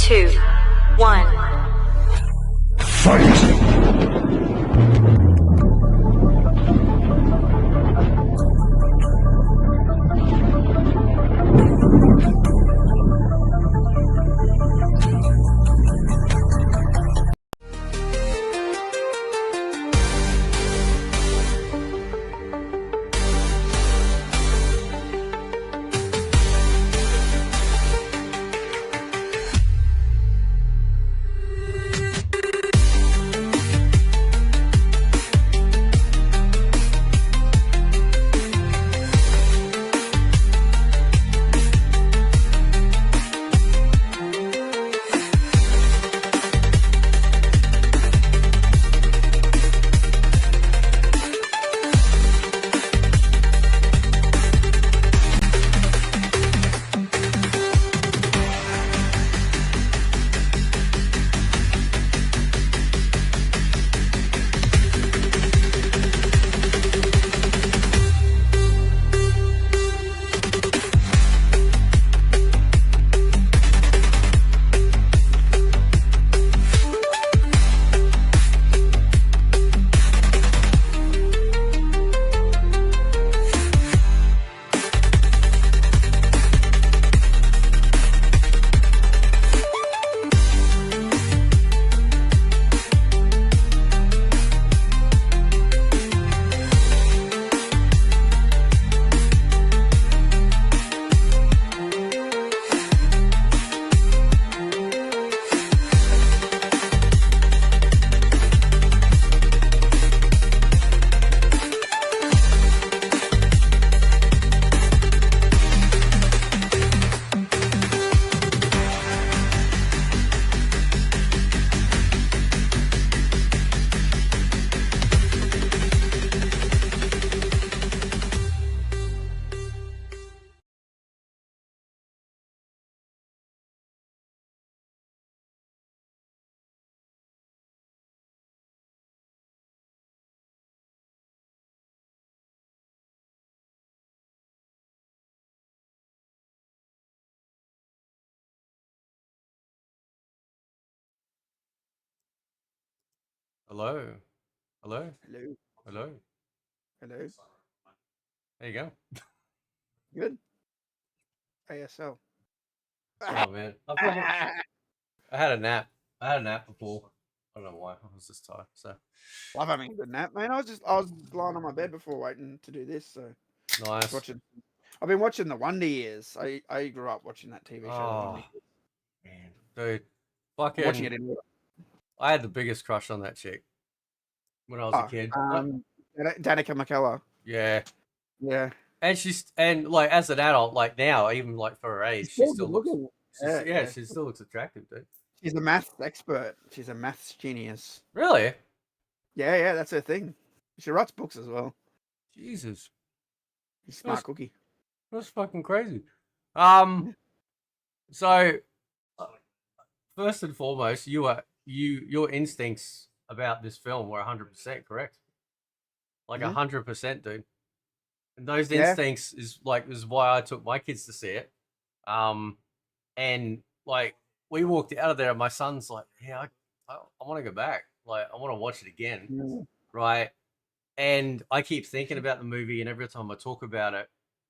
2, 1. Hello. Hello. Hello. Hello. Hello. There you go. Good. ASL. Oh man. I had a nap. I had a nap before. I don't know why. I was just tired. So Love having a good nap, man. I was lying on my bed before waiting to do this, so nice. watching. I've been watching the Wonder Years. I grew up watching that TV show. The Wonder Oh Years. man. Dude. I'm watching Fucking it in order. I had the biggest crush on that chick when I was a Oh, kid. Danica McKellar. Yeah. Yeah. And like as an adult, like now, even like for her age, she She's still good looks looking. Yeah. she still looks attractive, dude. She's a maths expert. She's a maths genius. Really? Yeah, that's her thing. She writes books as well. Jesus. She's a That's smart cookie. that's fucking crazy. Yeah. So first and foremost, your instincts about this film were 100% correct. Like Mhm. 100%, dude. And those Yeah. instincts is why I took my kids to see it. And like we walked out of there, and my son's like, "Yeah, I want to go back. Like I want to watch it again, Mm. right?" And I keep thinking about the movie, and every time I talk about it,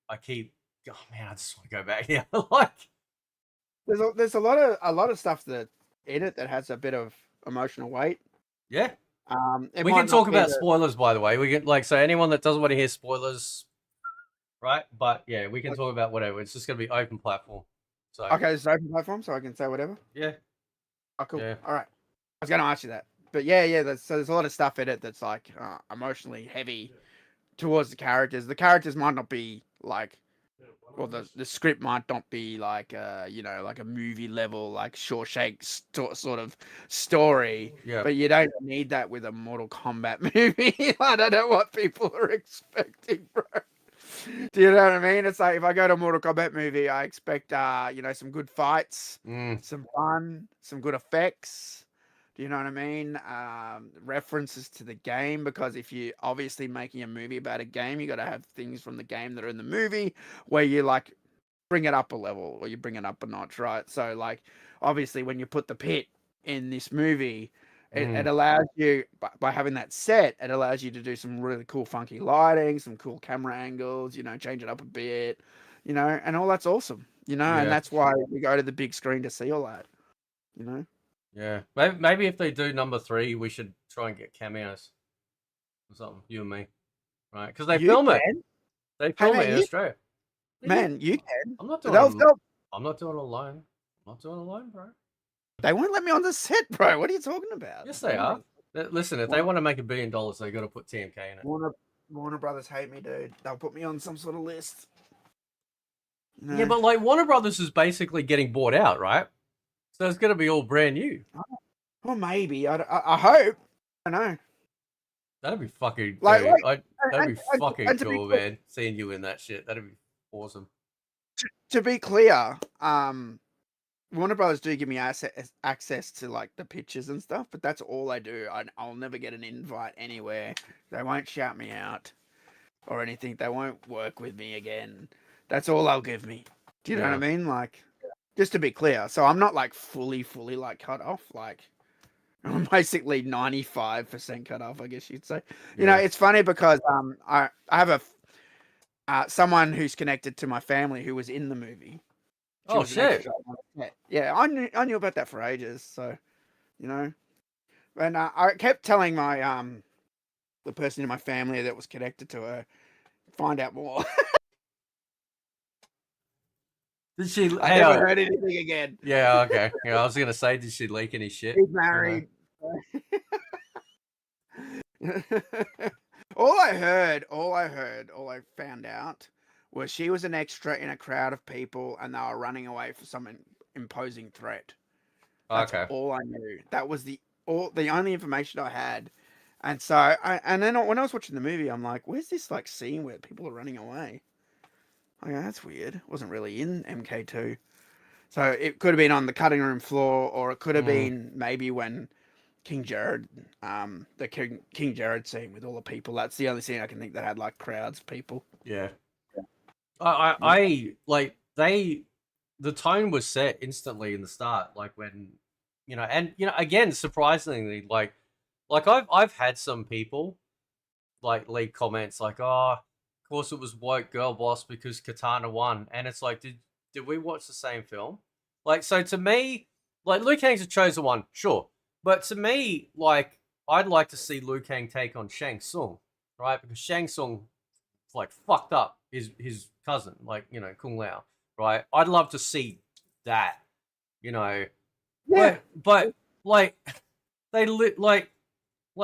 I keep, oh man, I just want to go back. Yeah, like There's a lot of stuff that in it that has a bit of emotional weight. yeah. It We might can talk not be about the spoilers, by the way. We can so anyone that doesn't want to hear spoilers, right? But yeah, we can talk about whatever. It's just gonna be open platform. So okay. It's an open platform, so I can say whatever. yeah, Oh, cool. yeah, All right. I was going to ask you that, but yeah. There's a lot of stuff in it that's like emotionally heavy towards the characters. The characters might not be like, or the script might not be like like a movie level like Shawshank sort of story, yeah. but you don't need that with a Mortal Kombat movie. I don't know what people are expecting, bro. Do you know what I mean? It's like if I go to a Mortal Kombat movie, I expect some good fights, some fun, some good effects. Do you know what I mean? References to the game, because if you obviously making a movie about a game, you got to have things from the game that are in the movie where you like bring it up a level or you bring it up a notch, right? So like obviously when you put the pit in this movie, it allows you by having that set, it allows you to do some really cool funky lighting, some cool camera angles, change it up a bit, and all that's awesome, and Yeah. that's why we go to the big screen to see all that, Yeah. Maybe if they do number 3, we should try and get cameos or something. You and me, right? Because they You film it. can. They Hey film it man, in Australia. you can. I'm not doing They'll, it. they'll, I'm not doing it alone. I'm not doing it alone, bro. they won't let me on the set, bro. What are you talking about? Yes, they are. Listen, if they want to make $1 billion, they got to put TMK in it. Warner Brothers hate me, dude. They'll put me on some sort of list. Yeah, but like Warner Brothers is basically getting bought out, right? So it's gonna be all brand new. Well, maybe. I hope. I know. That'd be fucking Like, that'd be fucking and cool, man. Seeing you in that shit, that'd be awesome. To be clear, Warner Brothers do give me access to like the pictures and stuff, but that's all I do. I'll never get an invite anywhere. They won't shout me out or anything. They won't work with me again. That's all they'll give me. Do you know what I mean? Like, just to be clear. So I'm not like fully like cut off. Like, I'm basically 95% cut off, I guess you'd say. It's funny because I have someone who's connected to my family who was in the movie. Oh shit! Yeah, I knew about that for ages. So, and I kept telling my the person in my family that was connected to her, find out more. Did she? I never heard anything again. Yeah, okay. Yeah, I was gonna say, did she leak any shit? He's married. All I found out was she was an extra in a crowd of people and they were running away for some imposing threat. That's all I knew. That was the only information I had. And so, then when I was watching the movie, I'm like, where's this like scene where people are running away? I go, that's weird. It wasn't really in MK2. So it could have been on the cutting room floor, or it could have been maybe when King Jared, the King Jared scene with all the people. That's the only scene I can think that had like crowds of people. Yeah. I like the tone was set instantly in the start, like when again, surprisingly, like I've had some people like leave comments like, oh, of course it was woke girl boss because Katana won, and it's like, did we watch the same film? Like, so to me, like Liu Kang's a chosen one, sure, but to me, like I'd like to see Liu Kang take on Shang Tsung, right? Because Shang Tsung like fucked up his cousin, like Kung Lao, right? I'd love to see that, Yeah. But like they like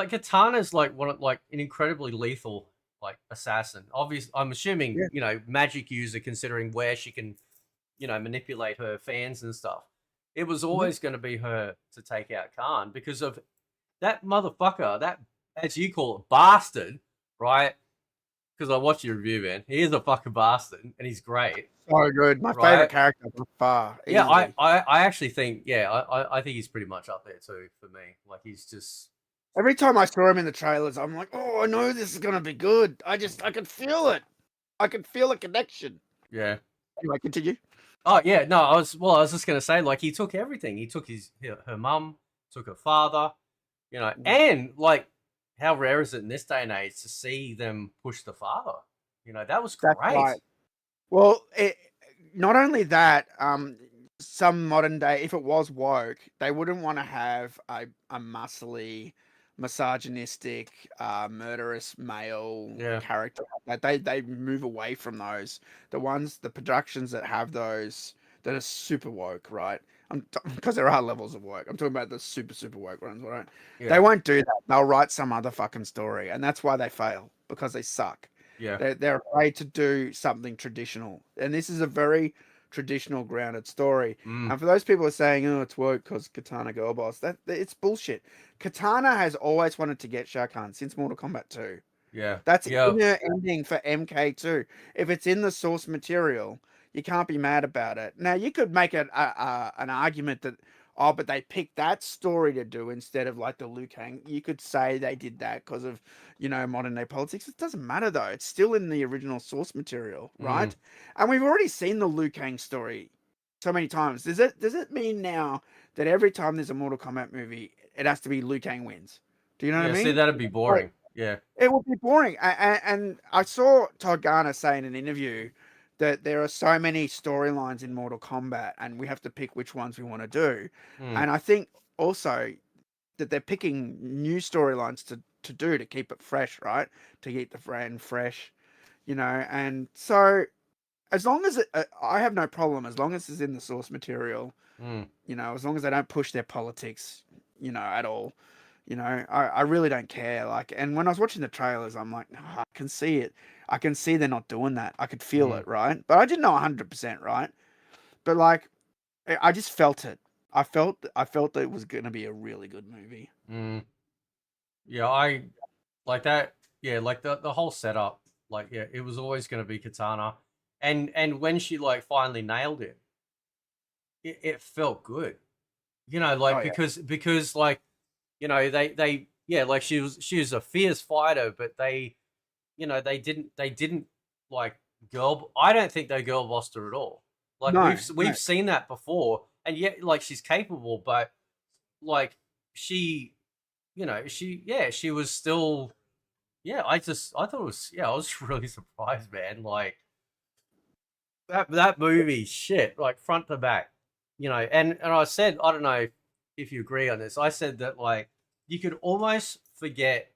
Katana's like an incredibly lethal like assassin. Obviously, I'm assuming magic user, considering where she can manipulate her fans and stuff. It was always going to be her to take out Khan because of that motherfucker, that, as you call it, bastard, right? Because I watched your review, man. He is a fucking bastard, and he's great. So good. My favorite character by far. Yeah, I actually think, I think he's pretty much up there too for me. Like, he's just... Every time I saw him in the trailers, I'm like, oh, I know this is going to be good. I can feel it. I can feel a connection. Yeah. Anyway, continue. Oh, yeah, no, I was just going to say, like, he took everything. He took her mum, took her father, and, like, how rare is it in this day and age to see them push the father? That was great. Right. Well, not only that, some modern day, if it was woke, they wouldn't want to have a muscly, misogynistic, murderous male character. They move away from those. The productions that have those that are super woke, right? Because there are levels of woke. I'm talking about the super woke ones, right? Yeah. They won't do that. They'll write some other fucking story, and that's why they fail, because they suck. Yeah, they're afraid to do something traditional, and this is a very traditional, grounded story. And for those people who are saying, "Oh, it's woke because Katana girl boss," it's bullshit. Katana has always wanted to get Shao Kahn since Mortal Kombat 2. Yeah, that's in her ending for MK2. If it's in the source material, you can't be mad about it. Now, you could make an argument that, oh, but they picked that story to do instead of like the Liu Kang. You could say they did that because of, modern day politics. It doesn't matter though. It's still in the original source material, right? And we've already seen the Liu Kang story so many times. Does it mean now that every time there's a Mortal Kombat movie, it has to be Liu Kang wins? Do you know what I See, mean? that'd be boring. Yeah. It would be boring. And I saw Todd Garner say in an interview that there are so many storylines in Mortal Kombat, and we have to pick which ones we want to do. And I think also that they're picking new storylines to do to keep it fresh, right? To keep the brand fresh, And so, as long as I have no problem as long as it's in the source material. As long as they don't push their politics, at all. I really don't care. Like, and when I was watching the trailers, I'm like, "Oh, I can see it. I can see they're not doing that. I could feel it, right? But I didn't know 100%, right? But like, I just felt it. I felt that it was going to be a really good movie. Yeah, I like that. Yeah, like the whole setup. Like, yeah, it was always going to be Katana, and when she like finally nailed it, it felt good. Like Oh yeah, because like they yeah, like she was a fierce fighter, but they didn't like girl. I don't think they girl bossed her at all. Like no, we've seen that before, and yet like she's capable, but like she she was still I thought it was I was really surprised, man. Like that movie, shit, like front to back, and I said I don't know if you agree on this. I said that like you could almost forget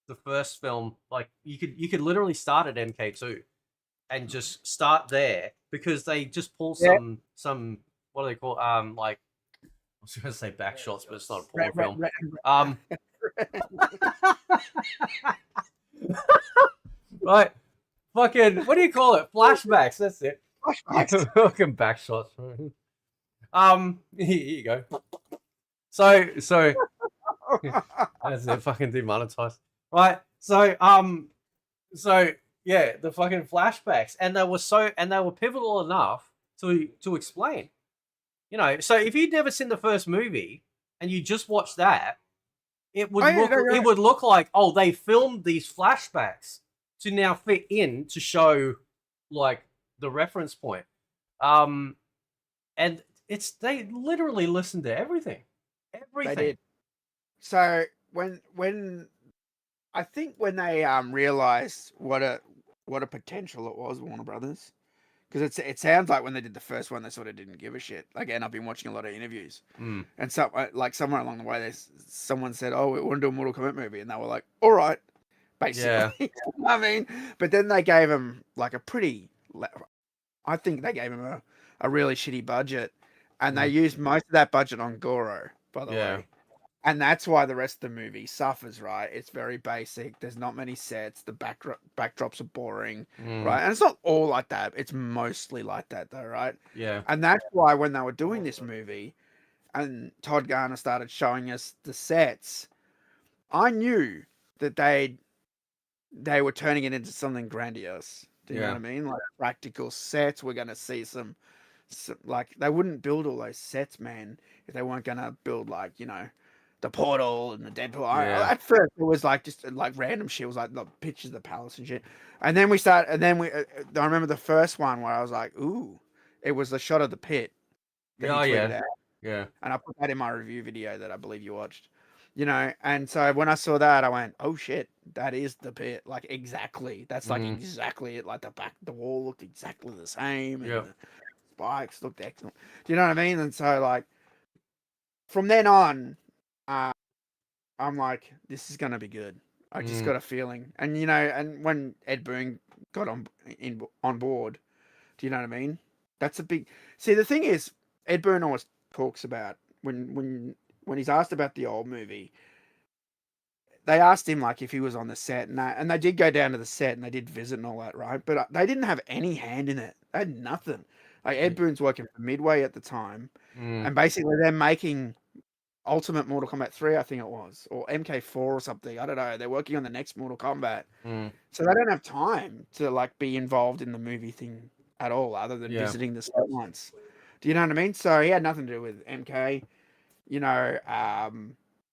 the first film. Like you could literally start at MK2 and just start there because they just pull yeah, some what do they call like I was gonna say back shots, but it's not a porn Rat, rat, film. rat, Um, right, fucking what do you call it? Flashbacks. That's it. flashbacks. Fucking back shots. Here you go. So that's it. Fucking demonetized. Right. So yeah, the fucking flashbacks, and they were pivotal enough to explain. So if you'd never seen the first movie and you just watched that, it would Oh yeah, look no, it would look like, oh, they filmed these flashbacks to now fit in to show like the reference point. And they literally listened to everything. they Everything. did. So when I think when they realized what a potential it was, Warner Brothers, because it sounds like when they did the first one, they sort of didn't give a shit. Again, I've been watching a lot of interviews, and so like somewhere along the way, someone said, "Oh, we want to do a Mortal Kombat movie," and they were like, "All right," basically. Yeah. I mean, but then they gave him like I think they gave him a really shitty budget, and they used most of that budget on Goro, by the Yeah. way. And that's why the rest of the movie suffers, right? It's very basic. There's not many sets. The backdrops are boring, right? And it's not all like that. It's mostly like that, though, right? Yeah. And that's why when they were doing this movie and Todd Garner started showing us the sets, I knew that they were turning it into something grandiose. Do you know what I mean? Like practical sets. We're going to see some like they wouldn't build all those sets, man, if they weren't going to build like, the portal and the Deadpool. Yeah. At first, it was like just like random shit. It was like the pictures of the palace and shit. And then I remember the first one where I was like, ooh, it was the shot of the pit that he tweeted out. Yeah. And I put that in my review video that I believe you watched. And so when I saw that, I went, oh shit, that is the pit. Like exactly. That's like exactly it. Like the wall looked exactly the same. And the spikes looked excellent. Do you know what I mean? And so like from then on, I'm like, this is gonna be good. I just got a feeling, and and when Ed Boon got on board, do you know what I mean? That's a big. See, the thing is, Ed Boon always talks about when he's asked about the old movie. They asked him like if he was on the set, and they did go down to the set and they did visit and all that, right? But they didn't have any hand in it. They had nothing. Like Ed Boon's working for Midway at the time, and basically they're making Ultimate Mortal Kombat 3, I think it was, or MK4 or something. I don't know. They're working on the next Mortal Kombat. So they don't have time to like be involved in the movie thing at all, other than visiting the set once. Do you know what I mean? So he had nothing to do with MK. you know,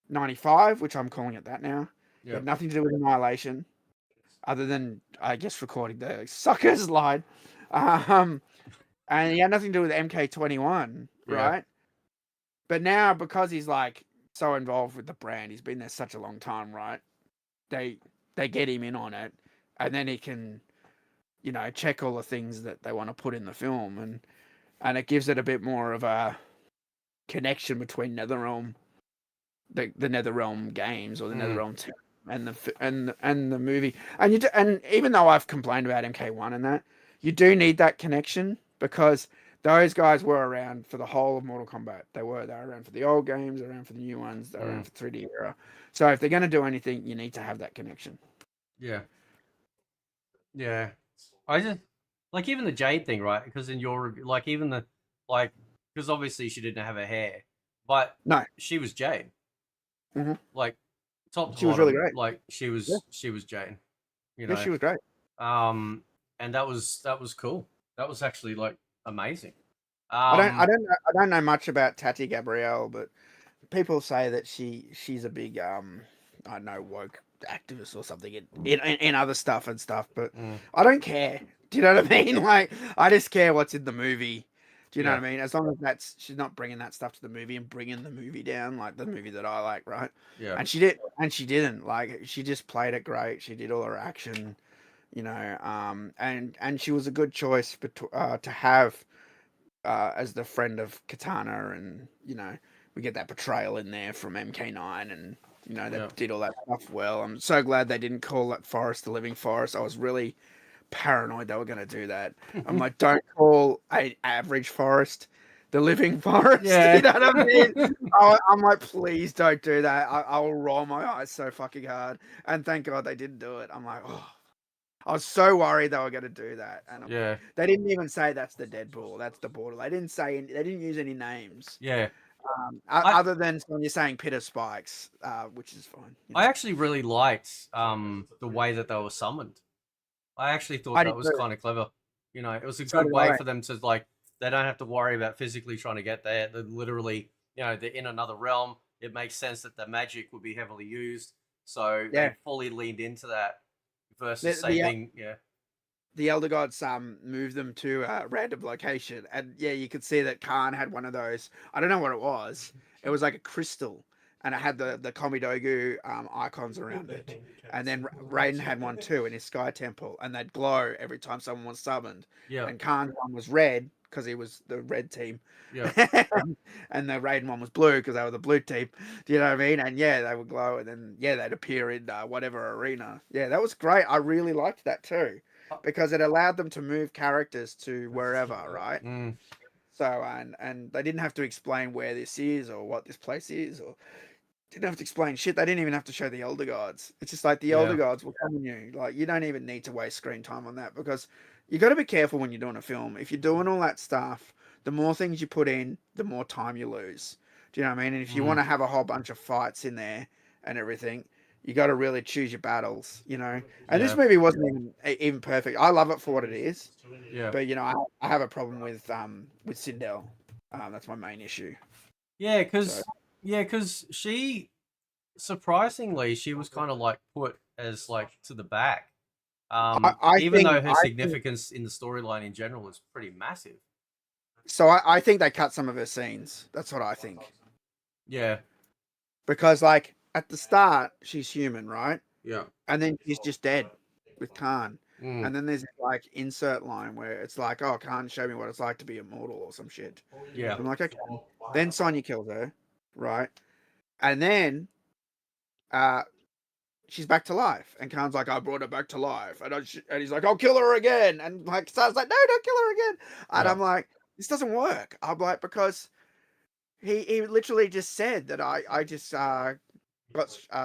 95, which I'm calling it that now. He Yeah. had nothing to do with Annihilation, other than, I guess, recording the suckers line. And he had nothing to do with MK21, Yeah. right? But now, because he's like so involved with the brand, he's been there such a long time, right? They they get him in on it, and then he can, you know, check all the things that they want to put in the film, and it gives it a bit more of a connection between NetherRealm, the NetherRealm games or the NetherRealm team and the movie. And and even though I've complained about MK1 and that, you do need that connection because those guys were around for the whole of Mortal Kombat. They were around for the old games, they were around for the new ones, they were around for 3D era. So if they're going to do anything, you need to have that connection. Yeah. Yeah. I just like even the Jade thing, right? Because in your review, like even the like, because obviously she didn't have her hair, but No, she was Jade. hmm Like top to she was really bottom, great. like Yeah, she was Jade. You yeah, know, she was great. and that was cool. That was actually like amazing. I don't know much about Tati Gabrielle, but people say that she's a big I don't know, woke activist or something in other stuff and stuff, but mm, I don't care. Do you know what I mean? Like I just care what's in the movie. Do you know yeah, what I mean? As long as that's she's not bringing that stuff to the movie and bringing the movie down, like the movie that I like, right? yeah, And she didn't. Like she just played it great. She did all her action, you know, and she was a good choice to have as the friend of Katana, and you know we get that portrayal in there from MK9, and you know they yeah. did all that stuff well. I'm so glad they didn't call that forest the living forest. I was really paranoid they were going to do that. I'm like, don't call an average forest the living forest. Yeah. You know what I mean? I'm like, please don't do that. I will roll my eyes so fucking hard. And thank God they didn't do it. I'm like, oh, I was so worried they were going to do that, and Yeah. they didn't even say that's the Deadpool, that's the Border. They didn't say they didn't use any names, Yeah. I other than when you're saying Peter Spikes, which is fine. You I know, actually really liked the way that they were summoned. I actually thought I that did was too. kind of clever. You know, it was a So good did way I. for them to like they don't have to worry about physically trying to get there. They're literally, you know, they're in another realm. It makes sense that the magic would be heavily used. So they Yeah, fully leaned into that versus the say the being yeah. the Elder Gods moved them to a random location, and yeah, you could see that Khan had one of those. I don't know what it was. It was like a crystal, and it had the Komidogu icons around it. And then Raiden had one too in his Sky Temple, and they'd glow every time someone was summoned. Yeah. And Khan's one was red because he was the red team, Yeah. and the Raiden one was blue because they were the blue team. Do you know what I mean? And yeah, they would glow, and then yeah, they'd appear in whatever arena. Yeah, that was great. I really liked that too because it allowed them to move characters to wherever, right? Mm, So and they didn't have to explain where this is or what this place is, or didn't have to explain shit. They didn't even have to show the Elder Gods. It's just like the Elder yeah. Gods will come on you. Like you don't even need to waste screen time on that because you got to be careful when you're doing a film. If you're doing all that stuff, the more things you put in, the more time you lose. Do you know what I mean? And if you want Mm, to have a whole bunch of fights in there and everything, you got to really choose your battles. You know. And this yeah. movie wasn't even perfect. I love it for what it is, Yeah. but you know, I have a problem with Sindel. That's my main issue. Yeah, So cause she surprisingly she was kind of like put as like to the back. I Even think though her significance in the storyline in general is pretty massive. I think they cut some of her scenes. That's what I think. Yeah. Because like at the start, she's human, right? Yeah. And then she's just dead with Khan. Mm, And then there's like insert line where it's like, oh, Khan, show me what it's like to be immortal or some shit. yeah. I'm like, okay. Then Sonya kills her, right? And then uh she's back to life. And Khan's like, I brought her back to life. And he's like, I'll kill her again. And like, so I was like, no, don't kill her again. And Yeah. I'm like, this doesn't work. I'm like, because he literally just said that I just got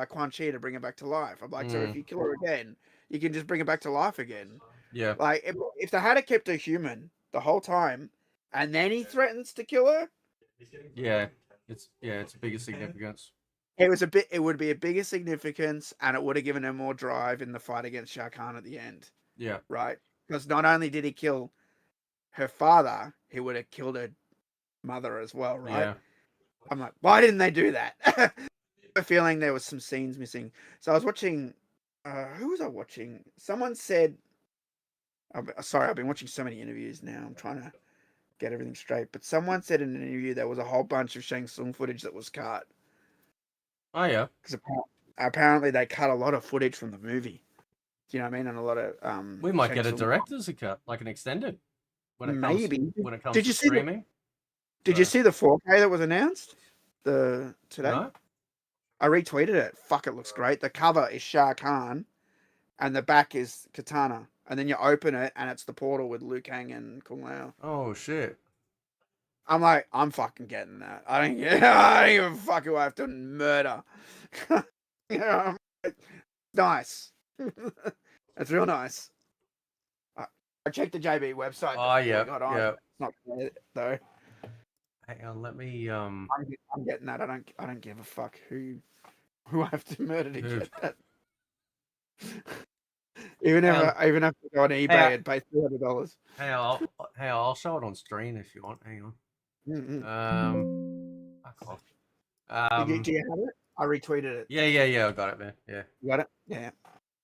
Quan Chi to bring her back to life. I'm like, so if Mm, you kill her again, you can just bring her back to life again. yeah. Like, if they had kept her human the whole time, and then he threatens to kill her, Yeah. It's a bigger significance. it would be a bigger significance, and it would have given her more drive in the fight against Shao Kahn at the end, Yeah. right? Because not only did he kill her father, he would have killed her mother as well, right? Yeah. I'm like, why didn't they do that? I have a feeling there was some scenes missing. So I was watching. Who was I watching? Someone said. Sorry, I've been watching so many interviews now. I'm trying to get everything straight. But someone said in an interview there was a whole bunch of Shang Tsung footage that was cut. Oh yeah, Because apparently they cut a lot of footage from the movie. Do you know what I mean? And a lot of we might Shang get a Tsung. director's cut, like an extended, when it comes Maybe. to Did you see streaming. Did you see the 4K that was announced today? No? I retweeted it. Fuck, it looks great. The cover is Shah Khan, and the back is Katana. And then you open it, and it's the portal with Liu Kang and Kung Lao. Oh shit. I'm like, I'm fucking getting that. I don't give a fuck who I have to murder. You know, nice. It's real nice. I checked the JB website. Oh yeah, yeah. It's not there, though. Hang on, let me I'm getting that. I don't give a fuck who I have to murder to get that. Even if I go on eBay and pay $300. Hey, I'll show it on screen if you want. Hang on. Fuck off. Do you have it? I retweeted it. Yeah. I got it, man. Yeah. You got it? Yeah.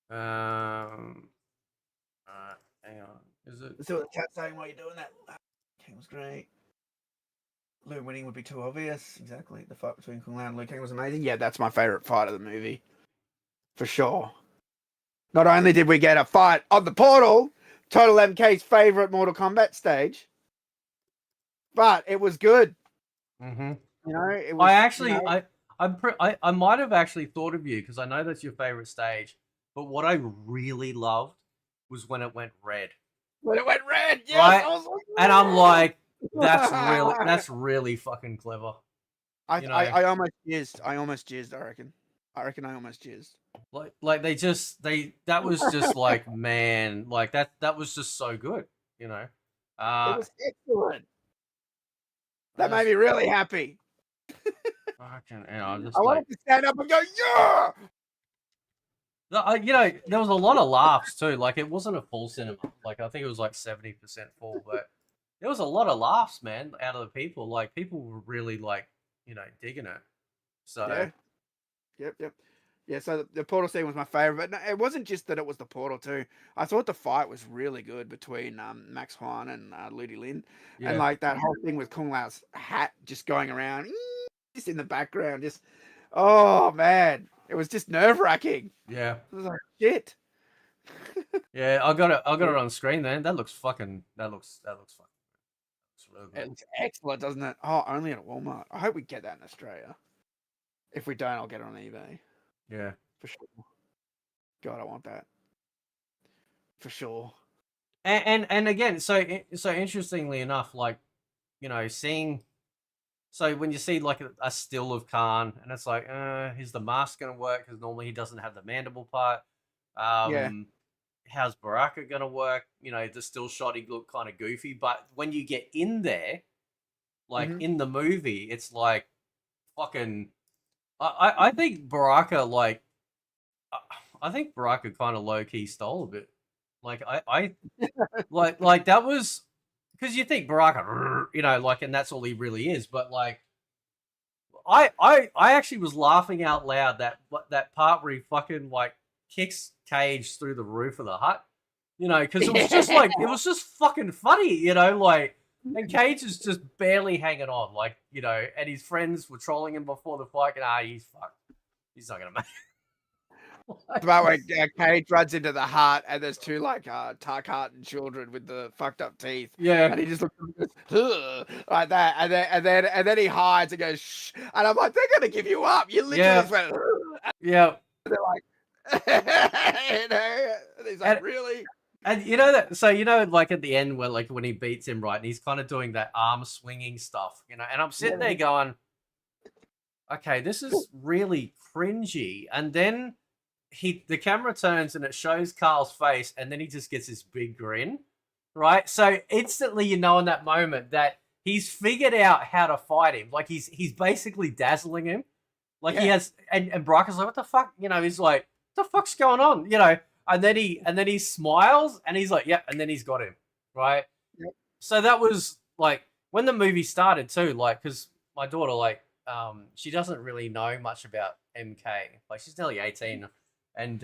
Hang on. Is it? Let's see what the chat's saying while you're doing that. King was great. Liu winning would be too obvious. Exactly. The fight between Kung Lao and Liu Kang was amazing. Yeah, that's my favorite fight of the movie. For sure. Not only did we get a fight on the portal, Total MK's favorite Mortal Kombat stage, but it was good. Mm-hmm. You know, it was. I might have actually thought of you because I know that's your favorite stage. But what I really loved was when it went red. When it went red, yes. Right? I was like, and I'm like, that's really fucking clever. I almost jizzed. I reckon I almost jizzed. Like that was just like, man, like that was just so good, you know. It was excellent. That made me really happy. I wanted to stand up and go, yeah. You know, there was a lot of laughs too. Like, it wasn't a full cinema. Like, I think it was like 70% full, but there was a lot of laughs, man, out of the people. Like, people were really, like, you know, digging it. So yeah. Yep. Yeah, so the portal scene was my favorite, but no, it wasn't just that it was the portal too. I thought the fight was really good between Max Huan and Ludi Lin, and like that whole thing with Kung Lao's hat just going around, just in the background, just oh man, it was just nerve wracking. Yeah, it was like shit. Yeah, I got it on screen. Then that looks fucking. That looks fucking. Really good. It looks excellent, doesn't it? Oh, only at Walmart. I hope we get that in Australia. If we don't, I'll get it on eBay. Yeah, for sure. God, I want that for sure. And again, so interestingly enough, like, you know, seeing, so when you see like a still of Khan, and it's like, is the mask gonna work? Because normally he doesn't have the mandible part. How's Baraka gonna work? You know, the still shot, he looked kind of goofy, but when you get in there, like in the movie, it's like fucking. I think Baraka, like, I think Baraka kind of low key stole a bit. Like, I like that was because you think Baraka, you know, like, and that's all he really is. But like, I actually was laughing out loud that part where he fucking like kicks Cage through the roof of the hut, you know, because it was just like, it was just fucking funny, you know, like. And Cage is just barely hanging on, like, you know, and his friends were trolling him before the fight, and he's fucked. He's not gonna make it. About when Cage runs into the hut and there's two like Tarkatan children with the fucked up teeth. Yeah, and he just looks like that, and then he hides and goes shh, and I'm like, they're gonna give you up. You literally just went, yeah. They're like, you know, and he's like, really. And you know that, so you know, like at the end where like when he beats him, right, and he's kind of doing that arm swinging stuff, you know, and I'm sitting there going, okay, this is really cringy. And then the camera turns and it shows Carl's face, and then he just gets this big grin, right? So instantly you know in that moment that he's figured out how to fight him. Like he's basically dazzling him. Like he has, and Baraka's like, what the fuck? You know, he's like, what the fuck's going on? You know. And then he smiles and he's like, and then he's got him, right? Yep. So that was like when the movie started too, like, because my daughter, like, she doesn't really know much about MK. Like she's nearly 18, and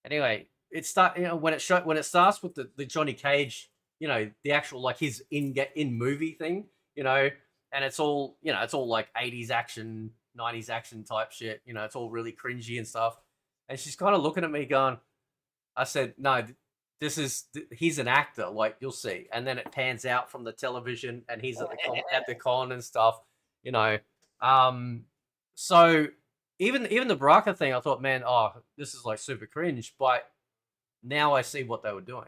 anyway, when it starts with the Johnny Cage, the actual like his in movie thing, and it's all it's all like 80s action, 90s action type shit. It's all really cringy and stuff. And she's kind of looking at me going, I said, no, he's an actor, like you'll see. And then it pans out from the television, and he's at the con and stuff, you know. So even the Baraka thing, I thought, man, oh, this is like super cringe. But now I see what they were doing.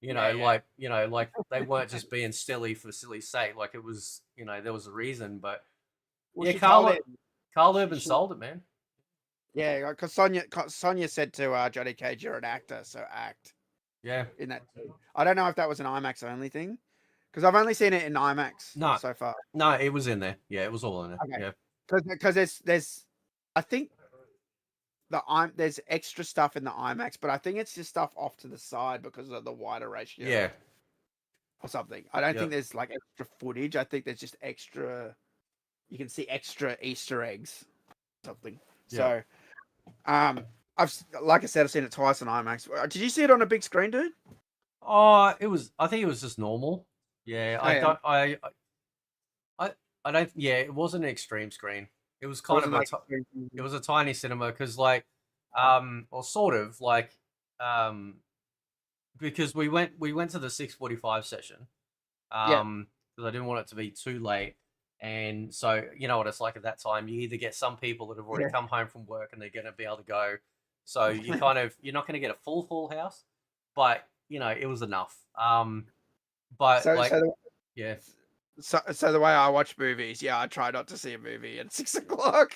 Like they weren't just being silly for silly's sake. Like it was, there was a reason. But Well, yeah, Carl Urban sold it, man. Yeah, because Sonia said to Johnny Cage, "You're an actor, so act." Yeah. In that too. I don't know if that was an IMAX only thing, because I've only seen it in IMAX so far. No, it was in there. Yeah, it was all in there. Okay. Yeah. Because there's, I think there's extra stuff in the IMAX, but I think it's just stuff off to the side because of the wider ratio. Yeah. Or something. I don't think there's like extra footage. I think there's just extra. You can see extra Easter eggs, something. Yeah. So, like I said, I've seen it twice on IMAX. Did you see it on a big screen, dude? Oh, I think it was just normal. Yeah, I don't. Yeah, it wasn't an extreme screen. It was kind of it was a tiny cinema because like, or sort of like, because we went to the 6:45 session, because I didn't want it to be too late. And so, you know what it's like at that time. You either get some people that have already come home from work and they're going to be able to go. So you you're not going to get a full house, but it was enough. But yeah. So the way I watch movies, I try not to see a movie at 6 o'clock.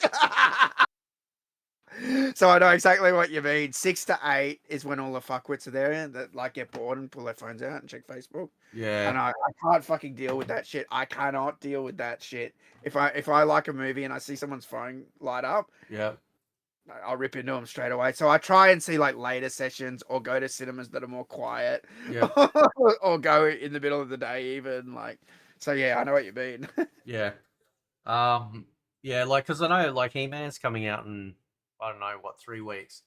So I know exactly what you mean. 6 to 8 is when all the fuckwits are there that like get bored and pull their phones out and check Facebook. Yeah. And I can't fucking deal with that shit. I cannot deal with that shit. If I like a movie and I see someone's phone light up, I'll rip into them straight away. So I try and see like later sessions or go to cinemas that are more quiet. Yeah. Or go in the middle of the day even like. So yeah, I know what you mean. Yeah. Yeah, like because I know like He-Man's coming out in I don't know what 3 weeks.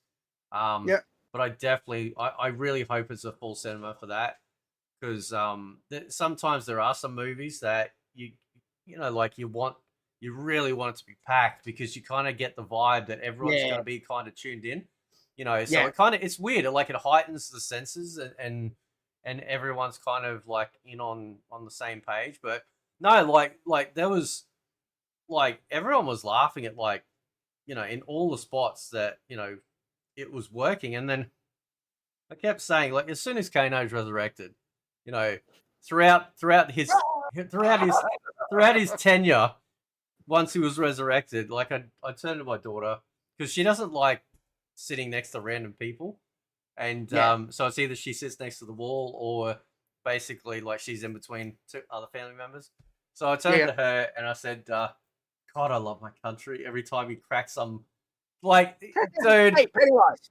But I really hope it's a full cinema for that because sometimes there are some movies that you really want it to be packed because you kind of get the vibe that everyone's going to be kind of tuned in, so it's weird. It heightens the senses and everyone's kind of like in on the same page. But no, like there was like everyone was laughing at like, in all the spots that, it was working. And then I kept saying, like, as soon as Kano's resurrected, throughout his tenure, once he was resurrected, like I turned to my daughter because she doesn't like sitting next to random people. And so it's either she sits next to the wall or basically like she's in between two other family members. So I turned to her and I said, God, I love my country. Every time you crack some, like, dude. Hey, Pennywise.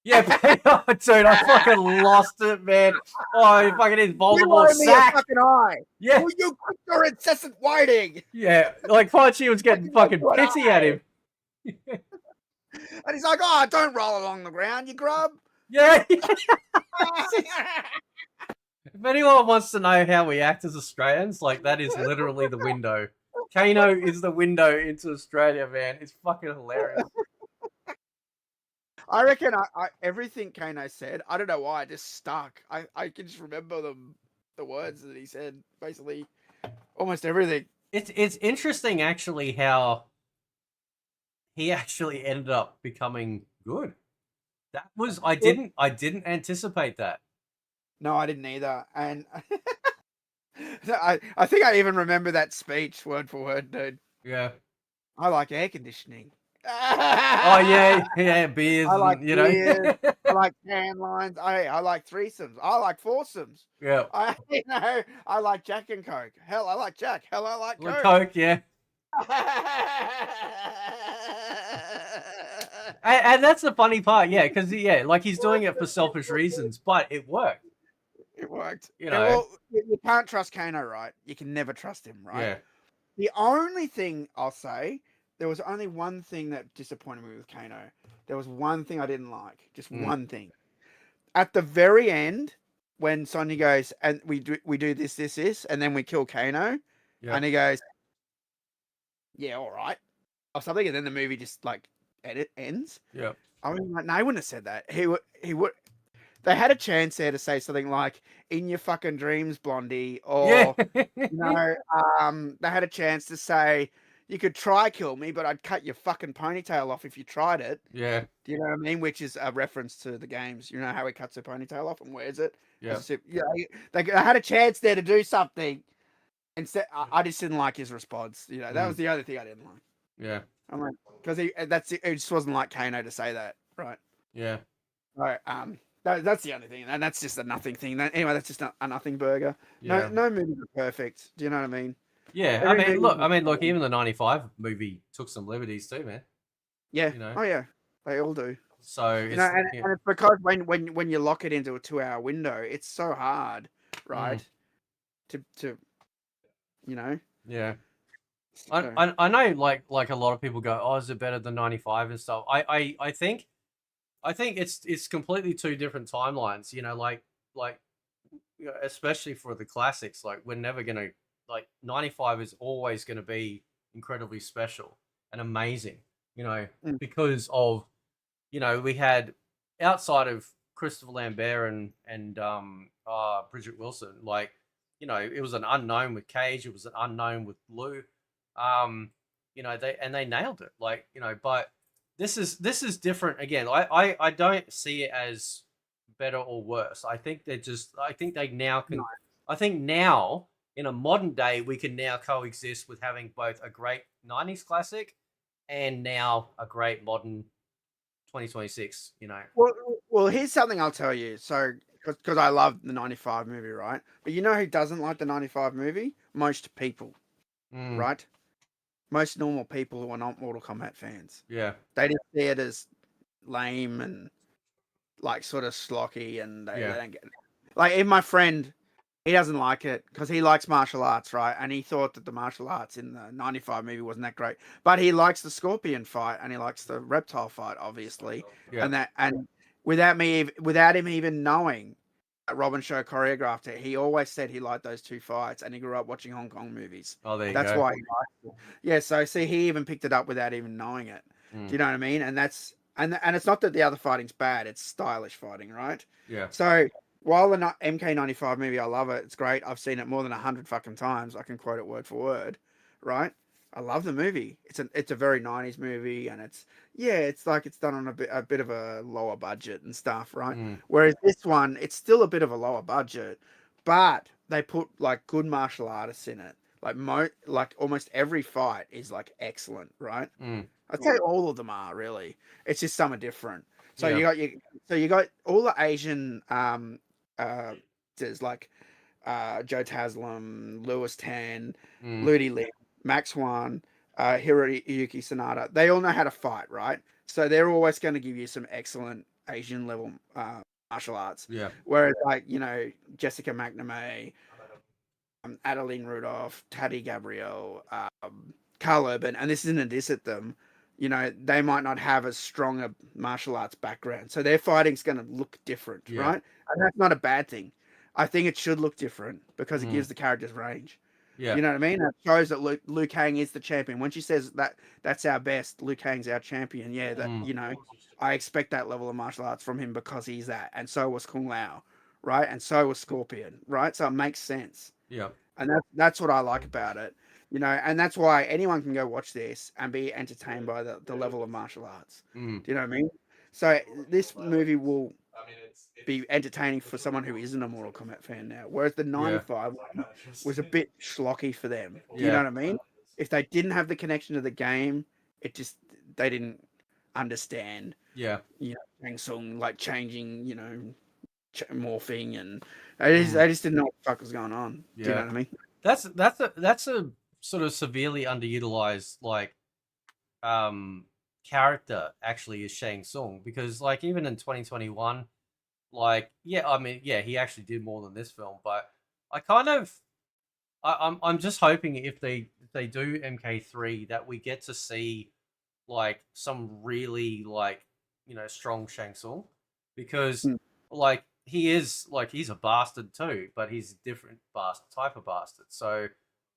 Yeah, dude, I fucking lost it, man. Oh, you fucking invulnerable sack. Fucking eye. Yeah. Will you quit your incessant whining? Yeah, like Punchy was getting fucking pissy at him. And he's like, oh, don't roll along the ground, you grub. Yeah. If anyone wants to know how we act as Australians, like, that is literally the window. Kano is the window into Australia, man. It's fucking hilarious. I reckon everything Kano said, I don't know why, it just stuck. I can just remember the words that he said, basically almost everything. It's interesting actually how he actually ended up becoming good. That was I didn't anticipate that. No, I didn't either. And I think I even remember that speech word for word, dude. Yeah. I like air conditioning. Oh yeah, beers. I like beers. I like tan lines. I like threesomes. I like foursomes. Yeah. I like Jack and Coke. Hell, I like Jack. Hell, I like Coke. Coke, yeah. and that's the funny part, yeah, because like he's doing it for selfish reasons, but it worked. It worked. Well, you can't trust Kano, right? You can never trust him, right? Yeah. The only thing I'll say, there was only one thing that disappointed me with Kano. There was one thing I didn't like, just one thing. At the very end, when Sonya goes and we do this, and then we kill Kano, and he goes, "Yeah, all right," or something, and then the movie just like ends. Yeah. I mean, like, no, he wouldn't have said that. He would. They had a chance there to say something like "In your fucking dreams, Blondie," or Yeah. they had a chance to say, "You could try kill me, but I'd cut your fucking ponytail off if you tried it." Yeah. Do you know what I mean? Which is a reference to the games. You know how he cuts her ponytail off and wears it. Yeah. They had a chance there to do something. Instead, I just didn't like his response. You know, that was the other thing I didn't like. Yeah. I'm like, because it just wasn't like Kano to say that, right? Yeah. Right. That's the only thing, and that's just a nothing thing. Anyway, that's just a nothing burger. Yeah. No movies are perfect. Do you know what I mean? Yeah. Every I mean, movie- look, even the 95 movie took some liberties too, man. Yeah. You know? Oh yeah. They all do. So You know, and it's because when you lock it into a 2-hour window, it's so hard, right? To you know. Yeah. So, I know like a lot of people go, oh, is it better than 95 and stuff. I think it's completely two different timelines, you know, like you know, especially for the classics, like we're never gonna, like, 95 is always gonna be incredibly special and amazing, you know, because of, you know, we had, outside of Christopher Lambert and Bridget Wilson, like, you know, it was an unknown with Cage, it was an unknown with Lou, you know, they nailed it, like, you know, but this is different again. I don't see it as better or worse. I think I think they now can. no. I think now, in a modern day, we can now coexist with having both a great 90s classic and now a great modern 2026. You know. Well, here's something I'll tell you. So, because I love the 95 movie, right? But you know who doesn't like the 95 movie? Most people, right? Most normal people who are not Mortal Kombat fans. Yeah. They just see it as lame and like sort of slocky, and they don't get it. Like, even my friend, he doesn't like it because he likes martial arts, right? And he thought that the martial arts in the 95 movie wasn't that great. But he likes the scorpion fight and he likes the reptile fight, obviously. Yeah. And without him even knowing that Robin Show choreographed it, he always said he liked those two fights, and he grew up watching Hong Kong movies. Oh, there you That's go. why he likes it. Yeah, so see, he even picked it up without even knowing it. Do you know what I mean? And that's and it's not that the other fighting's bad, it's stylish fighting, right? Yeah. So while the MK95 movie, I love it. It's great. I've seen it more than 100 fucking times. I can quote it word for word, right? I love the movie. It's a very 90s movie, and it's like it's done on a bit of a lower budget and stuff, right? Whereas this one, it's still a bit of a lower budget, but they put like good martial artists in it. Like almost every fight is like excellent, right? I'd say all of them are really. It's just some are different. So you got all the Asian there's like Joe Taslim, Lewis Tan, Ludi Lim, Max Wan, Hiroyuki Sanada. They all know how to fight, right? So they're always going to give you some excellent Asian level martial arts. Yeah. Whereas, like, you know, Jessica McNamee, Adeline Rudolph, Taddy Gabrielle, Carl Urban, and this isn't a diss at them, you know, they might not have as strong a martial arts background. So their fighting's going to look different, right? And that's not a bad thing. I think it should look different because it gives the characters range. Yeah. You know what I mean? It shows that Liu Kang is the champion. When she says that that's our best, Liu Kang's our champion. Yeah, that you know, I expect that level of martial arts from him because he's that. And so was Kung Lao, right? And so was Scorpion, right? So it makes sense. Yeah. And that's what I like about it. You know, and that's why anyone can go watch this and be entertained by the level of martial arts. Do you know what I mean? So this movie will be entertaining for someone who isn't a Mortal Kombat fan now. Whereas the 95 one was a bit schlocky for them. Do you know what I mean? If they didn't have the connection to the game, they didn't understand. Yeah. You know, Shang Tsung like changing, you know, morphing, and they just didn't know what the fuck was going on. Do you know what I mean? That's a sort of severely underutilized like character actually is Shang Tsung, because like even in 2021, like I mean he actually did more than this film, but I kind of I'm just hoping if they do MK3 that we get to see like some really like strong Shang Tsung, because Mm. like he's a bastard too, but he's a different bastard type of bastard. So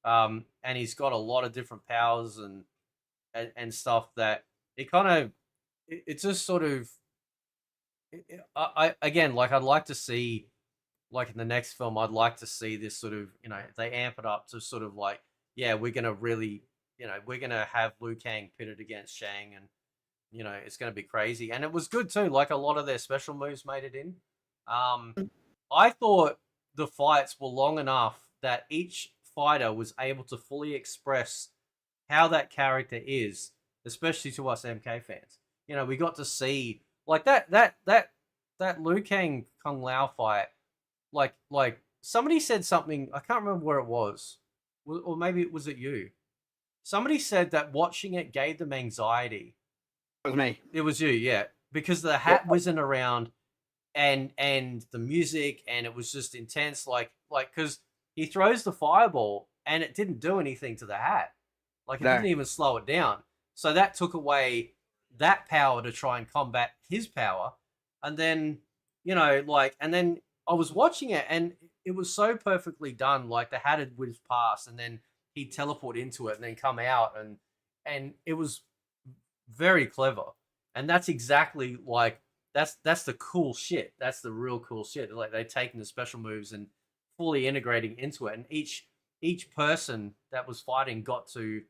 and he's got a lot of different powers and stuff that it kind of it just sort of I again, like I'd like to see, like in the next film, I'd like to see this sort of, they amp it up to sort of like, yeah, we're gonna really, we're gonna have Liu Kang pitted against Shang, and it's gonna be crazy. And it was good too. Like a lot of their special moves made it in. Um, I thought the fights were long enough that each fighter was able to fully express how that character is, especially to us MK fans. We got to see like that Liu Kang Kung Lao fight. Like somebody said something. I can't remember where it was, or maybe it was at you. Somebody said that watching it gave them anxiety. It was me. It was you, yeah, because the Yeah. hat wasn't around, and the music, and it was just intense. Like because he throws the fireball and it didn't do anything to the hat. Like it No. didn't even slow it down. So that took away that power to try and combat his power. And then, and then I was watching it and it was so perfectly done. Like the hat had whizzed past and then he'd teleport into it and then come out, and it was very clever. And that's exactly like that's the cool shit. That's the real cool shit. Like they're taking the special moves and fully integrating into it. And each person that was fighting got to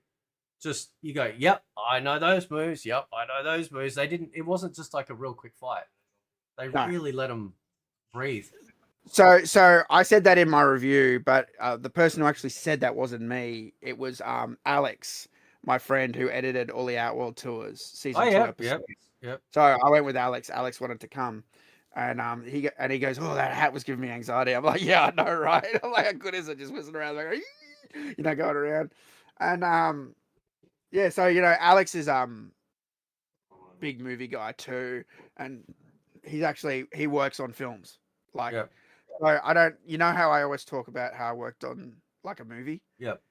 just you go, yep, I know those moves. Yep, I know those moves. They didn't. It wasn't just like a real quick fight. They No. really let them breathe. So I said that in my review, but the person who actually said that wasn't me. It was Alex, my friend who edited all the Outworld tours, Oh season 2 yeah, episodes. yep. So I went with Alex. Alex wanted to come, and he goes, "Oh, that hat was giving me anxiety." I'm like, "Yeah, I know, right?" I'm like, "How good is it? Just whizzing around like, going around." And yeah. So Alex is big movie guy too, and he works on films. Like, Yep. so I don't, how I always talk about how I worked on like a movie. Yep.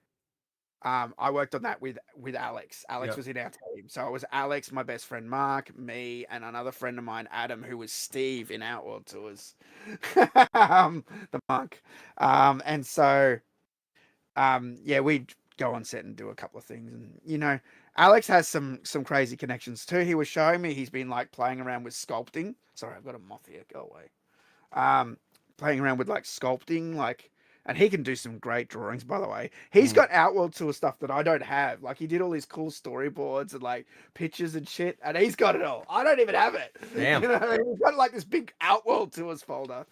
I worked on that with Alex. Alex Yep. was in our team, so it was Alex, my best friend Mark, me, and another friend of mine, Adam, who was Steve in Outworld Tours, the monk. And so yeah, we'd go on set and do a couple of things, and Alex has some crazy connections too. He was showing me he's been like playing around with sculpting. Sorry, I've got a moth here. Go away. Playing around with like sculpting, like, and he can do some great drawings, by the way. He's got Outworld Tour stuff that I don't have. Like, he did all these cool storyboards and like pictures and shit, and he's got it all. I don't even have it. Damn. He's got like this big Outworld Tours folder.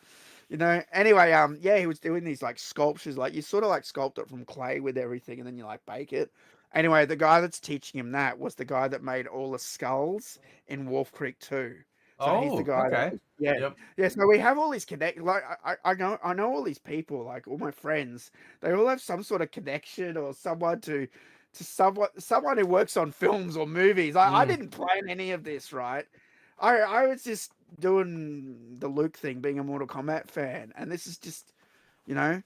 Anyway, yeah, he was doing these like sculptures, like you sort of like sculpt it from clay with everything, and then you like bake it. Anyway, the guy that's teaching him that was the guy that made all the skulls in Wolf Creek 2. So he's the Oh, guy okay. that, yeah. Yep. Yeah, so we have all these connect. Like I know all these people, like all my friends. They all have some sort of connection or someone to someone who works on films or movies. I didn't plan any of this, right? I was just doing the Luke thing, being a Mortal Kombat fan, and this is just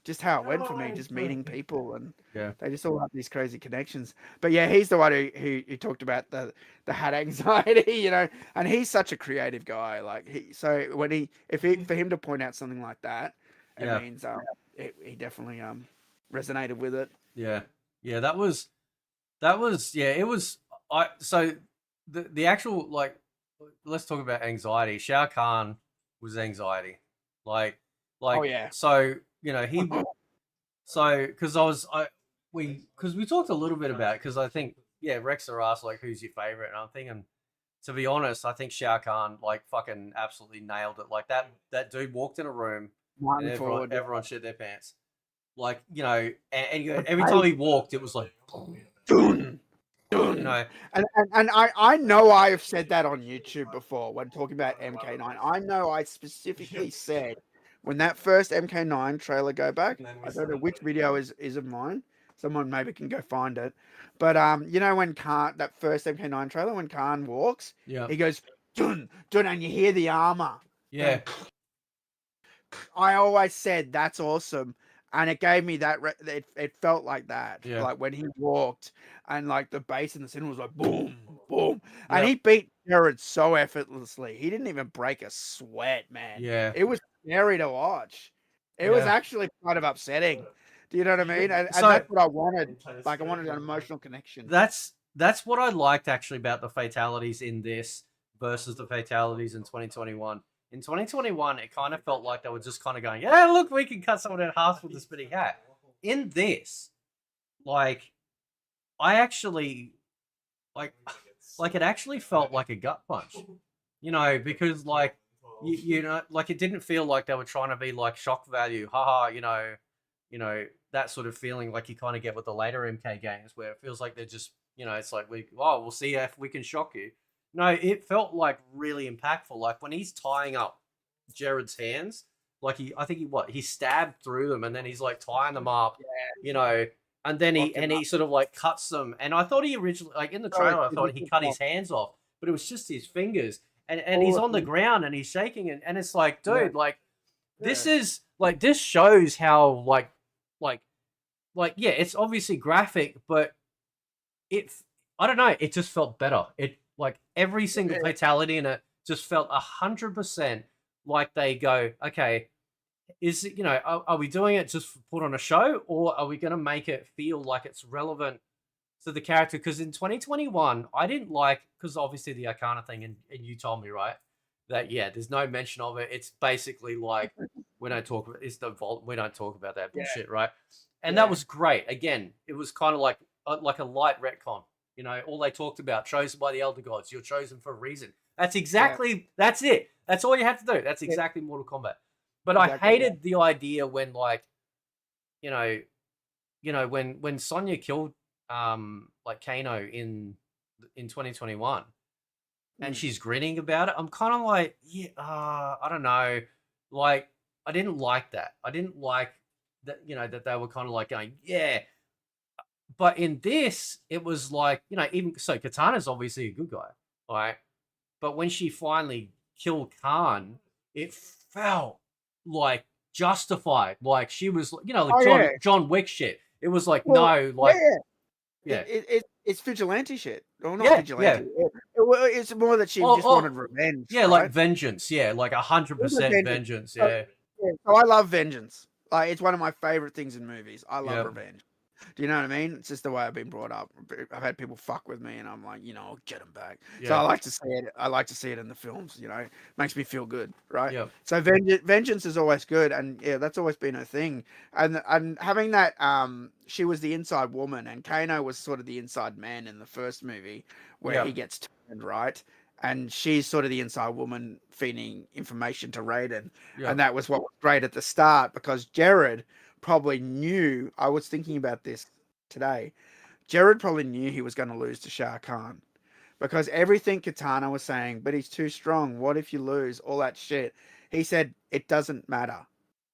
just how it went for me, just meeting people, and Yeah. they just all have these crazy connections. But yeah, he's the one who talked about the hat anxiety, and he's such a creative guy. Like so when for him to point out something like that, it Yeah. means he definitely resonated with it. Yeah. Yeah. That was yeah. It was so the actual like let's talk about anxiety. Shao Kahn was anxiety, like Oh yeah. so he so because we talked a little bit about it because I think Rexer asked like who's your favorite, and I'm thinking, to be honest, I think Shao Kahn like fucking absolutely nailed it. Like that dude walked in a room and everyone shit their pants. Like every time he walked, it was like Dun, dun. And I know I have said that on YouTube before when talking about MK9. I know I specifically said when that first MK9 trailer go back, I don't know which video is of mine. Someone maybe can go find it. But when Khan, that first MK9 trailer, when Khan walks, he goes dun dun, and you hear the armor. Yeah. I always said that's awesome. And it gave me that. It felt like that, Yeah. like when he walked, and like the bass in the center was like boom, boom, and Yep. he beat Jared so effortlessly. He didn't even break a sweat, man. Yeah. It was scary to watch. It was Yeah. actually kind of upsetting. Do you know what I mean? And So that's what I wanted. Like I wanted an emotional connection. that's what I liked actually about the fatalities in this versus the fatalities in 2021. In 2021, it kind of felt like they were just kind of going, "Yeah, look, we can cut someone in half with a spinning hat." In this, like, I actually like, like it actually felt like a gut punch, because like, like it didn't feel like they were trying to be like shock value, haha, that sort of feeling like you kind of get with the later MK games where it feels like they're just, it's like we'll see if we can shock you. No, it felt like really impactful. Like when he's tying up Jared's hands, like I think he stabbed through them and then he's like tying them up, you know, and then he sort of like cuts them. And I thought he originally, like in the trailer, I thought he cut his hands off, but it was just his fingers. And he's on the ground and he's shaking and it's like, dude, like this is like this shows how like yeah, it's obviously graphic, but it I don't know, it just felt better. It like every single fatality in it just felt 100% like they go, okay, is it, are we doing it just for put on a show or are we going to make it feel like it's relevant to the character? Because in 2021, I didn't like, because obviously the Arcana thing, and you told me, right, that, yeah, there's no mention of it. It's basically like, we don't talk about, it's the vault, we don't talk about that bullshit, right? And that was great. Again, it was kind of like a light retcon. All they talked about, chosen by the Elder Gods, you're chosen for a reason. That's exactly, that's it. That's all you have to do. That's exactly Mortal Kombat. But I hated the idea when, like, when Sonya killed like Kano in 2021, and she's grinning about it. I'm kind of like, yeah, I don't know, like I didn't like that. I didn't like that, that they were kind of like going, yeah. But in this, it was like, even so, Katana's obviously a good guy, right? But when she finally killed Khan, it felt like justified. Like she was, like John Wick shit. It was like, no, like, yeah. It's vigilante shit. Or not Yeah, vigilante. It's more that she just wanted revenge. Yeah, right? like vengeance. Yeah, like 100% vengeance. Yeah. So I love vengeance. Like it's one of my favorite things in movies. I love Yep. revenge. Do you know what I mean? It's just the way I've been brought up. I've had people fuck with me, and I'm like, I'll get them back. So I Yeah. like to see it. I like to see it in the films. Makes me feel good, right? Yep. So vengeance is always good, and yeah, that's always been her thing. And having that, she was the inside woman, and Kano was sort of the inside man in the first movie, where he gets turned, right? And she's sort of the inside woman feeding information to Raiden, and that was what was great at the start because Jared probably knew. I was thinking about this today. Jared probably knew he was going to lose to Shah Khan because everything Katana was saying, but he's too strong. What if you lose? All that shit. He said, it doesn't matter.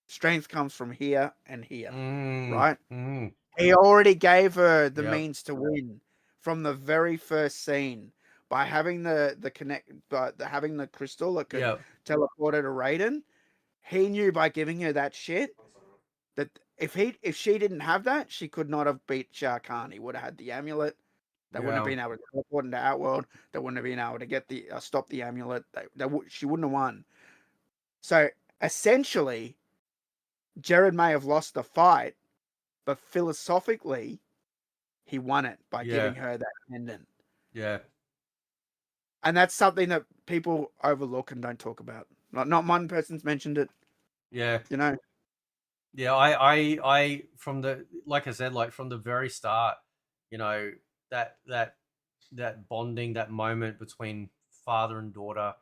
Strength comes from here and here, right? He already gave her the means to win from the very first scene by having having the crystal that could teleport her to Raiden. He knew by giving her that shit that if she didn't have that, she could not have beat Shah Khan. He would have had the amulet. They wouldn't have been able to teleport into Outworld. They wouldn't have been able to get the stop the amulet. She wouldn't have won. So essentially, Jared may have lost the fight, but philosophically, he won it by giving her that pendant. Yeah. And that's something that people overlook and don't talk about. Not one person's mentioned it. Yeah. Yeah, I from the, like I said, like from the very start, that bonding, that moment between father and daughter,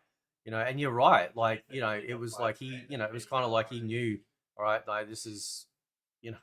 and you're right, like, it was like it was kind of like he knew, all right, like this is,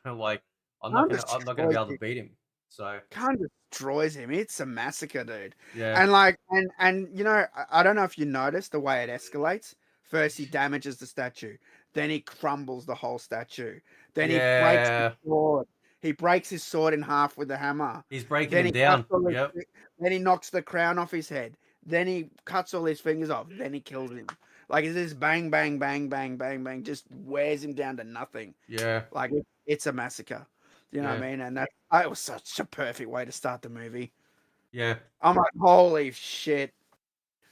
like I'm not gonna be able to beat him. So Khan destroys him. It's a massacre, dude. yeah, And like, and I don't know if you noticed the way it escalates. First, he damages the statue. Then he crumbles the whole statue. Then he breaks his sword. He breaks his sword in half with the hammer. He's breaking Then him down. Yep. Then he knocks the crown off his head. Then he cuts all his fingers off. Then he kills him. Like it's this bang, bang, bang, bang, bang, bang, just wears him down to nothing. Yeah. Like it's a massacre. You know what Yeah. I mean? And that it was such a perfect way to start the movie. Yeah. I'm like, holy shit.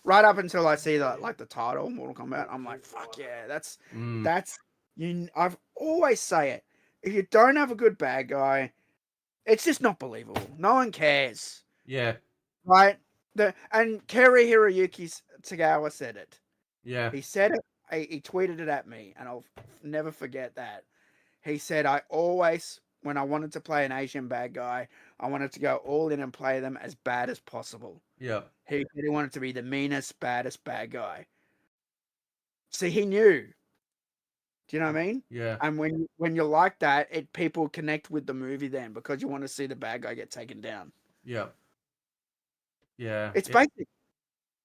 Right up until I see the title, Mortal Kombat, I'm like, fuck yeah, Mm. that's you. I've always say it. If you don't have a good bad guy, it's just not believable. No one cares, Yeah. right? And Kerry Hiroyuki Tagawa said it. Yeah. He said it. He tweeted it at me, and I'll never forget that. He said, I always, when I wanted to play an Asian bad guy, I wanted to go all in and play them as bad as possible. Yeah. He said he wanted to be the meanest, baddest bad guy. See, he knew. Do you know what I mean? Yeah. And when you're like that, people connect with the movie then because you want to see the bad guy get taken down. Yeah. Yeah. It's basic.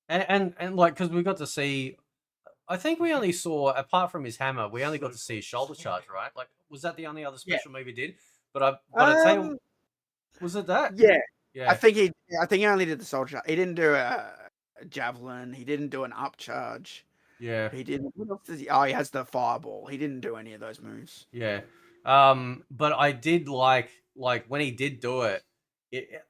And like, because we got to see, I think we only saw, apart from his hammer, we only got to see his shoulder charge, right? Like, was that the only other Yeah. special move he did? But I tell you, was it that? Yeah. I Yeah. think he only did the soldier. He didn't do a javelin. He didn't do an up charge. Yeah. He didn't. What else does he? Oh, he has the fireball. He didn't do any of those moves. Yeah. But I did like when he did do it,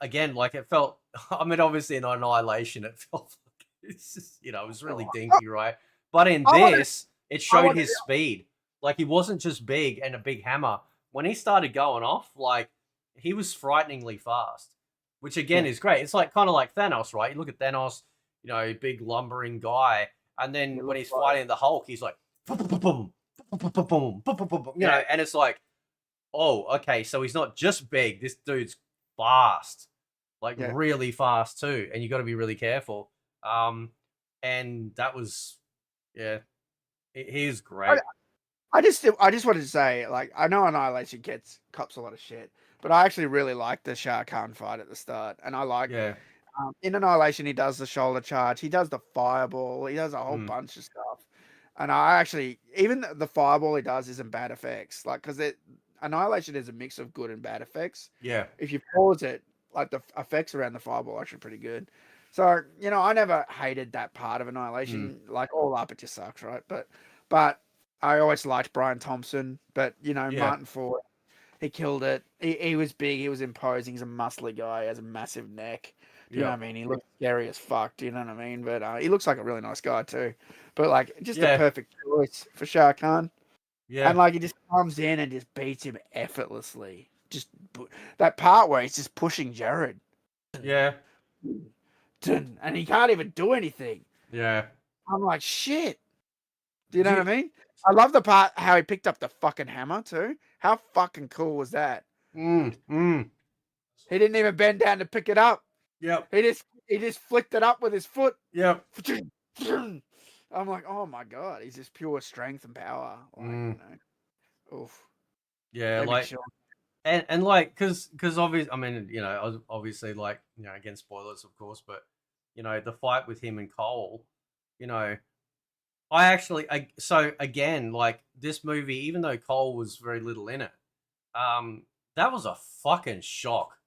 again, like it felt, I mean, obviously in Annihilation, it felt like it's just, it was really dinky, right? But in this, it showed his speed. Like he wasn't just big and a big hammer. When he started going off, like he was frighteningly fast, which again is great. It's like kind of like Thanos, right? You look at Thanos, big lumbering guy, and then when he's fighting the Hulk, he's like, boom, and it's like, oh, okay, so he's not just big. This dude's fast, like really fast too, and you got to be really careful. And that was, he is great. I just wanted to say, like, I know Annihilation cops a lot of shit, but I actually really like the Shah Khan fight at the start, and I like, in Annihilation he does the shoulder charge, he does the fireball, he does a whole bunch of stuff, and I actually, even the fireball he does isn't bad effects, like, because Annihilation is a mix of good and bad effects. Yeah. If you pause it, like the effects around the fireball are actually pretty good. So I never hated that part of Annihilation. Like all up, it just sucks, right? But I always liked Brian Thompson. But Martin Ford, he killed it. He was big. He was imposing. He's a muscly guy. He has a massive neck. Do you know what I mean? He looks scary as fuck. Do you know what I mean? But he looks like a really nice guy too. But like, just a perfect choice for Shah Khan. Yeah. And like he just comes in and just beats him effortlessly. Just that part where he's just pushing Jared. Yeah. And he can't even do anything. Yeah. I'm like, shit. Do you know what I mean? I love the part how he picked up the fucking hammer too. How fucking cool was that? He didn't even bend down to pick it up. Yep. He just flicked it up with his foot. Yep. I'm like, oh my god, he's just pure strength and power. Like, oof. Yeah, like, and like, because obviously, I mean, obviously, like, again, spoilers, of course, but the fight with him and Cole, so again, like this movie, even though Cole was very little in it, that was a fucking shock.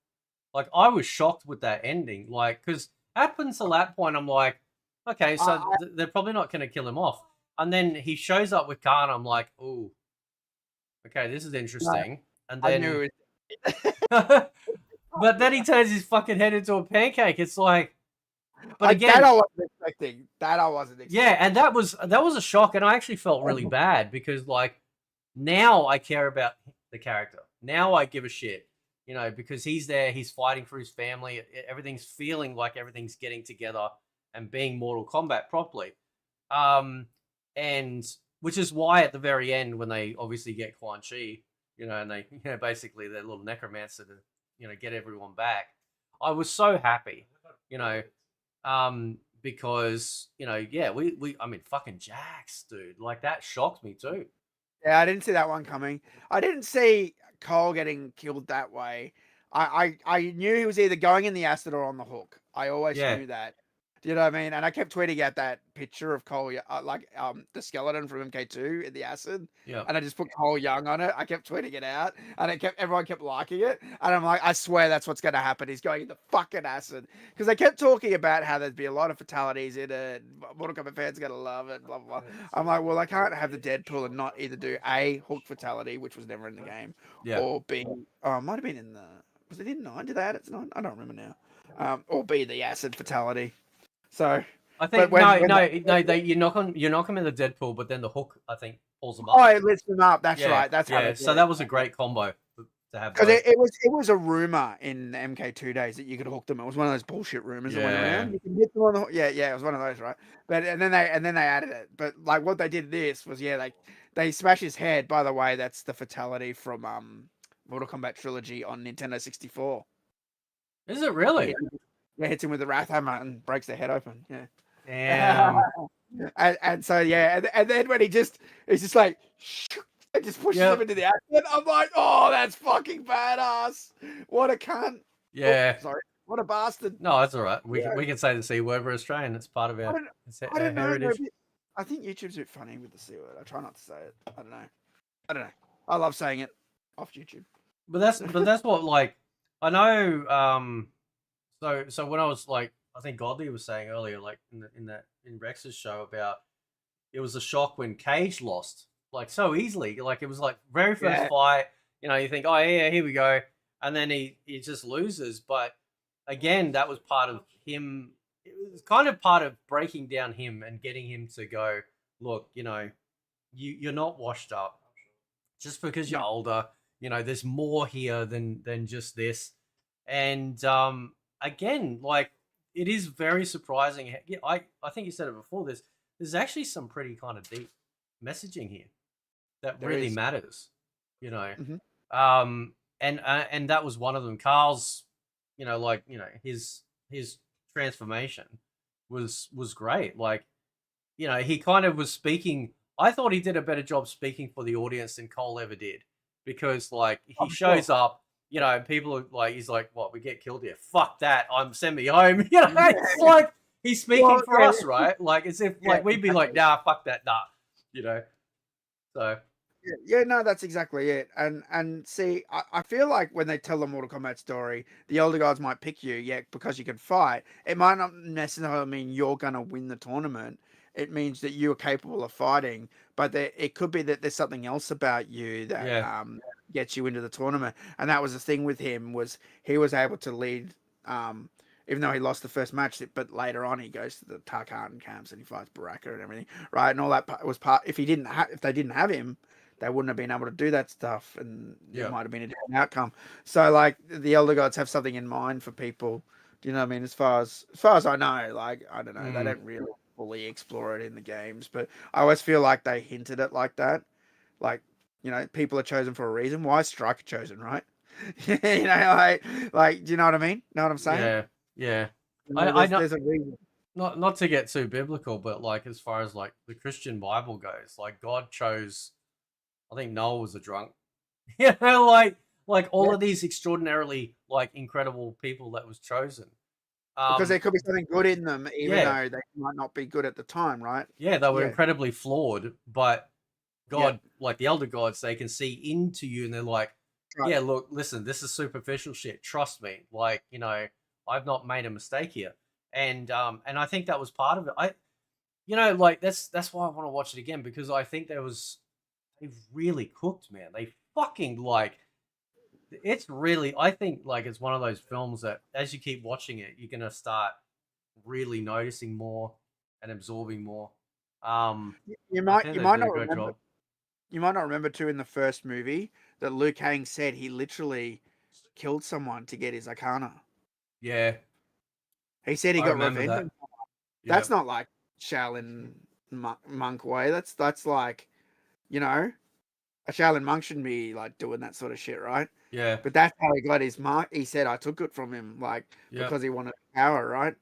Like I was shocked with that ending, like, because up until that point, I'm like, okay, so they're probably not going to kill him off. And then he shows up with Kano. I'm like, ooh, okay, this is interesting. And then, I knew it. But then he turns his fucking head into a pancake. It's like, but again, that I wasn't expecting. Yeah, and that was a shock, and I actually felt really bad because, like, now I care about the character. Now I give a shit, because he's there, he's fighting for his family. Everything's feeling like everything's getting together and being Mortal Kombat properly. And which is why at the very end, when they obviously get Quan Chi, and they, basically their little necromancer to, get everyone back, I was so happy, because, I mean, fucking Jax, dude, like that shocked me too. Yeah, I didn't see that one coming. I didn't see Cole getting killed that way. I knew he was either going in the acid or on the hook. I always knew that. Do you know what I mean? And I kept tweeting out that picture of Cole, the skeleton from MK2 in the acid, Yeah. and I just put Cole Young on it. I kept tweeting it out, and everyone kept liking it. And I'm like, I swear that's what's going to happen. He's going in the fucking acid because they kept talking about how there'd be a lot of fatalities in it. Mortal Kombat fans are going to love it. Blah blah blah. I'm like, well, I can't have the Deadpool and not either do A, Hook fatality, which was never in the game, Yeah. or B, it might have been in the, was it in 9? Did they add it to 9? I don't remember now. Or B, the acid fatality. So I think you're not going in the Deadpool, but then the Hook I think pulls them up. Oh, it lifts them up. That's right. That's how. So that was a great combo to have. Because it was a rumor in the MK2 days that you could hook them. It was one of those bullshit rumors that went around. You can hit them on the yeah. It was one of those, right? But and then they added it. But like what they did this was they smash his head. By the way, that's the fatality from Mortal Kombat trilogy on Nintendo 64. Is it really? Yeah, hits him with the Wrath Hammer and breaks their head open. Yeah. Damn. and so and then when he's just like and just pushes him into the accident, I'm like, oh, that's fucking badass. What a cunt. Yeah. Oh, sorry. What a bastard. No, that's all right. We can say the C word. We're Australian. It's part of our heritage. I think YouTube's a bit funny with the C word. I try not to say it. I don't know. I love saying it off YouTube. But that's what, like, I know. So when I was like, I think Godly was saying earlier, like in Rex's show about it was a shock when Cage lost, like so easily. Like it was like very first fight, you think, oh yeah, here we go, and then he just loses. But again, that was part of him. It was kind of part of breaking down him and getting him to go, look, you're not washed up just because you're older. There's more here than just this, and again, like. It is very surprising. I think you said it before. There's actually some pretty kind of deep messaging here that really matters, Mm-hmm. And that was one of them. Carl's, his transformation was great. Like, he kind of was speaking. I thought he did a better job speaking for the audience than Cole ever did, because like he shows up. People are like, he's like, what, we get killed here? Fuck that. Send me home. It's like he's speaking for us, right? Like as if like we'd be like, nah, fuck that, nah. So yeah, no, that's exactly it. And see, I feel like when they tell the Mortal Kombat story, the older guys might pick you, because you can fight. It might not necessarily mean you're gonna win the tournament. It means that you are capable of fighting, but it could be that there's something else about you that gets you into the tournament. And that was the thing with him, was he was able to lead, even though he lost the first match, but later on he goes to the Tarkatan camps and he fights Baraka and everything, right? And all that was part. If they didn't have him, they wouldn't have been able to do that stuff, and it might have been a different outcome. So like the Elder Gods have something in mind for people. Do you know what I mean? As far as I know, like I don't know, they don't really fully explore it in the games, but I always feel like they hinted it like that. Like, people are chosen for a reason. Why is Striker chosen, right? like, do you know what I mean? Know what I'm saying? Yeah. There's a reason. Not to get too biblical, but like as far as like the Christian Bible goes, like God chose, I think Noah was a drunk. Like all of these extraordinarily like incredible people that was chosen. Because there could be something good in them, even though they might not be good at the time, right? Yeah, they were incredibly flawed, but God, like the Elder Gods, they can see into you and they're like, yeah, look, listen, this is superficial shit. Trust me. Like, I've not made a mistake here. And I think that was part of it. That's why I want to watch it again, because I think they really cooked, man. They fucking it's really, I think like it's one of those films that as you keep watching it, you're gonna start really noticing more and absorbing more. You might not remember. You might not remember too in the first movie that Liu Kang said he literally killed someone to get his Arcana. Yeah, he said he got revenge. That. That's not like Shaolin monk way. That's like, a Shaolin monk shouldn't be like doing that sort of shit, right? Yeah. But that's how he got his mark. He said, I took it from him, because he wanted power, right?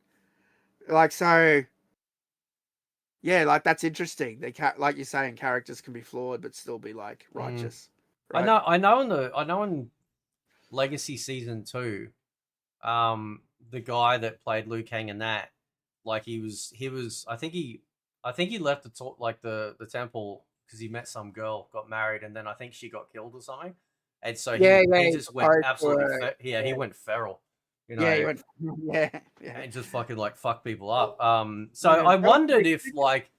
Like, so, yeah, like that's interesting. Like you're saying, characters can be flawed but still be like righteous. Right? I know in Legacy Season 2, the guy that played Liu Kang in that, Like he was. I think he left the temple because he met some girl, got married, and then I think she got killed or something. And so Yeah, he yeah. just went Opposed to absolutely yeah, he went feral, you yeah. He know, went. Yeah, yeah. and just fucking like fuck people up. So Yeah, I that was wondered big. if like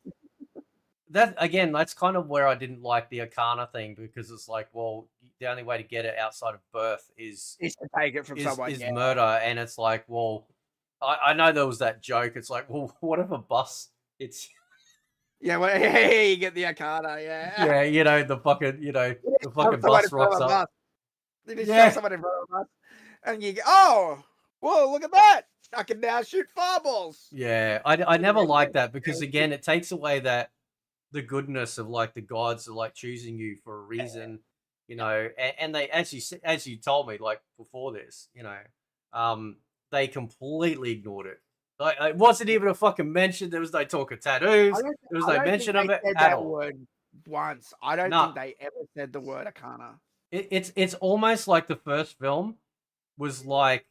that again. That's kind of where I didn't like the Akana thing because it's like, well, the only way to get it outside of birth Is to take it from someone. is Yeah, murder, and it's like, well, I know there was that joke. It's like, well, what if a bus? It's yeah. Well, hey, you get the Akata. Yeah. yeah, you know the fucking the Shove fucking someone in bus front rocks of a up. bus. You just shove Yeah, someone in front of a bus, and you go, oh, whoa, look at that! I can now shoot fireballs. yeah. I never liked that because again, it takes away that the goodness of like the gods are like choosing you for a reason, and they as you told me like before this, they completely ignored it. Like it wasn't even a fucking mention. There was no talk of tattoos. There was I no don't think mention of they it said at that all. word once. I don't Nah, think they ever said the word Akana. it's almost like the first film was like,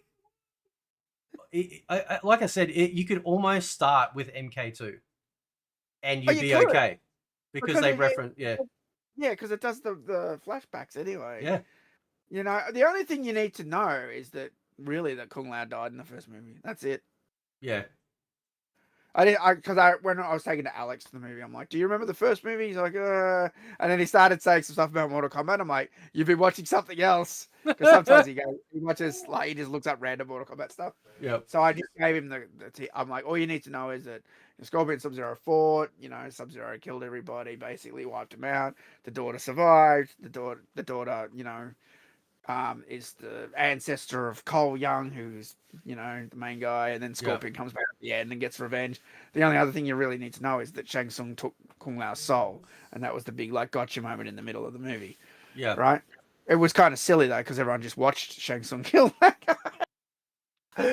like I said, you could almost start with MK2 and Oh, you'd you be could okay because because they reference, yeah, because it does the flashbacks anyway. yeah, You know, the only thing you need to know is that really that Kung Lao died in the first movie. That's it. yeah, I did because when I was taking to Alex to the movie, I'm like, "Do you remember the first movie?" He's like, and then he started saying some stuff about Mortal Kombat. I'm like, "You've been watching something else," because sometimes he watches like he just looks up random Mortal Kombat stuff. yep, So I just gave him I'm like, all you need to know is that Scorpion Sub-Zero fought. You know, Sub-Zero killed everybody, basically wiped him out. The daughter survived. The daughter, is the ancestor of Cole Young, who's the main guy, and then yep, Scorpion comes back at the end and gets revenge. The only other thing you really need to know is that Shang Tsung took Kung Lao's soul, and that was the big like gotcha moment in the middle of the movie, yeah, right? It was kind of silly though because everyone just watched Shang Tsung kill that guy,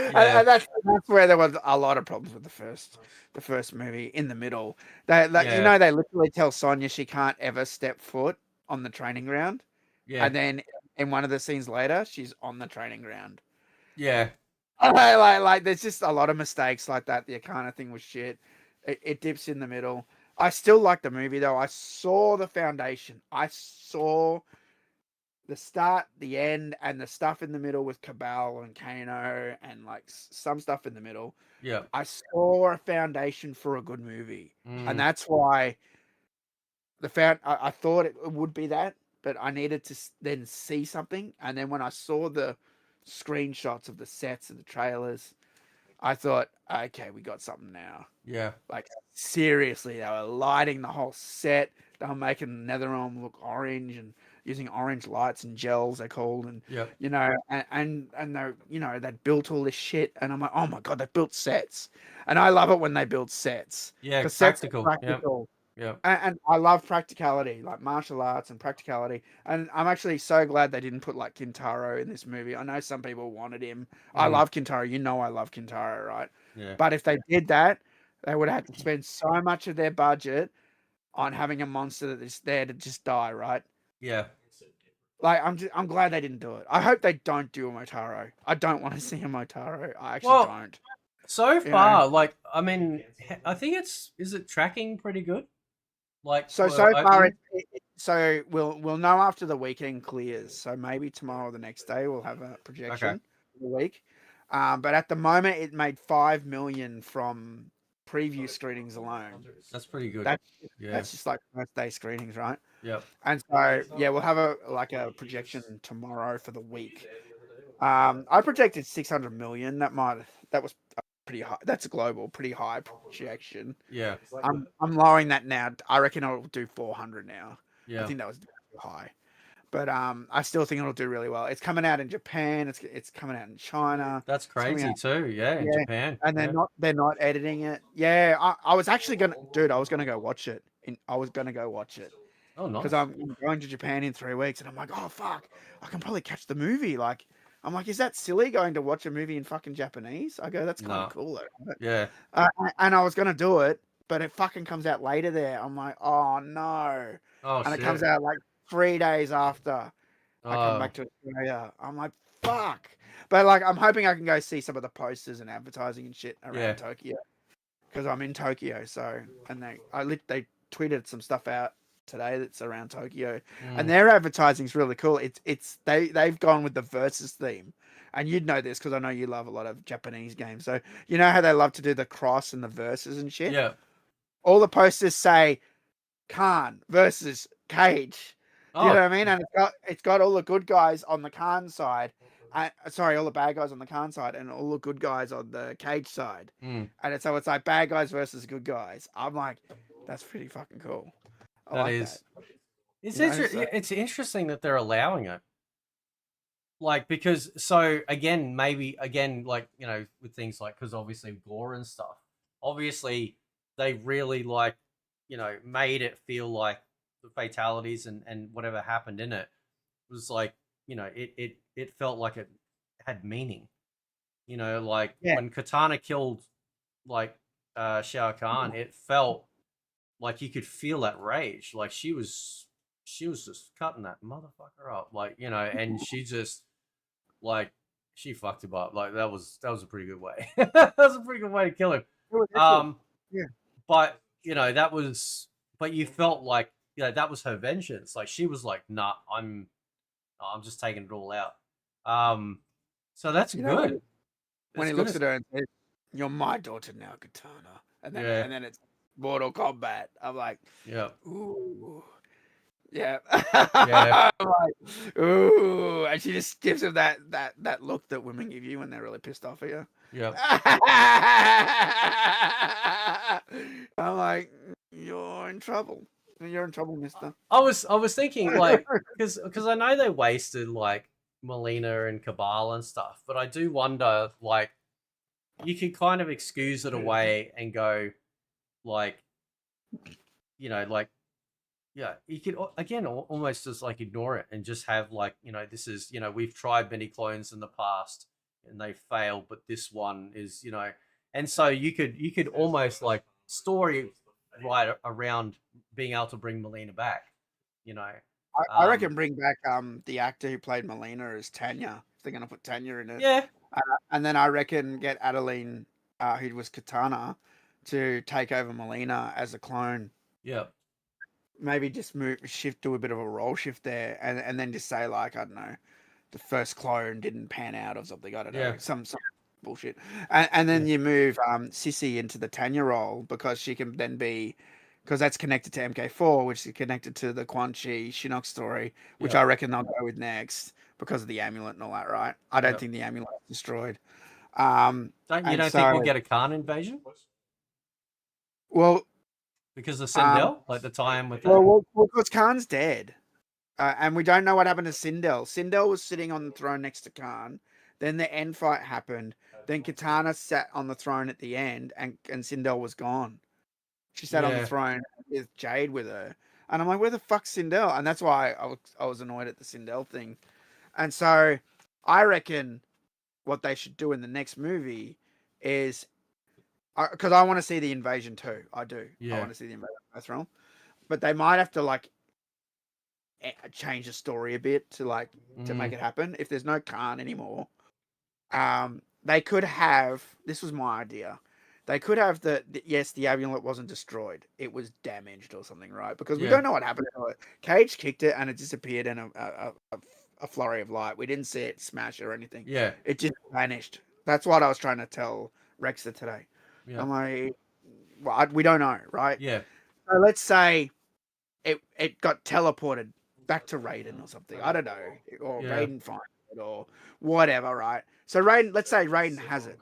yeah, and that's where there was a lot of problems with the first movie. In the middle, yeah, they literally tell Sonya she can't ever step foot on the training ground. yeah, And then in one of the scenes later, she's on the training ground. yeah, There's just a lot of mistakes like that. The Akana thing was shit. It dips in the middle. I still like the movie though. I saw the foundation. I saw the start, the end, and the stuff in the middle with Cabal and Kano and like some stuff in the middle. yeah, I saw a foundation for a good movie, and mm, that's why I thought it would be that, but I needed to then see something. And then when I saw the screenshots of the sets and the trailers, I thought, okay, we got something now. yeah, Like seriously, they were lighting the whole set. They were making NetherRealm look orange and using orange lights and gels they're called, and yep, and they they built all this shit, and I'm like, oh my god, they built sets, and I love it when they build sets yeah, because sets are practical, yep, practical. yep, And I love practicality, like martial arts and practicality. And I'm actually so glad they didn't put like Kintaro in this movie. I know some people wanted him. I mm, love Kintaro. You know I love Kintaro, right? yeah, But if they did that, they would have to spend so much of their budget on having a monster that is there to just die, right? yeah. Like I'm glad they didn't do it. I hope they don't do a Motaro. I don't want to see a Motaro. I actually Well, don't. so You know. far, like, I mean, I think is it tracking pretty good? Like So for far, opening? so we'll know after the weekend clears. So maybe tomorrow or the next day we'll have a Okay, projection for the week. But at the moment, it made 5 million from preview screenings alone. that's pretty good. That's Yeah, that's just like first day screenings, right? yep, And so yeah, we'll have a projection tomorrow for the week. I projected 600 million. That was pretty high. That's a global, pretty high projection. yeah, I'm lowering that now. I reckon I'll do 400 now. I yeah. think that was too high, but I still think it'll do really well. It's coming out in Japan. It's coming out in China. That's It's coming crazy out, too. Yeah, in yeah, Japan. and Yeah. they're not editing it. Yeah, I was actually gonna, dude. I was gonna go watch it. I was gonna go watch it Oh, because nice. I'm going to Japan in 3 weeks, and I'm like, oh fuck, I can probably catch the movie. Like, I'm like, is that silly going to watch a movie in fucking Japanese? I go, that's kind of No. cool though. Right? Yeah. And I was gonna do it, but it fucking comes out later there. I'm like, oh no, Oh and it comes shit. out like 3 days after I come Oh back to Australia. I'm like, fuck. But like, I'm hoping I can go see some of the posters and advertising and shit yeah. around Tokyo. because I'm in Tokyo. So, and they tweeted some stuff out today that's around Tokyo, and their advertising's really cool. They've gone with the versus theme, and you'd know this because I know you love a lot of Japanese games. So you know how they love to do the cross and the verses and shit. Yeah. All the posters say Khan versus Cage. Do you know Oh, what I mean? And it's got all the good guys on the Khan side. Sorry, all the bad guys on the Khan side and all the good guys on the Cage side. mm, And so it's like bad guys versus good guys. I'm like, that's pretty fucking cool. I that like that. is. It's You know, so it's interesting that they're allowing it. Like, because so again, maybe again, like, you know, with things like, because obviously gore and stuff, obviously they really, like, you know, made it feel like the fatalities and whatever happened in it was like, you know, it felt like it had meaning. You know, like yeah, when Katana killed, like, Shao Kahn, it felt like you could feel that rage. Like she was just cutting that motherfucker up, like, you know, and she just, like, she fucked him up. Like, that was a pretty good way. That was a pretty good way to kill him. it was excellent. Um, Yeah, but you know that was, but you felt like, you know, that was her vengeance. Like, she was like, nah, I'm just taking it all out. So that's you know when good. when That's he good looks as, at her and says, "You're my daughter now, Katana," yeah, and then it's Mortal Kombat. I'm like, yeah, ooh. Yeah. yeah, I'm like, ooh. And she just gives him that look that women give you when they're really pissed off at you. yeah. I'm like, you're in trouble. You're in trouble, mister. I was thinking, like, because I know they wasted, like, Melina and Cabal and stuff, but I do wonder, like, you could kind of excuse it away and go, like, you know, like, yeah, you could again almost just, like, ignore it and just have, like, you know, this is, you know, we've tried many clones in the past and they failed, but this one is, you know, and so you could almost, like, story right around being able to bring Melina back, you know. I Um, reckon bring back the actor who played Melina as Tanya. If they're gonna put Tanya in it. yeah, And then I reckon get Adeline, who was Katana, to take over Melina as a clone. yeah, Maybe just shift to a bit of a role shift there, and then just say like, I don't know, the first clone didn't pan out or something. I don't know, yeah, some bullshit, and yeah, then you move Sissy into the Tanya role because she can then be, because that's connected to MK4, which is connected to the Quan Chi Shinnok story, which yeah, I reckon they'll go with next because of the amulet and all that, right? I don't yeah. think the amulet's destroyed. Don't you And don't think so, we'll get a Khan invasion well, because of um, Sindel, like the tie-in with that? because Khan's dead. And we don't know what happened to Sindel. Sindel was sitting on the throne next to Khan. Then the end fight happened. Then Katana sat on the throne at the end, and Sindel was gone. She sat on the Yeah, throne with Jade with her. And I'm like, where the fuck's Sindel? And that's why I was annoyed at the Sindel thing. And so I reckon what they should do in the next movie is, because I want to see the invasion too. I do. I yeah, want to see the invasion of Earthrealm. But they might have to like change the story a bit to like to make mm, it happen. If there's no Khan anymore, they could have. This was my idea. They could have yes, the amulet wasn't destroyed; it was damaged or something, right? Because we yeah, don't know what happened to it. Cage kicked it and it disappeared in a flurry of light. We didn't see it smash or anything. yeah, It just vanished. That's what I was trying to tell Rexer today. yeah, I'm like, well, we don't know, right? yeah, So let's say it got teleported back to Raiden or something. I don't know, or yeah, Raiden finds it or whatever, right? So Raiden, let's say Raiden has it,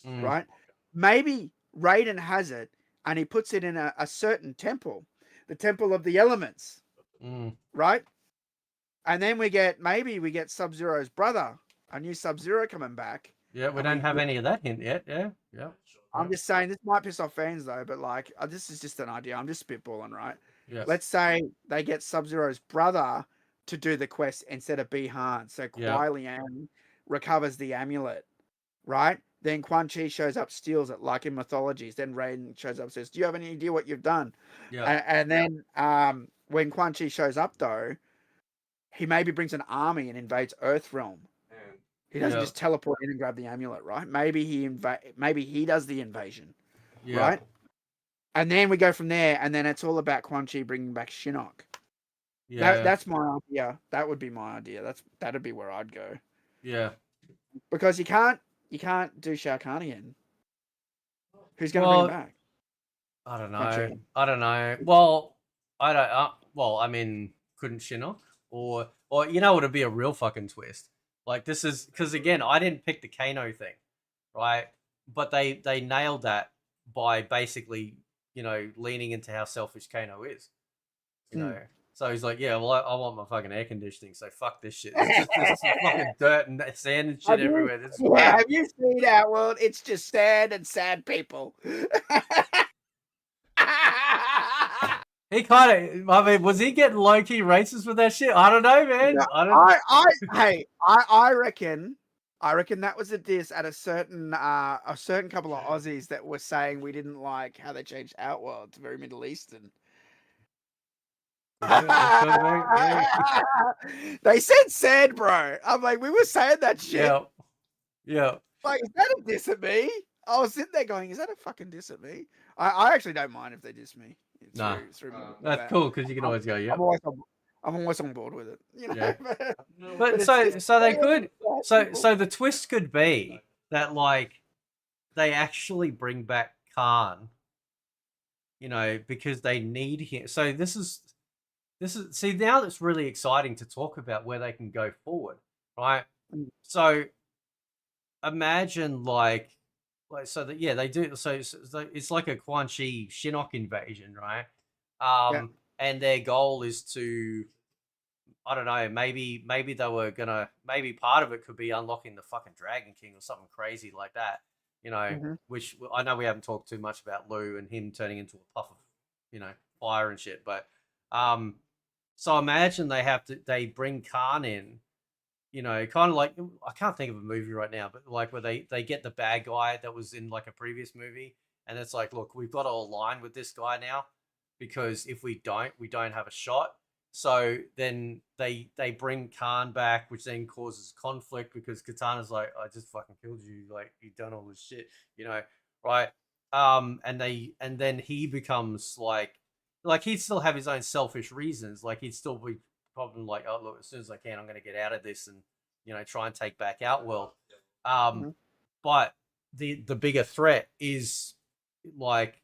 mm, right? Maybe Raiden has it and he puts it in a certain temple, the temple of the elements, mm. right? And then maybe we get Sub Zero's brother, a new Sub Zero coming back, Yeah, we and don't have any of that hint yet. Yeah, yeah, yeah, I'm just saying this might piss off fans though, but like this is just an idea. I'm just spitballing, right? yeah, Let's say they get Sub Zero's brother to do the quest instead of Bihan. So yeah, Kuai Liang recovers the amulet, right? Then Quan Chi shows up, steals it, like in mythologies. Then Raiden shows up, says, "Do you have any idea what you've done?" yeah, And then when Quan Chi shows up, though, he maybe brings an army and invades Earthrealm. He doesn't yeah, just teleport in and grab the amulet, right? Maybe he does the invasion. Yeah. right? And then we go from there, and then it's all about Quan Chi bringing back Shinnok. Yeah. That's my idea. That would be my idea. That'd be where I'd go. Yeah. Because you can't do Shao Kahn again. Who's going to bring him Well, back? I don't Quan know. Chi. I don't know. Well, I don't. Well, I mean, couldn't Shinnok or you know, it'd be a real fucking twist. Like this is because again, I didn't pick the Kano thing, right? But they nailed that by basically leaning into how selfish Kano is. You know, so he's like, yeah, well, I want my fucking air conditioning, so fuck this shit. It's just this fucking dirt and sand and shit everywhere. This is crap. Have you seen Outworld? It's just sad and sad people. He kind of, I mean, was he getting low key racist with that shit? I don't know, man. No, I don't. I reckon that was a diss at a certain couple of Aussies that were saying we didn't like how they changed Outworld. It's very Middle Eastern. Yeah, They said sad, bro. I'm like, we were saying that shit. Yeah. Like, is that a diss at me? I was sitting there going, is that a fucking diss at me? I actually don't mind if they diss me. Nah, that's cool because you can always go, yeah. I'm always on board with it. You know? Yeah. But so they could, so the twist could be that like they actually bring back Khan, because they need him. So this is see, now it's really exciting to talk about where they can go forward, right? So imagine so that they do so it's like a Quan Chi Shinnok invasion, right? And their goal is to, I don't know, maybe they were gonna, maybe part of it could be unlocking the fucking Dragon King or something crazy like that, which I know we haven't talked too much about Lu and him turning into a puff of fire and shit, but so imagine they bring Khan in, kind of like, I can't think of a movie right now, but like where they get the bad guy that was in like a previous movie, and it's like, look, we've got to align with this guy now, because if we don't have a shot. So then they bring Khan back, which then causes conflict because Katana's like, I just fucking killed you, like you've done all this shit, right? And then he becomes like he'd still have his own selfish reasons, like he'd still be probably like, oh look, as soon as I can, I'm going to get out of this and try and take back Outworld. But the bigger threat is like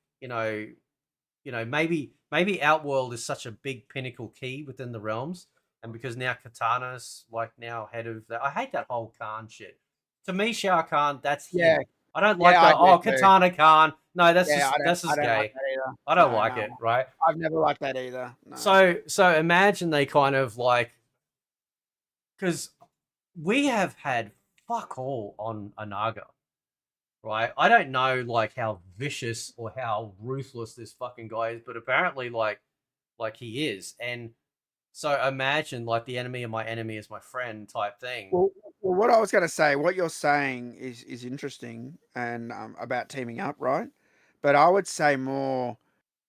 maybe Outworld is such a big pinnacle key within the realms, and because now Katana's like now head of that. I hate that whole Khan shit. To me, Shao Kahn, that's him. Yeah. I don't like Katana Khan. No, that's just gay. Like that either. I don't like it, right? I've never liked that either. No. So imagine they kind of like, because we have had fuck all on Onaga, right? I don't know like how vicious or how ruthless this fucking guy is, but apparently like he is. And so imagine like the enemy of my enemy is my friend type thing. Well, what I was going to say, what you're saying is interesting, and about teaming up, right? But I would say more,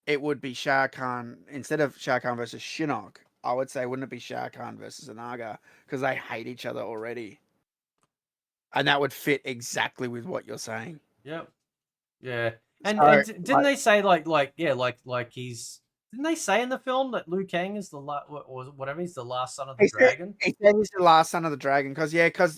it would be Shao Kahn instead of Shao Kahn versus Shinnok. I would say, wouldn't it be Shao Kahn versus Onaga, because they hate each other already, and that would fit exactly with what you're saying. Yep. Yeah. And didn't they say like he's, didn't they say in the film that Liu Kang is the or whatever, he's the last son of the dragon? He said he's the last son of the dragon because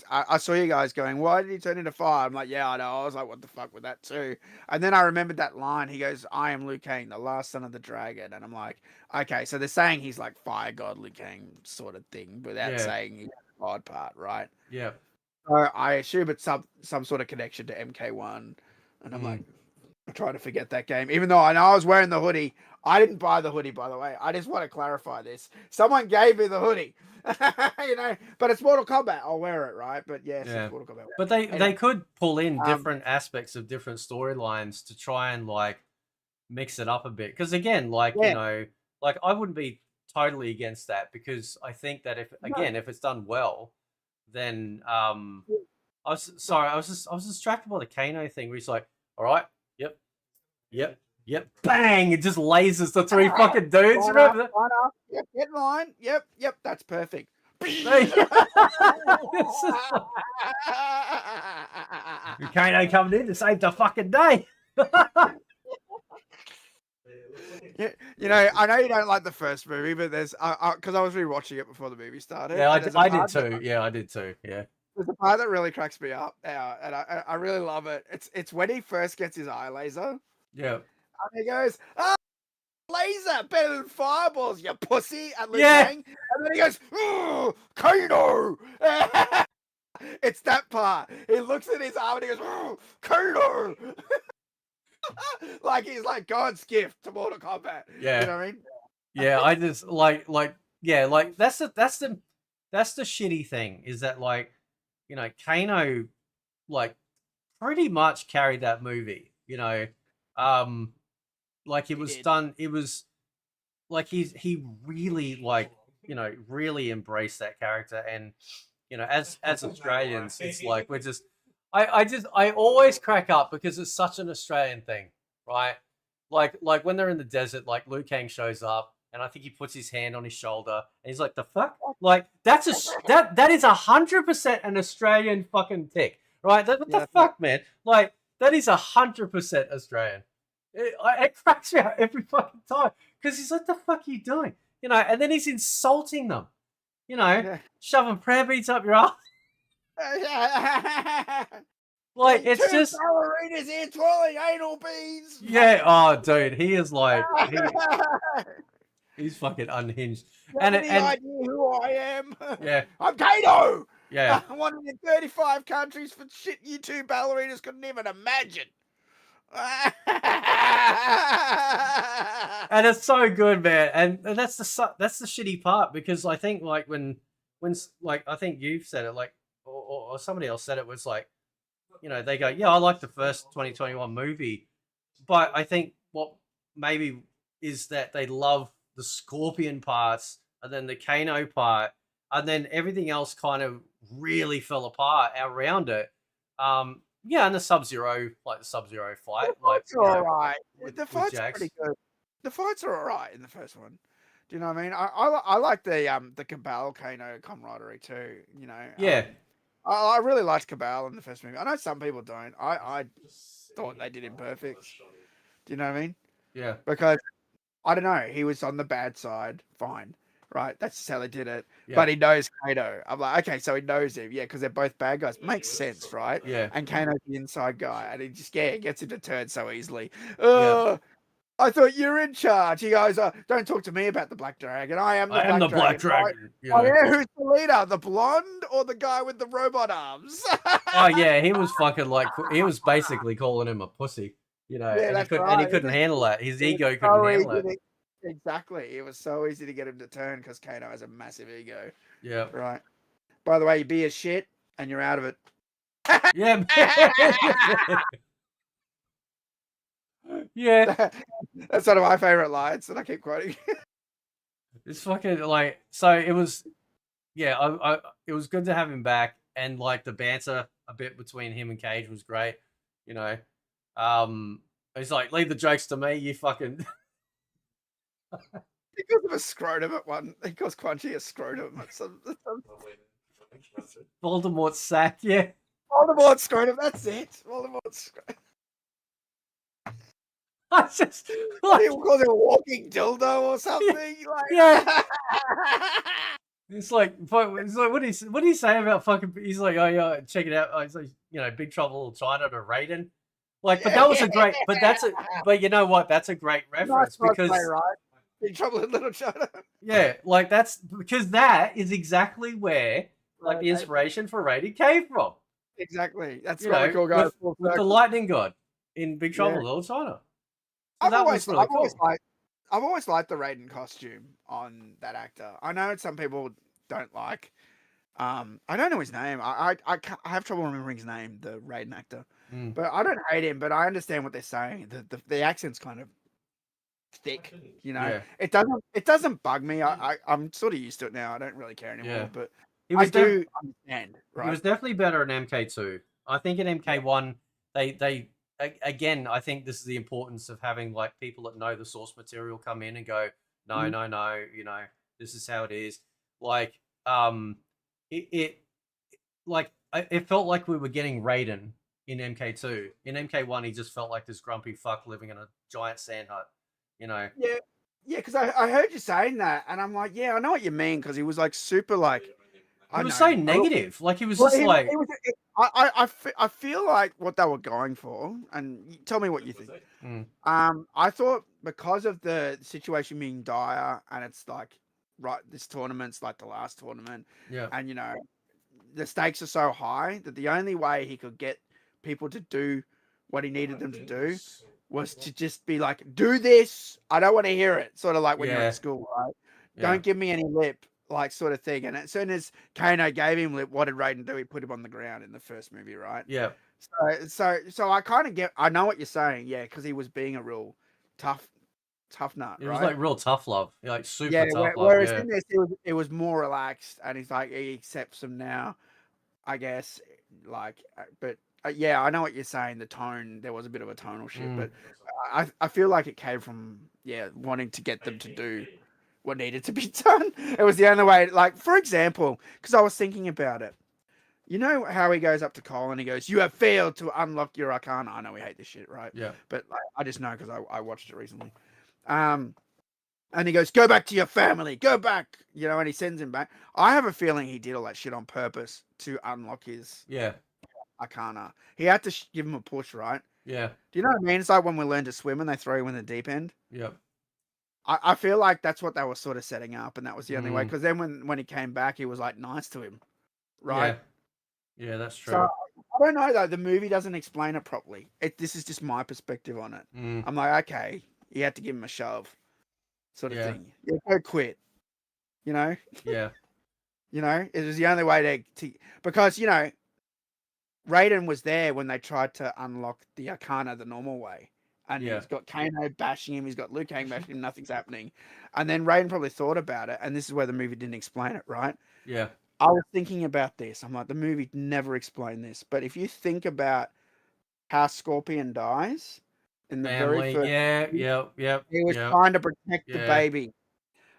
I saw you guys going, why did he turn into fire? I'm like, yeah, I know. I was like, what the fuck with that too? And then I remembered that line. He goes, I am Liu Kang, the last son of the dragon. And I'm like, okay, so they're saying he's like fire god Liu Kang sort of thing without saying he's the god part, right? Yeah. So I assume it's some sort of connection to MK1. And I'm like, I try to forget that game, even though I know I was wearing the hoodie. I didn't buy the hoodie, by the way. I just want to clarify this. Someone gave me the hoodie, but it's Mortal Kombat. I'll wear it, right? But yes, it's Mortal Kombat. But they could pull in different aspects of different storylines to try and like mix it up a bit. Because again, like like I wouldn't be totally against that, because I think that if it's done well, then I was distracted by the Kano thing where he's like, all right, yep, bang! It just lasers the three fucking dudes. Remember that? Yep, get in line. Yep, that's perfect. Kano coming in to save the fucking day. Yeah, you know, I know you don't like the first movie, but there's because I was rewatching it before the movie started, Yeah, and I did too. Yeah, I did too. Yeah. there's a part that really cracks me up, and I really love it. It's when he first gets his eye laser, and Yeah. he goes, "Ah, laser better than fireballs, you pussy," at Liu Yeah. Kang, and then he goes, "Ooh, Kano." It's that part. He looks at his arm and he goes, "Ooh, Kano." Like he's like God's gift to Mortal Kombat. Yeah. You know what I mean? Yeah, I just yeah, like that's the shitty thing is that like, you know, Kano like pretty much carried that movie, you know. Um like He did. it was like he really like, you know, really embraced that character. And you know, as Australians, it's like we're just I always crack up because it's such an Australian thing, right? Like when they're in the desert, like Liu Kang shows up and I think he puts his hand on his shoulder and he's like, the fuck? Like that is 100% an Australian fucking tick, right? What the fuck, man? Like that is 100% Australian. It cracks me out every fucking time because he's like, the fuck are you doing? You know, and then he's insulting them, you know, shoving prayer beads up your ass. Like it's just ballerinas here twirling anal beads. yeah. Oh, dude, he is like he's fucking unhinged. And any idea who I am? Yeah, I'm Kano. yeah. I'm one in 35 countries for shit you two ballerinas couldn't even imagine. And it's so good, man. And that's the shitty part because I think like when like I think you've said it like or somebody else said it was like, you know, they go, yeah, I like the first 2021 movie, but I think what maybe is that they love the Scorpion parts and then the Kano part, and then everything else kind of really fell apart around it. Yeah, and the Sub-Zero fight, like it's all right. The fights are Jax. pretty good. The fights are all right in the first one. Do you know what I mean? I like the Cabal Kano camaraderie too. You know. Yeah. I really liked Cabal in the first movie. I know some people don't. I thought they did him perfect. Do you know what I mean? Yeah. Because I don't know, he was on the bad side. Fine, right? That's just how they did it. Yeah. But he knows Kano. I'm like, okay, so he knows him. Yeah, because they're both bad guys. Makes sense, right? Yeah. And Kano's the inside guy, and he just gets him to turn so easily. Yeah. I thought you're in charge. He goes, don't talk to me about the Black Dragon. I am the Black Dragon. You Oh know. yeah, who's the leader? The blonde or the guy with the robot arms? Oh yeah, he was fucking like he was basically calling him a pussy, you know, Yeah, and that's he couldn't handle that. His ego couldn't so handle easy it. Exactly. It was so easy to get him to turn because Kano has a massive ego. Yeah. Right. By the way, you be a shit and you're out of it. Yeah. Yeah. That's one of my favorite lines that I keep quoting. It's fucking like so it was yeah, it was good to have him back, and like the banter a bit between him and Cage was great, you know. He's like, leave the jokes to me, you fucking He calls him a scrotum at one. He calls Quanchy a scrotum at some Voldemort's sack, yeah. Voldemort scrotum, that's it. Voldemort scrotum. I just like, He calls him a walking dildo or something. Like, yeah. It's like what do you say about fucking? He's like, oh yeah, check it out. Oh, he's like, you know, Big Trouble in China to Raiden. Like, but that was a great. But you know what? That's a great reference because right? Big Trouble in Little China. Yeah, like that's because that is exactly where like the inspiration for Raiden came from. Exactly. That's what we call guys with the lightning god in Big Trouble in Little China. So I've always liked the Raiden costume on that actor. I know some people don't like. I don't know his name. I have trouble remembering his name, the Raiden actor. But I don't hate him. But I understand what they're saying. The accent's kind of thick, you know. Yeah. It doesn't bug me. I'm sort of used to it now. I don't really care anymore. Yeah. But I do understand. Right? He was definitely better in MK2. I think in MK1 they again, I think this is the importance of having like people that know the source material come in and go, no, you know, this is how it is. Like, it felt like we were getting Raiden in MK2. In MK1, he just felt like this grumpy fuck living in a giant sand hut, You know, Yeah, yeah, because I heard you saying that, and I'm like, yeah, I know what you mean, because he was like super like, he I was so know. negative. Like he was Well, just like, he was. I feel like what they were going for, and tell me what you think. mm, I thought because of the situation being dire, and it's like, right, this tournament's like the last tournament, yeah, and the stakes are so high that the only way he could get people to do what he needed them to do was to just be like, do this. I don't want to hear it. Sort of like when you're at yeah, school, right? yeah, Don't give me any lip, like sort of thing. And as soon as Kano gave him lip, what did Raiden do? He put him on the ground in the first movie, right? yeah. So I kind of I know what you're saying, yeah, because he was being a real tough, tough nut, It was right? like real tough love, like Yeah. super tough love. Whereas Yeah, in this, it was more relaxed, and he's like he accepts him now, I guess. But yeah, I know what you're saying. The tone, there was a bit of a tonal shift, mm, but I feel like it came from wanting to get them to do what needed to be done. It was the only way. Like for example, because I was thinking about it. You know how he goes up to Cole and he goes, "You have failed to unlock your arcana." I know we hate this shit, right? yeah, But like, I just know because I watched it recently. Um, and he goes, "Go back to your family. Go back." And he sends him back. I have a feeling he did all that shit on purpose to unlock his yeah, arcana. He had to give him a push, right? yeah, Do you know what I mean? It's like when we learn to swim and they throw you in the deep end. yeah, I feel like that's what they were sort of setting up, and that was the only way. mm, Because then when he came back, he was like nice to him, right? yeah, yeah. That's So true. I don't know though. The movie doesn't explain it properly. This is just my perspective on it. Mm, I'm like, okay, he had to give him a shove, sort of yeah, thing. Yeah, go quit. You know, yeah, it was the only way to because Raiden was there when they tried to unlock the Arcana the normal way. And yeah, he's got Kano bashing him, he's got Liu Kang bashing him, nothing's happening. And then Raiden probably thought about it, and this is where the movie didn't explain it, right? yeah. I was thinking about this. I'm like, the movie never explained this. But if you think about how Scorpion dies in the very Family. first Yeah, movie, yeah, yeah, he was yeah, trying to protect the yeah, baby,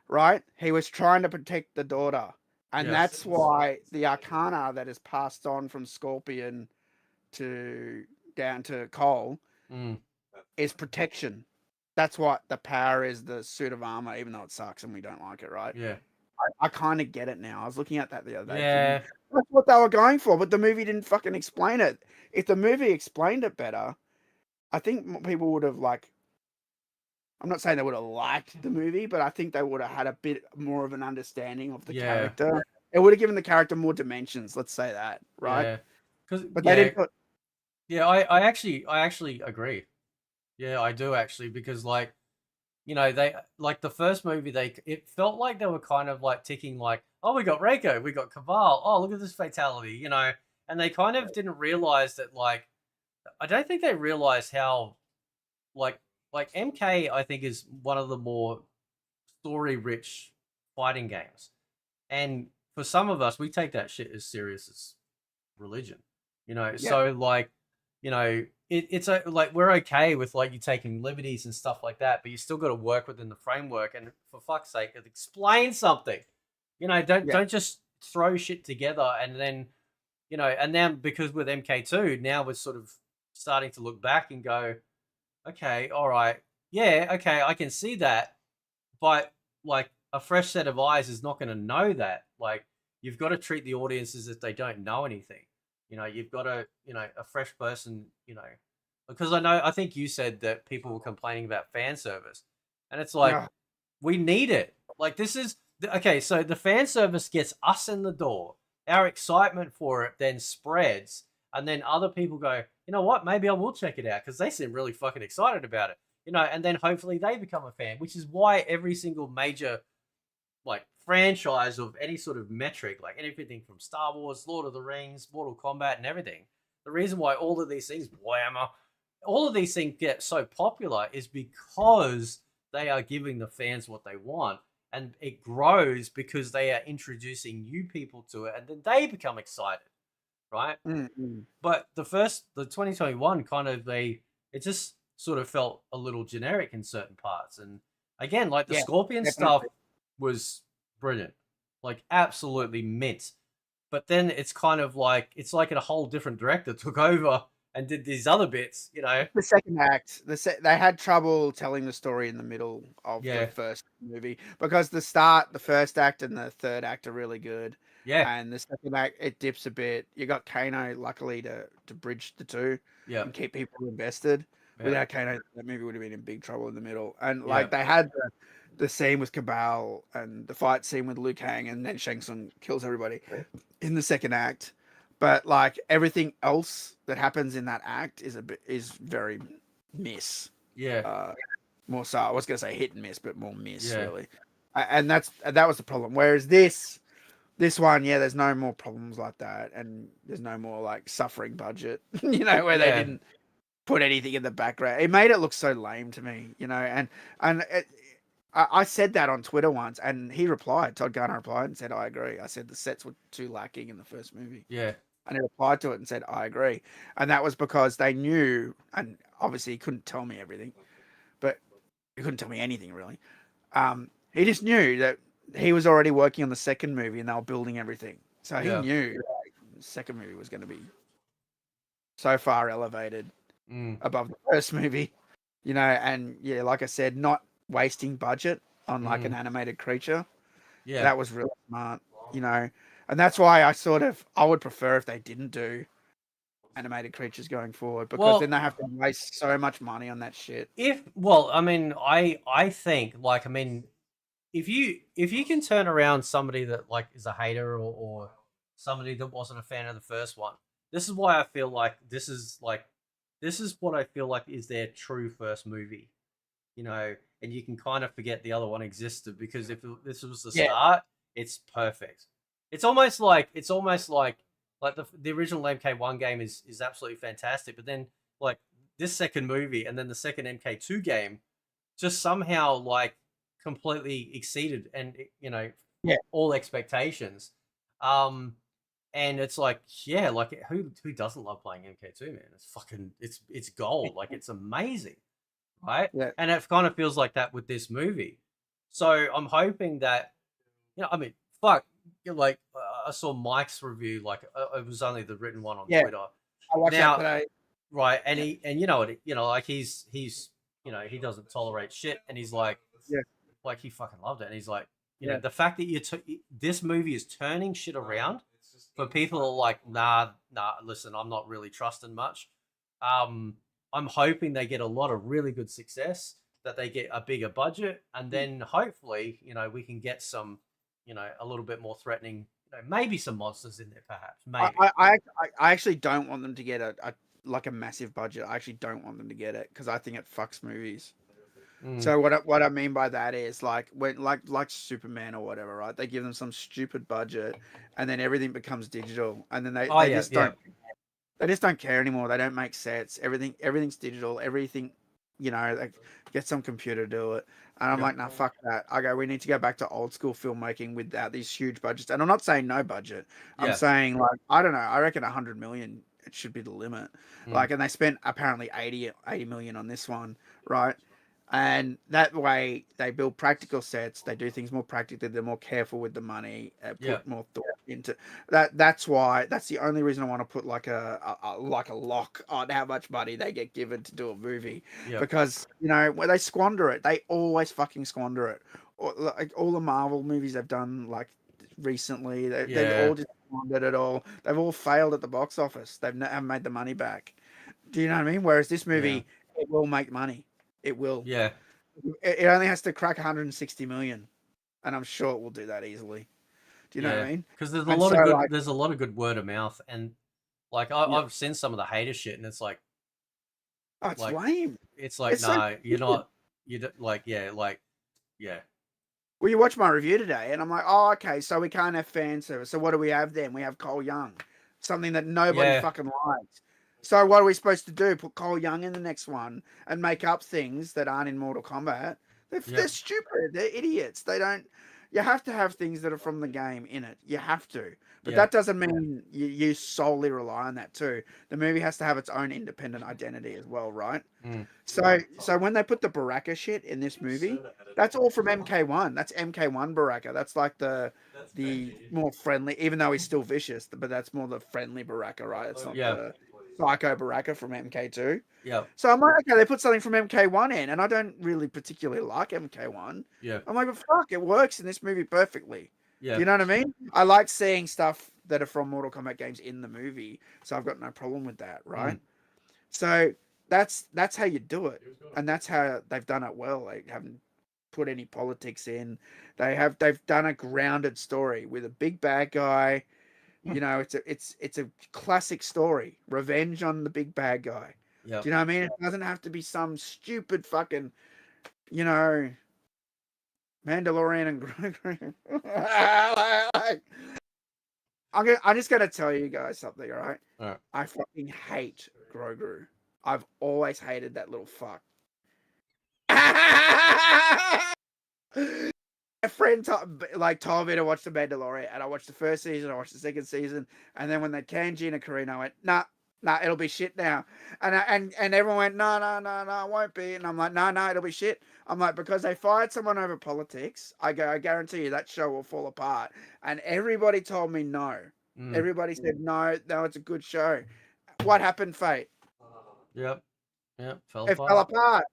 right? He was trying to protect the daughter. And yeah, that's why the Arcana that is passed on from Scorpion to down to Cole mm, is protection. That's what the power is, the suit of armor, even though it sucks and we don't like it, right? yeah, I kind of get it now. I was looking at that the other day thinking, yeah, that's what they were going for, but the movie didn't fucking explain it. If the movie explained it better, I think people would have I'm not saying they would have liked the movie, but I think they would have had a bit more of an understanding of the yeah, character. It would have given the character more dimensions, let's say that, right? yeah. Because But they yeah, didn't put yeah. I actually agree. Yeah, I do actually because they like the first movie it felt like they were kind of like ticking like, oh, we got Reiko, we got Caval, oh, look at this fatality, and they kind of didn't realize that like I don't think they realized how like MK I think is one of the more story rich fighting games. And for some of us we take that shit as serious as religion. yeah, So like, it's like we're okay with like you taking liberties and stuff like that, but you still got to work within the framework. And for fuck's sake, explain something. Don't yeah, don't just throw shit together and then and then because with MK2 now we're sort of starting to look back and go, okay, all right, yeah, okay, I can see that, but like a fresh set of eyes is not going to know that. Like you've got to treat the audience as if they don't know anything. You've got to, a fresh person, because I think you said that people were complaining about fan service, and it's like yeah, we need it. Like this is okay. So the fan service gets us in the door. Our excitement for it then spreads, and then other people go, you know what? Maybe I will check it out because they seem really fucking excited about it. And then hopefully they become a fan, which is why every single major like franchise of any sort of metric, like anything from Star Wars, Lord of the Rings, Mortal Kombat, and everything. The reason why all of these things, Warhammer, all of these things get so popular is because they are giving the fans what they want. And it grows because they are introducing new people to it and then they become excited, right? mm. But the 2021 kind of it just sort of felt a little generic in certain parts. And again, like the Yeah, Scorpion stuff definitely. was brilliant, like absolutely mint. But then it's kind of like it's like a whole different director took over and did these other bits, you know. The second act, they had trouble telling the story in the middle of the Yeah, first movie because the first act and the third act are really good, yeah, and the second act it dips a bit. You got Kano, luckily, to bridge the two yeah, and keep people invested. yeah, Without Kano, that movie would have been in big trouble in the middle. And yeah, like they had the scene with Cabal and the fight scene with Liu Kang, and then Shang Tsung kills everybody in the second act. But like everything else that happens in that act is very miss. yeah, Uh, More so, I was gonna say hit and miss, but more miss yeah, really. And that was the problem. Whereas this one, yeah, there's no more problems like that, and there's no more like suffering budget, where they yeah. didn't put anything in the background. It made it look so lame to me, and I said that on Twitter once, and he replied. Todd Garner replied and said, "I agree." I said the sets were too lacking in the first movie, Yeah. and he replied to it and said, "I agree." And that was because they knew, and obviously he couldn't tell me everything, but he couldn't tell me anything really. He just knew that he was already working on the second movie, and they were building everything, so he Yeah. knew the second movie was going to be so far elevated Mm. above the first movie, and yeah, like I said, not wasting budget on like an Mm. animated creature. Yeah. That was really smart, and that's why I would prefer if they didn't do animated creatures going forward because then Well, they have to waste so much money on that shit. I mean, I think like I mean, if you can turn around somebody that like is a hater or somebody that wasn't a fan of the first one, this is why I feel like this is what I feel like is their true first movie, you know, and you can kind of forget the other one existed because if this was the Yeah, start, it's perfect. It's almost like the original MK1 game is absolutely fantastic, but then like this second movie and then the second MK2 game just somehow like completely exceeded and yeah, all expectations. Um and it's like, yeah, like who doesn't love playing MK2, man? It's fucking it's gold. Like it's amazing, right? yeah, And it kind of feels like that with this movie. So I'm hoping that I mean, fuck, like I saw Mike's review, like it was only the written one on yeah. Twitter. I watched that Now, today. right, and Yeah, and you know what, like he's he doesn't tolerate shit, and he's yeah, like he fucking loved it, and he's like, yeah, the fact that this movie is turning shit around for people who are like, nah, listen, I'm not really trusting much. Um, I'm hoping they get a lot of really good success, that they get a bigger budget, and then hopefully, we can get some, a little bit more threatening, maybe some monsters in there, perhaps, I, maybe. I, I I actually don't want them to get like a massive budget. I actually don't want them to get it because I think it fucks movies. Mm. So what I mean by that is like when like Superman or whatever, right? They give them some stupid budget, and then everything becomes digital, and then they Oh they yeah, just yeah, don't care anymore. They don't make sets. Everything's digital. Everything, like get some computer to do it. And I'm yep, like, nah, fuck that. I go, we need to go back to old school filmmaking without these huge budgets. And I'm not saying no budget. I'm yeah, saying like, I don't know. I reckon 100 million it should be the limit. mm, Like, and they spent apparently 80 million on this one, right? And that way they build practical sets. They do things more practically. They're more careful with the money. yeah, Put more thought into that. That's the only reason I want to put like a lock on how much money they get given to do a movie, yeah, because when they squander it, they always fucking squander it. Or, like all the Marvel movies they've done like recently, they've yeah, all just squandered it all. They've all failed at the box office. Haven't made the money back. Do you know what I mean? Whereas this yeah, movie, it will make money. It will. yeah. It only has to crack 160 million, and I'm sure it will do that easily. Do you know what Yeah, I mean? because And so, like, there's a lot of good word of mouth, and like yeah, I've seen some of the hater shit, and oh, it's like lame. it's like, It's so nah, you're stupid. not, you don't yeah, Well, you watch my review today, and I'm like, oh, okay, so we can't have fan service. So what do we have then? We have Cole Young, something that nobody yeah, fucking likes. So what are we supposed to do? Put Cole Young in the next one and make up things that aren't in Mortal Kombat? They're yep, stupid. They're idiots. They don't. You have to have things that are from the game in it. You have to. But yeah, that doesn't mean you solely rely on that too. The movie has to have its own independent identity as well, right? mm, So when they put the Baraka shit in this movie, that's all from MK1. That's MK1 Baraka. That's like the more friendly, even though he's still vicious, but that's more the friendly Baraka, right? It's not yeah, Psycho Baraka from MK2. Yeah. So I'm like, okay, they put something from MK1 in, and I don't really particularly like MK1. Yeah. I'm like, but fuck, it works in this movie perfectly. Yeah. Do you know what I mean? I like seeing stuff that are from Mortal Kombat games in the movie, so I've got no problem with that, right? So that's how you do it, and that's how they've done it well. They haven't put any politics in. They've done a grounded story with a big bad guy. You know, it's a classic story. Revenge on the big bad guy. Yeah. Do you know what I mean? It doesn't have to be some stupid fucking, you know, Mandalorian and Grogu. I'm just gonna tell you guys something, all right? All right. I fucking hate Grogu. I've always hated that little fuck. A friend told me to watch The Mandalorian, and I watched the first season, I watched the second season, and then when they came Gina Carino, I went, nah, it'll be shit now. And everyone went, no, it won't be. And I'm like, no, it'll be shit. I'm like, because they fired someone over politics, I guarantee you that show will fall apart. And everybody told me no. Everybody said no, it's a good show. What happened, Fate? Yep. Fell apart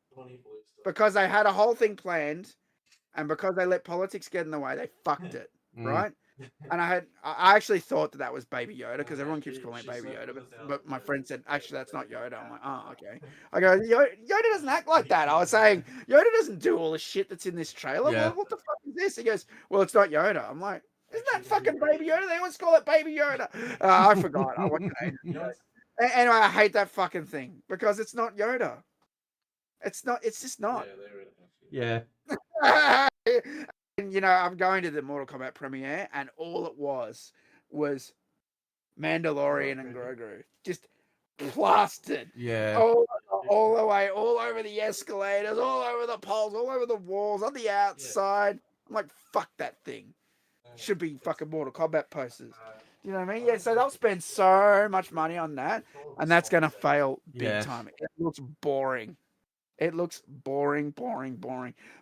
because they had a whole thing planned, and because they let politics get in the way, they fucked it, right? And I actually thought that was Baby Yoda, because everyone keeps calling it Baby Yoda, but my friend said, actually, that's not Yoda. I'm like, oh, okay. I go, Yoda doesn't act like that. I was saying, Yoda doesn't do all the shit that's in this trailer. Yeah. Well, what the fuck is this? He goes, well, it's not Yoda. I'm like, isn't that fucking Baby Yoda? They always call it Baby Yoda. I forgot. I watched it. Anyway, I hate that fucking thing because it's not Yoda. It's just not. Yeah. And, you know, I'm going to the Mortal Kombat premiere, and all it was Mandalorian and Grogu just plastered. Yeah. All the way, all over the escalators, all over the poles, all over the walls, on the outside. I'm like, fuck that thing. Should be fucking Mortal Kombat posters. You know what I mean? Yeah, so they'll spend so much money on that, and that's going to fail big time. It looks boring. It looks boring,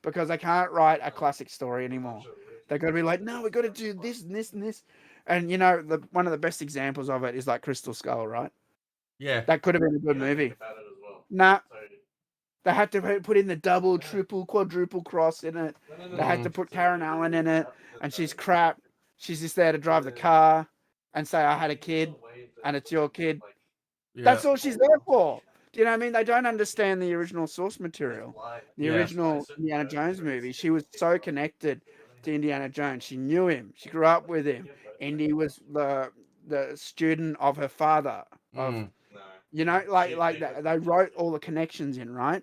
because they can't write a classic story anymore. They've got to be like, no, we've got to do this and this and this. And, you know, one of the best examples of it is like Crystal Skull, right? Yeah. That could have been a good movie. Nah. They had to put in the double, triple, quadruple cross in it. They had to put Karen Allen in it, and she's crap. She's just there to drive the car and say, I had a kid, and it's your kid. Yeah. That's all she's there for. Do you know what I mean? They don't understand the original source material. The original Indiana Jones movie. She was so connected to Indiana Jones. She knew him. She grew up with him. Indy was the student of her father. You know, like that. They wrote all the connections in, right?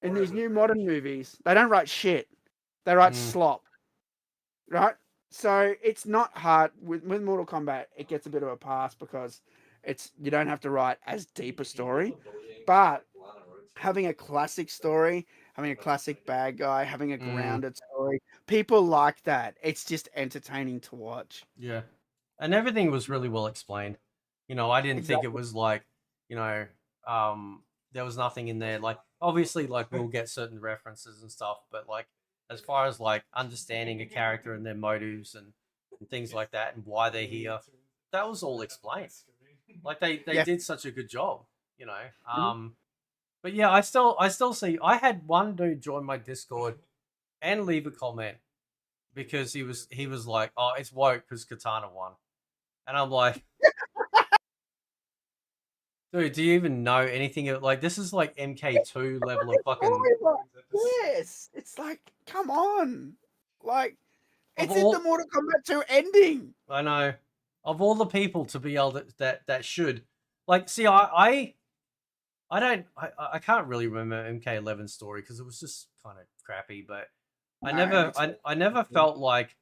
In these new modern movies, they don't write shit. They write slop. Right? So it's not hard. With Mortal Kombat, it gets a bit of a pass because you don't have to write as deep a story, but having a classic story, having a classic bad guy, having a grounded story, people like that. It's just entertaining to watch. Yeah. And everything was really well explained. You know, I didn't think it was like, you know, there was nothing in there. Like, obviously, like, we'll get certain references and stuff, but like, as far as like understanding a character and their motives and things like that and why they're here, that was all explained. Like they did such a good job, you know. But yeah, I still see. I had one dude join my Discord and leave a comment because he was like, "Oh, it's woke because Katana won," and I'm like, "Dude, do you even know anything? Like this is like MK2 level of fucking." Yes, it's like, come on, like it's in the Mortal Kombat 2 ending. I know. Of all the people to be able that should, like, see, I can't really remember MK11's story because it was just kind of crappy, but I never felt like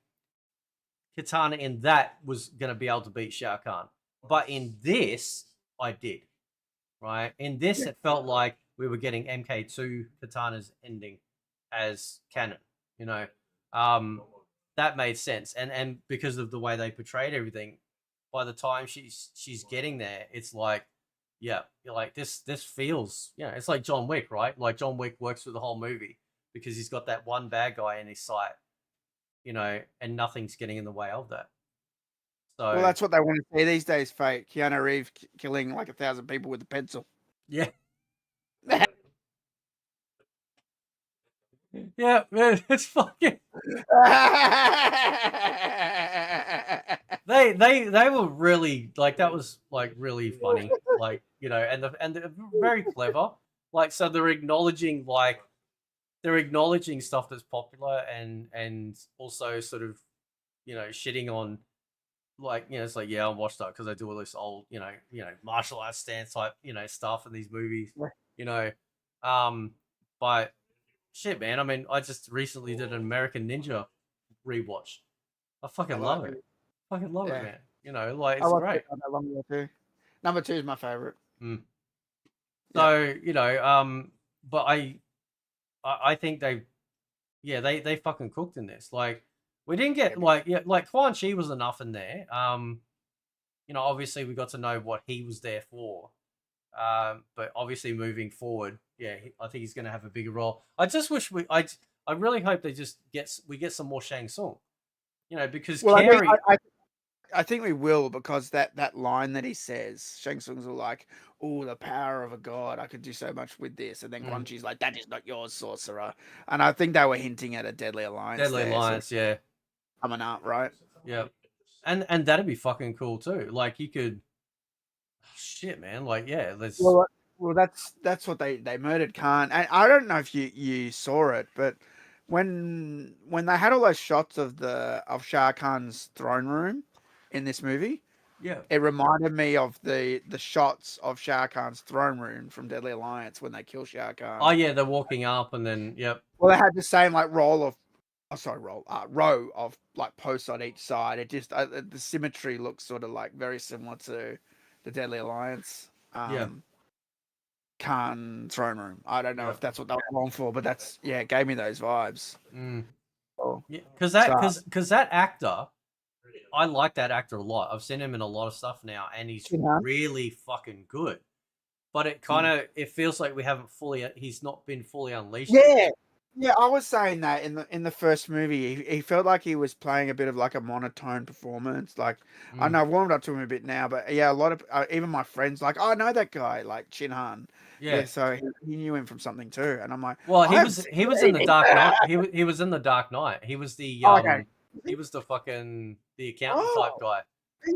Katana in that was gonna be able to beat Shao Kahn, but in this I did, right? In this it felt like we were getting MK2 Katana's ending as canon, you know. That made sense, and because of the way they portrayed everything, by the time she's getting there, it's like, yeah, you're like this feels, you know, it's like John Wick, right? Like John Wick works through the whole movie because he's got that one bad guy in his sight, you know, and nothing's getting in the way of that. Well, So that's what they want to see these days, fake. Keanu Reeves killing like 1,000 people with a pencil. yeah, yeah, man, it's fucking. They were really like that was like really funny, like and they're very clever. Like so they're acknowledging stuff that's popular and also sort of shitting on like it's like yeah I watched that because I do all this old martial arts stance type stuff in these movies you know um but shit man I mean I just recently did an American Ninja rewatch. I I fucking like love that. it. Fucking love it, Yeah, man. Like I it's watched it great. not that long ago too. Number two is my favorite. Mm. Yeah, So but I think they fucking cooked in this. Like we didn't yeah, get like Quan Chi was enough in there. Obviously we got to know what he was there for. But obviously moving forward, yeah, I think he's going to have a bigger role. I just wish I really hope they just we get some more Shang Tsung. Because Well, I think Carrie, I think we will because that line that he says, Shang Tsung's all like, "Oh, the power of a god! I could do so much with this," and then Quan mm, Chi's like, "That is not yours, sorcerer." And I think they were hinting at a deadly alliance Deadly there, sort of Alliance, yeah, coming up, right? yeah. And that'd be fucking cool too. Like you could, shit, man. Like yeah, let's. Well, that's what they murdered Khan, and I don't know if you saw it, but when they had all those shots of Shah Khan's throne room in this movie, Yeah. it reminded me of the shots of Shah Khan's throne room from Deadly Alliance when they kill Shah Oh Khan. yeah, they're walking up and then yep. Well, they had the same like row of like posts on each side. It just the symmetry looks sort of like very similar to the Deadly Alliance. Yeah. Khan throne room. I don't know Yeah. if that's what they were going for, but that's it gave me those vibes. Mm. Oh, Yeah. so Because that actor, I like that actor a lot. I've seen him in a lot of stuff now, and he's Shinhan? really fucking good. But it kind of it feels like we haven't fully. He's not been fully unleashed yet. Yeah, yeah. I was saying that in the first movie, he felt like he was playing a bit of like a monotone performance. Like I Mm. know I've warmed up to him a bit now, but yeah, a lot of even my friends like, oh, I know that guy, like Chinhan. Yeah, Yeah. so he knew him from something too, and I'm like, Well, I haven't seen he was in the anything. Dark Knight. He was in the Dark Knight. Oh, okay. He was the fucking the accountant type Oh, guy. he's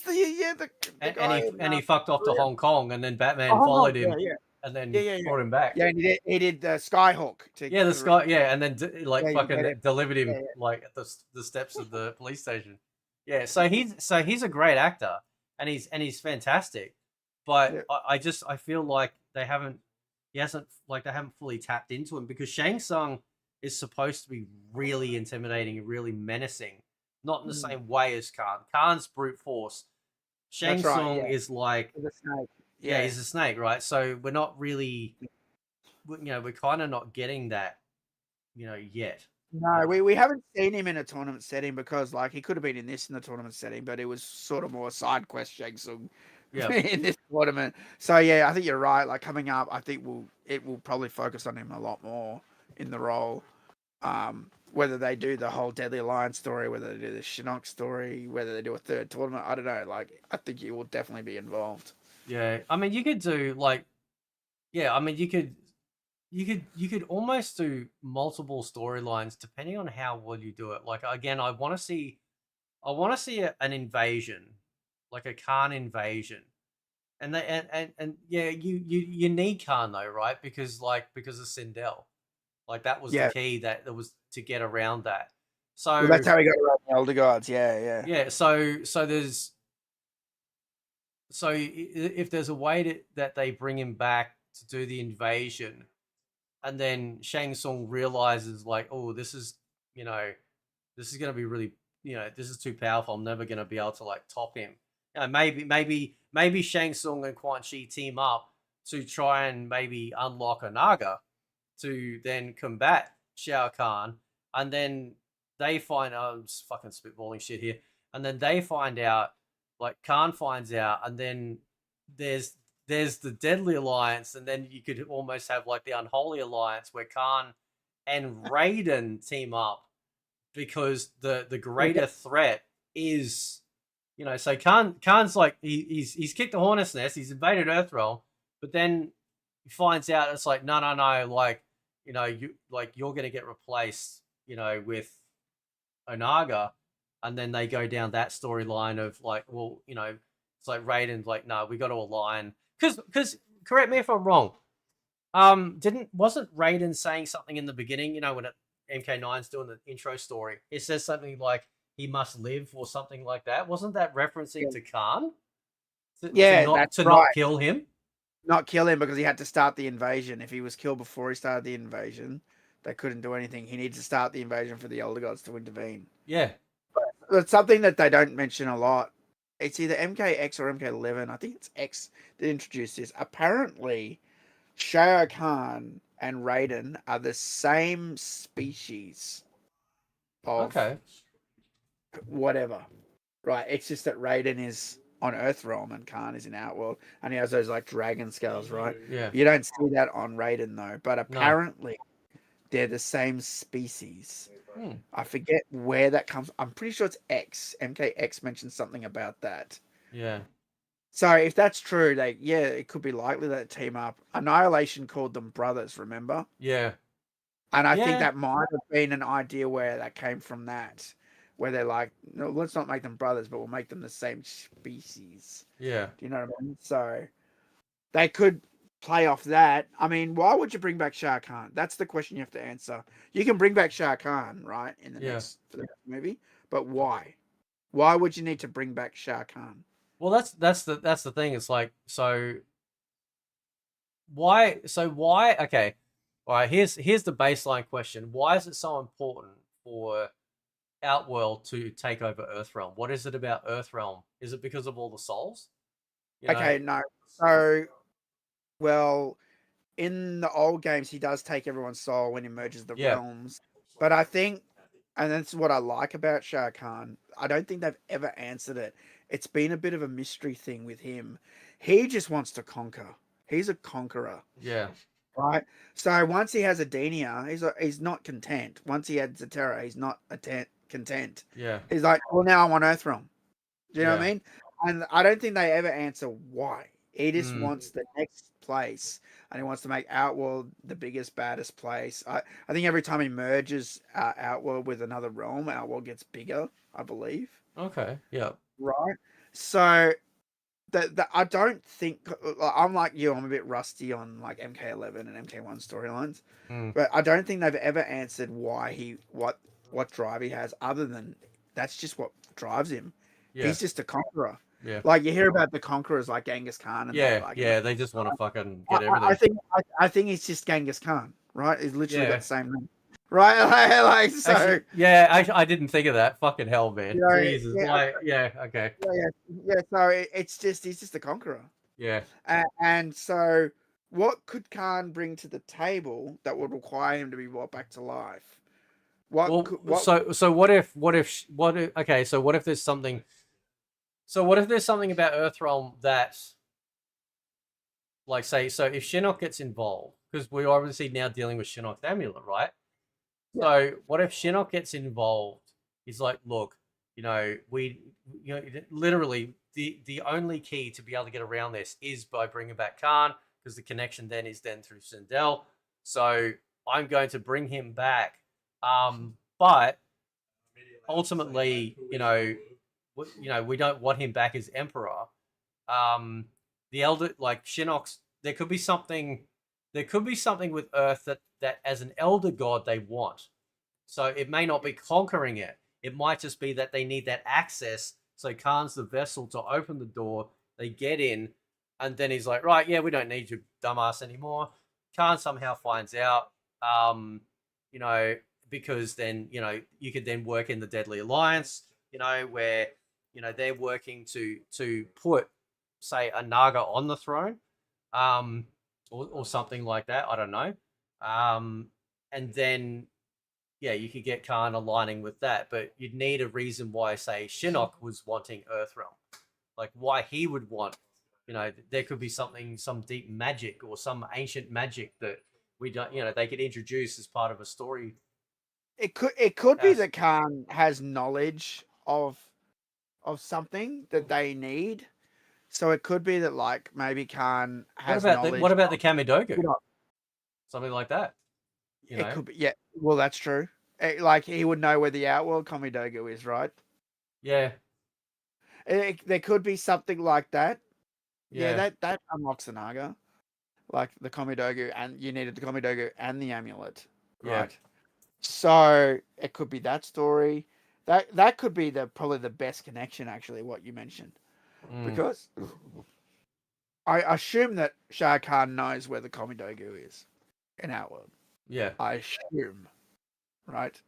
the And guy in he fucked off to Korea. Hong Kong, and then Batman Oh, followed yeah, him, yeah. and Yeah, then yeah, yeah. brought him back. Yeah, and he did Skyhook Yeah, the to Scott. Yeah, and then like yeah, you fucking get it. delivered Yeah, him yeah, like at the steps of the police station. Yeah, so he's a great actor, and he's fantastic. But yeah. I feel like they haven't fully tapped into him because Shang Tsung is supposed to be really intimidating and really menacing, not in the Mm, same way as Khan. Khan's brute force. Shang that's right. Tsung Yeah, is like with the snake. yeah, Yeah. he's a snake, right? So we're not really, we're kind of not getting that, yet. You No, know, we haven't seen him in a tournament setting because like he could have been in this in the tournament setting, but it was sort of more side quest Shang Tsung yeah, in this tournament. So yeah, I think you're right. Like coming up, I think it will probably focus on him a lot more in the role. Whether they do the whole Deadly Alliance story, whether they do the Shinnok story, whether they do a third tournament, I don't know. Like I think he will definitely be involved. yeah. I mean, you could do like, yeah. I mean, you could almost do multiple storylines depending on how well you do it. Like again, I want to see an invasion, like a Khan invasion, and they and yeah, you need Khan though, right? Because of Sindel. Like that was the Yeah. key that was to get around that. Well, So that's how he got around the Elder Gods. Yeah, yeah. yeah, so there's if there's a way that they bring him back to do the invasion, and then Shang Tsung realizes like, oh, you know, this is gonna be really, this is too powerful. I'm never gonna be able to like top him. Maybe Shang Tsung and Quan Chi team up to try and maybe unlock Onaga to then combat Shao Kahn, and then they find I'm just fucking spitballing shit here, and then they find out, like Khan finds out, and then there's the Deadly Alliance, and then you could almost have like the Unholy Alliance where Khan and Raiden team up because the greater threat is You know, so Khan's like he's kicked the hornet's nest, he's invaded Earthrealm, but then he finds out it's like no, like you know you're gonna get replaced, you know, with Onaga, and then they go down that storyline of like, well, you know, it's like Raiden's like, no, we got to align because correct me if I'm wrong. Didn't wasn't Raiden saying something in the beginning? You know, when MK9's doing the intro story, it says something like he must live or something like that. Wasn't that referencing to Khan Yeah, that's to not right. kill him? Not kill him because he had to start the invasion. If he was killed before he started the invasion, they couldn't do anything. He needed to start the invasion for the Elder Gods to intervene. Yeah. It's something that they don't mention a lot. It's either MKX or MK11. I think it's X that introduced this. Apparently, Shao Kahn and Raiden are the same species of Okay. whatever. Right. It's just that Raiden is on Earthrealm and Khan is in Outworld, and he has those like dragon scales, right? Yeah. You don't see that on Raiden though, but No. apparently they're the same species. Hmm. I forget where that comes. I'm pretty sure it's X. MKX mentioned something about that. Yeah. So if that's true, it could be likely that team up. Annihilation called them brothers, remember? Yeah. And I think Yeah. that might have been an idea where that came from that, where they're like, no, let's not make them brothers, but we'll make them the same species. Yeah. Do you know what I mean? So they could play off that. I mean, why would you bring back Shah Khan? That's the question you have to answer. You can bring back Shah Khan, right, in the Yeah. next for the next movie, but why? Why would you need to bring back Shah Khan? Well, that's the thing. It's like why okay. All right, here's the baseline question. Why is it so important for Outworld to take over Earthrealm? What is it about Earthrealm? Is it because of all the souls? You know? Okay, no. So, well, in the old games, he does take everyone's soul when he merges the Yeah. realms. But I think, and that's what I like about Shah Khan, I don't think they've ever answered it. It's been a bit of a mystery thing with him. He just wants to conquer. He's a conqueror, Yeah. right? So once he has Adenia, he's not content. Once he has Zatera, he's not content. Yeah. He's like, well, now I want Earthrealm. Do you know what Yeah. I mean? And I don't think they ever answer why. He just Mm. wants the next place, and he wants to make Outworld the biggest, baddest place. I think every time he merges Outworld with another realm, Outworld gets bigger, I believe. Okay. Yeah. Right? So that I don't think I'm like you. I'm a bit rusty on like MK11 and MK1 storylines, Mm. but I don't think they've ever answered why what drive he has, other than that's just what drives him. Yeah. He's just a conqueror. Yeah. Like you hear about the conquerors like Genghis Khan and that. Yeah. Like, Yeah. They just want to fucking I, get I everything. think I think he's just Genghis Khan, right? He's literally got Yeah. the same name, right? Like so. Actually, yeah, I didn't think of that. Fucking hell, man. You know, Jesus. yeah, Like, yeah, okay. yeah. So it's just he's just a conqueror. Yeah. And so, what could Khan bring to the table that would require him to be brought back to life? Well, What? so what if okay, so what if there's something about Earthrealm that like say so if Shinnok gets involved because we're obviously now dealing with Shinnok's amulet, right? Yeah. So what if Shinnok gets involved? He's like, look, literally the only key to be able to get around this is by bringing back Khan because the connection then is then through Sindel. So I'm going to bring him back, but ultimately, we don't want him back as emperor. The elder like Shinnok's there could be something with Earth that as an elder god they want. So it may not be conquering it. It might just be that they need that access. So Khan's the vessel to open the door. They get in, and then he's like, right, yeah, we don't need you, dumbass, anymore. Khan somehow finds out, you know, because then, you could then work in the Deadly Alliance, where, they're working to put, say, a Naga on the throne, or something like that. I don't know. And then yeah, you could get Khan aligning with that, but you'd need a reason why, say, Shinnok was wanting Earthrealm. Like, why he would want, there could be some deep magic or some ancient magic that we don't, they could introduce as part of a story. It could be that Khan has knowledge of of something that they need. So it could be that like maybe Khan What has about the knowledge. Kamidogu? You know, Something like that. You it know? could be, yeah. Well, that's true. Like he would know where the outworld Kamidogu is, right? Yeah. There could be something like that. Yeah, Yeah. that unlocks the Naga, like the Kamidogu, and you needed the Kamidogu and the amulet, Yeah. right? So it could be that story. That could be probably the best connection, actually, what you mentioned, Mm. because I assume that Shah Khan knows where the Kamidogu is in Outworld. Yeah. I assume, right?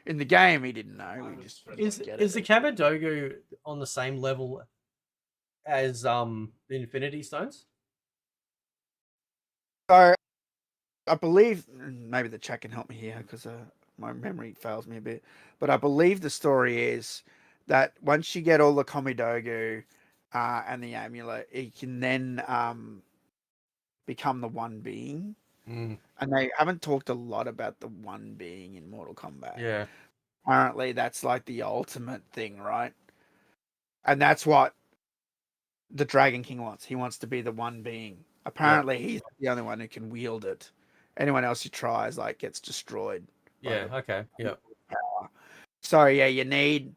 In the game, he didn't know. He just get Is it. the Kamidogu on the same level as the Infinity Stones? So I believe maybe the chat can help me here because my memory fails me a bit. But I believe the story is that once you get all the Komidogu and the amulet, it can then become the one being. Mm. And they haven't talked a lot about the one being in Mortal Kombat. Yeah. Apparently, that's like the ultimate thing, right? And that's what the Dragon King wants. He wants to be the one being. Yeah. Apparently, he's the only one who can wield it. Anyone else who tries like gets destroyed by Yeah. the Okay. Yeah. power. So yeah, you need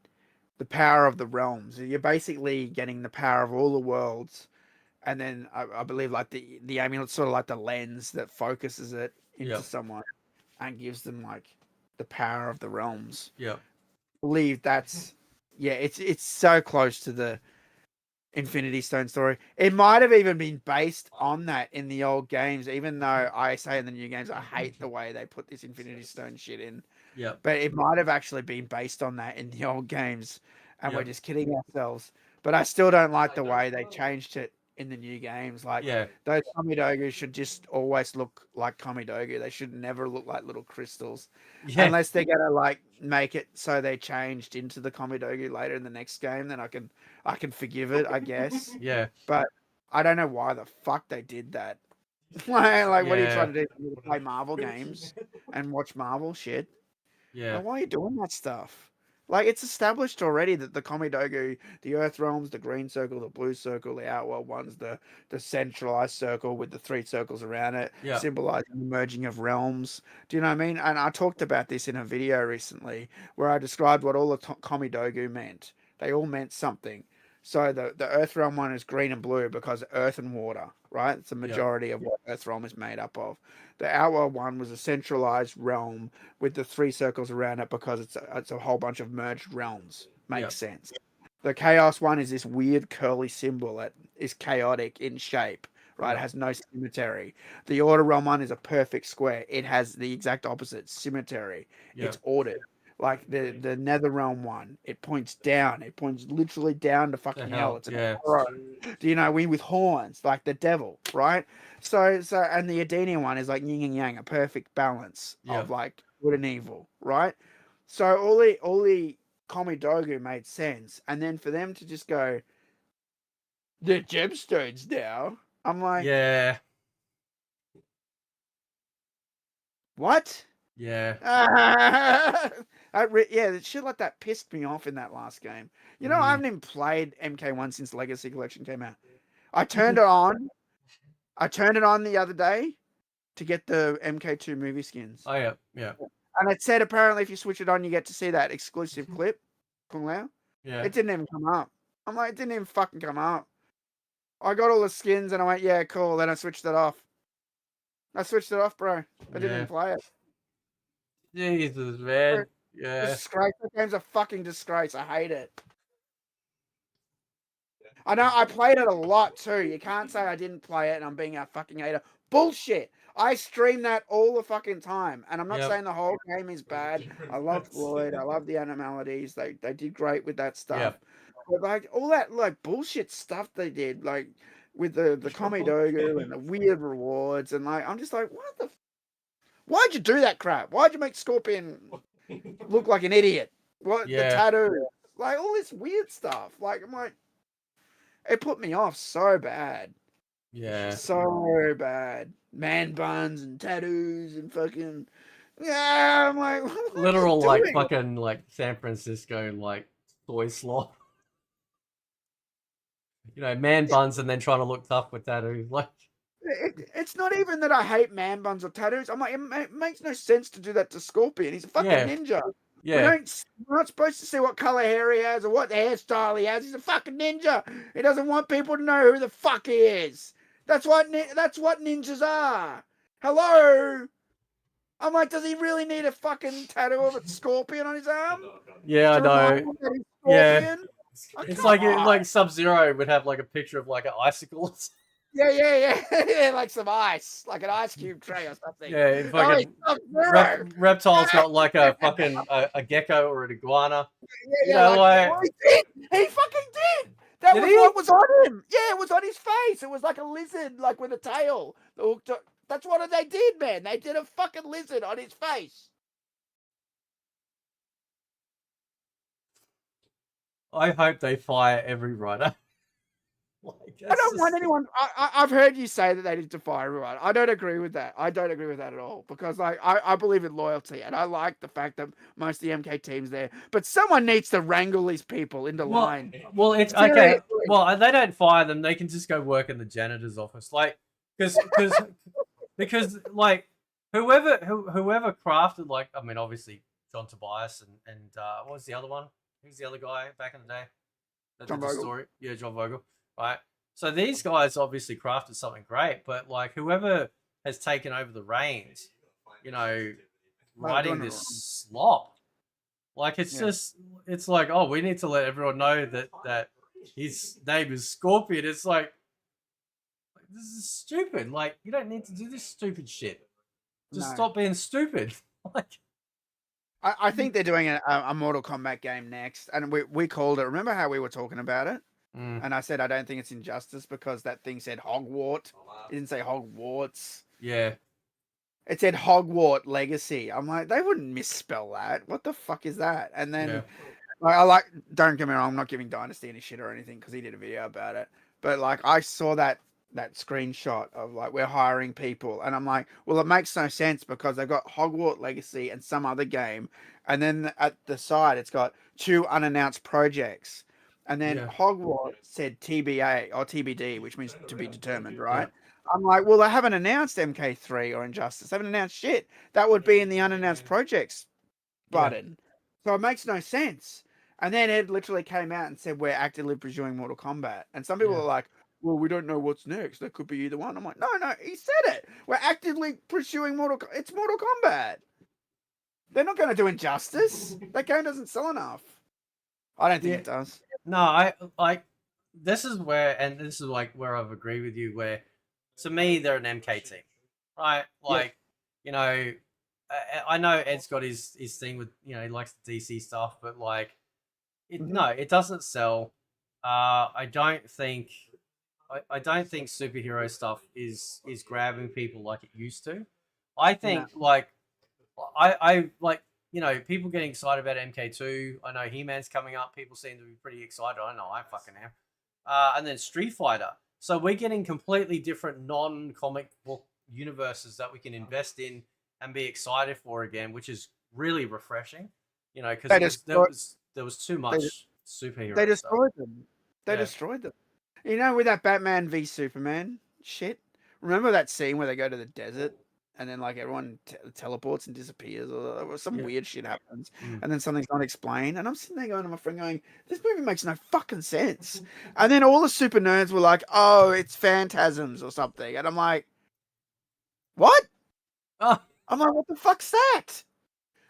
the power of the realms. You're basically getting the power of all the worlds, and then I believe like the amulet's sort of like the lens that focuses it into Yeah. someone and gives them like the power of the realms. Yeah. I believe that's yeah, it's so close to the Infinity Stone story. It might have even been based on that in the old games, even though I say in the new games I hate the way they put this Infinity Stone shit in. Yeah. But it might have actually been based on that in the old games, and we're Yeah. just kidding ourselves. But I still don't like the way they changed it in the new games. Like Yeah. those Kamidogu should just always look like Kamidogu. They should never look like little crystals, Yeah. unless they're gonna like make it so they changed into the Kamidogu later in the next game. Then I can forgive it, I guess. Yeah. But I don't know why the fuck they did that. Like, what are you Yeah. trying to do? Play Marvel games and watch Marvel shit? Yeah. Like, why are you doing that stuff? Like, it's established already that the Komidogu, the Earth realms, the green circle, the blue circle, the outworld ones, the centralized circle with the three circles around it, Yeah. symbolizing the merging of realms. Do you know what I mean? And I talked about this in a video recently where I described what all the Komidogu meant. They all meant something. So the Earth realm one is green and blue because earth and water, right? It's the Yeah. majority of what Earth realm is made up of. The outworld one was a centralized realm with the three circles around it because it's a whole bunch of merged realms. Makes sense. The chaos one is this weird curly symbol that is chaotic in shape, right? Yeah. It has no symmetry. The order realm one is a perfect square. It has the exact opposite symmetry. Yeah. It's ordered. Like the nether realm one, it points down. It points literally down to fucking hell. It's an arrow. Do you know, we with horns, like the devil, right? So and the Adenian one is like yin and yang, a perfect balance Yeah. of like good and evil, right? So all the Komidogu made sense, and then for them to just go, the gemstones now. I'm like, Yeah. what? Yeah. Yeah, shit like that pissed me off in that last game. You know, I haven't even played MK1 since Legacy Collection came out. I turned it on. I turned it on the other day to get the MK2 movie skins. Oh yeah. Yeah. And it said apparently if you switch it on, you get to see that exclusive clip. Kung Lao. Yeah. It didn't even come up. I'm like, it didn't even fucking come up. I got all the skins and I went, yeah, cool. Then I switched it off. Bro. I didn't even play it. Jesus, man. Yeah. Disgrace. That game's a fucking disgrace. I hate it. I know I played it a lot too. You can't say I didn't play it and I'm being a fucking hater. Bullshit. I stream that all the fucking time. And I'm not saying the whole game is bad. I love Floyd. I love the animalities. They did great with that stuff. But like all that like bullshit stuff they did, like with the Komidogu and the weird rewards, and like I'm just like, what the why'd you do that crap? Why'd you make Scorpion look like an idiot? What the tattoo? Like all this weird stuff. Like I'm like, it put me off so bad. Yeah. So bad. Man buns and tattoos and fucking yeah. I'm like, what Literal are you like doing? fucking like San Francisco like soy slop. You know, man buns and then trying to look tough with tattoos. Like, It's not even that I hate man buns or tattoos. I'm like, it makes no sense to do that to Scorpion. He's a fucking yeah, ninja. yeah. We're not supposed to see what color hair he has or what hairstyle he has. He's a fucking ninja. He doesn't want people to know who the fuck he is. That's what ninjas are. Hello. I'm like, does he really need a fucking tattoo of a scorpion on his arm Yeah, I to remind know. him that he's Yeah. Scorpion? Oh, It's come on. like Sub-Zero would have like a picture of like an icicle. Yeah, like some ice, like an ice cube tray or something. Yeah, Oh, he's fucking Sub-Zero. reptile's got like a fucking a gecko or an iguana. You Yeah, know, like well, he did. He fucking did. That did was he? what was on him. Yeah, it was on his face. It was like a lizard, like with a tail. That's what they did, man. They did a fucking lizard on his face. I hope they fire every writer. Like, I don't want anyone. I've heard you say that they need to fire everyone. I don't agree with that. I don't agree with that at all because like I believe in loyalty and I like the fact that most of the MK team's there. But someone needs to wrangle these people into line. Well, it's okay. Seriously. Well, they don't fire them. They can just go work in the janitor's office, like because like whoever crafted, like, I mean, obviously John Tobias and what was the other one? Who's the other guy back in the day that John did the Vogel. story? Yeah, John Vogel. Right. So these guys obviously crafted something great, but like whoever has taken over the reins, you know, writing this slop, like it's just, it's like, oh, we need to let everyone know that his name is Scorpion. It's like this is stupid. Like, you don't need to do this stupid shit. Just stop being stupid. Like, I think they're doing a Mortal Kombat game next, and we called it. Remember how we were talking about it? And I said I don't think it's Injustice because that thing said Hogwarts. It didn't say Hogwarts. Yeah. It said Hogwarts Legacy. I'm like, they wouldn't misspell that. What the fuck is that? And then like, don't get me wrong, I'm not giving Dynasty any shit or anything because he did a video about it. But like, I saw that screenshot of like, we're hiring people, and I'm like, well, it makes no sense because they've got Hogwarts Legacy and some other game, and then at the side it's got 2 unannounced projects. And then Hogwarts said TBA or TBD, which means to be determined, right? I'm like, well, they haven't announced MK3 or Injustice. They haven't announced shit. That would be in the unannounced projects button. So it makes no sense. And then Ed literally came out and said, we're actively pursuing Mortal Kombat. And some people are like, well, we don't know what's next. That could be either one. I'm like, no, he said it. We're actively pursuing It's Mortal Kombat. They're not going to do Injustice. That game doesn't sell enough. I don't think it does. No, I like, this is where I've agreed with you, where to me they're an MK team, right? Like, you know, I know Ed's got his thing with, you know, he likes the DC stuff, but like, no, it doesn't sell. I don't think superhero stuff is grabbing people like it used to. I think like I like, you know, people getting excited about MK2. I know He-Man's coming up. People seem to be pretty excited. I know I fucking am. And then Street Fighter. So we're getting completely different non-comic book universes that we can invest in and be excited for again, which is really refreshing. You know, because there was too much superhero. They destroyed them. They destroyed them. You know, with that Batman v Superman shit. Remember that scene where they go to the desert? And then, like, everyone teleports and disappears, or some weird shit happens, and then something's not explained. And I'm sitting there going to my friend, going, "This movie makes no fucking sense." And then all the super nerds were like, "Oh, it's phantasms or something," and I'm like, "What?" I'm like, "What the fuck's that?"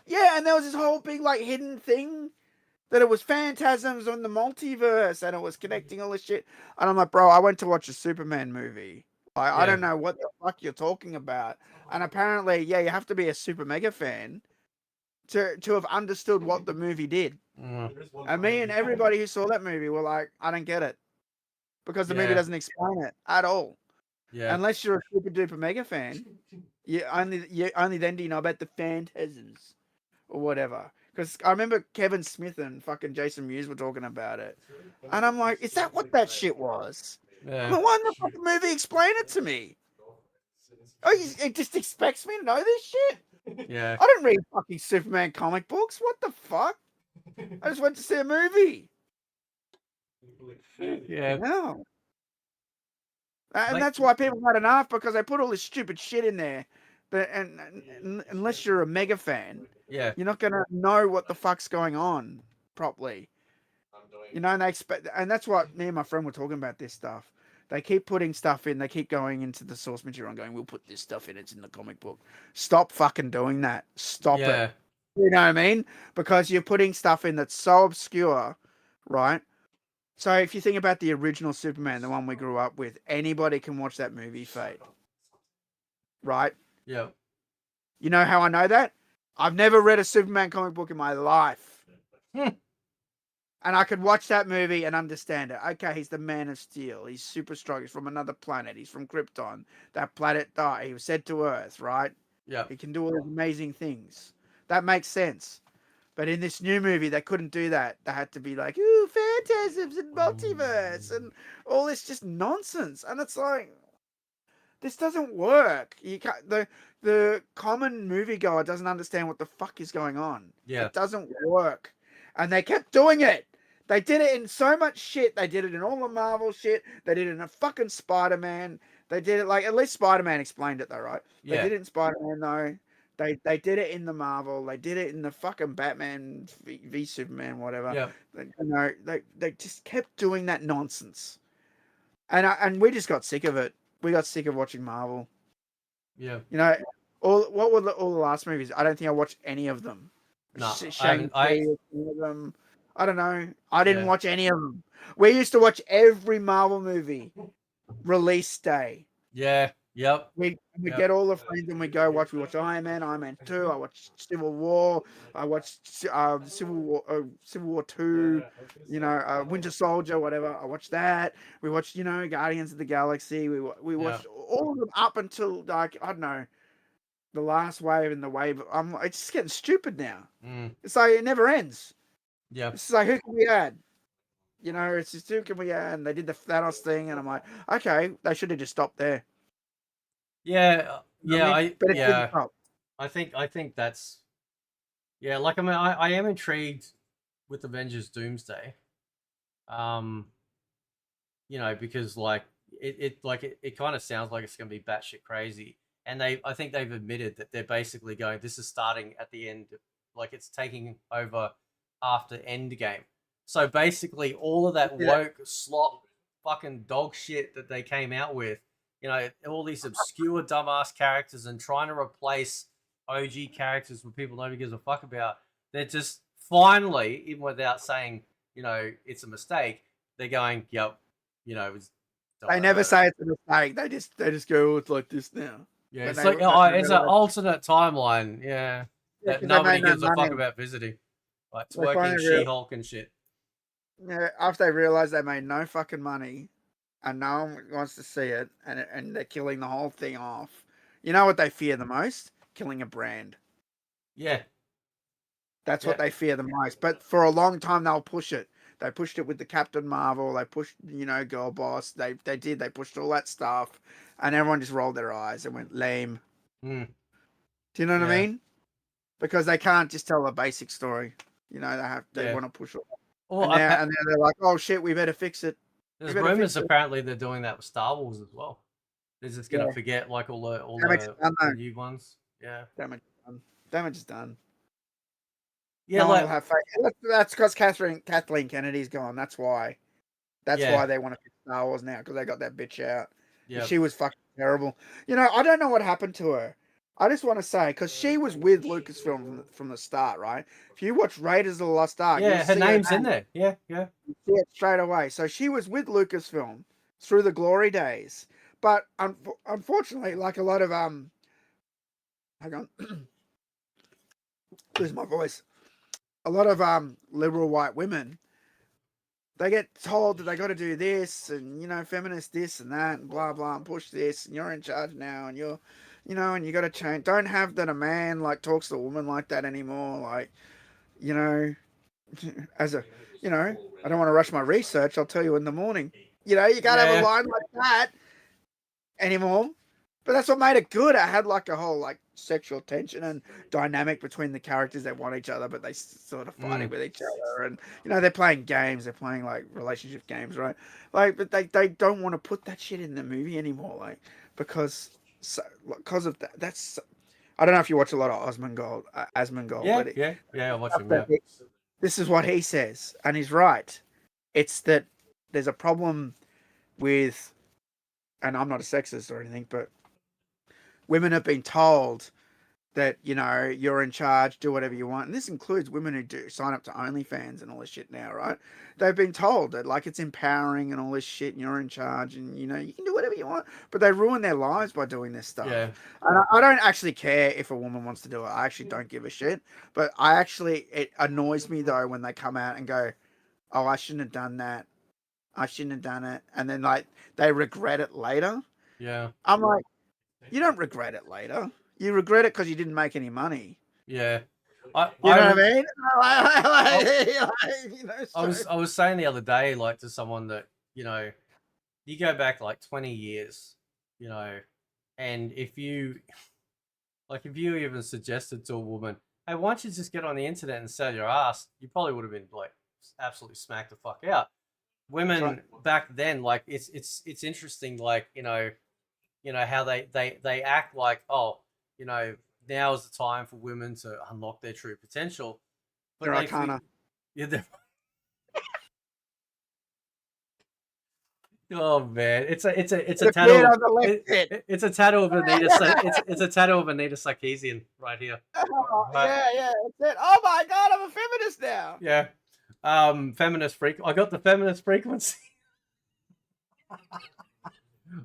Yeah, and there was this whole big like hidden thing that it was phantasms on the multiverse, and it was connecting all this shit. And I'm like, "Bro, I went to watch a Superman movie. I don't know what the fuck you're talking about." And apparently, you have to be a super mega fan to have understood what the movie did. And me and everybody who saw that movie were like, I don't get it. Because the movie doesn't explain it at all. Yeah. Unless you're a super duper mega fan. You only then do you know about the phantasms or whatever. Because I remember Kevin Smith and fucking Jason Mewes were talking about it. And I'm like, is that what that shit was? Yeah. Well, why didn't the fucking movie explain it to me? Oh, it just expects me to know this shit? Yeah. I don't read fucking Superman comic books. What the fuck? I just went to see a movie. Yeah. No. And Like, that's why people had enough, because they put all this stupid shit in there. But and unless you're a mega fan, yeah. you're not gonna know what the fuck's going on properly. You know, and they expect, and that's what me and my friend were talking about this stuff. They keep putting stuff in. They keep going into the source material and going, "We'll put this stuff in. It's in the comic book." Stop fucking doing that. Stop it. Yeah. You know what I mean? Because you're putting stuff in that's so obscure, right? So if you think about the original Superman, the one we grew up with, anybody can watch that movie, Fate. Right? Yeah. You know how I know that? I've never read a Superman comic book in my life. And I could watch that movie and understand it. Okay, he's the Man of Steel. He's super strong. He's from another planet. He's from Krypton. That planet died. He was sent to Earth, right? Yeah. He can do all these amazing things. That makes sense. But in this new movie, they couldn't do that. They had to be like, ooh, phantasms and multiverse and all this just nonsense. And it's like, this doesn't work. You can't, the common moviegoer doesn't understand what the fuck is going on. Yeah. It doesn't work. And they kept doing it. They did it in so much shit. They did it in all the Marvel shit. They did it in a fucking Spider-Man. They did it like, at least Spider-Man explained it though, right? They Yeah. did it in Spider-Man though. They did it in the Marvel. They did it in the fucking Batman v Superman, whatever. Yeah. They just kept doing that nonsense. And we just got sick of it. We got sick of watching Marvel. Yeah. You know, what were all the last movies? I don't think I watched any of them. No, I haven't. Shang-Chi, any of them. I don't know. I didn't Yeah. watch any of them. We used to watch every Marvel movie release day. Yeah. Yep. We Yep. get all the friends and we go watch. We watch Iron Man 2. I watched Civil War. I watched Civil War 2. You know, Winter Soldier, whatever. I watched that. We watched, you know, Guardians of the Galaxy. We watched all of them up until like, I don't know, the last wave and the wave. It's just getting stupid now. It's like it never ends. Yeah. It's like, who can we add? You know, it's just, who can we add? And they did the Thanos thing, and I'm like, okay, they should have just stopped there. Yeah. You know what I mean? But it didn't stop. I think that's, yeah, like, I mean, I am intrigued with Avengers Doomsday. You know, because like it kind of sounds like it's gonna be batshit crazy. And I think they've admitted that they're basically going, this is starting at the end, like it's taking over after Endgame. So basically all of that woke slop fucking dog shit that they came out with, you know, all these obscure dumbass characters and trying to replace OG characters with people nobody gives a fuck about. They're just finally, even without saying, you know, it's a mistake, they're going, yep, you know, they never say it's a mistake. They just go, oh, it's like this now. Yeah, it's like, oh, it's an alternate timeline. Yeah, that nobody gives a fuck about visiting, like twerking She-Hulk and shit. Yeah, after they realize they made no fucking money, and no one wants to see it, and they're killing the whole thing off. You know what they fear the most? Killing a brand. Yeah, that's what they fear the most. But for a long time, they'll push it. They pushed it with the Captain Marvel. They pushed, you know, Girl Boss. They pushed all that stuff, and everyone just rolled their eyes and went lame. Do you know what I mean? Because they can't just tell a basic story. You know, they want to push it. Well, and they're like, oh shit, we better fix it. There's rumors apparently they're doing that with Star Wars as well. They're just gonna forget like all the new ones. Yeah, damage is done. Yeah, no one will have faith. That's because Kathleen Kennedy's gone. That's why. That's why they want to fix Star Wars now, because they got that bitch out. Yeah, she was fucking terrible. You know, I don't know what happened to her. I just want to say, because she was with Lucasfilm from the start, right? If you watch Raiders of the Lost Ark, her name's in there. Yeah. You see it straight away. So she was with Lucasfilm through the glory days. But unfortunately, like a lot of hang on, lose my voice. A lot of liberal white women, they get told that they got to do this, and you know, feminist this and that, and blah blah, and push this, and you're in charge now, and you're, you know, and you got to change. Don't have that a man like talks to a woman like that anymore. Like, you know, as a, you know, I don't want to rush my research. I'll tell you in the morning. You know, you can't have a line like that anymore. But that's what made it good. It had like a whole like sexual tension and dynamic between the characters that want each other, but they sort of fighting with each other. And they're playing games. They're playing like relationship games, right? Like, but they don't want to put that shit in the movie anymore, like because of that. That's I don't know if you watch a lot of Asmongold, Yeah, but yeah, yeah. I watch him. Yeah, this is what he says, and he's right. It's that there's a problem with, and I'm not a sexist or anything, but women have been told that you're in charge, do whatever you want, and this includes women who do sign up to OnlyFans and all this shit now, right? They've been told that like it's empowering and all this shit, and you're in charge, and you can do whatever you want, but they ruin their lives by doing this stuff. yeah. And I don't actually care if a woman wants to do it. I actually don't give a shit. But it annoys me though when they come out and go, "Oh, I shouldn't have done that. I shouldn't have done it," and then like they regret it later. Yeah. I'm like, you don't regret it later. You regret it because you didn't make any money. Yeah. You know what I mean? I was saying the other day, like to someone that, you go back like 20 years, and if you even suggested to a woman, hey, why don't you just get on the internet and sell your ass, you probably would have been like absolutely smacked the fuck out. Women back then, like it's interesting, like, how they act like, oh, now is the time for women to unlock their true potential. But they're Kano. Oh man, it's a tattoo. It's a tattoo of Anita. It's a tattoo of Anita Sarkeesian right here. Oh, yeah, that's it. Oh my god, I'm a feminist now. Yeah, feminist freak. I got the feminist frequency.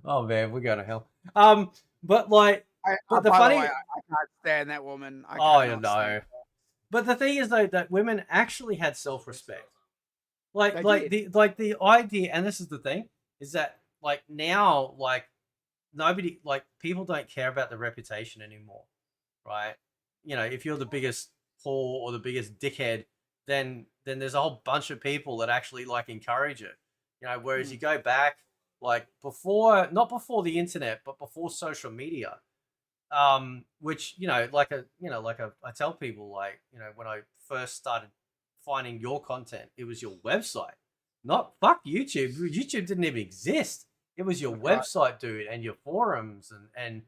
Oh man, we're going to hell. But like, but the funny, I can't stand that woman. But the thing is though that women actually had self-respect. The idea, and this is the thing, is that like now, like nobody, like people don't care about the reputation anymore, right? If you're the biggest whore or the biggest dickhead, then there's a whole bunch of people that actually like encourage it. Whereas you go back, like not before the internet, but before social media, which I tell people, like, when I first started finding your content, it was your website, not fuck YouTube. YouTube didn't even exist. It was your website, dude, and your forums, and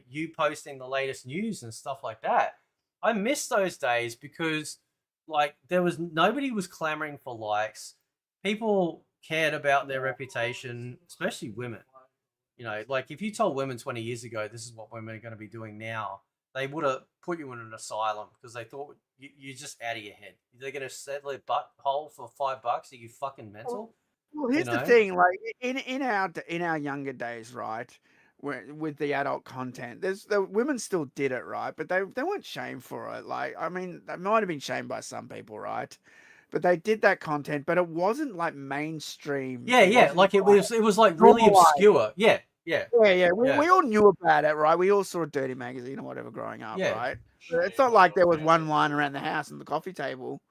you posting the latest news and stuff like that. I miss those days because like nobody was clamoring for likes. People cared about their reputation, especially women. Like if you told women 20 years ago this is what women are going to be doing now, they would have put you in an asylum because they thought you're just out of your head. They're going to set their butt hole for $5. Are you fucking mental? Well, here's the thing. Like in our younger days, right, with the adult content, the women still did it, right, but they weren't shamed for it. Like, I mean, they might have been shamed by some people, right, but they did that content, but it wasn't like mainstream. Yeah. Like it was like really obscure. Yeah. We all knew about it, right? We all saw a Dirty Magazine or whatever growing up, right? But it's not like there was one line around the house and the coffee table,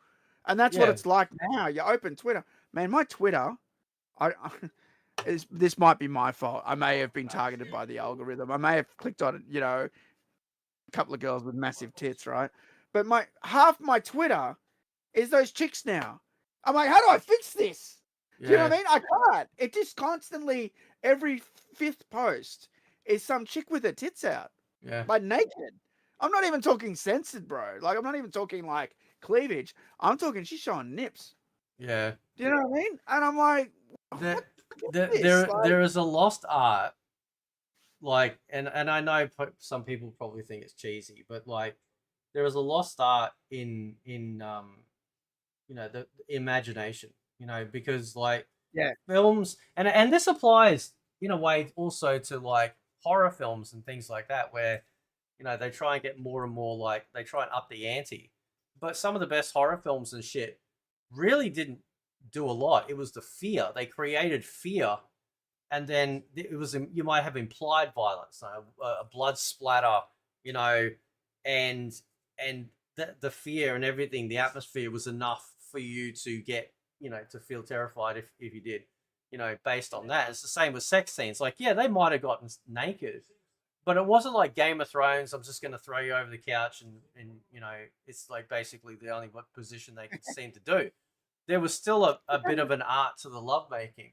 and that's what it's like now. You open Twitter, man. My Twitter, this might be my fault. I may have been targeted by the algorithm. I may have clicked on it, a couple of girls with massive tits, right? But half my Twitter is those chicks now. I'm like, how do I fix this? Do you know what I mean? I can't. It just constantly, every fifth post is some chick with her tits out. Yeah. Like naked. I'm not even talking censored, bro. Like, I'm not even talking like cleavage. I'm talking she's showing nips. Yeah. Do you know what I mean? And I'm like, there is a lost art. Like, and I know some people probably think it's cheesy, but like, there is a lost art in the imagination. Because like films, and this applies in a way also to like horror films and things like that, where they try and get more and more, like they try and up the ante. But some of the best horror films and shit really didn't do a lot. It was the fear. They created fear, and then it was, you might have implied violence, a blood splatter, and the fear and everything, the atmosphere was enough for you to get, to feel terrified if you did, based on that. It's the same with sex scenes. Like, yeah, they might have gotten naked, but it wasn't like Game of Thrones. I'm just going to throw you over the couch, and you know, it's like basically the only position they could seem to do. There was still a bit of an art to the lovemaking,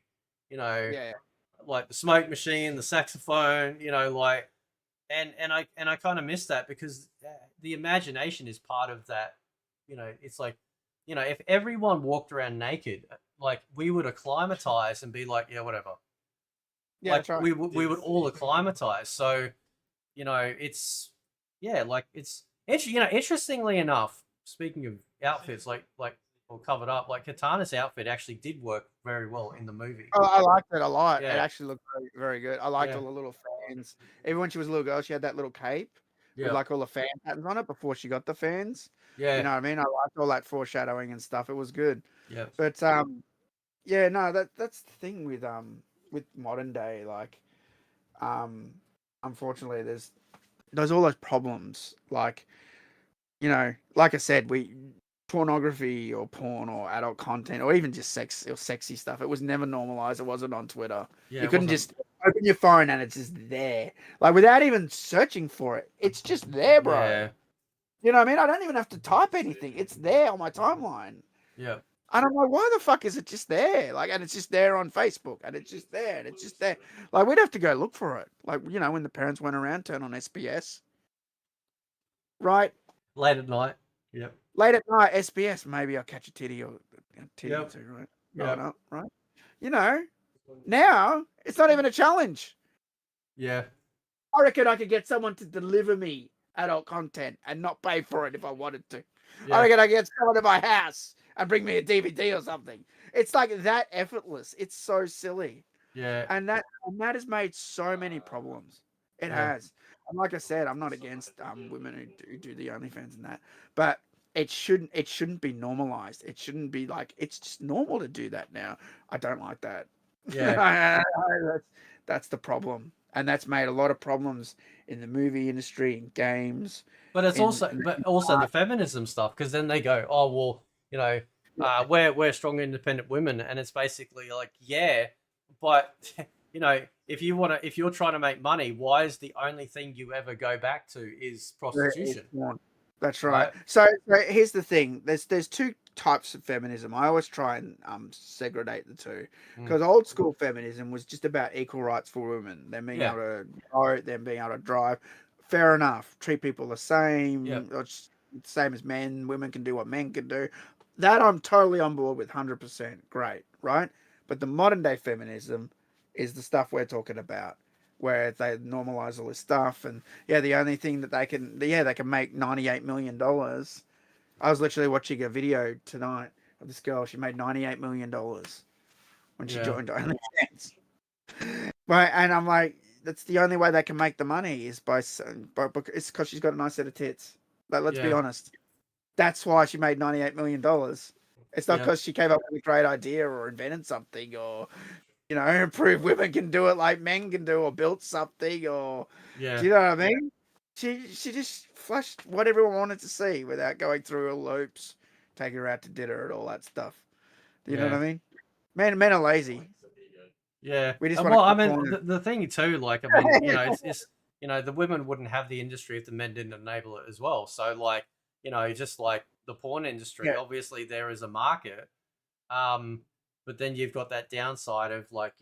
you know, Yeah. like the smoke machine, the saxophone, you know, like, and I kind of miss that because the imagination is part of that. You know, it's like, you know, if everyone walked around naked, like we would acclimatize and be like, yeah, whatever. Yeah, Like that's right. we would all acclimatize. So you know, it's yeah, like you know, interestingly enough, speaking of outfits, like or covered up, like Katana's outfit actually did work very well in the movie. Oh, I liked it a lot. It Yeah, actually looked very, very good. I liked yeah, all the little fans. Even when she was a little girl, she had that little cape with yeah, like all the fan patterns on it before she got the fans. You yeah, know what I mean? I liked all that foreshadowing and stuff. It was good. yeah. But yeah, no, that's the thing with modern day, like um unfortunately there's all those problems. Like, you know, like I said, we pornography or porn or adult content or even just sex or sexy stuff. It was never normalized. It wasn't on Twitter. Yeah, You it couldn't wasn't. just open your phone and it's just there. Like without even searching for it. It's just there, bro. Yeah, You know what I mean? I don't even have to type anything. It's there on my timeline. yeah, I don't know why the fuck is it just there? Like, and it's just there on Facebook, and it's just there, and it's just there. Like, we'd have to go look for it. Like, you know, when the parents went around, turn on SBS, right? late at night. Yep, Late at night, SBS, maybe I'll catch a titty or yep, two, right? Growing yep, up, right? You know, now it's not even a challenge. yeah, I reckon I could get someone to deliver me adult content and not pay for it if I wanted to. I yeah, reckon I could get someone to my house and bring me a DVD or something. It's like that effortless. It's so silly. yeah, And that has made so many problems. It yeah, has. And like I said, I'm not against women who do the OnlyFans and that, but it shouldn't be normalized. It shouldn't be like it's just normal to do that now. I don't like that. yeah. That's the problem, and that's made a lot of problems in the movie industry, in games, But it's in, also, in but also the art. feminism stuff, because then they go, oh well, you know, we're strong, independent women, and it's basically like, yeah, but you know, if you're trying to make money, why is the only thing you ever go back to is prostitution, That's right. right? So here's the thing. There's two types of feminism. I always try and segregate the two Mm. because old school feminism was just about equal rights for women, them being Yeah, able to vote, them being able to drive. Fair enough. Treat people the yeah, same, or same as men. Women can do what men can do. That I'm totally on board with, 100%. Great, right? But the modern day feminism is the stuff we're talking about, where they normalize all this stuff and yeah, the only thing that they can make $98 million. I was literally watching a video tonight of this girl. She made $98 million when she yeah, joined OnlyFans. Right, and I'm like, that's the only way they can make the money is by it's because she's got a nice set of tits. Like, let's be yeah, honest. That's why she made $98 million. It's not yeah, because she came up with a great idea or invented something or prove women can do it like men can do or built something or do yeah, you know what I mean? She just flashed what everyone wanted to see without going through all loops, taking her out to dinner and all that stuff. Do you know what yeah. I mean? Men are lazy. Yeah. We just want Well, to I cut mean, corners. the thing too, like, I mean, you know, it's you know, the women wouldn't have the industry if the men didn't enable it as well. So, like, you know, just like the porn industry, Yeah, obviously there is a market, um, but then you've got that downside of like,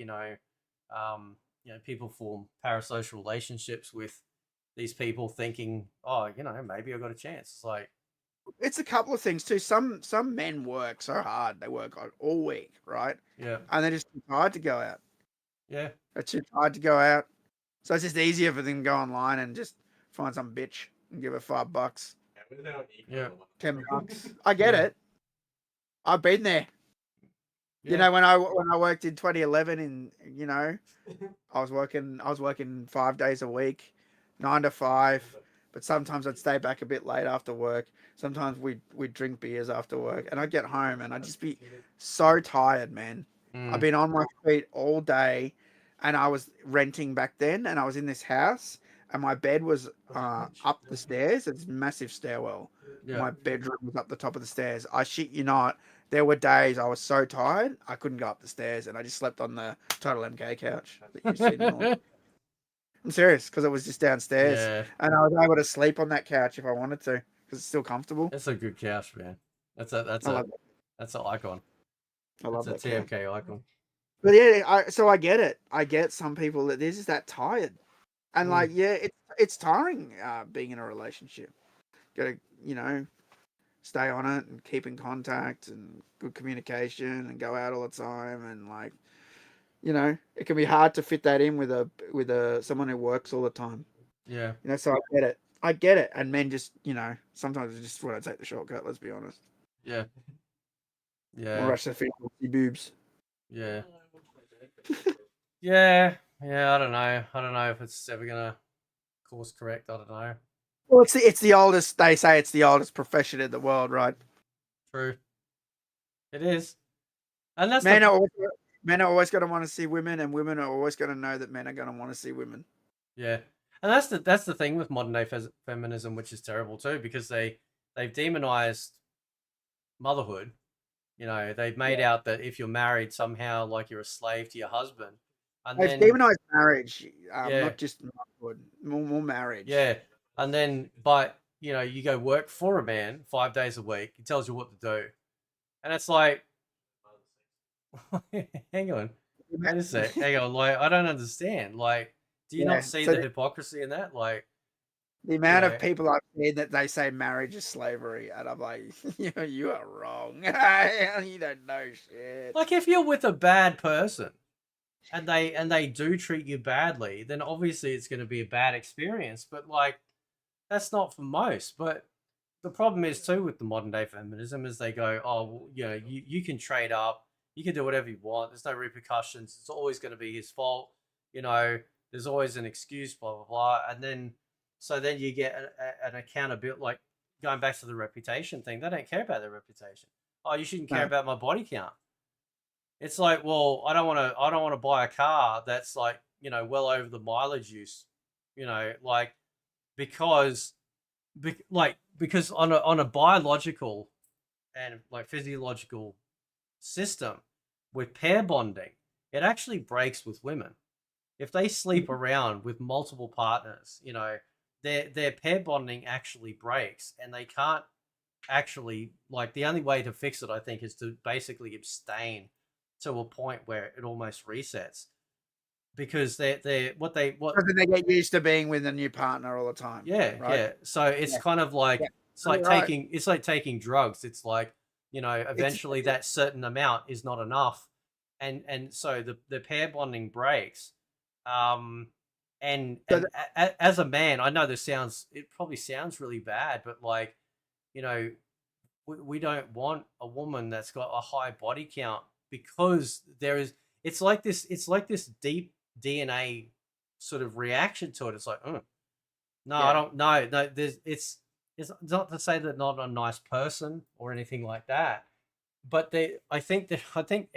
people form parasocial relationships with these people, thinking, oh, you know, maybe I got a chance. It's like, it's a couple of things too. Some men work so hard; they work all week, right? yeah, And they're just too tired to go out. yeah, They're too tired to go out, so it's just easier for them to go online and just find some bitch and give her $5. yeah, $10. I get yeah, it. I've been there. yeah, When I worked in 2011 I was working 5 days a week, 9 to 5. But sometimes I'd stay back a bit late after work. Sometimes we'd drink beers after work, and I'd get home and I'd just be so tired, man. I've mm, been on my feet all day, and I was renting back then, and I was in this house, and my bed was up the stairs. It's a massive stairwell. yeah. My bedroom was up the top of the stairs. I shit you not. There were days I was so tired I couldn't go up the stairs, and I just slept on the Total MK couch that you've seen in all. I'm serious, because it was just downstairs, Yeah, and I was able to sleep on that couch if I wanted to, because it's still comfortable. it's a good couch, man. That's I a love it. that's an icon. I That's love a that couch. TMK icon. But yeah, so I get it. I get some people that they're just that tired, and Mm, like, yeah, it's tiring being in a relationship. Got to, stay on it and keep in contact and good communication and go out all the time, and like, it can be hard to fit that in with a someone who works all the time. yeah, So I get it. I get it. And men just, sometimes they just want to take the shortcut. Let's be honest. yeah, Or yeah, rush their fancy boobs. yeah, yeah, yeah. I don't know if it's ever gonna course correct. I don't know. Well, it's the oldest. They say it's the oldest profession in the world, right? True, it is, and that's Men the are always, men are always going to want to see women, and women are always going to know that men are going to want to see women. yeah, and that's the thing with modern day feminism, which is terrible too, because they've demonized motherhood. You know, they've made Yeah. out that if you're married, somehow like you're a slave to your husband, and They've then demonized marriage, yeah, not just motherhood, more marriage. yeah, and then but you go work for a man 5 days a week. He tells you what to do, and it's like, hang on, wait a sec, hang on, like I don't understand. Like, do you not Yeah. see So the hypocrisy in that? Like, the you amount of know, people I've seen that they say marriage is slavery, and I'm like, you are wrong. You don't know shit. like if you're with a bad person and they do treat you badly, then obviously it's going to be a bad experience. But like, that's not for most. But the problem is too with the modern day feminism is they go, oh, well, you can trade up, you can do whatever you want. There's no repercussions. It's always going to be his fault. You know, there's always an excuse, blah blah blah. And then so then you get an accountability, like going back to the reputation thing. They don't care about their reputation. Oh, you shouldn't care No. about my body count. It's like, well, I don't want to buy a car that's like, well over the mileage use, like because because on a biological and like physiological system with pair bonding, it actually breaks with women. If they sleep around with multiple partners, their pair bonding actually breaks and they can't actually, like, the only way to fix it, I think, is to basically abstain to a point where it almost resets because they're what Because then they get used to being with a new partner all the time, yeah, right? yeah. So it's Yeah, kind of yeah. like it's No, like you're right. taking drugs. It's like, It's eventually that certain amount is not enough, and so the pair bonding breaks. Um, so and as a man, I know it probably sounds really bad, but like, you know, we don't want a woman that's got a high body count because it's like this deep DNA sort of reaction to it. It's like, no, I yeah. don't know. No, it's not to say they're not a nice person or anything like that, but I think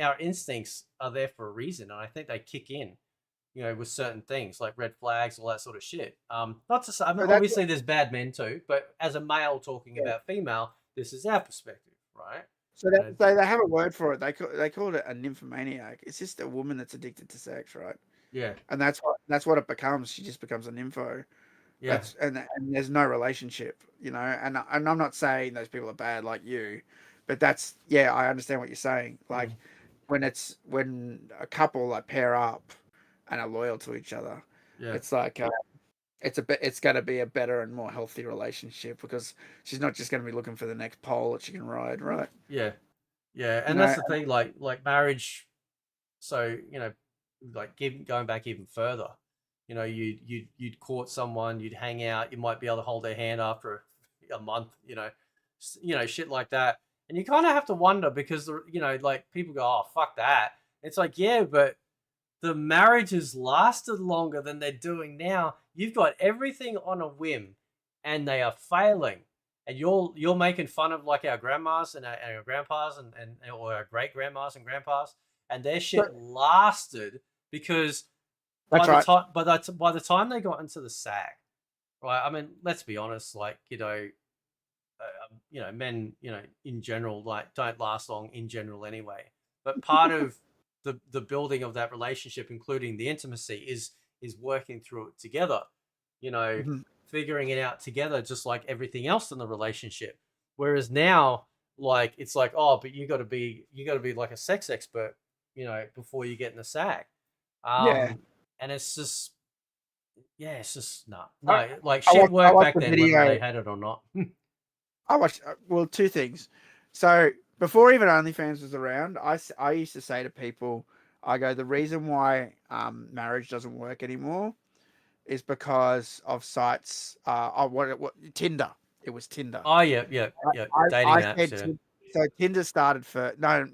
our instincts are there for a reason, and I think they kick in, with certain things like red flags, all that sort of shit. Not to say, I mean, So that's obviously there's bad men too, but as a male talking yeah. about female, this is our perspective, right? So And it's, they have a word for it. They call it a nymphomaniac. It's just a woman that's addicted to sex, right? yeah, And that's what it becomes. She just becomes a nympho. yeah, And there's no relationship, and I'm not saying those people are bad like you, but yeah, I understand what you're saying. Like mm, when a couple like pair up and are loyal to each other, yeah, it's like it's going to be a better and more healthy relationship because she's not just going to be looking for the next pole that she can ride, right? yeah, yeah. You And know, that's the thing, like marriage. So like going back even further, you'd court someone, you'd hang out, you might be able to hold their hand after a month, shit like that, and you kind of have to wonder because like people go, oh fuck that. It's like, yeah, but the marriage has lasted longer than they're doing now. You've got everything on a whim, and they are failing. And you're making fun of like our grandmas and our grandpas and or our great grandmas and grandpas, and their shit lasted because by that's the right. time by the time they got into the sack, right? I mean, let's be honest. Like, men, in general, like don't last long in general anyway. But part of the building of that relationship, including the intimacy, is working through it together, figuring it out together, just like everything else in the relationship. Whereas now, like, it's like, oh, but you got to be like a sex expert, before you get in the sack. Yeah. And it's just, yeah, it's just no, I, like I shit I worked watched back the then, whether video. they had it or not. I watched, well, two things. So before even OnlyFans was around, I used to say to people, I go, the reason why marriage doesn't work anymore is because of sites. What Tinder. It was Tinder. Oh yeah, yeah, yeah. Dating I apps, said yeah, so. Tinder started for no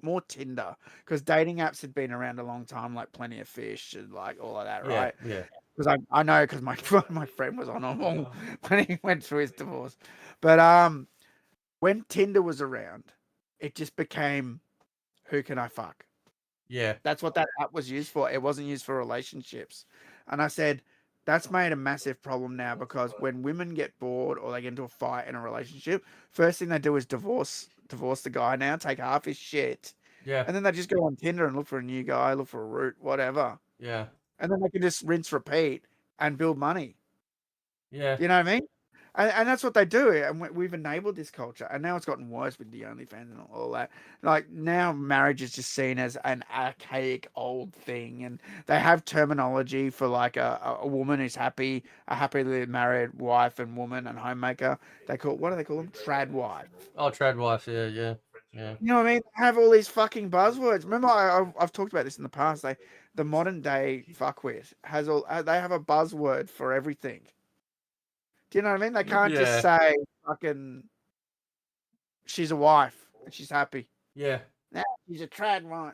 more Tinder, because dating apps had been around a long time, like Plenty of Fish and like all of that, yeah, right? yeah, Because I know, because my friend was on them all when he went through his divorce. But when Tinder was around, it just became, who can I fuck? yeah, That's what that app was used for. It wasn't used for relationships. And I said, that's made a massive problem now, because when women get bored or they get into a fight in a relationship, first thing they do is divorce the guy now, take half his shit. yeah, And then they just go on Tinder and look for a new guy, look for a route, whatever. yeah, And then they can just rinse, repeat and build money. yeah, Do you know what I mean? And that's what they do. And we've enabled this culture. And now it's gotten worse with the OnlyFans and all that. Like, now marriage is just seen as an archaic old thing. And they have terminology for like a woman who's happy, a happily married wife and woman and homemaker. What do they call them? Trad wife. oh, trad wife, yeah, yeah, yeah, You know what I mean? They have all these fucking buzzwords. Remember, I've talked about this in the past. The modern day fuckwit has all, they have a buzzword for everything. Do you know what I mean? They can't just yeah, say fucking she's a wife and she's happy. yeah. Now she's a trad one.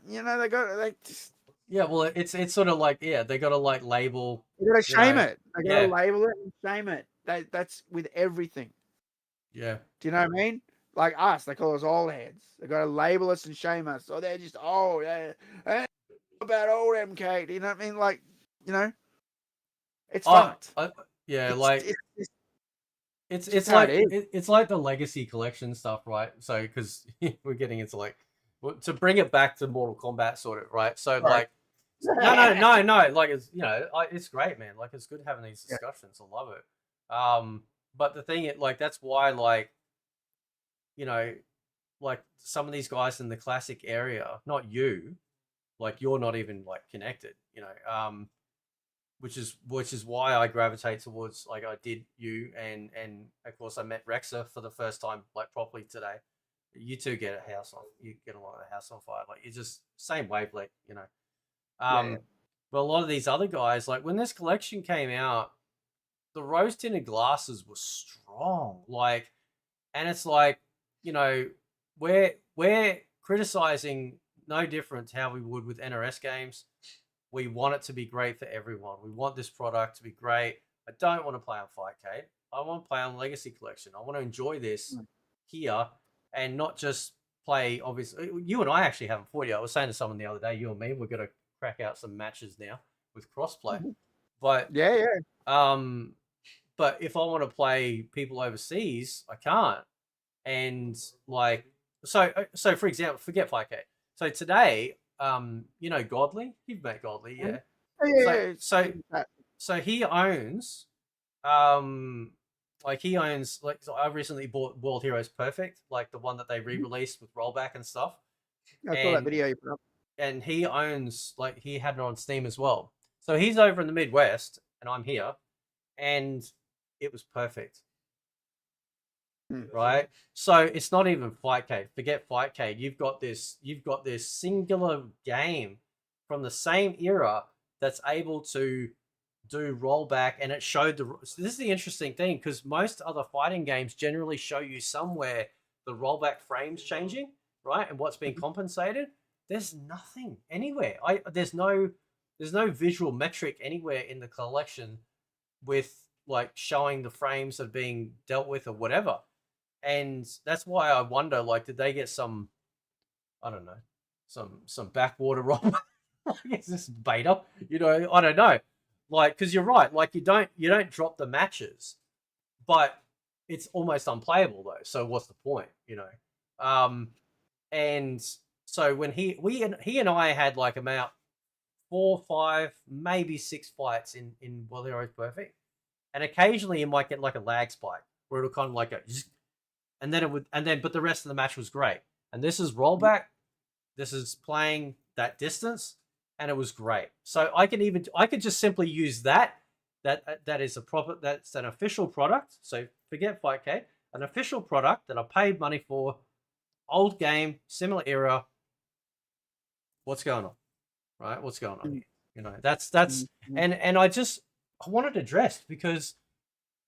Yeah, well, it's sort of like, yeah, they got to like label, They gotta you shame know, it. They gotta yeah, label it and shame it. That's with everything. yeah, Do you know what I mean? Like us, they call us old heads. They gotta label us and shame us. Oh, they're just old. They're about old MK. Do you know what I mean? Like, you know, it's oh, fucked. yeah, It's like it's, it's it's just it's how it like is. it's like the legacy collection stuff, right? So because we're getting into like, to bring it back to Mortal Kombat, sort of, right? So Right. like, no, like, it's, it's great, man. Like, it's good having these Yeah. discussions. I love it. But the thing, like, that's why, like, you know, like some of these guys in the classic area, not you, like, you're not even like connected, which is why I gravitate towards, like, I did you, and of course I met Rexa for the first time, like, properly today. You two get a house on, you get along with a house on fire, like, you're just same wavelength. Yeah. But a lot of these other guys, like, when this collection came out, the rose tinted glasses were strong, like, and it's like, you know, we're criticizing no different to how we would with NRS games. We want it to be great for everyone. We want this product to be great. I don't want to play on Fightcade. I want to play on Legacy Collection. I want to enjoy this here and not just play. Obviously, you and I actually haven't fought yet. I was saying to someone the other day, you and me, we're going to crack out some matches now with crossplay. But Yeah, yeah. but if I want to play people overseas, I can't. And like, so for example, forget 5K. So today, Godly, you've met Godly, yeah. So Yeah. so Yeah. so he owns, um he owns, like, so I recently bought World Heroes Perfect, like the one that they re-released with rollback and stuff. I saw that And video you put up. he owns, like, he had it on Steam as well. So he's over in the Midwest and I'm here, and it was perfect. Right? So it's not even Fightcade. Forget Fightcade. You've got this singular game from the same era that's able to do rollback, and it showed so this is the interesting thing, because most other fighting games generally show you somewhere the rollback frames changing, right? And what's being compensated. There's nothing anywhere. There's no visual metric anywhere in the collection with, like, showing the frames that are being dealt with or whatever. And that's why I wonder, like, did they get some, I don't know, some backwater roll? Is this beta? I don't know. Like, because you're right, like, you don't drop the matches, but it's almost unplayable though. So what's the point? And so when he and I had like about 4, 5, maybe 6 fights in World Heroes Perfect, and occasionally you might get like a lag spike where it'll kind of like go, and then it would, and then but the rest of the match was great. And this is rollback. This is playing that distance, and it was great. So I could just simply use that. That is a proper. That's an official product. So forget FightK, an official product that I paid money for. Old game, similar era. What's going on, right? What's going on? You know, that's and I wanted addressed because,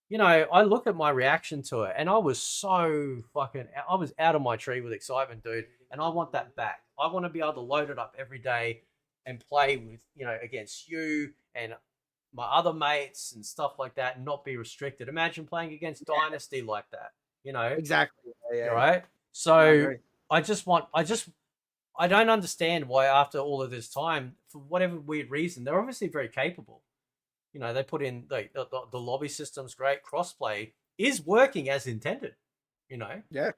you know, I look at my reaction to it and I was so I was out of my tree with excitement, dude. And I want that back. I want to be able to load it up every day and play with, you know, against you and my other mates and stuff like that and not be restricted. Imagine playing against Dynasty like that, you know? Exactly. Yeah. Right? So I don't understand why after all of this time, for whatever weird reason, they're obviously very capable. You know, they put in the lobby system's great. Crossplay is working as intended, you know? Yeah.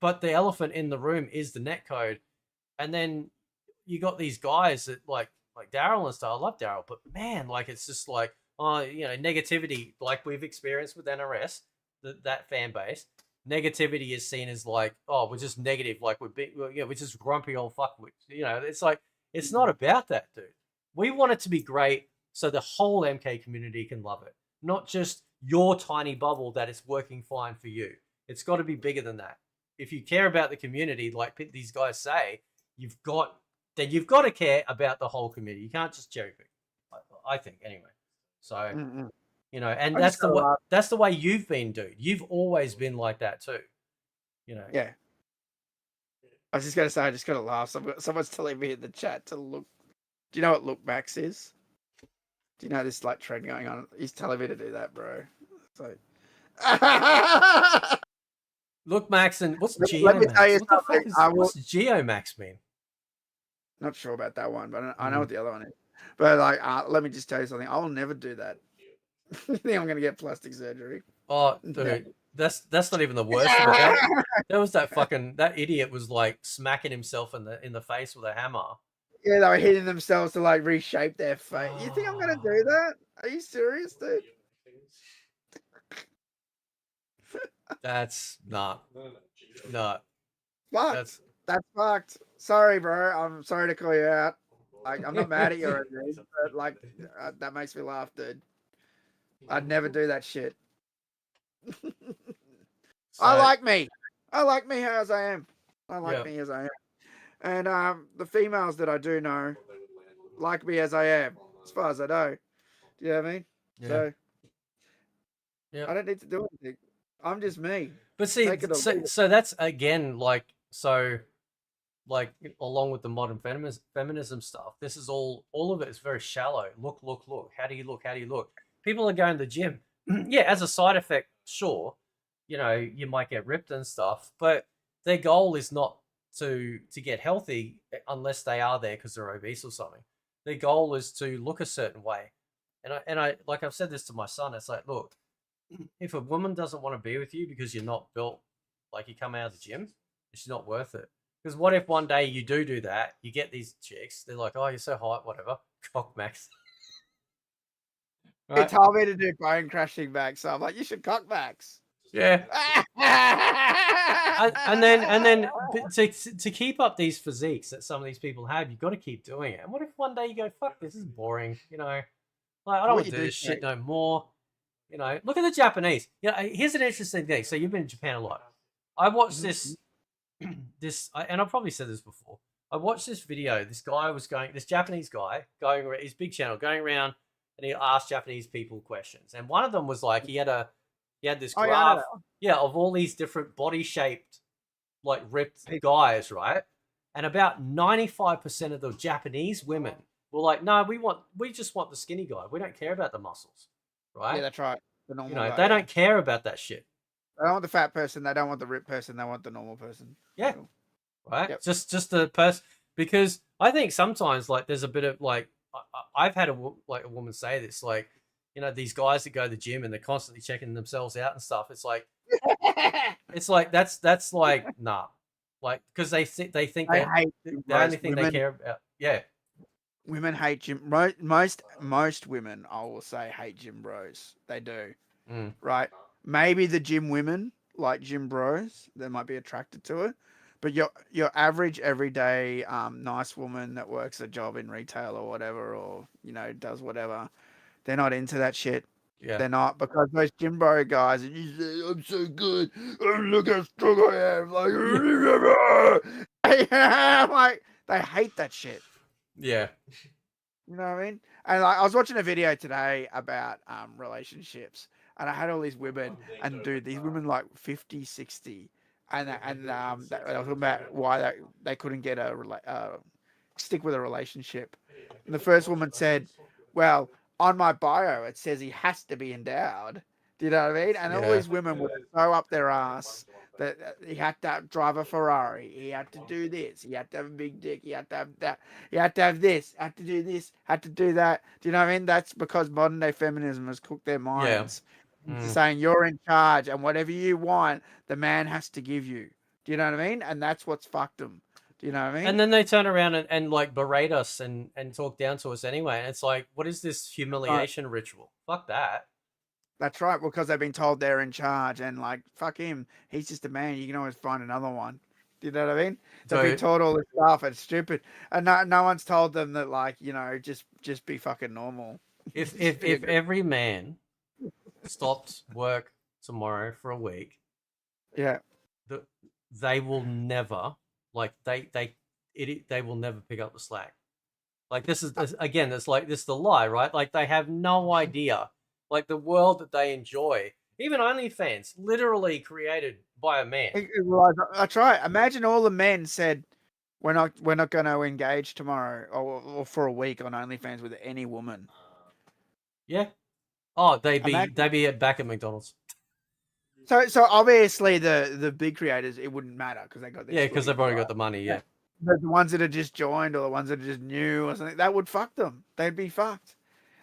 But the elephant in the room is the netcode. And then you got these guys that like Daryl and stuff. I love Daryl, but man, like it's just like, oh, you know, negativity like we've experienced with NRS, that fan base. Negativity is seen as like, oh, we're just negative, like we're just grumpy old fuckwits. You know, it's like it's not about that, dude. We want it to be great so the whole MK community can love it, not just your tiny bubble that it's working fine for you. It's got to be bigger than that. If you care about the community, like these guys say, you've got to care about the whole community. You can't just cherry pick. I think anyway. So you know, and that's the way you've been, dude. You've always been like that too. You know. Yeah. I was just gonna say, I just gotta laugh. Someone's telling me in the chat to look. Do you know what lookbacks is? Do you know this like trend going on? He's telling me to do that, bro. So. Look, Max, and what's Geomax? Let me tell you something. What's Geomax mean? Not sure about that one, but I know what the other one is. But like, let me just tell you something. I will never do that. I think I'm gonna get plastic surgery. Oh, dude, that's not even the worst of it. That was that idiot was like smacking himself in the face with a hammer. Yeah, they were hitting themselves to like reshape their face. You think I'm gonna do that? Are you serious, dude? That's not. Fuck. That's fucked. Sorry, bro. I'm sorry to call you out. Like, I'm not mad at you or anything, but like, that makes me laugh, dude. I'd never do that shit. I like me. I like me as I am. I like me as I am. And the females that I do know like me as I am, as far as I know. Do you know what I mean? Yeah. So, I don't need to do anything. I'm just me. But see, so that's again like along with the modern feminism stuff. This is all of it is very shallow. Look. How do you look? How do you look? People are going to the gym. Yeah, as a side effect, sure. You know, you might get ripped and stuff, but their goal is not to get healthy unless they are there because they're obese or something. Their goal is to look a certain way. And I like I've said this to my son. It's like, look, if a woman doesn't want to be with you because you're not built like you come out of the gym, it's not worth it. Because what if one day you do that, you get these chicks, they're like, oh, you're so hot, whatever, cock max. Right? He told me to do bone crashing max, so I'm like, you should cock max. Yeah. and then to keep up these physiques that some of these people have, you've got to keep doing it. And what if one day you go, fuck, this is boring, you know? Like, I don't want to do this shit no more. You know, look at the Japanese. You know, here's an interesting thing. So you've been in Japan a lot. I watched this, and I've probably said this before. I watched this video. This Japanese guy going around his big channel, going around, and he asked Japanese people questions. And one of them was like, he had this graph, of all these different body shaped, like ripped guys, right? And about 95% of the Japanese women were like, no, we just want the skinny guy. We don't care about the muscles. Right? Yeah, that's right. The normal guy, they don't care about that shit. They don't want the fat person. They don't want the ripped person. They want the normal person. Yeah. Right? Yep. Just the person. Because I think sometimes, like, there's a bit of, like, I've had a woman say this, like, you know, these guys that go to the gym and they're constantly checking themselves out and stuff. It's like, that's like, nah. Like, because they think the only thing they care about. Yeah. women hate gym. Most women, I will say, hate gym bros. They do, Mm. right? Maybe the gym women like gym bros. They might be attracted to it, but your average everyday nice woman that works a job in retail or whatever, or does whatever, they're not into that shit. Yeah. They're not, because those gym bro guys, and you say, I'm so good. Oh, look how strong I am. Like, I'm like, they hate that shit. Yeah. You know what I mean? And like, I was watching a video today about relationships, and I had all these women, and dude, these women like 50, 60, and they were talking about why they couldn't get stick with a relationship. And the first woman said, "Well, on my bio it says he has to be endowed." Do you know what I mean? And all Yeah. these women were so up their ass that he had to drive a Ferrari, he had to do this, he had to have a big dick, he had to have that, he had to have this, had to do this, had to do that. Do you know what I mean? That's because modern day feminism has cooked their Yeah. minds into Mm. saying you're in charge, and whatever you want, the man has to give you. Do you know what I mean? And that's what's fucked them. Do you know what I mean? And then they turn around and like berate us and talk down to us anyway. And it's like, what is this Right. humiliation ritual? Fuck that. That's right, because they've been told they're in charge, and like, fuck him. He's just a man. You can always find another one. Do you know what I mean? They've been So taught all this stuff. It's stupid, and no one's told them that, like, just be fucking normal. if Just if be a if good. every man stopped work tomorrow for a week, Yeah. the, they will never like they will never pick up the slack. Like this again, it's like this is the lie, right? Like they have no idea. Like the world that they enjoy, even OnlyFans, literally created by a man. That's right. Imagine all the men said, "We're not going to engage tomorrow, or for a week on OnlyFans with any woman." Yeah. Oh, Imagine. they'd be back at McDonald's. So obviously the big creators, it wouldn't matter because they got the Yeah, because they've exclusive already right. got the money. Yeah. But the ones that are just joined, or the ones that are just new or something, that would fuck them. They'd be fucked.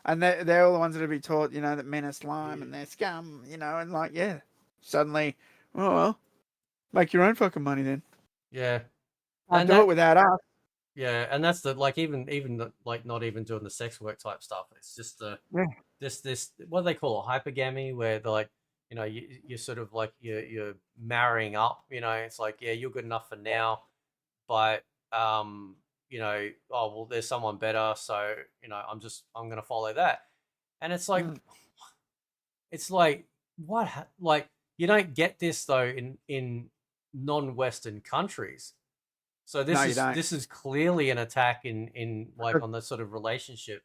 And they're all the ones that would be taught, that men are slime and they're scum, and like, yeah. Suddenly, oh well, make your own fucking money then. Yeah. Can't And do it that without us. yeah, and that's the like even the, like not even doing the sex work type stuff. It's just the Yeah. this what do they call it, hypergamy, where they're like, you're sort of like you're marrying up. It's like, yeah, you're good enough for now, but oh well, there's someone better, so I'm gonna follow that. And it's like, Mm. what like you don't get this though in non-Western countries. So No, you don't. this is clearly an attack in like on the sort of relationship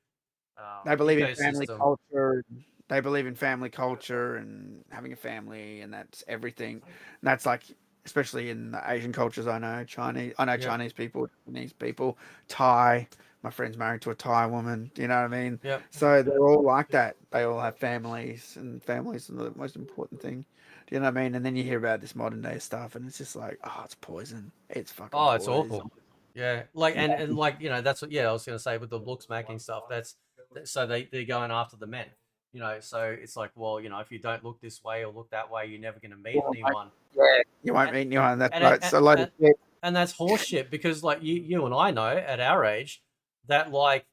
They believe in family ecosystem. culture. They believe in family culture and having a family, and that's everything. And that's like, especially in the Asian cultures. I know Yep. Chinese people, Japanese people, Thai. My friend's married to a Thai woman. Do you know what I mean? Yep. So they're all like that. They all have families, and families are the most important thing. Do you know what I mean? And then you hear about this modern day stuff, and it's just like, oh, it's poison. It's fucking Oh, it's poison. awful. Yeah. Like and like that's what I was gonna say with the look smacking stuff. So they're going after the men. So it's like, well, if you don't look this way or look that way, you're never gonna meet anyone. Yeah, you won't And meet anyone. That's and like, and, so a load of and, shit. and that's horseshit because like you and I know at our age that like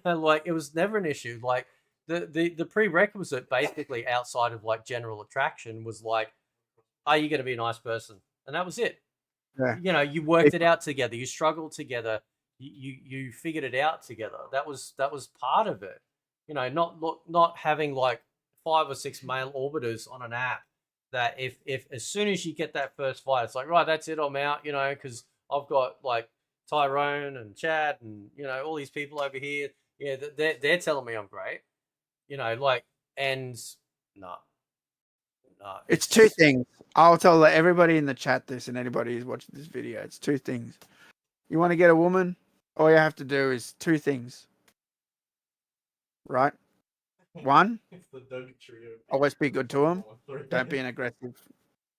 like it was never an issue. Like the prerequisite basically outside of like general attraction was like, are you going to be a nice person? And that was it. Yeah. You worked it out together. You struggled together. You figured it out together. That was part of it. Not having like 5 or 6 male orbiters on an app that if as soon as you get that first fight, it's like, right, that's it, I'm out. Because I've got like Tyrone and Chad and all these people over here. Yeah, they're telling me I'm great. Like, and no, no, It's it's two just things. I'll tell everybody in the chat this, and anybody who's watching this video. It's two things. You want to get a woman, all you have to do is two things, right? One, always be good to them. Don't be an aggressive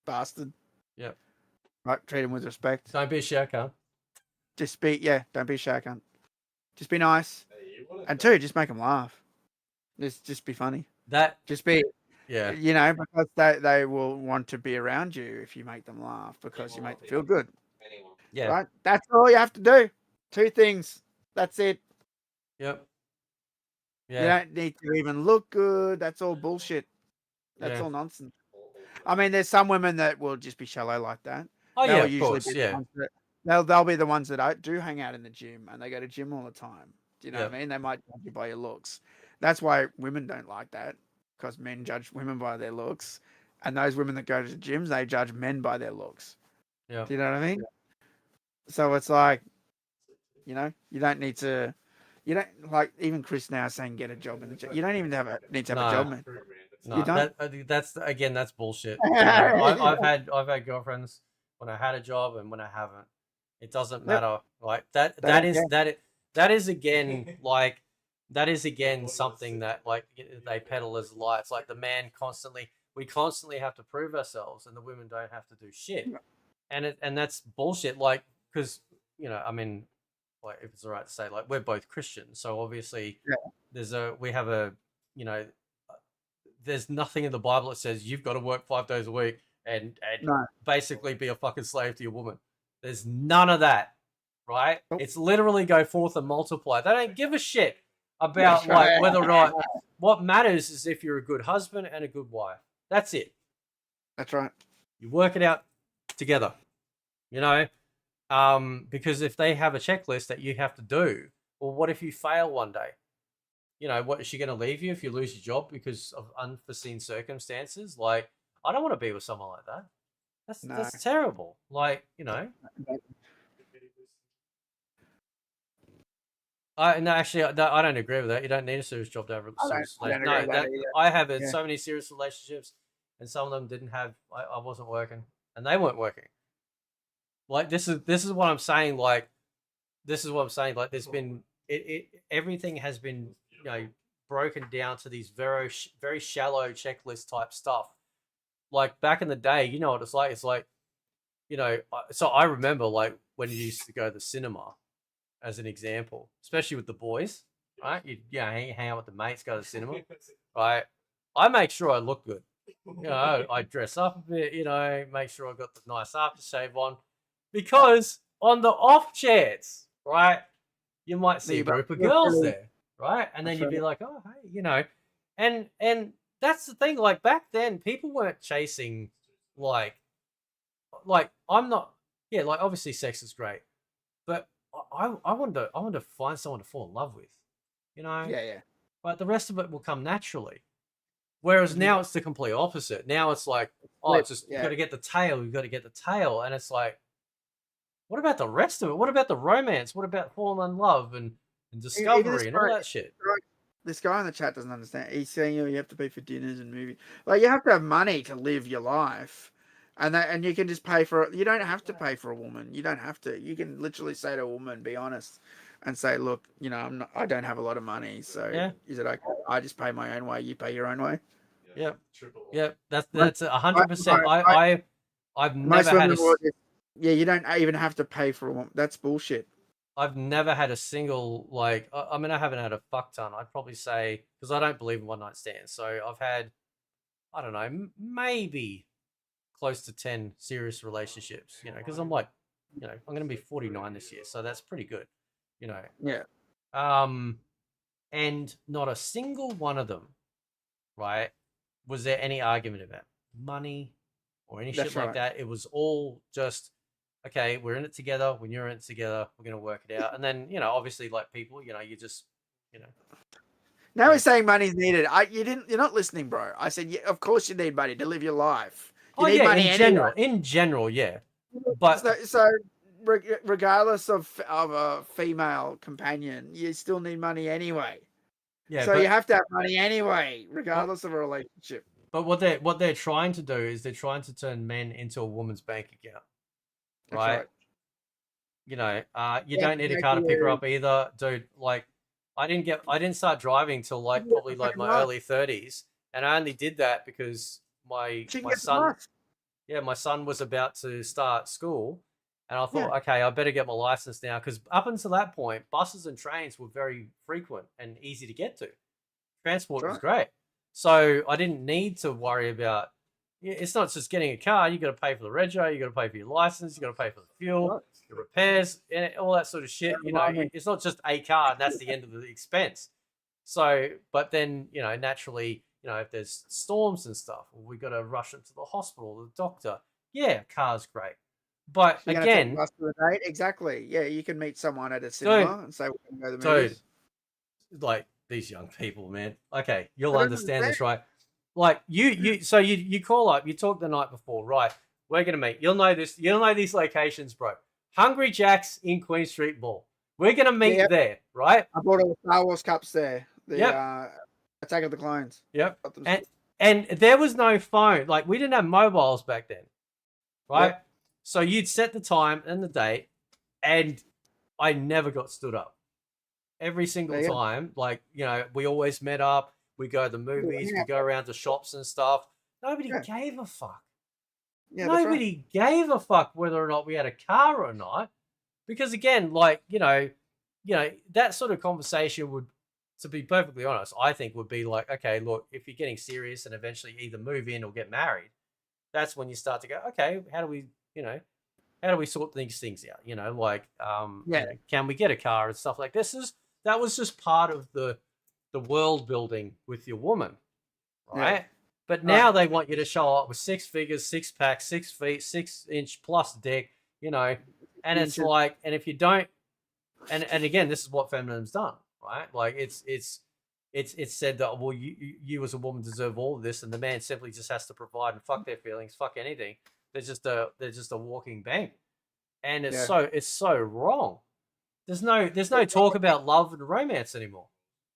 bastard. Yep. Right? Treat them with respect. Don't be a shirker. Just be, yeah, don't be a shark cunt. Just be nice. And two, just make them laugh. Just be funny. That Just be, yeah. because they will want to be around you if you make them laugh, because you make them feel good. Yeah. Right? That's all you have to do. Two things. That's it. Yep. You Yeah. don't need to even look good. That's all bullshit. That's Yeah. all nonsense. I mean, there's some women that will just be shallow like that. Oh They yeah, will of usually course. be the Yeah. ones that they'll be the ones that do hang out in the gym and they go to gym all the time. Do you know what Yep. I mean? They might judge you by your looks. That's why women don't like that, because men judge women by their looks, and those women that go to the gyms, they judge men by their looks. Yeah. Do you know what I mean? So it's like, you don't need to. You don't, like, even Chris now saying get a job in the gym. You don't even need to have a No. job, man. You No. don't. That's again. That's bullshit. You know, I've had girlfriends when I had a job and when I haven't. It doesn't Yep. matter. Like that. They don't care. That is again like that is again something that like they peddle as a lie. It's like we constantly have to prove ourselves, and the women don't have to do shit. And that's bullshit. Like, because I mean, like, if it's all right to say, like, we're both Christians, so obviously we have a you know there's nothing in the Bible that says you've got to work 5 days a week and No. basically be a fucking slave to your woman. There's none of that, right? Nope. It's literally go forth and multiply. They don't give a shit about That's right. like whether or not. What matters is if you're a good husband and a good wife. That's it. That's right. You work it out together, because if they have a checklist that you have to do, well, what if you fail one day? What is she going to leave you if you lose your job because of unforeseen circumstances? Like, I don't want to be with someone like that. That's terrible. Like, actually, I don't agree with that. You don't need a serious job to have a serious relationship. No, I have so many serious relationships, and some of them didn't have. I wasn't working, and they weren't working. Like, this is what I'm saying. Like, this is what I'm saying. Like, there's been everything has been broken down to these very very shallow checklist type stuff. Like back in the day, you know what it's like. It's like, so I remember like when you used to go to the cinema, as an example, especially with the boys, right? You hang out with the mates, go to the cinema, right? I make sure I look good. I dress up a bit, make sure I got the nice aftershave on, because on the off chance, right, you might see a group of girls there, right? And then you'd be like, oh, hey, and that's the thing. Like back then, people weren't chasing like I'm not. Yeah, like obviously sex is great, but I want to find someone to fall in love with, Yeah. But the rest of it will come naturally. Whereas now it's the complete opposite. Now it's like, it's just you've got to get the tail. You've got to get the tail, and it's like, what about the rest of it? What about the romance? What about falling in love and discovery and all that shit? This guy in the chat doesn't understand. He's saying you have to pay for dinners and movies. Like, you have to have money to live your life, and you can just pay for it. You don't have to pay for a woman. You don't have to. You can literally say to a woman, be honest, and say, look, I don't have a lot of money, so is it okay? I just pay my own way. You pay your own way. Yep. That's 100%. I've never had you don't even have to pay for a woman. That's bullshit. I've never had a single, like, I mean, I haven't had a fuck ton. I'd probably say, because I don't believe in one night stands. So I've had, I don't know, maybe close to 10 serious relationships, because I'm like, I'm going to be 49 this year. So that's pretty good, Yeah. And not a single one of them, right, was there any argument about money or any shit like that. It was all just, okay, we're in it together. When you're in it together, we're going to work it out. And then, obviously, like people, you just, Now we're saying money's needed. You're not listening, bro. I said, of course you need money to live your life. You need money in general, yeah. But so regardless of a female companion, you still need money anyway. Yeah. So you have to have money anyway, regardless of a relationship. But what they're trying to do is they're trying to turn men into a woman's bank account. Right? You don't need a car to pick her up either, dude. Like, I didn't start driving till like probably like my early 30s, and I only did that because my son was about to start school, and I thought, okay, I better get my license now, because up until that point, buses and trains were very frequent and easy to get to. Transport was great, so I didn't need to worry about it's not just getting a car. You got to pay for the rego, you got to pay for your license, you got to pay for the fuel, Right. your repairs, and all that sort of shit. You know, I mean, it's not just a car, and that's the end of the expense. So, but then, you know, naturally, you know, if there's storms and stuff, we got to rush them to the hospital, the doctor. Yeah, car's great. But you're going to take again, us to a date? Exactly. Yeah, you can meet someone at a dude, cinema and say, we can go to the movies. like these young people, man. Okay, you'll I don't understand understand. this, right? Like so you call up, you talk the night before, right? We're gonna meet. You'll know this. You'll know these locations, bro. Hungry Jack's in Queen Street Mall. We're gonna meet Yep. there, right? I bought all the Star Wars cups there. The Yep. Attack of the Clones. Yep. Got them And there was no phone. Like, we didn't have mobiles back then, right? Yep. So you'd set the time and the date, and I never got stood up. Every single There you go. time, like, you know, we always met up. We go to the movies. We go around to shops and stuff. Nobody Yeah. gave a fuck. Yeah, that's right. Nobody gave a fuck whether or not we had a car or not. Because again, like, you know, that sort of conversation would, to be perfectly honest, I think would be like, okay, look, if you're getting serious and eventually either move in or get married, that's when you start to go, okay, how do we sort these things out? You know, like, Yeah. you know, can we get a car and stuff like this? That was just part of the world building with your woman, right? Yeah. But now they want you to show up with 6 figures, 6 pack, 6 feet, 6-inch plus dick, you know, and it's like, and if you don't, and again, this is what feminism's done, right? Like, it's said that, well, you as a woman deserve all of this, and the man simply just has to provide and fuck their feelings, fuck anything. They're just a walking bank, and it's so wrong. There's no talk about love and romance anymore.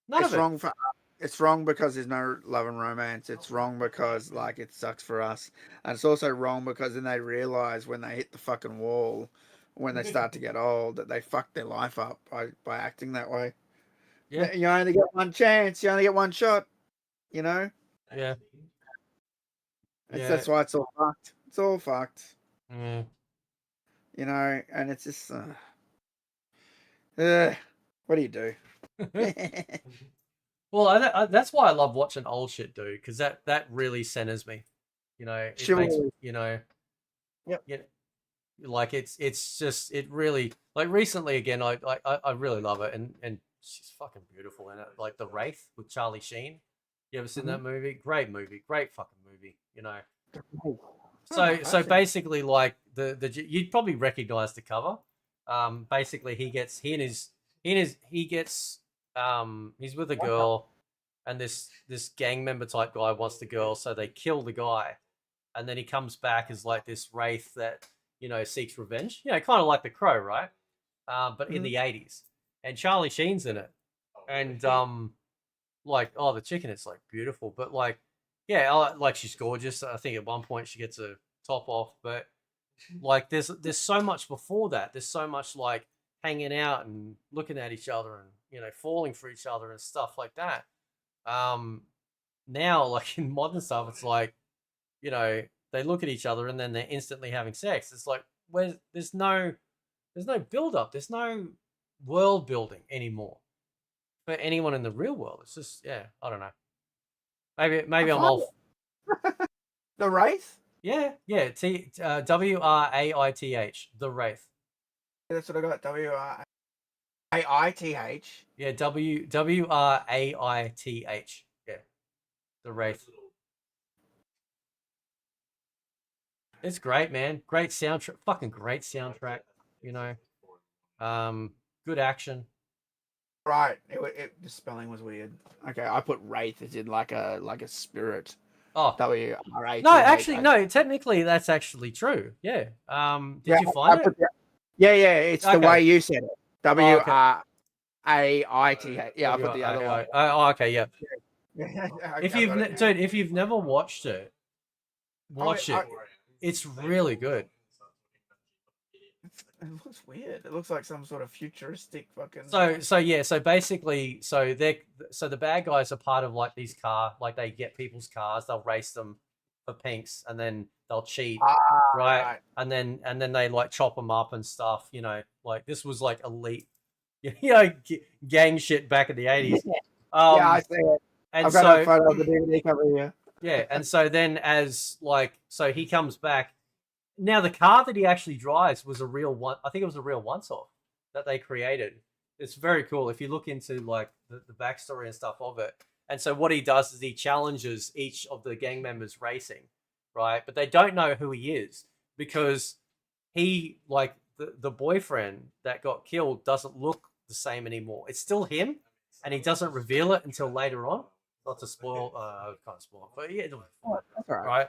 None of it. It's wrong because there's no love and romance. It's wrong because, like, it sucks for us, and it's also wrong because then they realize when they hit the fucking wall, when they start to get old, that they fucked their life up by acting that way. Yeah. You only get one chance. You only get one shot. You know. Yeah. That's why it's all fucked. It's all fucked. Yeah. You know, and it's just. What do you do? Well, that's why I love watching old shit, dude, because that really centers me. You know, it makes, you know, Yep. You know, like it's just, it really, like, recently again, I really love it, and she's fucking beautiful in it. Like The Wraith with Charlie Sheen. You ever seen that movie? Great movie, great fucking movie. You know. So basically, like, you'd probably recognize the cover. Basically, he's with a girl, and this gang member type guy wants the girl, so they kill the guy, and then he comes back as like this wraith that, you know, seeks revenge. You know, kind of like The Crow, right? But in the 80s, and Charlie Sheen's in it, and like, oh, the chicken is like beautiful, but like, yeah, like, she's gorgeous. I think at one point she gets a top off, but like, there's so much before that. There's so much, like, hanging out and looking at each other and, you know, falling for each other and stuff like that. Now, like, in modern stuff, it's like, you know, they look at each other and then they're instantly having sex. It's like, there's no build up. There's no world building anymore for anyone in the real world. It's just, yeah, I don't know. Maybe I'm off. The Wraith? Yeah. WRAITH, The Wraith. That's what I got. WRAITH. Yeah, WRAITH. Yeah, The Wraith. It's great, man. Great soundtrack. Fucking great soundtrack. You know, good action. Right. The spelling was weird. Okay, I put wraith as in like a spirit. Oh, WRAITH. no, actually, no. Technically, that's actually true. Yeah. Did you find it? Yeah. It's the way you said it. WRAITH. Yeah, I put the other one. Oh, okay, yeah. If you've never watched it, watch it. It's really good. It looks weird. It looks like some sort of futuristic fucking. So basically, the bad guys are part of, like, these like, they get people's cars, they'll race them for pinks, and then they'll cheat, right? And then they, like, chop them up and stuff. You know, like, this was like elite, you know, gang shit back in the 80s. Yeah, I see it. And I've got a photo of the DVD cover here. Yeah, and so then so he comes back. Now the car that he actually drives was a real one. I think it was a real once-off that they created. It's very cool if you look into like the backstory and stuff of it. And so what he does is he challenges each of the gang members racing, right? But they don't know who he is because he like the boyfriend that got killed doesn't look the same anymore. It's still him, and he doesn't reveal it until later on. Not to spoil, can't spoil, but yeah, That's all right.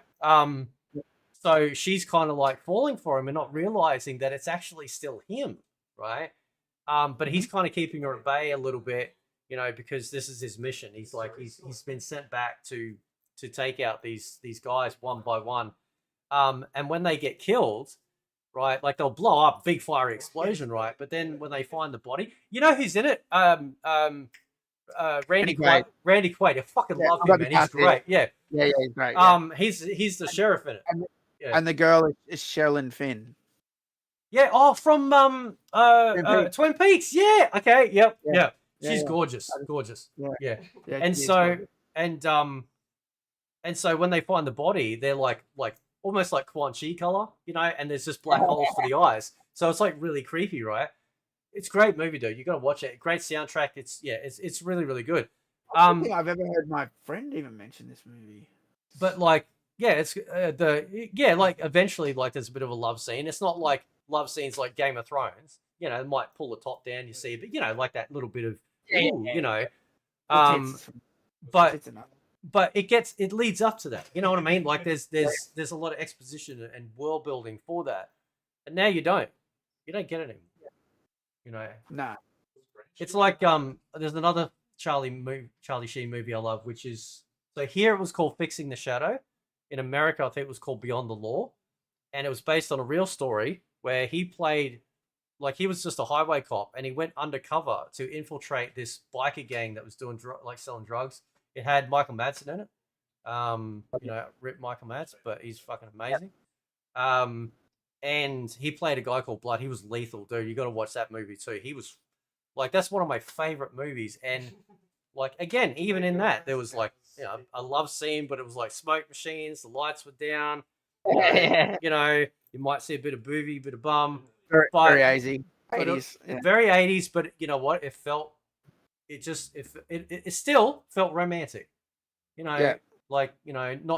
So she's kind of like falling for him and not realizing that it's actually still him, right? But he's kind of keeping her at bay a little bit, because this is his mission. He's like he's been sent back to take out these guys one by one. And when they get killed, right, like they'll blow up, big fiery explosion, right? But then when they find the body, you know who's in it? Randy Quaid. Randy Quaid. I fucking love him, man. He's great. Yeah. Yeah, he's great. Yeah. He's the sheriff in it. And the girl is Sherilyn Fenn. Yeah. Oh, from Twin Peaks. Yeah. Okay. Yep. Yeah. She's gorgeous. Gorgeous. Yeah. And so when they find the body, they're like almost like Quan Chi color, and there's just black holes for the eyes. So it's like really creepy, right? It's a great movie, dude. You got to watch it. Great soundtrack. It's really, really good. I don't think I've ever heard my friend even mention this movie. But like, yeah, it's like eventually, like there's a bit of a love scene. It's not like love scenes like Game of Thrones. It might pull the top down, you see, but like that little bit of, but it leads up to that. You know what I mean? Like there's a lot of exposition and world building for that, and now you don't get it anymore. Nah. It's like there's another Charlie Sheen movie I love, which is here it was called Fixing the Shadow. In America, I think it was called Beyond the Law, and it was based on a real story where he played he was just a highway cop, and he went undercover to infiltrate this biker gang that was doing selling drugs. It had Michael Madsen in it. Rip Michael Madsen, but he's fucking amazing. And he played a guy called Blood. He was lethal, dude. You got to watch that movie too. He was that's one of my favorite movies. And again, even in that, there was a love scene, but it was like smoke machines. The lights were down. You might see a bit of boovie, bit of bum. Very 80s. Very 80s, but you know what? It felt, it still felt romantic. Not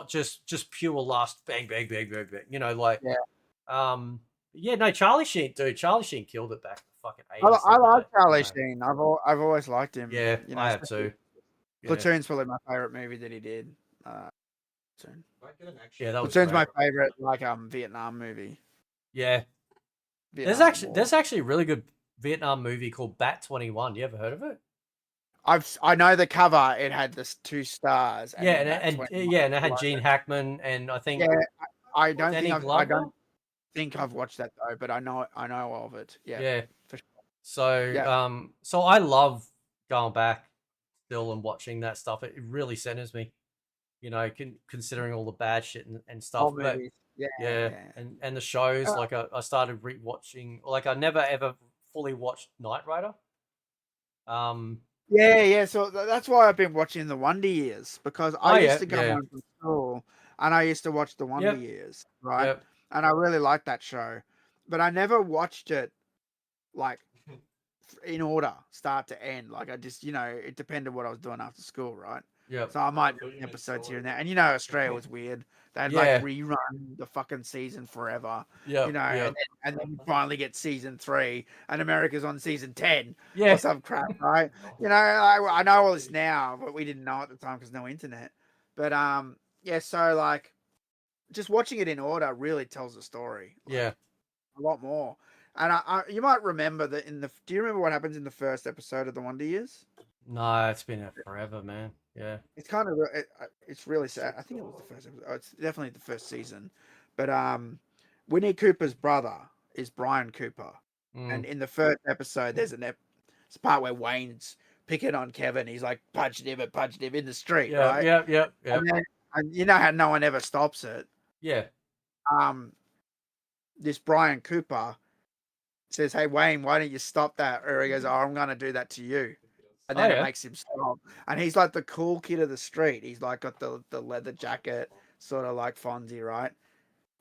just pure lust, bang, bang, bang, bang, bang. No, Charlie Sheen, dude. Charlie Sheen killed it back in the fucking 80s. I like Charlie Sheen. I've always liked him. Yeah, I have too. Platoon's probably my favorite movie that he did. Platoon. Yeah, that was Platoon's my favorite Vietnam movie. Yeah. There's actually a really good Vietnam movie called Bat 21. You ever heard of it? I know the cover. It had this 2 stars. And it had Gene Hackman and I think I don't think I've watched that though, but I know of it. Yeah. For sure. So so I love going back still and watching that stuff. It really centers me, considering all the bad shit and stuff. But, and the shows, I started rewatching. I never ever fully watched Knight Rider. So that's why I've been watching the Wonder Years, because I used to go home from school and I used to watch the Wonder Years, right? Yep. And I really liked that show, but I never watched it in order, start to end. I just, it depended what I was doing after school, right? Yeah. So I might do episodes here and there. And Australia was weird. They'd rerun the fucking season forever. Yeah. And then you finally get season 3 and America's on season 10 Yeah. or some crap, right? I know all this now, but we didn't know at the time because no internet. But so just watching it in order really tells the story. A lot more. And you might remember that do you remember what happens in the first episode of The Wonder Years? No, it's been forever, man. Yeah. It's kind of, it's really sad. I think it was the first episode. It's definitely the first season. But Winnie Cooper's brother is Brian Cooper. And in the first episode, there's a part where Wayne's picking on Kevin. He's punching him in the street, right? Yeah. And you know how no one ever stops it. Yeah. This Brian Cooper says, "Hey Wayne, why don't you stop that?" Or he goes, "Oh, I'm going to do that to you." and Oh then it yeah. makes him strong. And he's like the cool kid of the street. He's like got the leather jacket, sort of like Fonzie, right?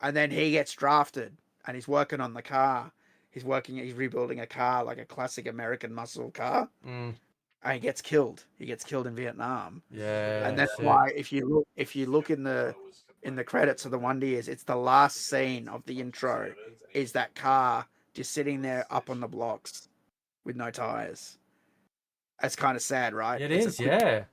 And then he gets drafted, and he's working on the car. He's rebuilding a car, like a classic American muscle car, Mm. and he gets killed. He gets killed in Vietnam. And Yeah. that's Shit. why if you look in the credits of the Wonder Years, it's the last scene of the intro is that car just sitting there up on the blocks with no tires. That's kind of sad, right? It It's a is. quick Yeah.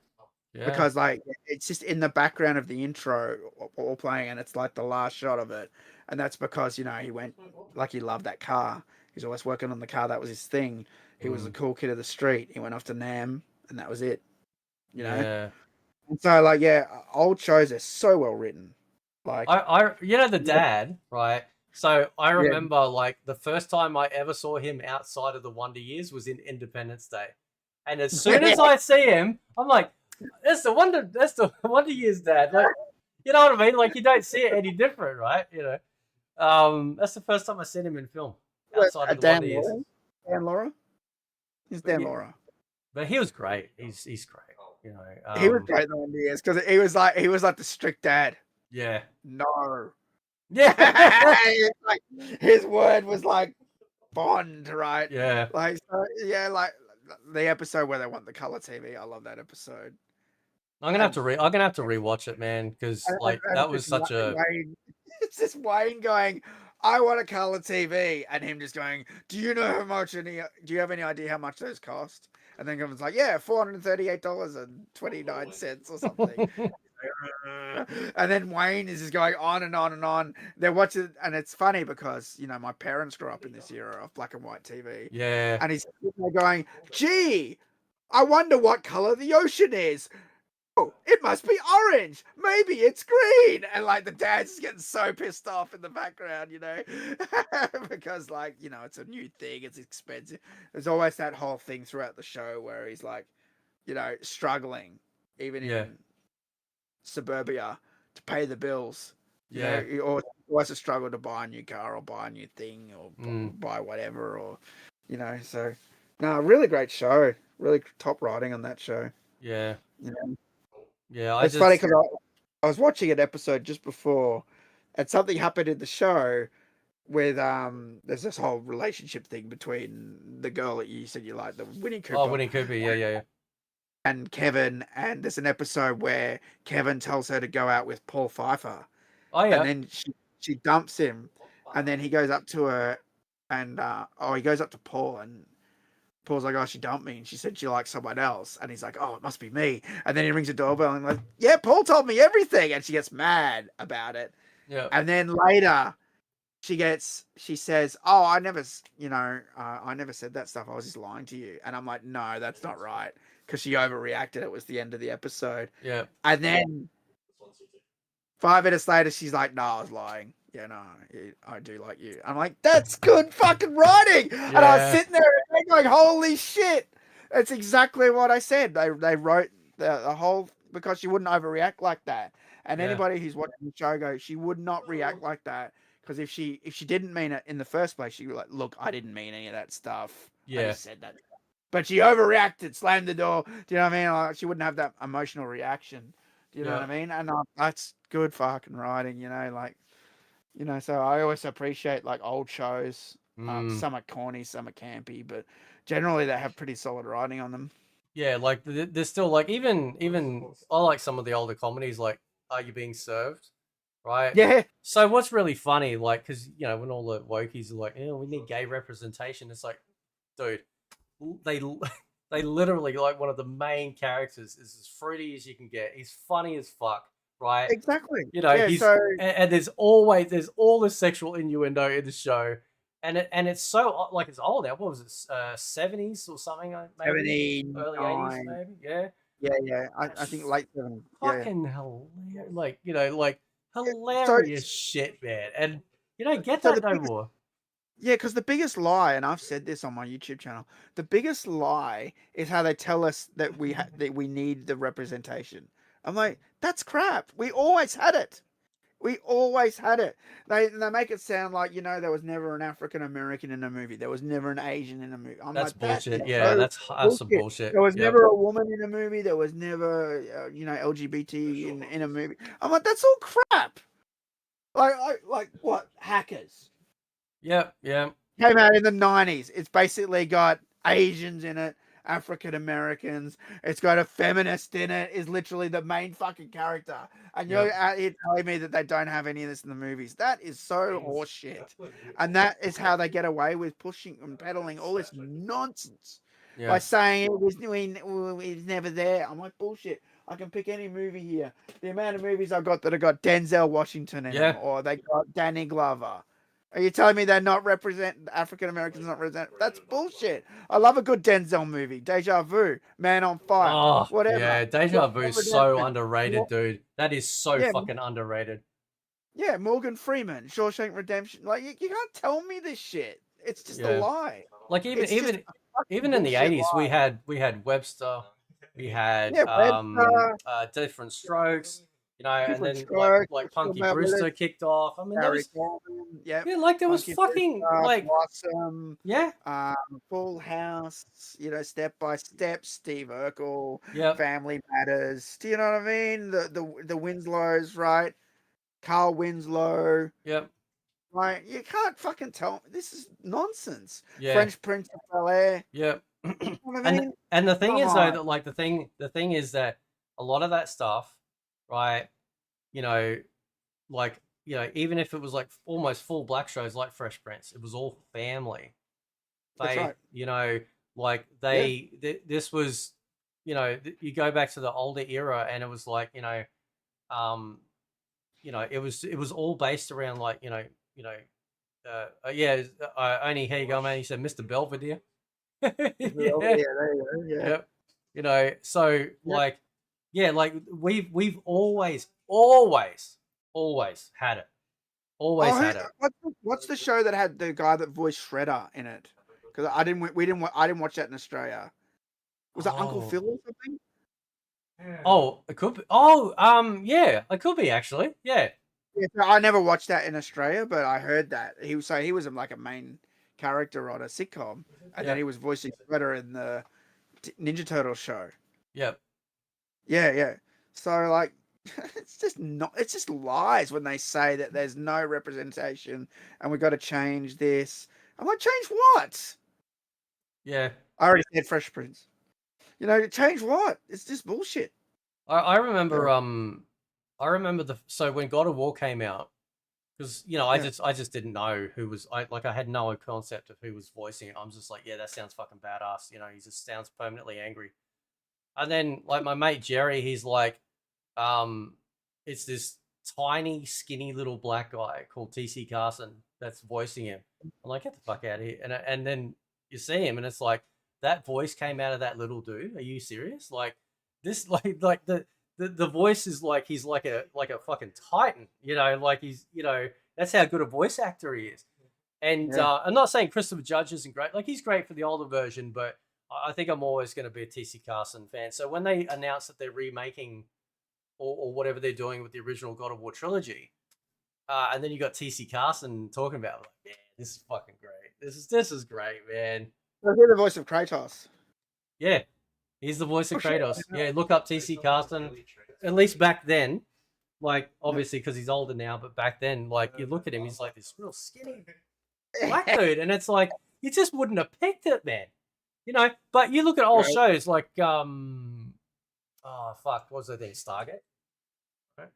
Yeah. because like it's just in the background of the intro all playing, and it's like the last shot of it, and that's because he went like he loved that car. He's always working on the car. That was his thing. He was the Mm. cool kid of the street. He went off to Nam, and that was it. You know. Yeah. And so like old shows are so well written. Like The dad, right? So I yeah, remember like the first time I ever saw him outside of the Wonder Years was in Independence Day, and as soon as I see him, I'm like, that's the Wonder Years dad. Like, you know what I mean? Like you don't see it any different, right? That's the first time I seen him in film outside of the Dan Wonder Years. Laura. Dan Laura. He's Dan Laura. But he was great. He's great. He was great in the Wonder Years because he was like the strict dad. Yeah. No. Yeah. Like his word was like Bond, right? Yeah. Like so, yeah, like the episode where they want the color TV. I love that episode. I'm gonna have to rewatch it, man, because like that was such a Wayne, it's just Wayne going, I want a color TV, and him just going, do you know how much do you have any idea how much those cost? And then Kevin's like, yeah, $438.29 or something. And then Wayne is just going on and on and on. They're watching, and it's funny because my parents grew up in this era of black and white TV. yeah. And he's going, gee, I wonder what color the ocean is. Oh, it must be orange. Maybe it's green. And like the dad's just getting so pissed off in the background, because it's a new thing. It's expensive. There's always that whole thing throughout the show where he's like, struggling even in suburbia to pay the bills. He always a struggle to buy a new car or buy a new thing or buy whatever so no, really great show. Really top writing on that show. Yeah. Yeah, it's funny because I was watching an episode just before, and something happened in the show with there's this whole relationship thing between the girl that you said you like, the Winnie Cooper. Oh, Winnie Cooper, yeah. And Kevin, and there's an episode where Kevin tells her to go out with Paul Pfeiffer. Oh yeah. And then she dumps him, and then he goes up to her, and he goes up to Paul, and Paul's like, oh, she dumped me, and she said she likes someone else, and he's like, oh, it must be me. And then he rings the doorbell, and like, yeah, Paul told me everything, and she gets mad about it. Yeah. And then later, she says, oh, I never said that stuff. I was just lying to you. And I'm like, no, that's not right, because she overreacted. It was the end of the episode. Yeah. And then 5 minutes later, she's like, no, I was lying. Yeah, no, I do like you. I'm like, that's good fucking writing. Yeah. And I was sitting there going, holy shit. That's exactly what I said. They wrote the whole, because she wouldn't overreact like that. And anybody who's watching the show goes, she would not react like that. Because if she didn't mean it in the first place, she'd be like, look, I didn't mean any of that stuff. Yeah. I just said that. But she overreacted, slammed the door. Do you know what I mean? Like, she wouldn't have that emotional reaction. Do you know what I mean? And that's good fucking writing, so I always appreciate like old shows. Some are corny, some are campy, but generally they have pretty solid writing on them. Yeah, like there's still like even I like some of the older comedies, like Are You Being Served? Right? Yeah. So what's really funny, like, because when all the wokies are like, we need gay representation, it's like, dude, they literally, like, one of the main characters is as fruity as you can get. He's funny as fuck, right? Exactly. He's and there's all this sexual innuendo in the show, and it's so like it's old now. What was it, 70s or something? Maybe 79. early 80s, maybe. Yeah. Yeah. I think late 70s. Fucking hilarious, like hilarious shit, man. And you don't get that no more. Yeah, because the biggest lie, and I've said this on my YouTube channel, the biggest lie is how they tell us that we need the representation. I'm like, that's crap. We always had it. We always had it. They make it sound like, there was never an African American in a movie. There was never an Asian in a movie. I'm That's like, that is bullshit. Yeah, so that's some bullshit. bullshit. There was Yep. never a woman in a movie. There was never, LGBT in a movie. I'm like, that's all crap. Like what? Hackers. Yep. Yeah. Came out in the 90s. It's basically got Asians in it, African Americans. It's got a feminist in it. Is literally the main fucking character, and you're out here telling me that they don't have any of this in the movies. That is so horseshit, and that is how they get away with pushing and peddling all this nonsense by saying it was never there. I'm like, bullshit. I can pick any movie here. The amount of movies I've got that have got Denzel Washington in them, or they got Danny Glover. Are you telling me they're not African Americans not represent? That's bullshit. I love a good Denzel movie. Deja Vu, Man on Fire, Oh, whatever. yeah, Deja Vu is so underrated, dude. That is so fucking underrated. Yeah, Morgan Freeman, Shawshank Redemption. Like you can't tell me this shit. It's just a lie. Like even in the 80s, we had Webster, we had Different Strokes. And then like Punky Brewster kicked off. I mean, there was like there was fucking like Blossom, yeah, Full House, Step by Step, Steve Urkel, yeah, Family Matters. Do you know what I mean? The Winslows, right? Carl Winslow. Yep. Right, you can't fucking tell me this is nonsense. Yeah. French Prince of Bel-Air. Yep. You know what I mean? And the thing is though that like the thing is that a lot of that stuff, right? Even if it was like almost full black shows like Fresh Prince, it was all family. That's right. This was, you go back to the older era and it was like, it was all based around like, only here you go, man. He said, Mr. Belvedere. Yeah. So like we've always had it. Always had it. What's the show that had the guy that voiced Shredder in it? Because I didn't watch that in Australia. Was it Uncle Phil or something? Oh, it could be. Yeah, it could be actually. Yeah. Yeah, so I never watched that in Australia, but I heard that he was like a main character on a sitcom, and then he was voicing Shredder in the Ninja Turtle show. Yep. Yeah. So like, it's just lies when they say that there's no representation and we got to change this. I'm like, change what? Yeah. I already said Fresh Prince. Change what? It's just bullshit. I remember so when God of War came out, because I just didn't know who was I had no concept of who was voicing it. I'm just like, yeah, that sounds fucking badass. He just sounds permanently angry. And then like my mate Jerry, he's like, it's this tiny, skinny little black guy called TC Carson that's voicing him. I'm like, get the fuck out of here. And then you see him and it's like, that voice came out of that little dude. Are you serious? Like this, like the voice is like he's like a fucking titan, like he's that's how good a voice actor he is. And I'm not saying Christopher Judge isn't great. Like he's great for the older version, but I think I'm always going to be a TC Carson fan. So when they announced that they're remaking or whatever they're doing with the original God of War trilogy, and then you got TC Carson talking about it, like, man, this is fucking great. This is great, man. I hear the voice of Kratos. Yeah, he's the voice of Kratos. Sure. Yeah, look up TC Carson. At least back then, like obviously because he's older now, but back then, like you look at him, he's like this real skinny black dude, and it's like you just wouldn't have picked it, man. But you look at old shows like what was the thing? Stargate, right?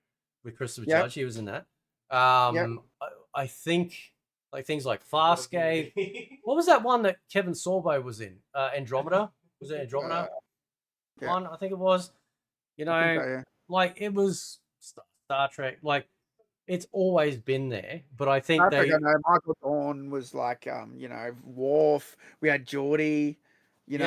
With Christopher Judge, he was in that. I think like things like Farscape. What was that one that Kevin Sorbo was in? Andromeda? Was it Andromeda? One, I think it was. Like it was Star Trek. Like it's always been there, but I think Michael Dorn was like, Worf. We had Geordie. This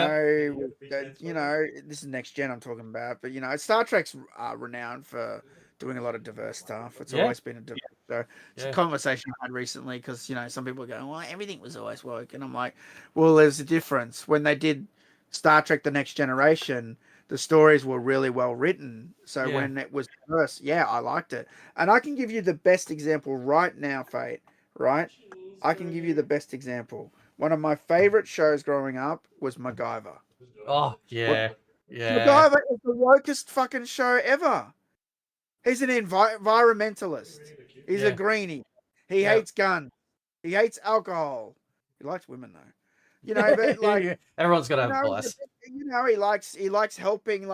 is Next Gen I'm talking about, but Star Trek's renowned for doing a lot of diverse stuff. It's always been a diverse show. It's a conversation I had recently because some people are going, well, everything was always woke, and I'm like, well, there's a difference. When they did Star Trek: The Next Generation, The stories were really well written. So Yeah. when it was first, yeah, I liked it. And I can give you the best example right now, Fate. Right? I can give you the best example. One of my favorite shows growing up was MacGyver. Oh What yeah, yeah, MacGyver is the wokest fucking show ever. He's an environmentalist. He's a yeah, greenie. He yeah. hates guns. He hates alcohol. He likes women though. You know, but like Yeah. Everyone's got to you have a know, vice. he likes helping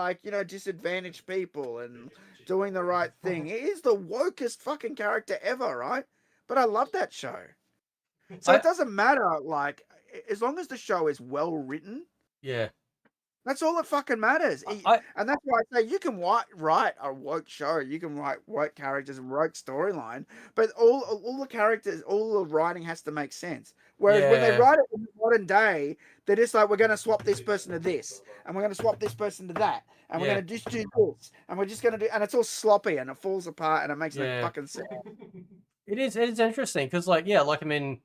disadvantaged people and doing the right thing. He is the wokest fucking character ever, right? But I love that show. So I it doesn't matter, like as long as the show is well written, yeah. that's all that fucking matters. I And that's why I say you can write a woke show, you can write woke characters and woke storyline, but all the characters, all the writing has to make sense. Whereas when they yeah, write it in the modern day, they're just like, we're going to swap this person to this, and we're going to swap this person to that, and we're yeah, going to just do this, and we're just going to do, and it's all sloppy and it falls apart and it makes no yeah. fucking sense. It is. It is interesting because, like, yeah, like I mean,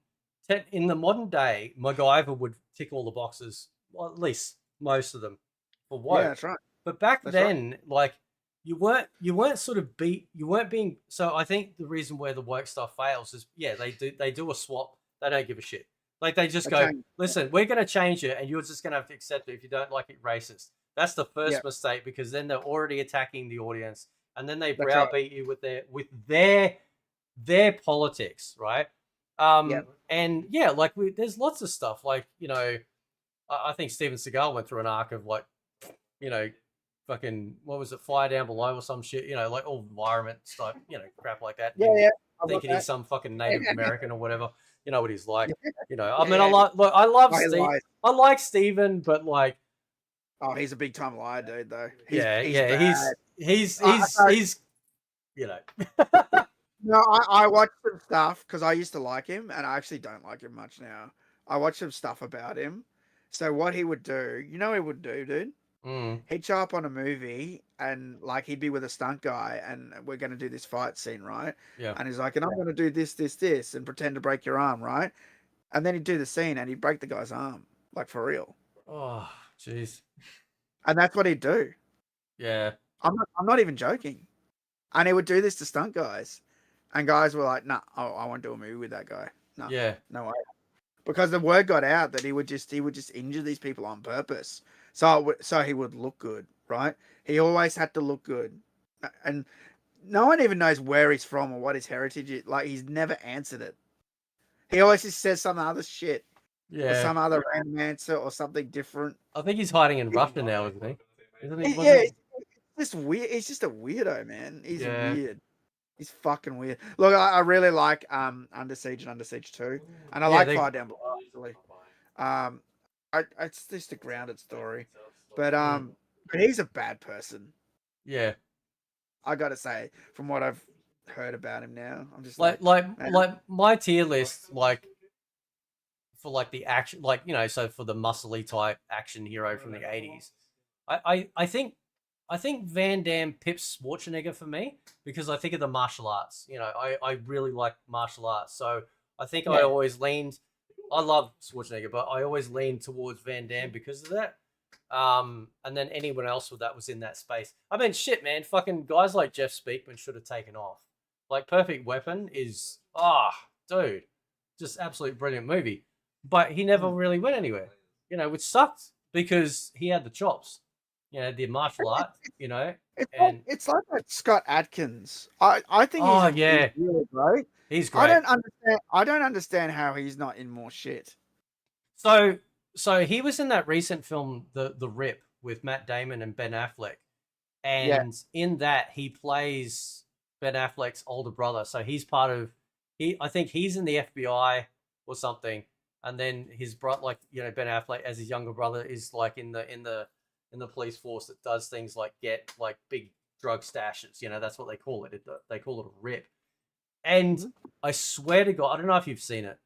in the modern day, MacGyver would tick all the boxes, well, at least most of them, for Yeah, woke. that's right. But back That's right. then, like, you weren't sort of you weren't being. So I think the reason where the woke stuff fails is, yeah, they do a swap. They don't give a shit. Like they just go, Okay. listen, we're going to change it, and you're just going to have to accept it if you don't like it. Racist. That's the Yeah, first mistake because then they're already attacking the audience, and then they that's right. browbeat you with their politics, right? Yeah. And yeah, like there's lots of stuff. Like I think Steven Seagal went through an arc of like, you know, fucking what was it, Fire Down Below or some shit. You know, like all environment stuff. You know, crap like that. Yeah, Him yeah. I got thinking he's that. some fucking Native American or whatever. You know what he's like. You know, I Yeah, mean, yeah. I love Oh, he Steve. lies. I like Steven, but like, Oh, he's a big time liar, dude. Though yeah, he's yeah, bad. So, he's you know, no, I watched some stuff because I used to like him, and I actually don't like him much now. I watched some stuff about him. So what he would do, you know, what he would do, dude. mm, He'd show up on a movie, and like he'd be with a stunt guy, and we're going to do this fight scene, right? yeah. And he's like, and I'm going to do this, this, this, and pretend to break your arm, right? And then he'd do the scene, and he'd break the guy's arm, like for real. Oh, jeez. And that's what he'd do. Yeah, I'm not even joking. And he would do this to stunt guys. And guys were like, nah, I won't do a movie with that guy. No, yeah, no way. Because the word got out that he would just injure these people on purpose. So he would look good, right? He always had to look good. And no one even knows where he's from or what his heritage is. Like, he's never answered it. He always just says some other shit or yeah. some other random answer or something different. I think he's hiding in Russia now, isn't he? Isn't he? Yeah, it's just weird. He's just a weirdo, man. He's Yeah. weird. He's fucking weird. Look, I really like Under Siege and Under Siege 2. And I Yeah, like they- Fire Down Below, actually. It's just a grounded story. But but he's a bad person. Yeah. I gotta say, from what I've heard about him now, I'm just Like man. my tier list, like for like the action, like so for the muscly type action hero from the 80s, I think Van Damme pips Schwarzenegger for me because I think of the martial arts. I really like martial arts, so I think I Yeah. always leaned. I love Schwarzenegger, but I always leaned towards Van Damme because of that. And then anyone else with that was in that space. I mean, shit, man, fucking guys like Jeff Speakman should have taken off. Like, Perfect Weapon is, dude, just absolute brilliant movie. But he never really went anywhere, which sucked because he had the chops, the martial art, and It's like that Scott Adkins. I think yeah, he's really great. he's great. I don't understand how he's not in more shit. So he was in that recent film, The Rip, with Matt Damon and Ben Affleck, and in that he plays Ben Affleck's older brother. So he's part of I think he's in the FBI or something, and then his brother, like Ben Affleck as his younger brother, is like in the police force that does things like get like big drug stashes. That's what they call it. They call it a rip. And I swear to God, I don't know if you've seen it.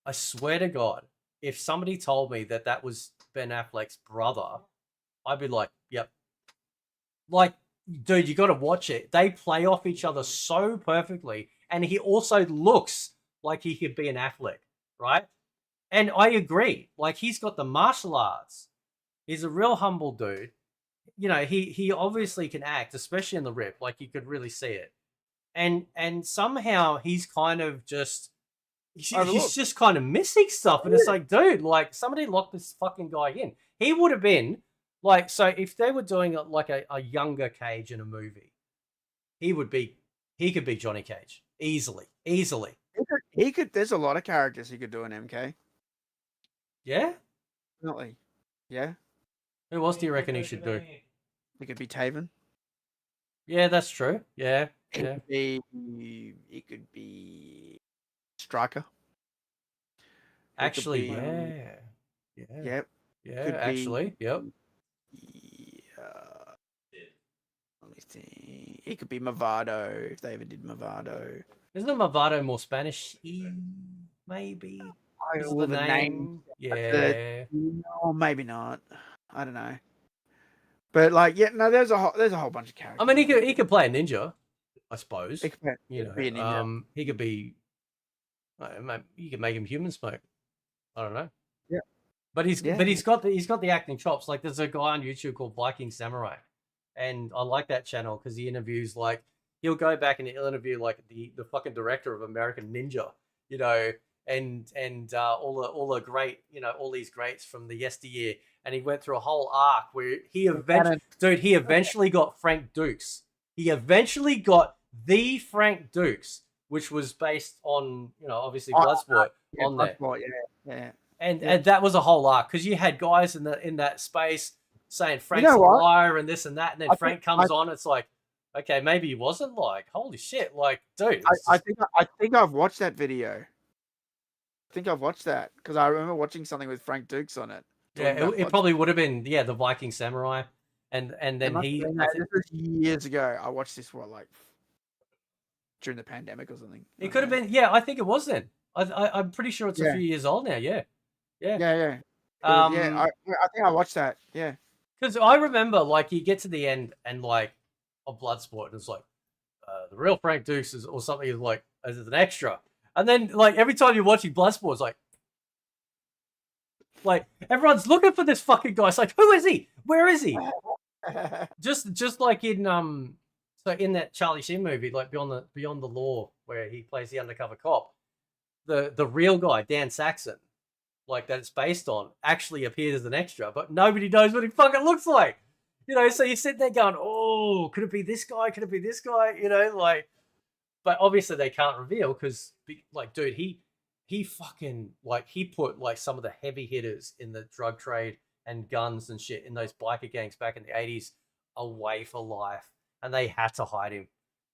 I swear to God, if somebody told me that that was Ben Affleck's brother, I'd be like, yep. Like, dude, you got to watch it. They play off each other so perfectly. And he also looks like he could be an Affleck, right? And I agree. Like, he's got the martial arts. He's a real humble dude. you know, he obviously can act, especially in the rip. Like you could really see it, and somehow he's kind of just he's Overlooked. just kind of missing stuff, and it's like, dude, like somebody locked this fucking guy in. He would have been like, so if they were doing like a younger Cage in a movie, he would be, he could be Johnny Cage easily, easily. He could. There's a lot of characters he could do in MK. Yeah. Definitely. Yeah. Who else do you reckon he should do? He could be Taven. Yeah, that's true. Yeah. He Yeah. could be. He could be Striker. He could Actually, be, yeah. Yeah. Yep. Yeah, Could actually. be. Yep. Let me see. He could be Movado if they ever did Movado. Isn't Movado more Spanish? Maybe. Is Well, the name? Yeah. No, maybe not. I don't know. But like, yeah, no, there's a whole bunch of characters. I mean, he could play a ninja, I suppose. He could be a ninja. He could be. You could make him human smoke. I don't know. Yeah. But he's got the acting chops. Like there's a guy on YouTube called Viking Samurai, and I like that channel because he interviews, like, he'll go back and he'll interview like the fucking director of American Ninja, you know, and all the great, you know, all these greats from the yesteryear, and he went through a whole arc where he eventually got Frank Dukes. He eventually got the Frank Dukes, which was based on, you know, obviously Bloodsport on there. Yeah. And that was a whole arc because you had guys in that space saying Frank's a liar and this and that, and then Frank comes on. It's like, okay, maybe he wasn't. Like, holy shit, like, dude. I think I've watched that video. I think I've watched that because I remember watching something with Frank Dukes on it. Yeah, it probably would have been the Viking Samurai, and then this was years ago. I watched this like during the pandemic or something. It could have been. Yeah, I think it was then. I'm pretty sure it's a few years old now. Yeah. Yeah. I think I watched that. Yeah. Because I remember, like, you get to the end and like of Bloodsport, and it's like the real Frank Dukes or something is like as an extra, and then like every time you're watching Bloodsport, it's like everyone's looking for this fucking guy. It's like, who is he? Where is he? just like in so in that Charlie Sheen movie, like Beyond the Law, where he plays the undercover cop, the real guy, Dan Saxon, like that it's based on, actually appeared as an extra, but nobody knows what he fucking looks like. You know, so you sit there going, oh, could it be this guy? Could it be this guy? You know, like, but obviously they can't reveal because, like, dude, he fucking, like, he put, like, some of the heavy hitters in the drug trade and guns and shit in those biker gangs back in the 80s away for life, and they had to hide him.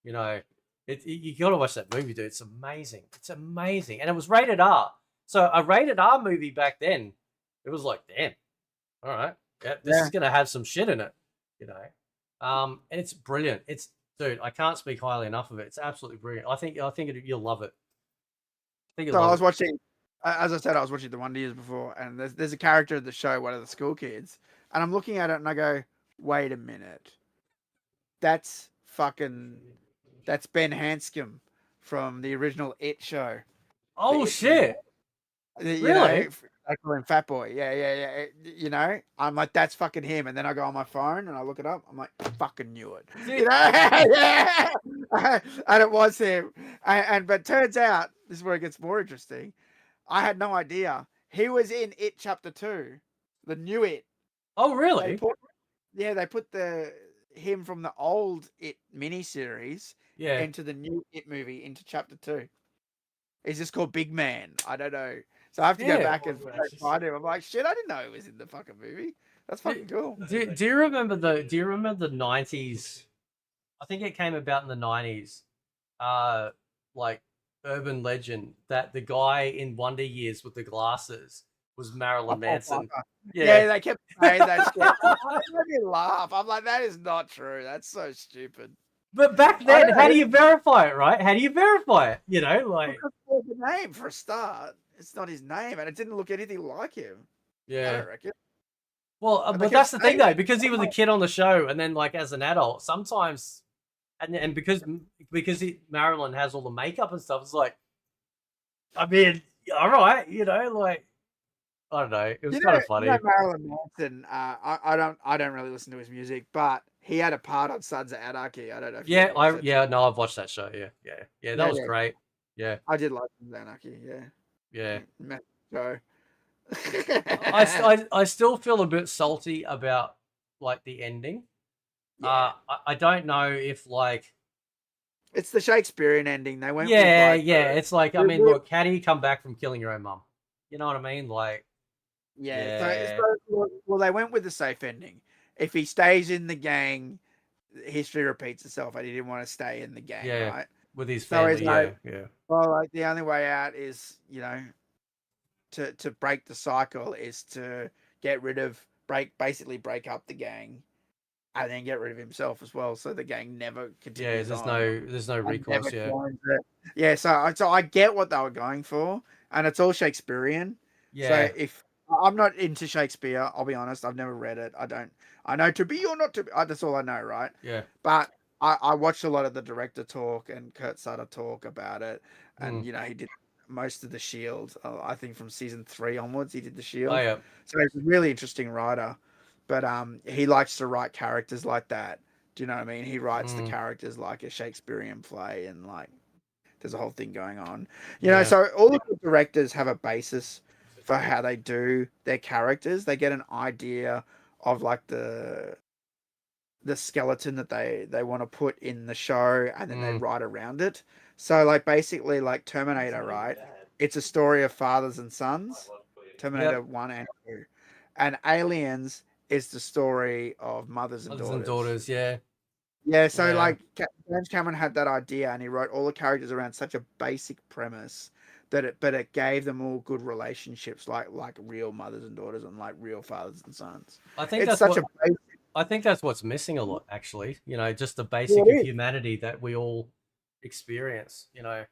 You know, you got to watch that movie, dude. It's amazing. It's amazing. And it was rated R. So a rated R movie back then, it was like, damn, all right, yeah, this is going to have some shit in it, you know. And it's brilliant. It's, dude, I can't speak highly enough of it. It's absolutely brilliant. I think you'll love it. I was watching, as I said, I was watching The Wonder Years before, and there's a character in the show, one of the school kids, and I'm looking at it and I go, wait a minute, that's Ben Hanscom from the original It show. Oh shit! Really? I call him Fat Boy. Yeah. You know, I'm like, that's fucking him. And then I go on my phone and I look it up. I'm like, I fucking knew it. You know? Yeah. And it was him. But turns out, this is where it gets more interesting. I had no idea. He was in It Chapter 2, the new It. Oh, really? They put him from the old It miniseries into the new It movie, into Chapter 2. He's just called Big Man. I don't know. So I have to go back and find him. I'm like, shit, I didn't know he was in the fucking movie. That's fucking cool. Do you remember the 90s? I think it came about in the 90s. Like urban legend that the guy in Wonder Years with the glasses was Marilyn Manson. Yeah, they kept saying that shit. It made me laugh. I'm like, that is not true. That's so stupid. But back then, how do you verify it, right? How do you verify it? You know, like the name for a start. It's not his name, and it didn't look anything like him. Yeah, I don't reckon. Well, but that's the thing, though, because he was a kid on the show, and then like as an adult, sometimes, and because Marilyn has all the makeup and stuff, it's like, I mean, all right, you know, like I don't know. It was You kind know, of funny. Marilyn Manson. I don't really listen to his music, but he had a part on Sons of Anarchy. I don't know if you ever watched that. No, I've watched that show. Yeah, that Yeah, was yeah. great. Yeah, I did like Sons of Anarchy. Yeah, yeah. mess show. I still feel a bit salty about like the ending. Yeah, I don't know if like it's the Shakespearean ending. They went with like yeah. It's like I mean, the look, how do you come back from killing your own mum? You know what I mean? Like, yeah. yeah, Well, they went with the safe ending. If he stays in the gang, history repeats itself, and he didn't want to stay in the gang, yeah, right? with his So he's family. like, Yeah. well, like the only way out is, to break the cycle is to get rid of basically break up the gang and then get rid of himself as well, so the gang never Yeah, continues on there's no and never recourse. Yeah, joins it. Yeah, so I get what they were going for, and it's all Shakespearean. So yeah, if I'm not into Shakespeare, I'll be honest, I've never read it. I don't. I know to be or not to be. That's all I know, right? yeah. But I watched a lot of the director talk and Kurt Sutter talk about it, Mm. and he did most of the Shield. I think from season 3 onwards, he did the Oh Shield. yeah. So he's a really interesting writer, but he likes to write characters like that. Do you know what I mean? He writes the Mm. characters like a Shakespearean play, and like there's a whole thing going on. Yeah. So all the good directors have a basis for how they do their characters. They get an idea of like the skeleton that they want to put in the show, and then they Mm. write around it. So like basically like Terminator, right? It's a story of fathers and sons. Terminator Yep. 1 and 2. And Aliens is the story of mothers and Mothers and daughters. daughters. Yeah. Yeah, so Yeah. like James Cameron had that idea, and he wrote all the characters around such a basic premise that it gave them all good relationships, like real mothers and daughters and like real fathers and sons. I think It's that's such what a basic. I think that's what's missing a lot, actually. Just the Well, basic it of is. humanity that we all experience. It's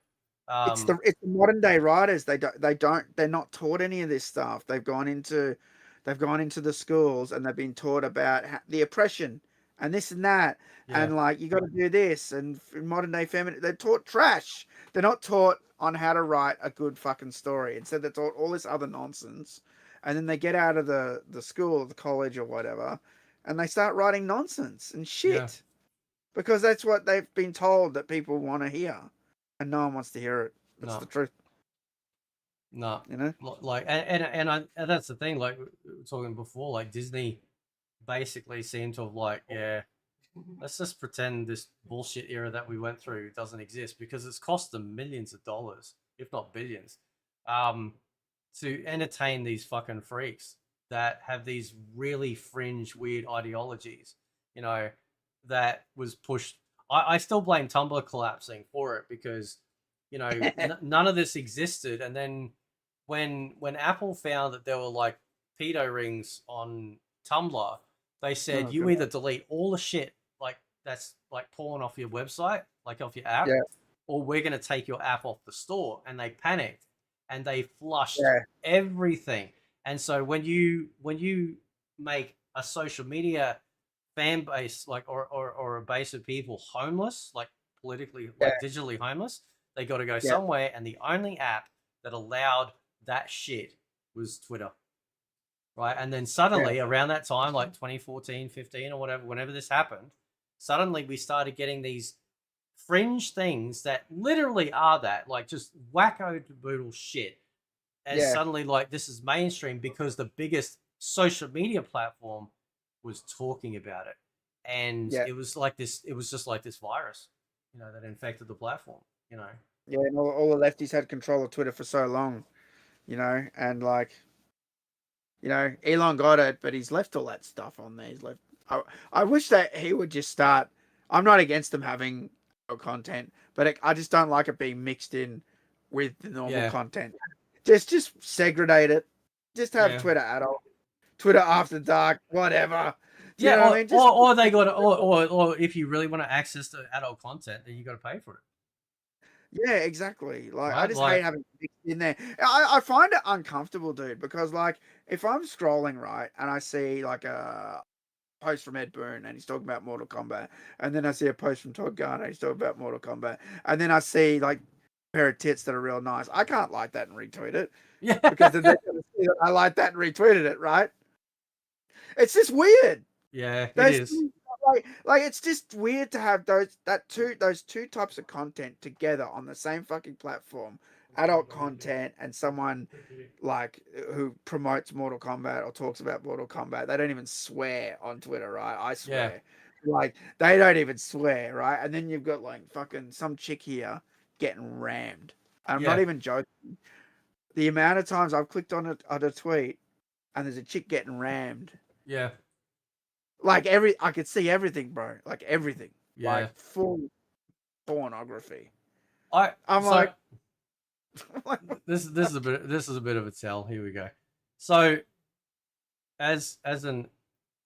Um, the modern day writers. They're not taught any of this stuff. They've gone into the schools, and they've been taught about the oppression and this and that, yeah, and like you got to do this. And in modern day feminine, they're taught trash. They're not taught on how to write a good fucking story. Instead, they're taught all this other nonsense, and then they get out of the school or the college or whatever, and they start writing nonsense and yeah, shit because that's what they've been told that people want to hear, and no one wants to hear it. That's no, the truth, no. you know. Like, and that's the thing. Like we were talking before, like Disney basically seemed to have like, yeah, let's just pretend this bullshit era that we went through doesn't exist because it's cost them millions of dollars, if not billions, um, to entertain these fucking freaks that have these really fringe, weird ideologies. You know, that was pushed. I still blame Tumblr collapsing for it because none of this existed, and then when Apple found that there were like pedo rings on Tumblr, they said Oh you god. either delete all the shit like that's like porn off your website, like off your app, Yeah, or we're gonna take your app off the store. And they panicked and they flushed yeah, everything. And so when you make a social media fan base like or a base of people homeless, like politically yeah, like digitally homeless, they got to go yeah, somewhere. And the only app that allowed that shit was Twitter, right? And then yeah, suddenly around that time, like 2014, 15 or whatever, whenever this happened, suddenly we started getting these fringe things that literally are that, like just wacko boodle shit. And yeah, suddenly like this is mainstream because the biggest social media platform was talking about it. And yeah, it was just like this virus, that infected the platform, you know. yeah. And all the lefties had control of Twitter for so long, and like, Elon got it, but he's left all that stuff on there. He's left. I wish that he would just start. I'm not against them having content, but I just don't like it being mixed in with the normal Yeah. content. Just segregate it. Just have Yeah. Twitter adult, Twitter after dark, whatever. Do you Yeah, know what I mean? Just or they got or if you really want to access the adult content, then you got to pay for it, yeah, exactly. Like I right? just hate Like, having it in there. I find it uncomfortable, dude, because like if I'm scrolling right and I see like a post from Ed Boon and he's talking about Mortal Kombat, and then I see a post from Todd Garner, he's talking about Mortal Kombat, and then I see like pair of tits that are real nice. I can't like that and retweet it Yeah. because then they're gonna see that I like that and retweeted it, right? It's just weird. Yeah, it Those is. like it's just weird to have those two types of content together on the same fucking platform, adult content and someone like who promotes Mortal Kombat or talks about Mortal Kombat. They don't even swear on Twitter, right? I Yeah. swear. Like they don't even swear, right? And then you've got like fucking some chick here getting rammed. I'm not Yeah. even joking. The amount of times I've clicked on a tweet and there's a chick getting rammed. Yeah. Like I could see everything, bro. Like everything. Yeah. Like full pornography. I I'm so like, this is a bit of a tell. Here we go. So as an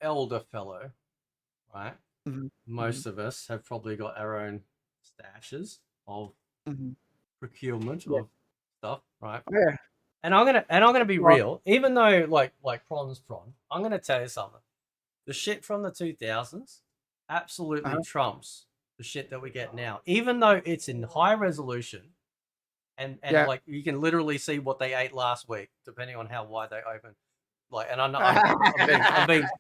elder fellow, right? Mhm, Most of us have probably got our own stashes of mhm. procurement Yeah. of stuff, right? Yeah. And I'm gonna be Right. real, even though like Pron's Pron, I'm gonna tell you something. The shit from the 2000s absolutely Uh-huh. trumps the shit that we get now, even though it's in high resolution and Yeah. like you can literally see what they ate last week, depending on how wide they open. Like, and I'm not,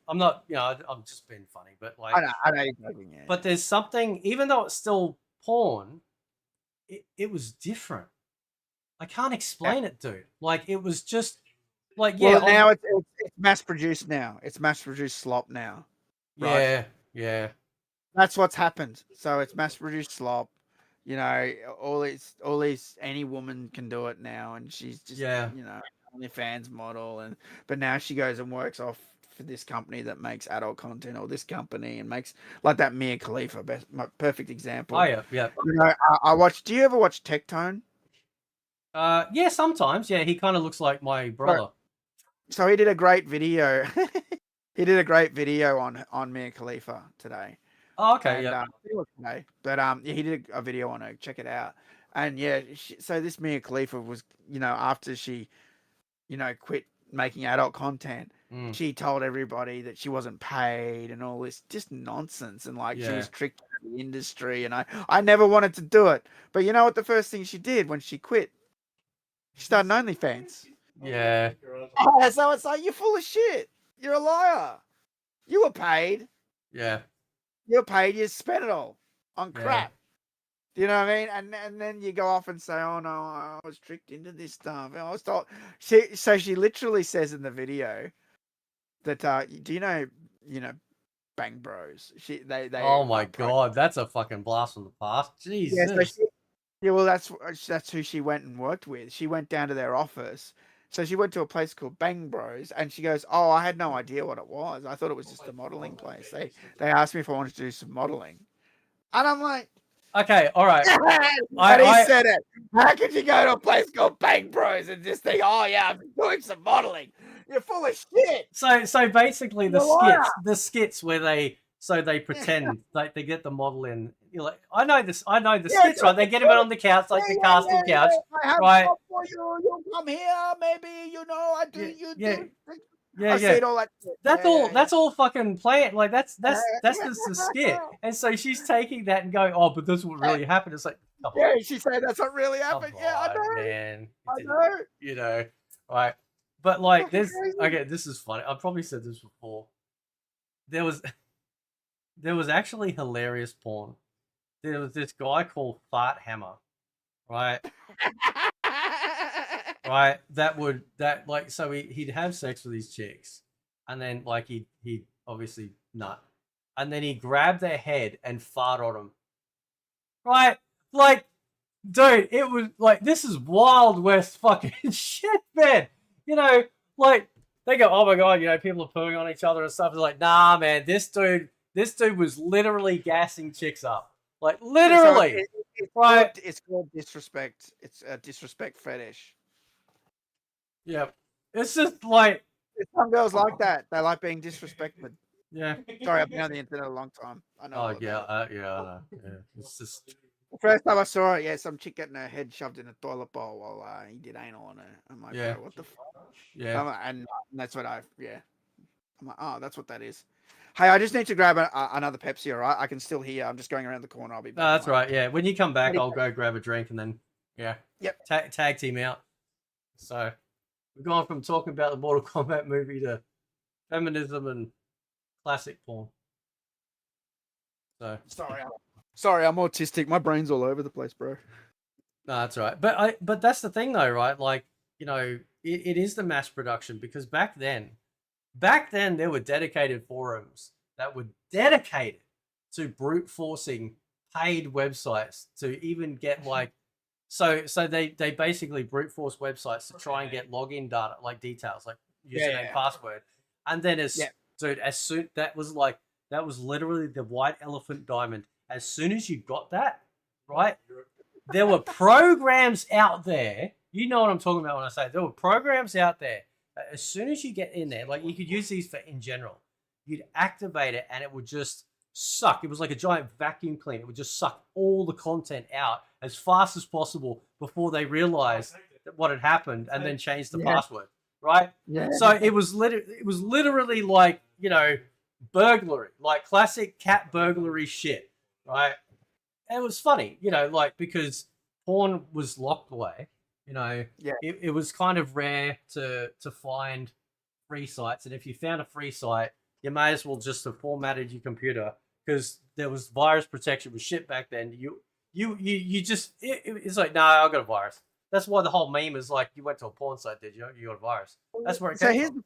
I'm not, you know, I'm just being funny, but like, I know you're joking, yeah. but there's something, even though it's still porn, it was different. I can't explain it, dude. Like, it was just like, yeah, Well, now it's mass produced now. It's mass produced slop now. Right? yeah, yeah, That's what's happened. So it's mass produced slop. You know, all these any woman can do it now, and she's just yeah, OnlyFans model, but now she goes and works off for this company that makes adult content, or this company and makes like that Mia Khalifa, my perfect example. oh yeah, yeah. You know, I watch. Do you ever watch Tectone? Yeah, sometimes, yeah. He kind of looks like my brother. So he did a great video. He did a great video on Mia Khalifa today. Oh, okay, And yeah, today, but yeah, he did a video on her. Check it out. And yeah, so this Mia Khalifa was, after she, quit making adult content, mm, she told everybody that she wasn't paid and all this just nonsense, and like she yeah, was tricked into the industry. And I never wanted to do it, but you know what? The first thing she did when she quit, she started OnlyFans. yeah, So it's like, you're full of shit. You're a liar. You were paid. yeah, You're paid. You spent it all on yeah. crap. Do you know what I mean? And then you go off and say, "Oh no, I was tricked into this stuff." And I was told. She literally says in the video that do you know Bang Bros? Oh my god, that's a fucking blast from the past. Yeah, Jesus. yeah. Well, that's who she went and worked with. She went down to their office. So she went to a place called Bang Bros, and she goes, "Oh, I had no idea what it was. I thought it was just a modeling place. They asked me if I wanted to do some modeling, and I'm like." Okay, all right. And he said it. How could you go to a place called Bang Bros and just think, "Oh yeah, I'm doing some modeling"? You're full of shit. So basically You're the skits where they pretend like they get the model in. You're like, I know the skits, right? They get him on the couch, like the casting couch, I have right? stuff for you. You come here, maybe. I do. Yeah, I said all that. That's all fucking planned. Like that's just a skit. And so she's taking that and going, oh, but this is what really happened. It's like, yeah, she said that's what really happened. Yeah, I know, man. I know. You know, right? But like, this okay. This is funny. I've probably said this before. There was actually hilarious porn. There was this guy called Fart Hammer, right? Right, so he'd have sex with these chicks, and then like he'd obviously nut, and then he'd grab their head and fart on them. Right, like, dude, it was like, this is Wild West fucking shit, man. Like, they go, oh my god, people are pooing on each other and stuff. It's like, nah, man, this dude was literally gassing chicks up, like literally. So right? It's called disrespect. It's a disrespect fetish. Yeah, it's just like, some girls like that. They like being disrespected. yeah. Sorry, I've been on the internet a long time. I know. Oh yeah, I know. Yeah, it's just. The first time I saw it, yeah, some chick getting her head shoved in a toilet bowl while he did anal on her. I'm like, Yeah. bro, what the fuck? Yeah. And that's what I'm like, oh, that's what that is. Hey, I just need to grab another Pepsi, all right? I can still hear. I'm just going around the corner. I'll be back. No, that's right. Yeah, when you come back, I'll go grab a drink and then Yeah. Yep. Tag team out. So we've gone from talking about the Mortal Kombat movie to feminism and classic porn. So Sorry, I'm autistic. My brain's all over the place, bro. no, that's all right. But that's the thing though, right? Like, you know, it is the mass production because back then there were dedicated forums that were dedicated to brute forcing paid websites to even get like so they basically brute force websites to try and get login data like details like username password and then as soon that was literally the white elephant diamond as soon as you got that right there were programs out there. You know what I'm talking about when I say there were programs out there. As soon as you get in there, like you could use these for in general, you'd activate it and it would just suck. It was like a giant vacuum cleaner. It would just suck all the content out as fast as possible before they realized what had happened and then changed the password. Right? Yeah. So it was literally like, burglary, like classic cat burglary shit. Right? And it was funny, like because porn was locked away. It was kind of rare to find free sites, and if you found a free site, you may as well just have formatted your computer because there was virus protection was shit back then. You just it's like no, I got a virus. That's why the whole meme is like you went to a porn site, did you? You got a virus. That's where it came from.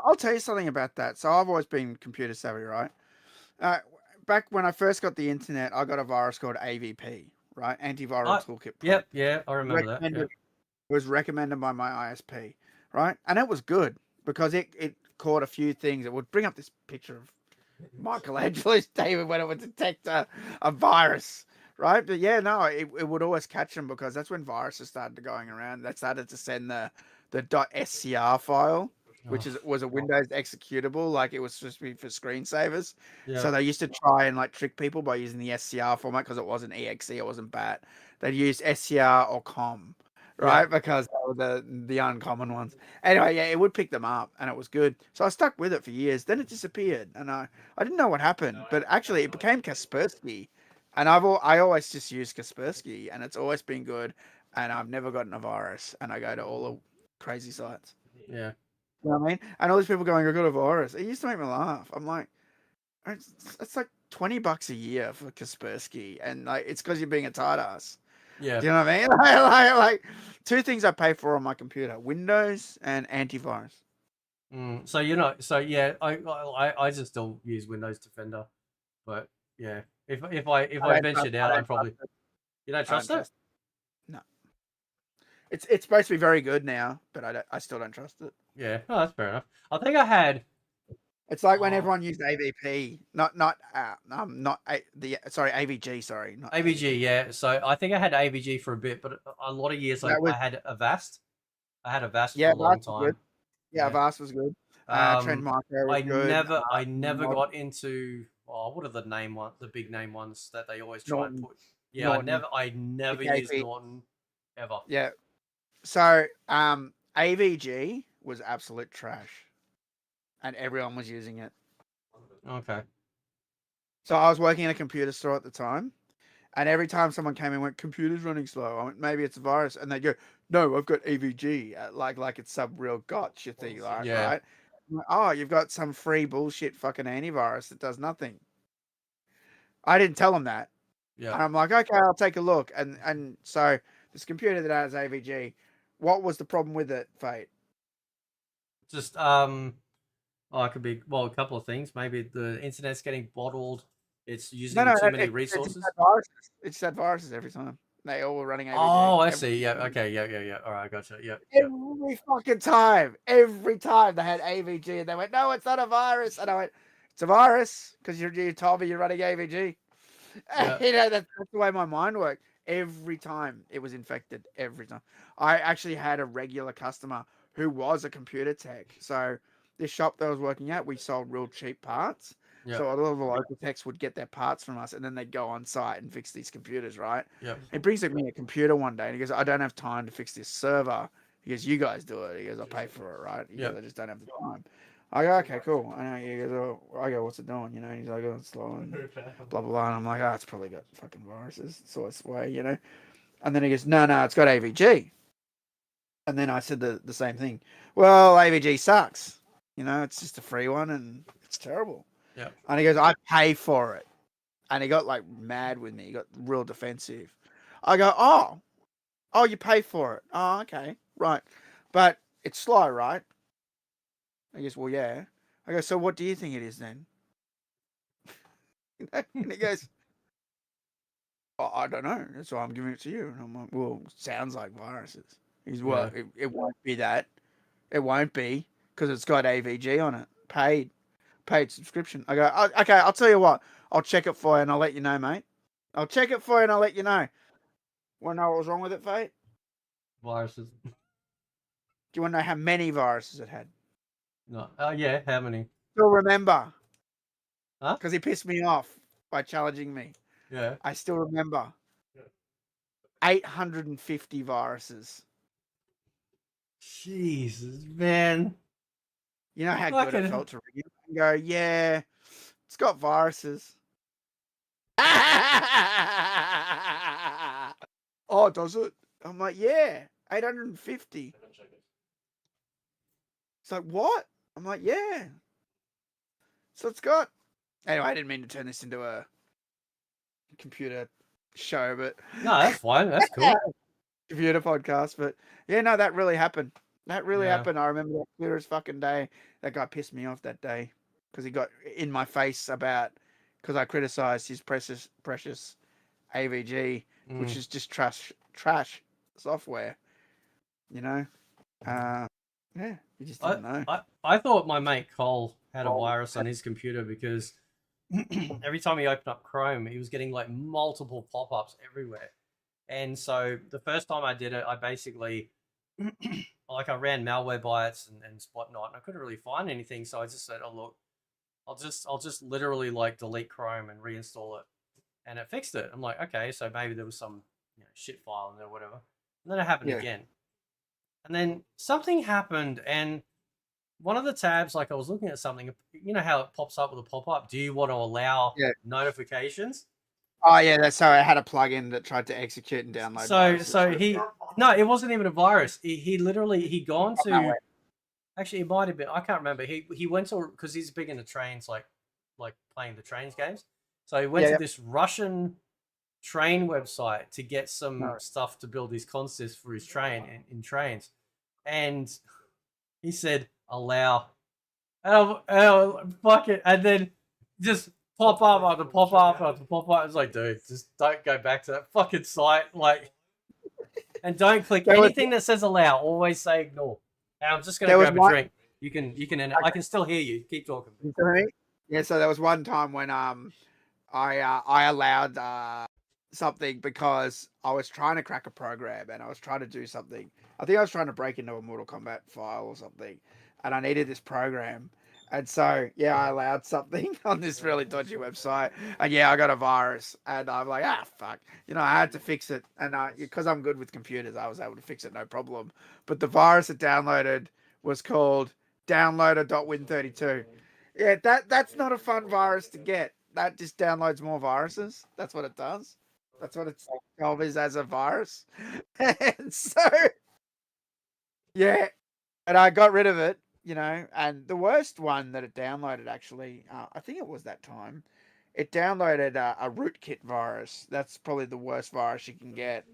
I'll tell you something about that. So I've always been computer savvy, right? Back when I first got the internet, I got a virus called AVP, right? Antiviral Toolkit Pro. Yeah, I remember that. Yeah. It was recommended by my ISP, right? And it was good because it caught a few things. It would bring up this picture of Michelangelo's David when it would detect a virus, right? But yeah, no, it would always catch them because that's when viruses started going around. They started to send the .scr file, which was a Windows executable, like it was supposed to be for screensavers. Yeah. So they used to try and like trick people by using the SCR format because it wasn't exe, it wasn't BAT. They'd use SCR or COM, right? Yeah. Because they were the uncommon ones. Anyway, yeah, it would pick them up and it was good. So I stuck with it for years. Then it disappeared, and I didn't know what happened, but actually it became Kaspersky, and I always just use Kaspersky, and it's always been good, and I've never gotten a virus, and I go to all the crazy sites. Yeah. You know what I mean? And all these people going, I got a virus. It used to make me laugh. I'm like, it's like $20 a year for Kaspersky, and like it's because you're being a tight ass. Yeah. Do you know what I mean? Like two things I pay for on my computer: Windows and antivirus. So yeah, I just still use Windows Defender, but yeah, if I ventured out, I'd probably. You don't trust it? No. It's supposed to be very good now, but I still don't trust it. Yeah, oh, that's fair enough. I think I had. It's like when everyone used AVP, AVG, sorry, not AVG. Yeah, so I think I had AVG for a bit, but a lot of years I had Avast. I had Avast for a long time. Yeah, Avast was good. Trend Micro was good. I never got into. Oh, what are the name one? The big name ones that they always try and put. Yeah, Norton. I never used Norton ever. Yeah. So AVG was absolute trash, and everyone was using it. Okay. So I was working in a computer store at the time, and every time someone came in and went, "Computer's running slow," I went, "Maybe it's a virus," and they go, "No, I've got AVG," like it's some real gotcha thing, like, right? Like, oh, you've got some free bullshit fucking antivirus that does nothing. I didn't tell them that. Yeah. And I'm like, okay, I'll take a look. And so this computer that has AVG, what was the problem with it, Fate? Just it could be a couple of things. Maybe the internet's getting bottled. It's using too many resources. It just had viruses every time. They all were running AVG. Oh, I see. Yeah. Okay. Yeah. All right. Gotcha. Yeah. Every fucking time. Every time they had AVG, and they went, "No, it's not a virus." And I went, "It's a virus because you told me you're running AVG." Yeah. That's the way my mind worked. Every time it was infected. Every time. I actually had a regular customer who was a computer tech. So this shop that I was working at, we sold real cheap parts. Yep. So a lot of the local techs would get their parts from us, and then they'd go on site and fix these computers, right? Yep. He brings me a computer one day, and he goes, "I don't have time to fix this server." He goes, "You guys do it." He goes, "I'll pay for it, right?" He goes, "I just don't have the time." I go, "Okay, cool." He goes, "Oh," I go, "What's it doing?" He's like, "Oh, it's slow and blah blah blah." And I'm like, "Oh, it's probably got fucking viruses. It's always the way, And then he goes, no, it's got AVG. And then I said the same thing. Well, AVG sucks. It's just a free one and it's terrible. Yeah. And he goes, I pay for it. And he got like mad with me. He got real defensive. I go, oh, you pay for it. Oh, okay, right. But it's slow, right? He goes, well, yeah. I go, so what do you think it is then? And he goes, oh, I don't know. That's why I'm giving it to you. And I'm like, well, sounds like viruses. He's, well, Yeah. it won't be that. It won't be because it's got AVG on it. Paid subscription. I go, oh, okay, I'll tell you what. I'll check it for you and I'll let you know, mate. I'll check it for you and I'll let you know. Want to know what was wrong with it, Fate? Viruses. Do you want to know how many viruses it had? No. Oh yeah. How many? Still remember. Huh? Because he pissed me off by challenging me. Yeah. I still remember. 850 viruses. Jesus, man. You know how good it felt to ring him and go, yeah, it's got viruses. Oh, does it? I'm like, yeah, 850. It's like, what? I'm like, yeah. So it's got. Anyway, I didn't mean to turn this into a computer show, but. No, that's fine. That's cool. Computer podcast, but yeah, no, that really happened. That really Yeah. happened. I remember that clear as fucking day. That guy pissed me off that day because he got in my face because I criticized his precious AVG, which is just trash software. Yeah, you just didn't know. I thought my mate Cole had a virus on his computer because every time he opened up Chrome, he was getting like multiple pop-ups everywhere. And so the first time I did it, I basically I ran malware bytes and whatnot, and I couldn't really find anything. So I just said, "Oh look, I'll just literally like delete Chrome and reinstall it," and it fixed it. I'm like, okay, so maybe there was some shit file in there, or whatever. And then it happened again, and then something happened, and one of the tabs, like I was looking at something, you know how it pops up with a pop up. Do you want to allow notifications? Oh yeah, that's so I had a plugin that tried to execute and download. No, it wasn't even a virus. He literally gone to. Actually, it might have been. I can't remember. He went to because he's big into trains, like playing the trains games. So he went to this Russian train website to get some stuff to build his consists for his train in trains, and he said allow. Fuck it, and then just pop up after pop up after pop up. It's like, dude, just don't go back to that fucking site, like, and don't click anything that says allow. Always say ignore. And I'm just gonna grab a drink. You can end it. I can still hear you. Keep talking. Yeah, so there was one time when I allowed something because I was trying to crack a program and I was trying to do something. I think I was trying to break into a Mortal Kombat file or something, and I needed this program. And so, I allowed something on this really dodgy website, and I got a virus, and I'm like, fuck, I had to fix it, and because I'm good with computers, I was able to fix it, no problem. But the virus it downloaded was called downloader.win32. Yeah, that's not a fun virus to get. That just downloads more viruses. That's what it does. That's what it's covers as a virus. And so, and I got rid of it, and the worst one that it downloaded, actually, I think it was that time, it downloaded a rootkit virus. That's probably the worst virus you can get,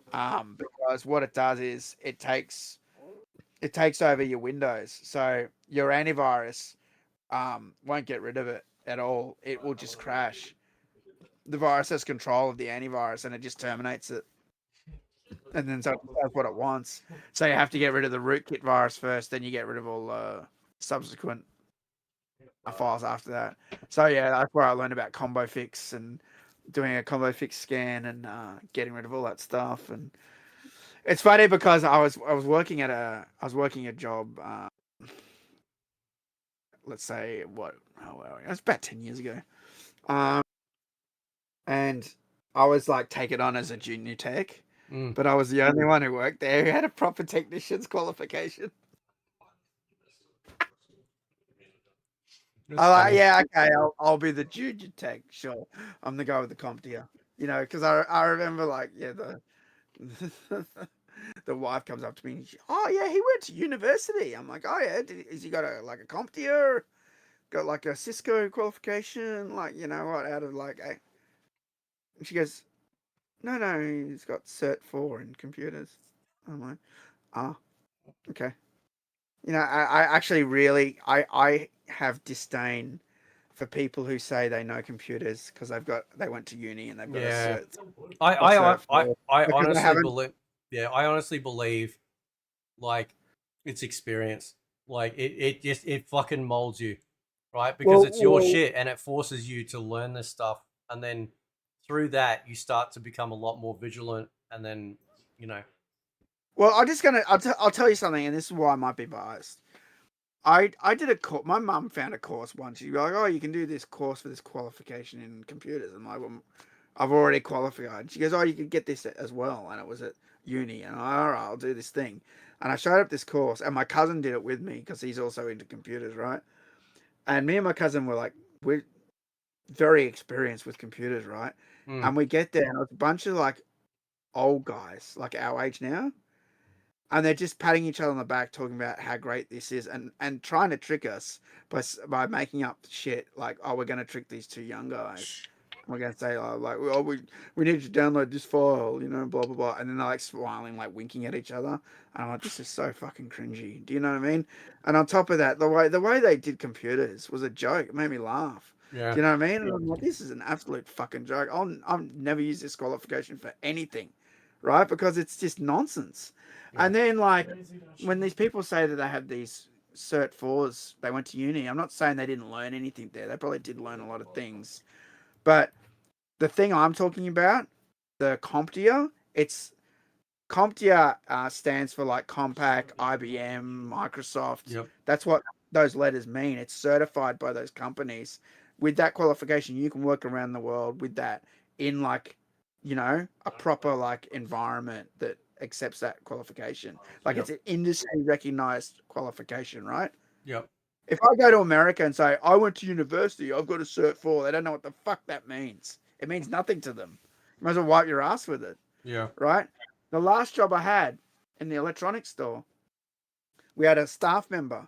because what it does is it takes over your Windows. So your antivirus won't get rid of it at all. It will just crash. The virus has control of the antivirus and it just terminates it. And then so that's what it wants. So you have to get rid of the rootkit virus first, then you get rid of all subsequent files after that. So that's where I learned about combo fix and doing a combo fix scan and getting rid of all that stuff. And it's funny because I was working a job. Let's say it was about 10 years ago. And I was like taken on as a junior tech, but I was the only one who worked there who had a proper technician's qualification. Okay, I'll be the junior tech. Sure, I'm the guy with the CompTIA. Because I remember the wife comes up to me and oh yeah, he went to university. I'm like, oh yeah, has he got a CompTIA? Got like a Cisco qualification? Like, you know what, out of like a... And she goes, no, he's got Cert 4 in computers. I'm like, ah, okay. You know, I actually really, I have disdain for people who say they know computers because they went to uni and they've got a cert. I Because they honestly haven't. believe. Yeah, I honestly believe like it's experience. Like it fucking molds you, right? Because it's your Well, shit and it forces you to learn this stuff, and then through that you start to become a lot more vigilant, and then you know. well, I'll tell you something, and this is why I might be biased. I did a course. My mum found a course once. She'd be like, "Oh, you can do this course for this qualification in computers." I'm like, well, "I've already qualified." She goes, "Oh, you could get this as well," and it was at uni. And all right, I'll do this thing. And I showed up this course, and my cousin did it with me because he's also into computers, right? And me and my cousin were like, we're very experienced with computers, right? Mm, And we get there, and it's a bunch of like old guys, like our age now, and they're just patting each other on the back, talking about how great this is, and trying to trick us by making up shit like, oh, we're going to trick these two young guys. We're going to say, oh, like, oh, we need you to download this file, you know, blah blah blah, and then they're like smiling, like winking at each other, and I'm like, this is so fucking cringy. Do you know what I mean? And on top of that, the way they did computers was a joke. It made me laugh. yeah. Do you know what I mean? And I'm like, this is an absolute fucking joke. I'll never use this qualification for anything, right? Because it's just nonsense. Yeah. And then, like, when these people say that they have these Cert 4s, they went to uni, I'm not saying they didn't learn anything there. They probably did learn a lot of things. But the thing I'm talking about, the CompTIA, CompTIA stands for like Compaq, IBM, Microsoft. Yep. That's what those letters mean. It's certified by those companies. With that qualification, you can work around the world with that in like, you know, a proper like environment that accepts that qualification. Like Yep. it's an industry recognized qualification, right? Yep. If I go to America and say, I went to university, I've got a Cert 4, they don't know what the fuck that means. It means nothing to them. You might as well wipe your ass with it, Yeah. right? The last job I had in the electronics store, we had a staff member,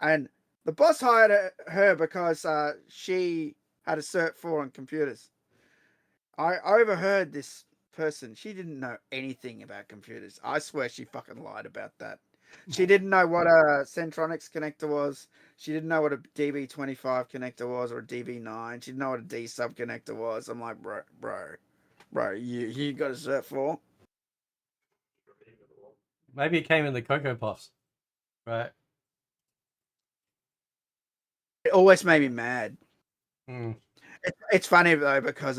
and the boss hired her because she had a Cert 4 on computers. I overheard this person. She didn't know anything about computers. I swear she fucking lied about that. She didn't know what a Centronics connector was. She didn't know what a DB25 connector was or a DB9. She didn't know what a D sub connector was. I'm like, bro, you got a Cert 4? Maybe it came in the Cocoa Puffs, right? It always made me mad. Mm. It's funny though because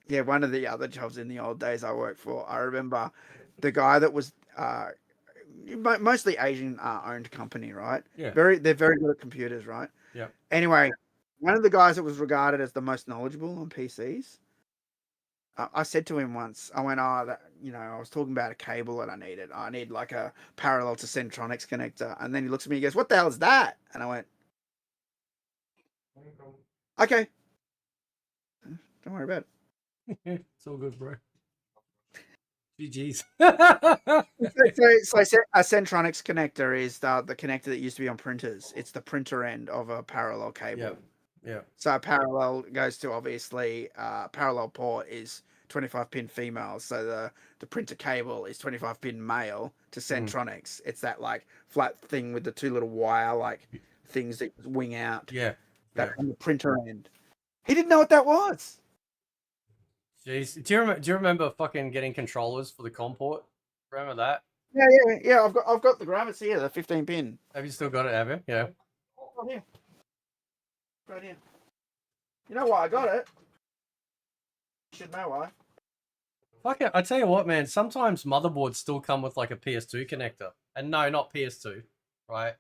yeah, one of the other jobs in the old days I worked for, I remember the guy that was mostly Asian owned company, right? Yeah. They're very good at computers, right? Yeah. Anyway, one of the guys that was regarded as the most knowledgeable on PCs, I said to him once, I went, oh, that, you know, I was talking about a cable that I needed. I need like a parallel to Centronics connector. And then he looks at me and goes, what the hell is that? And I went, okay, don't worry about it. It's all good, bro. GG's. So a Centronics connector is the connector that used to be on printers. It's the printer end of a parallel cable. Yeah. Yeah. So a parallel goes to obviously parallel port is 25 pin female. So the printer cable is 25 pin male to Centronics. It's that like flat thing with the two little wire like things that wing out. Yeah. That's on the printer end. He didn't know what that was. Jeez. Do you remember fucking getting controllers for the COM port? Remember that? Yeah. I've got the Gravis here, the 15 pin. Have you still got it, have you? Yeah. Right here. Right here. You know why I got it? You should know why. Fuck it. I tell you what, man, sometimes motherboards still come with like a PS2 connector. And no, not PS2, right?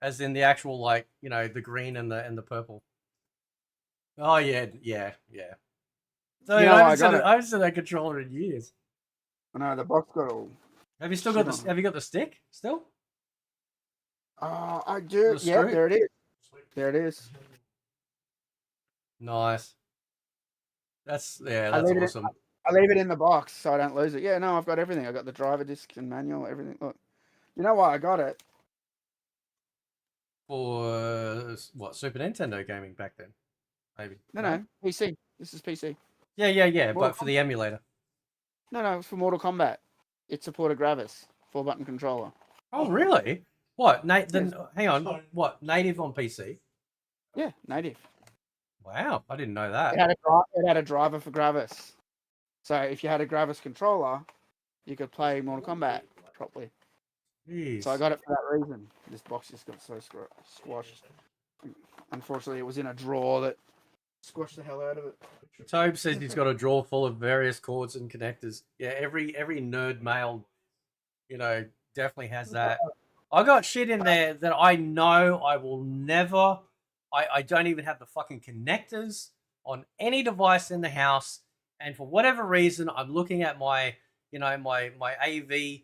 As in the actual like, you know, the green and the purple. Oh yeah. So You know I why I got it? haven't seen that controller in years. I know the box got all. Have you still got the? Have you got the stick still? I do. The Yeah, screw? there it is. There it is. Nice. That's I leave it. awesome. I leave it in the box so I don't lose it. Yeah, no, I've got everything. I got the driver disc and manual, everything. Look, you know why I got it? For what, Super Nintendo gaming back then? Maybe. No, PC. This is PC. Yeah. Mortal But for the emulator. No, it's for Mortal Kombat. It supported Gravis, 4-button controller. Oh, really? What? Yes. Hang on. What? Native on PC? Yeah, native. Wow, I didn't know It that. had a driver for Gravis. So if you had a Gravis controller, you could play Mortal Kombat properly. Jeez. So I got it for that reason. This box just got so squashed. Unfortunately, it was in a drawer that squashed the hell out of it. Tobe says he's got a drawer full of various cords and connectors. Yeah, every nerd male, definitely has that. I got shit in there that I know I will never. I don't even have the fucking connectors on any device in the house, and for whatever reason, I'm looking at my my AV,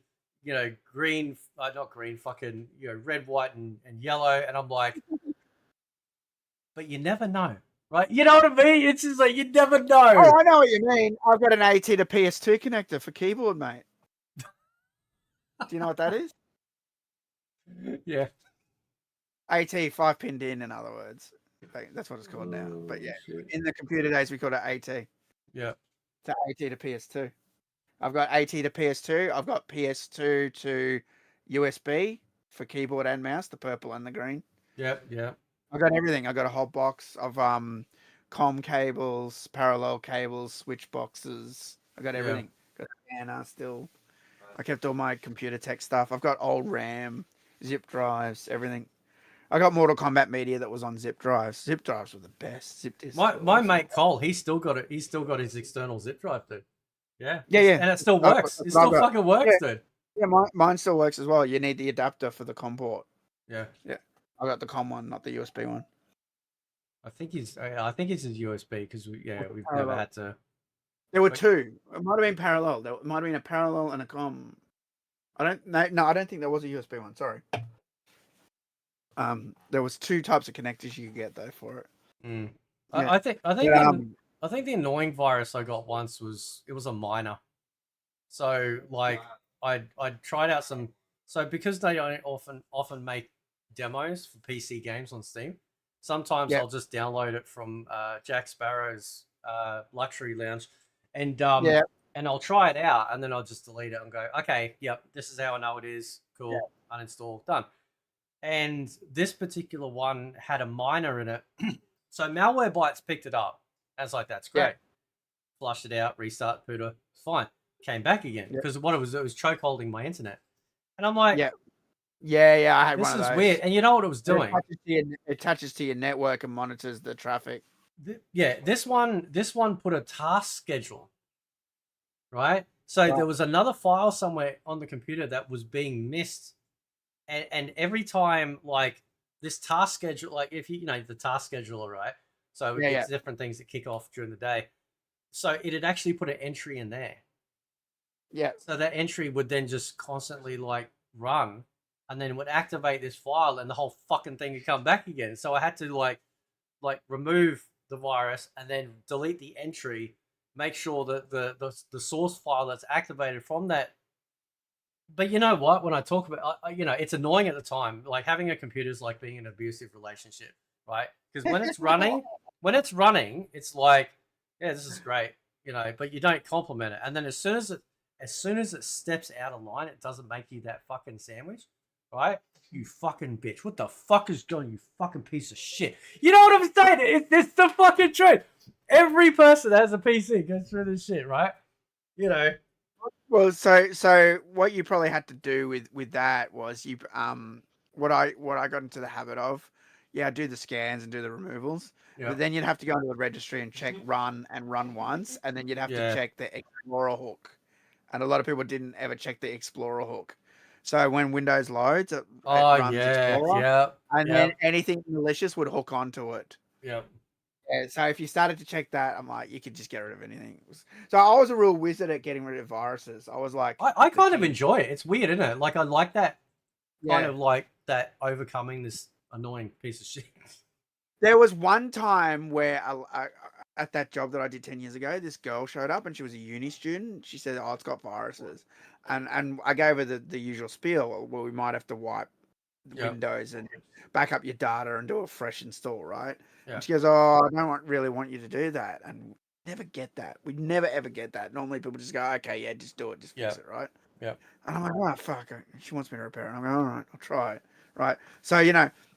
green, not green, fucking red, white, and yellow, and I'm like, but you never know. Right, you know what I mean? It's just like you never know. Oh, I know what you mean. I've got an AT to PS2 connector for keyboard, mate. Do you know what that is? Yeah. AT 5-pinned in other words. That's what it's called now. But yeah, in the computer days, we called it AT. Yeah. To AT to PS2. I've got AT to PS2. I've got PS2 to USB for keyboard and mouse, the purple and the green. Yeah. I've got everything. I've got a whole box of COM cables, parallel cables, switch boxes. I got everything. Got a scanner still. I kept all my computer tech stuff. I've got old RAM, zip drives, everything. I got Mortal Kombat media that was on zip drives. Zip drives were the best. Zip disks. My mate Cole, he's still got it. He's still got his external zip drive, dude. Yeah. Yeah. And it still works. It still fucking works, dude. Yeah, mine still works as well. You need the adapter for the COM port. Yeah. I got the COM one, not the USB one. I think it's his USB because we've never had to. There were two. It might have been parallel. There might have been a parallel and a COM. I don't think there was a USB one. Sorry. There was two types of connectors you could get though for it. Yeah. I think the annoying virus I got once was a minor. So like I tried out some. So because they don't often make demos for PC games on Steam, sometimes I'll just download it from Jack Sparrow's luxury lounge, and I'll try it out, and then I'll just delete it and go, okay, yep, this is how I know it is. Cool, uninstall, done. And this particular one had a minor in it, so Malwarebytes picked it up. I was like, that's great. Yeah. Flushed it out, restart Pooter, fine. Came back again because what it was choke holding my internet, and I'm like, yeah, I had this one of those. This is weird, and you know what it was doing? It attaches to your network and monitors the traffic. This one put a task schedule, right? So there was another file somewhere on the computer that was being missed, and every time like this task schedule, like if you know the task scheduler, right? So it's different things that kick off during the day. So it had actually put an entry in there. Yeah. So that entry would then just constantly like run, and then it would activate this file, and the whole fucking thing would come back again. So I had to like remove the virus and then delete the entry, make sure that the source file that's activated from that. But you know what? When I talk about, it's annoying at the time. Like having a computer is like being in an abusive relationship, right? Because when it's running, it's like, yeah, this is great, but you don't compliment it. And then as soon as it steps out of line, it doesn't make you that fucking sandwich, right? You fucking bitch. What the fuck is going, you fucking piece of shit? You know what I'm saying? It's the fucking truth. Every person that has a PC goes through this shit, right? Well, so what you probably had to do with that was what I got into the habit of, do the scans and do the removals. Yep. But then you'd have to go into the registry and check run once, and then you'd have to check the Explorer hook. And a lot of people didn't ever check the Explorer hook. So when Windows loads, it runs Explorer, and then anything malicious would hook onto it. Yeah. So if you started to check that, I'm like, you could just get rid of anything. So I was a real wizard at getting rid of viruses. I was like, I kind of enjoy it. It's weird, isn't it? Like I like that kind of like that overcoming this annoying piece of shit. There was one time where at that job that I did 10 years ago, this girl showed up and she was a uni student. She said, "Oh, it's got viruses," and I gave her the usual spiel. Well, we might have to wipe the Yeah. Windows and back up your data and do a fresh install, right? Yeah. And she goes, "Oh, I don't really want you to do that." And never get that. We never ever get that. Normally, people just go, "Okay, yeah, just do it, just fix it," right? Yeah. And I'm like, "Oh fuck!" She wants me to repair it. And I'm going, "All right, I'll try." Right. So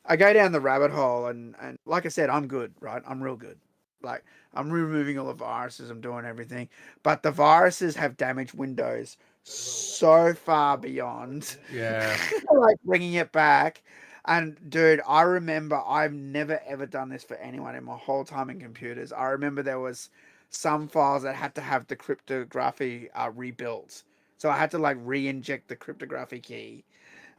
I go down the rabbit hole, and like I said, I'm good, right? I'm real good. Like I'm removing all the viruses. I'm doing everything, but the viruses have damaged Windows so far beyond, Yeah. like bringing it back. And dude, I remember I've never ever done this for anyone in my whole time in computers. I remember there was some files that had to have the cryptography rebuilt, so I had to like re-inject the cryptography key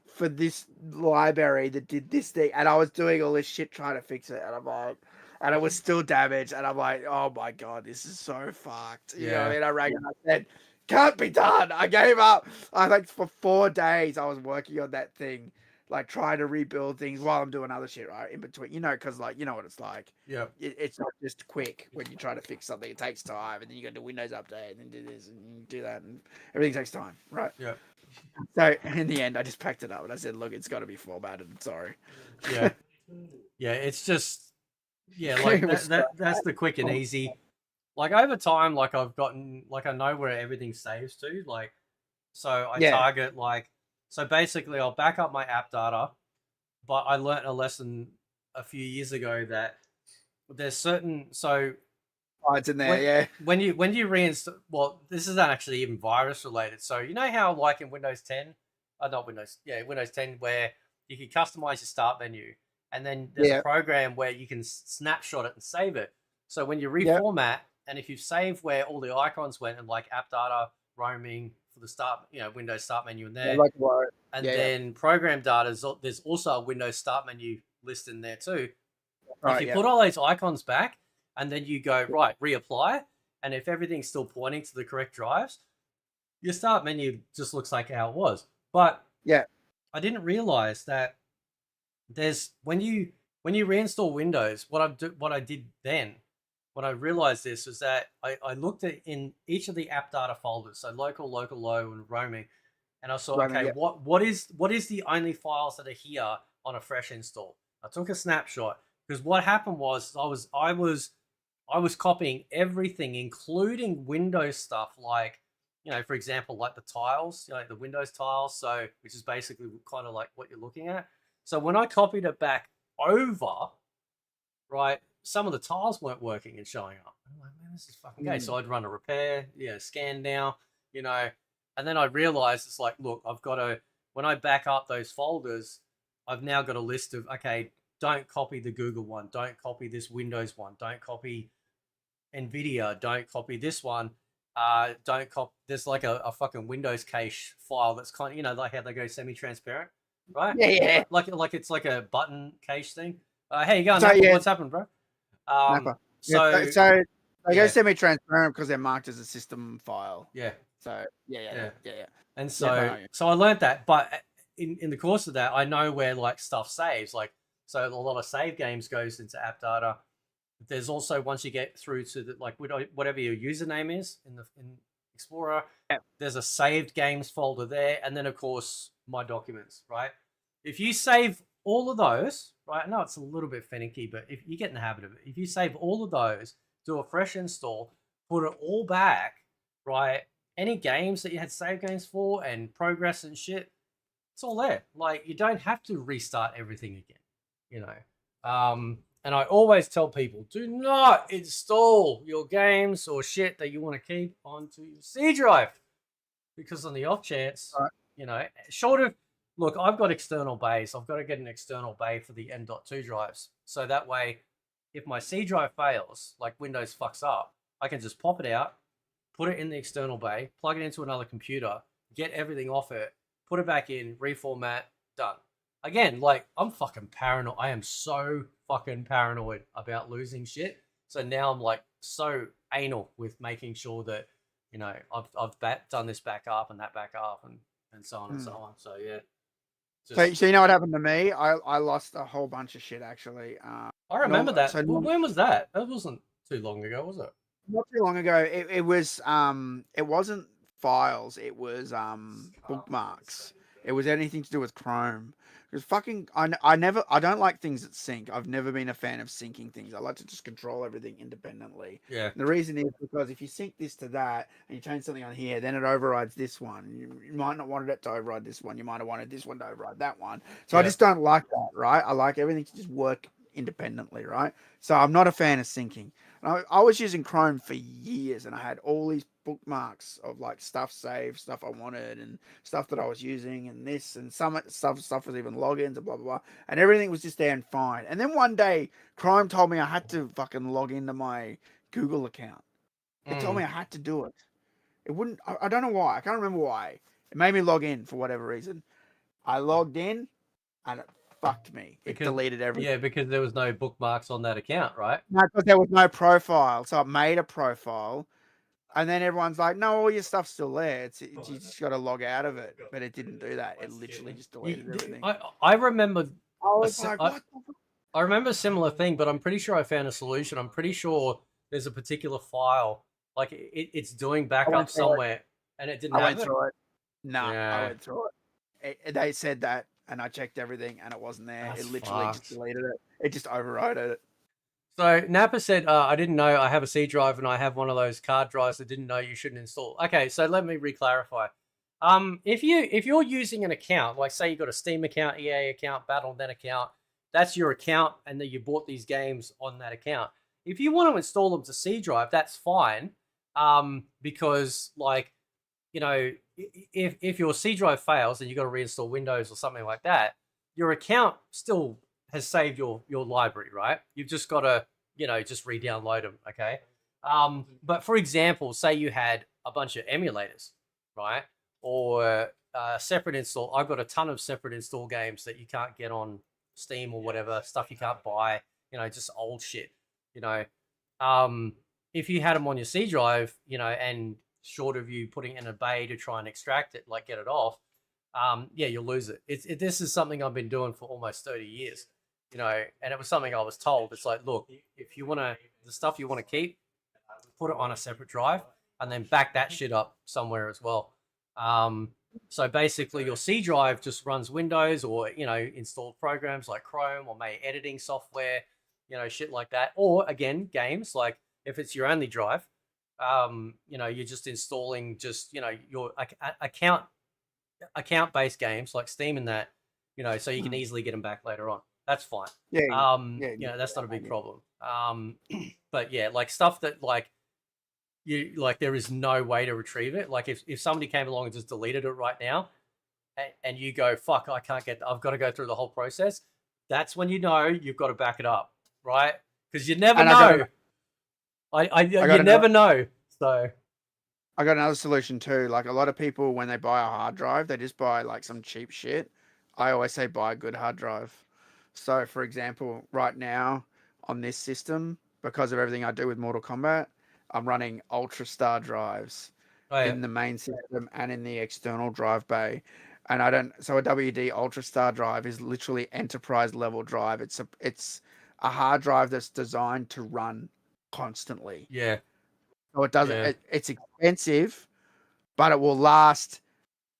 for this library that did this thing, and I was doing all this shit trying to fix it, and I'm like, and it was still damaged, and I'm like, oh my god, this is so fucked. You know what I Yeah. mean? I rang and I said, can't be done. I gave up. I think for 4 days I was working on that thing, like trying to rebuild things while I'm doing other shit, right? In between, because like you know what it's like. Yeah. It's not just quick when you try to fix something. It takes time, and then you got to do Windows update, and then do this and do that, and everything takes time, right? Yeah. So in the end, I just packed it up and I said, "Look, it's got to be formatted. Sorry." Yeah. Yeah. It's just, yeah, like It was that's the quick and easy. Like over time, like I've gotten, like I know where everything saves to. Like, so I yeah, target like, so basically I'll back up my app data, but I learnt a lesson a few years ago that there's certain, so oh, it's in there. when Yeah, when you reinstall, well, this isn't actually even virus related. So you know how like in Windows 10, not Windows, yeah, Windows 10, where you can customize your start menu, and then there's a yeah, program where you can snapshot it and save it. So when you yeah, reformat, and if you save where all the icons went and like app data, roaming for the start, Windows start menu in yeah, there, like what? and Yeah, yeah, then program data, there's also a Windows start menu list in there too. If right, you yeah, put all those icons back and then you go, right, reapply, and if everything's still pointing to the correct drives, your start menu just looks like how it was. But yeah, I didn't realize that there's when you reinstall Windows, what I did then, when I realized this was that I looked at in each of the app data folders, so local, local, low, and roaming, and I saw, right, okay, yeah, what is the only files that are here on a fresh install? I took a snapshot because what happened was I was copying everything, including Windows stuff, like for example, like the tiles, the Windows tiles, so which is basically kind of like what you're looking at. So when I copied it back over, right, some of the tiles weren't working and showing up. I'm like, man, this is fucking gay. So I'd run a repair, scan now, you know, and then I realized it's like, look, I've got to, when I back up those folders, I've now got a list of, okay, don't copy the Google one, don't copy this Windows one, don't copy NVIDIA, don't copy this one. Don't copy. There's like a fucking Windows cache file that's kind of, like how they go semi-transparent, right? yeah, yeah. Like it's like a button cache thing. How you going, So Apple? yeah, What's happened, bro? Napa. Yeah, So so they go yeah, semi-transparent because they're marked as a system file. yeah, So yeah, yeah, yeah. yeah, yeah. And Yeah, no, so no, so I learned that, but in the course of that, I know where like stuff saves. Like, so a lot of save games goes into app data. There's also, once you get through to the, like whatever your username is in Explorer, yeah. there's a saved games folder there, and then of course my documents, right? If you save all of those, right? I know it's a little bit finicky, but if you get in the habit of it, if you save all of those, do a fresh install, put it all back, right? Any games that you had save games for and progress and shit, it's all there. Like, you don't have to restart everything again, you know. And I always tell people, do not install your games or shit that you want to keep onto your C drive, because on the off chance, Right. short of, look, I've got external bays. I've got to get an external bay for the M.2 drives. So that way, if my C drive fails, like Windows fucks up, I can just pop it out, put it in the external bay, plug it into another computer, get everything off it, put it back in, reformat, done. Again, like, I'm fucking paranoid. I am so fucking paranoid about losing shit. So now I'm like so anal with making sure that, I've done this backup and that backup and so on and so on. So yeah. So you know what happened to me? I lost a whole bunch of shit actually. I remember that. So When was that? That wasn't too long ago, was it? Not too long ago. It was it wasn't files, it was bookmarks. It was anything to do with Chrome. Because fucking I don't like things that sync. I've never been a fan of syncing things. I like to just control everything independently. Yeah. And the reason is because if you sync this to that and you change something on here, then it overrides this one. You might not wanted it to override this one. You might have wanted this one to override that one. So I just don't like that, right? I like everything to just work independently, right? So I'm not a fan of syncing. I was using Chrome for years, and I had all these bookmarks of like stuff saved, stuff I wanted, and stuff that I was using, and this, and some stuff was even logins and blah blah blah, and everything was just there and fine. And then one day, Chrome told me I had to fucking log into my Google account. It told me I had to do it. It wouldn't. I don't know why. I can't remember why. It made me log in for whatever reason. I logged in, and it fucked me. It deleted everything. Yeah, because there was no bookmarks on that account, right? No, because there was no profile. So it made a profile. And then everyone's like, no, all your stuff's still there. You just got to log out of it. But it didn't do that. It literally just deleted everything. I remember. I was like, what the fuck? I remember a similar thing, but I'm pretty sure I found a solution. I'm pretty sure there's a particular file, like it's doing backup somewhere, and it didn't have I went it. through it. No, I went through it. They said that, and I checked everything, and it wasn't there. That's it literally fucked. just deleted it. It just overrode it. So Napa said, I didn't know I have a C drive and I have one of those card drives. I didn't know you shouldn't install. Okay, so let me re-clarify. If you're using an account, like say you got a Steam account, EA account, Battle.net account, that's your account, and that you bought these games on that account. If you want to install them to C drive, that's fine. Because like, you know, if your C drive fails and you got to reinstall Windows or something like that, your account still has saved your library, right? You've just got to, you know, just re-download them, okay? But for example, say you had a bunch of emulators, right? Or separate install. I've got a ton of separate install games that you can't get on Steam or whatever, stuff you can't buy, you know, just old shit, you know. If you had them on your C drive, you know, and short of you putting it in a bay to try and extract it, like get it off, yeah, you'll lose it. This is something I've been doing for almost 30 years. You know, and it was something I was told. It's like, look, if you want to, the stuff you want to keep, put it on a separate drive and then back that shit up somewhere as well. So basically your C drive just runs Windows or, you know, installed programs like Chrome or maybe editing software, you know, shit like that. Or again, games, like if it's your only drive, you know, you're just installing just, you know, your account-based games like Steam and that, you know, so you can easily get them back later on. That's fine. Yeah. You know, that's not a big problem. But yeah, like stuff that like you like there is no way to retrieve it. Like if somebody came along and just deleted it right now, and you go, fuck, I can't get, I've got to go through the whole process. That's when you know you've got to back it up, right? Because you never know. You never know. So I got another solution too. Like a lot of people, when they buy a hard drive, they just buy like some cheap shit. I always say buy a good hard drive. So, for example, right now on this system, because of everything I do with Mortal Kombat, I'm running Ultra Star drives in the main system and in the external drive bay. And I don't. So a WD Ultra Star drive is literally enterprise level drive. It's a hard drive that's designed to run constantly. Yeah. So it doesn't. It's expensive, but it will last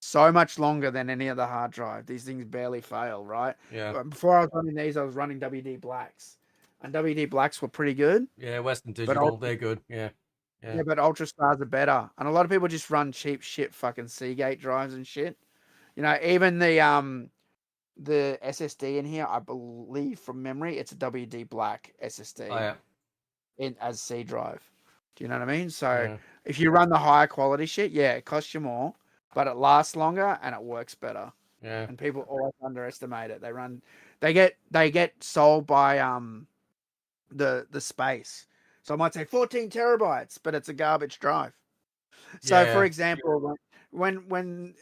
so much longer than any other hard drive. These things barely fail, right? Yeah. Before I was running these, I was running WD Blacks, and WD Blacks were pretty good. Yeah, Western Digital, they're good. Yeah. Yeah, but Ultra Stars are better. And a lot of people just run cheap shit, fucking Seagate drives and shit. You know, even the SSD in here, I believe from memory, it's a WD Black SSD. Oh, yeah. As C drive. Do you know what I mean? So if you run the higher quality shit, yeah, it costs you more, but it lasts longer and it works better. Yeah. And people always underestimate it. They get sold by the space. So I might say 14 terabytes, but it's a garbage drive. So for example, when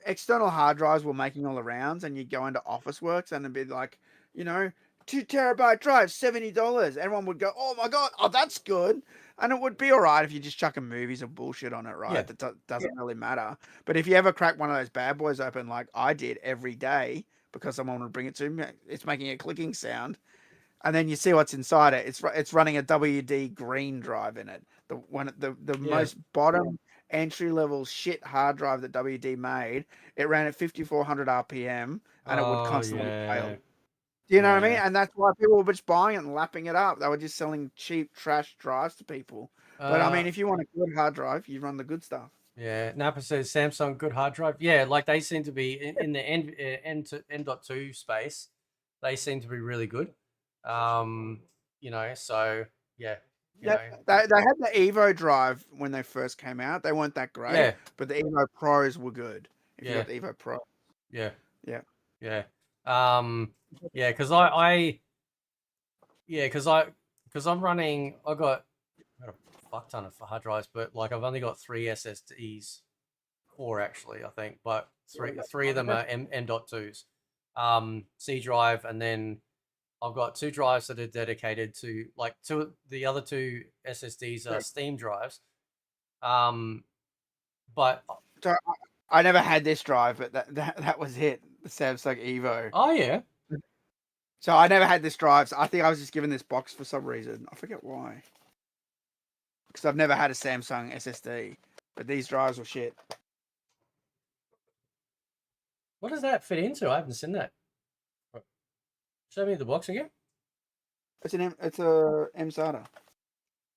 external hard drives were making all the rounds, and you go into Officeworks and it'd be like, you know, 2 terabyte drive, $70. Everyone would go, oh my God, oh, that's good. And it would be all right if you just chucking movies or bullshit on it, right? That doesn't really matter. But if you ever crack one of those bad boys open, like I did every day, because someone would bring it to me, it's making a clicking sound. and then you see what's inside it. It's running a WD green drive in it. The Yeah. most bottom entry level shit hard drive that WD made. It ran at 5400 RPM and it would Oh constantly fail. yeah. Do you know what I mean? Yeah. And that's why people were just buying it and lapping it up. They were just selling cheap trash drives to people. But I mean, if you want a good hard drive, you run the good stuff. Yeah, Napa says Samsung good hard drive. Yeah, like they seem to be in the N.2 space. They seem to be really good. You know, so yeah, you Yeah, know, they had the Evo drive when they first came out. They weren't that great, yeah, but the Evo Pros were good. If you yeah, got the Evo Pro, yeah, yeah. yeah. Yeah, because I'm running. I got a fuck ton of hard drives, but like I've only got 3 SSDs, 4 actually, I think, but three of them are M.2s, C drive, and then I've got 2 drives that are dedicated to like the other 2 SSDs are Steam drives. But So I never had this drive, but that was it. The Samsung Evo. oh yeah, So I never had this drive. So I think I was just given this box for some reason. I forget why. Because I've never had a Samsung SSD, but these drives were shit. what does that fit into? I haven't seen that. Show me the box again. It's a M SATA.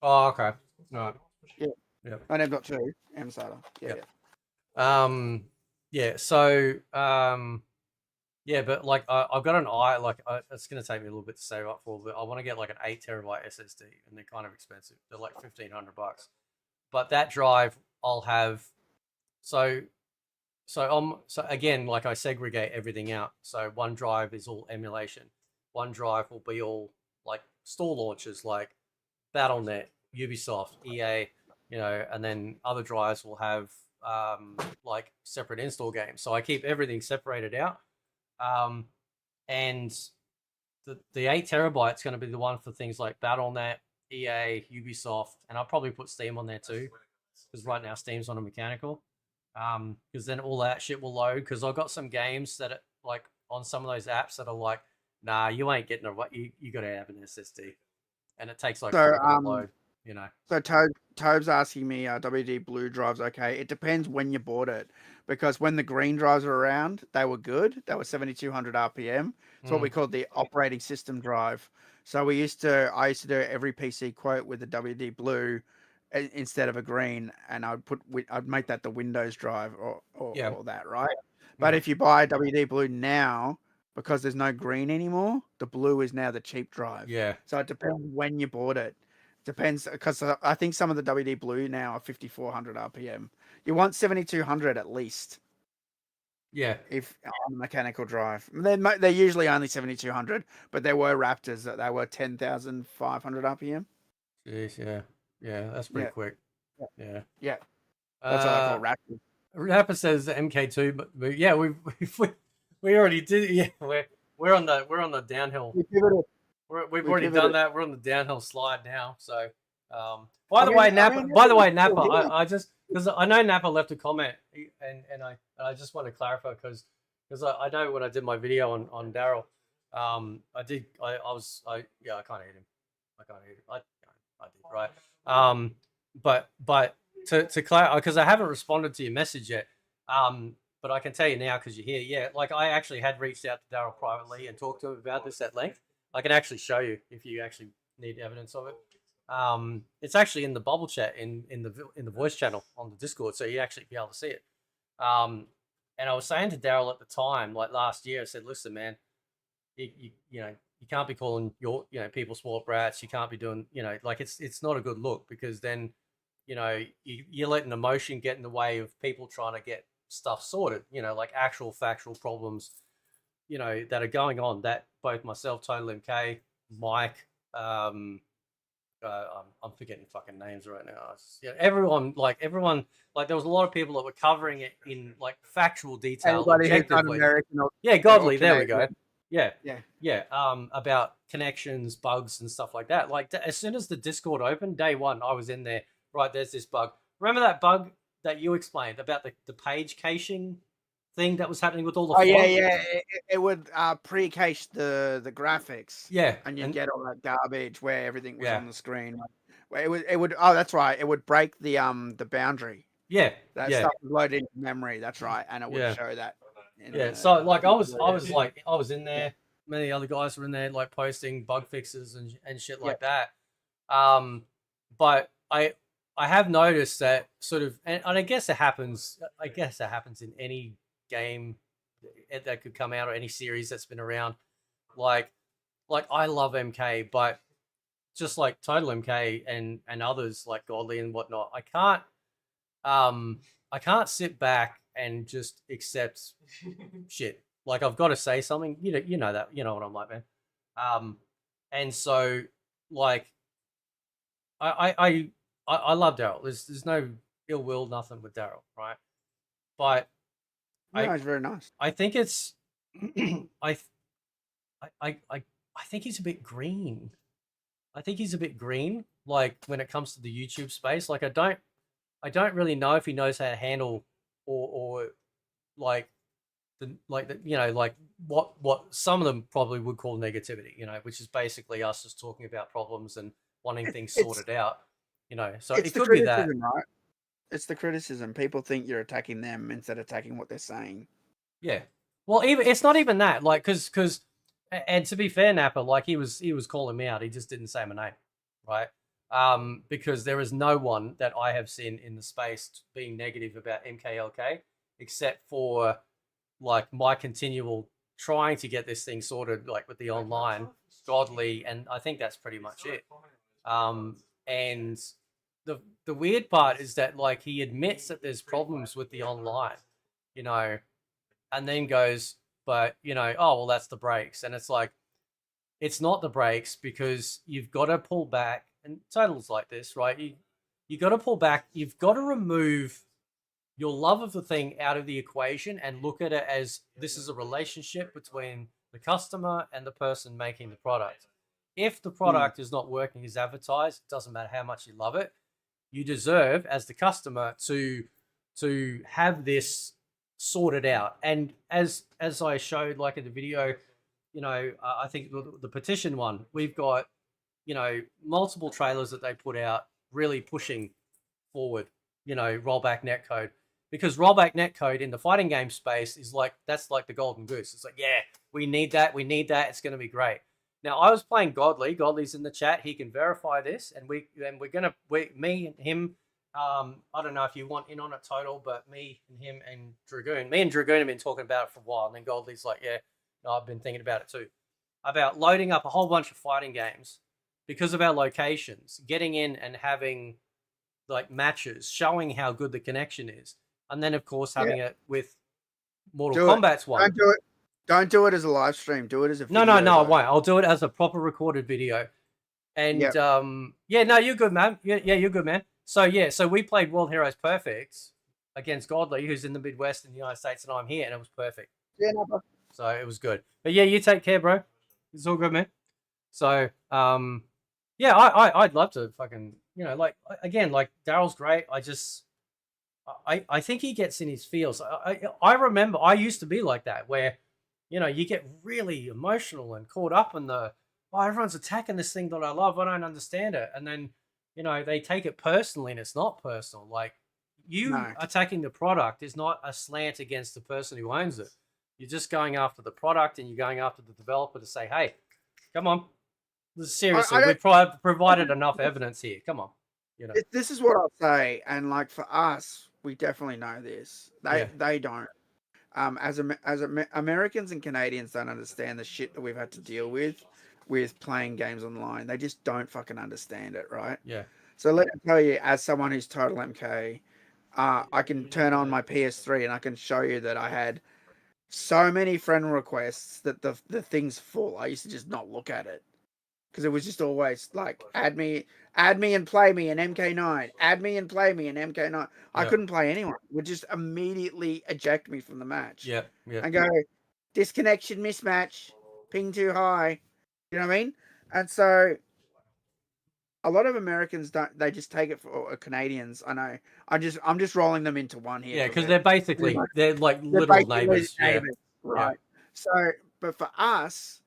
Oh, okay. Right. Yeah. Yep. Not M.2, M SATA. Yeah. Yep. Yeah. So, yeah, but like I've got an it's gonna take me a little bit to save up for, but I want to get like an 8 terabyte SSD, and they're kind of expensive. They're like $1,500. But that drive I'll have. So so again, like I segregate everything out. So one drive is all emulation. One drive will be all like store launches, like BattleNet, Ubisoft, EA, you know, and then other drives will have like separate install games. So I keep everything separated out. And the 8 terabyte is going to be the one for things like BattleNet, EA, Ubisoft, and I'll probably put Steam on there too, because right now Steam's on a mechanical. Because then all that shit will load. Because I've got some games that are, like on some of those apps that are like, nah, you ain't getting you got to have an SSD, and it takes like forever to load. You know. So Tobe's asking me, WD blue drives okay? It depends when you bought it, because when the green drives were around, they were good. They were 7200 RPM. It's what we called the operating system drive. So I used to do every PC quote with a WD blue instead of a green, and I'd make that the Windows drive or that, right? But if you buy WD blue now, because there's no green anymore, the blue is now the cheap drive. Yeah. So it depends when you bought it. Depends, because I think some of the WD blue now are 5400 RPM. You want 7200 at least. Yeah. If on the mechanical drive, they're usually only 7200, but there were Raptors that they were 10,500 RPM. Jeez, yeah, that's pretty quick. Yeah. That's what I call Raptors. Rapper says MK2, but yeah, we already did. Yeah, we're on the downhill. We've already done that. We're on the downhill slide now. So, by the way, Napa. I just because I know Napa left a comment, and I just want to clarify because I know when I did my video on Daryl, I can't hit him. I can't hit him. I did right. But to clarify, because I haven't responded to your message yet. But I can tell you now because you're here. Yeah, like I actually had reached out to Daryl privately and talked to him about this at length. I can actually show you if you actually need evidence of it. It's actually in the bubble chat in the voice channel on the Discord, so you actually be able to see it. And I was saying to Daryl at the time, like last year, I said, "Listen, man, you know you can't be calling people sport brats. You can't be doing like it's not a good look because then you're letting emotion get in the way of people trying to get stuff sorted. Like actual factual problems." That are going on that both myself, Total MK, Mike, I'm forgetting fucking names right now. Everyone, there was a lot of people that were covering it in like factual detail, objectively. Godly. There we go. Yeah. About connections, bugs, and stuff like that. Like as soon as the Discord opened, day one, I was in there. Right, there's this bug. Remember that bug that you explained about the page caching thing that was happening with all the Oh font. yeah. It would pre-cache the graphics. Yeah, And you'd and get all that garbage where everything was yeah, on the screen. Where it would. Oh, that's right. It would break the boundary. yeah, That yeah, stuff was loaded into memory. That's right, and it would yeah, show that in yeah. the. So like, Yeah. I was in there. Many other guys were in there, like posting bug fixes and shit Yeah. like that. But I have noticed that sort of, and I guess it happens. I guess it happens in any game that could come out or any series that's been around. Like I love MK, but just like Total MK and others like Godly and whatnot, I can't sit back and just accept shit. Like I've got to say something. You know that. You know what I'm like, man. Um, and so like I love Daryl. There's no ill will, nothing with Daryl, right? But No, I it's very nice. I think it's I I think he's a bit green. I think he's a bit green, like when it comes to the YouTube space. Like I don't really know if he knows how to handle or like the like what some of them probably would call negativity, which is basically us just talking about problems and wanting things It's sorted out, So it's it the could be that. criticism, right? It's the criticism. People think you're attacking them instead of attacking what they're saying. Yeah. Well, even it's not even that, like, because and to be fair, Napper, like he was calling me out. He just didn't say my name, right? Because there is no one that I have seen in the space being negative about MKLK, except for like my continual trying to get this thing sorted, like with the online godly, and I think that's pretty much it. And the weird part is that like he admits that there's problems with the online, you know, and then goes, but oh well, that's the breaks, and it's like it's not the breaks because you've got to pull back, and titles like this, right? You got to pull back. You've got to remove your love of the thing out of the equation and look at it as this is a relationship between the customer and the person making the product. If the product is not working as advertised, it doesn't matter how much you love it. You deserve, as the customer, to have this sorted out. And as I showed, like in the video, I think the petition one, we've got multiple trailers that they put out, really pushing forward, rollback netcode, because rollback netcode in the fighting game space is like that's like the golden goose. It's like, yeah, we need that, it's going to be great. Now I was playing Godly's in the chat, he can verify this, and me and him, I don't know if you want in on it, Total, but me and him and Dragoon have been talking about it for a while, and then Godly's like, yeah, no, I've been thinking about it too, about loading up a whole bunch of fighting games because of our locations, getting in and having like matches showing how good the connection is, and then of course having it with Mortal Kombat's one. Don't do it as a live stream. Do it as a video. No, I won't. I'll do it as a proper recorded video. And yeah, no, you're good, man. Yeah, you're good, man. So we played World Heroes Perfect against Godly, who's in the Midwest in the United States, and I'm here, and it was perfect. Yeah, no, so it was good. But yeah, you take care, bro. It's all good, man. So yeah, I'd love to fucking like again, like Daryl's great. I think he gets in his feels. I remember I used to be like that, where you get really emotional and caught up in everyone's attacking this thing that I love. I don't understand it, and then they take it personally, and it's not personal. Like attacking the product is not a slant against the person who owns it. You're just going after the product, and you're going after the developer to say, hey, come on. Seriously, we've provided enough evidence here. Come on. This is what I'll say, and like for us, we definitely know this. They don't. As Americans and Canadians don't understand the shit that we've had to deal with playing games online. They just don't fucking understand it, right? Yeah. So let me tell you, as someone who's total MK, I can turn on my PS3 and I can show you that I had so many friend requests that the thing's full. I used to just not look at it because it was just always like add me and play me in MK9, add me and play me in MK9. I couldn't play anyone. It would just immediately eject me from the match. Yeah. And go disconnection, mismatch, ping too high. You know what I mean? And so a lot of Americans don't. They just take it for Canadians. I know. I'm just rolling them into one here Yeah, because because they're pretty much basically they're like they're little basically neighbors. Yeah, neighbors, yeah, right? So, but for us,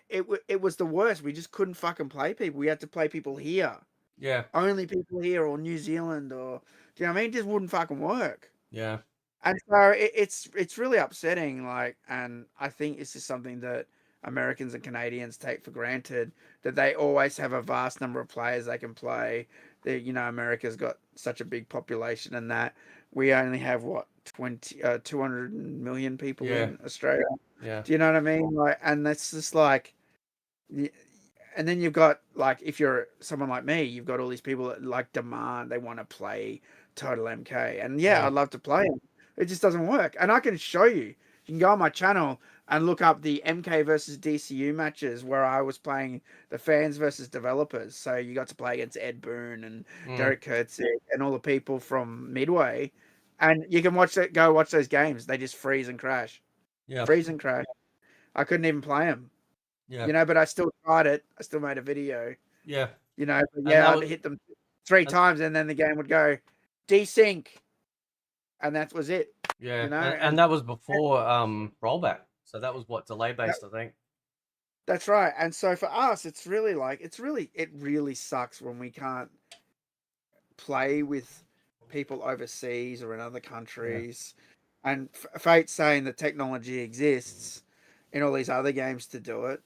it was the worst. We just couldn't fucking play people. We had to play people here, yeah, only people here, or New Zealand, or do you know what I mean? It just wouldn't fucking work. yeah, And so it's really upsetting, like, and I think it's just something that Americans and Canadians take for granted that they always have a vast number of players they can play. That America's got such a big population, and that we only have what 200 million people yeah, in Australia. yeah, Do you know what I mean? Like, and that's just like, and then you've got like if you're someone like me, you've got all these people that like demand they want to play Total MK, and yeah, yeah, I'd love to play them. It just doesn't work, and I can show you. You can go on my channel and look up the MK versus DCU matches where I was playing the fans versus developers. So you got to play against Ed Boon and mm, Derek Kurtzik and all the people from Midway, and you can watch it. Go watch those games. They just freeze and crash, yeah, freeze and crash. I couldn't even play them, yeah, but I still tried it. I still made a video, yeah. but And yeah, that I'd was hit them three and times and then the game would go desync, and that was it, yeah, and and that was before rollback. So that was what delay that, based, I think. that's right. And so for us, it really sucks when we can't play with people overseas or in other Yeah, countries. And Fate's saying that technology exists in all these other games to do it.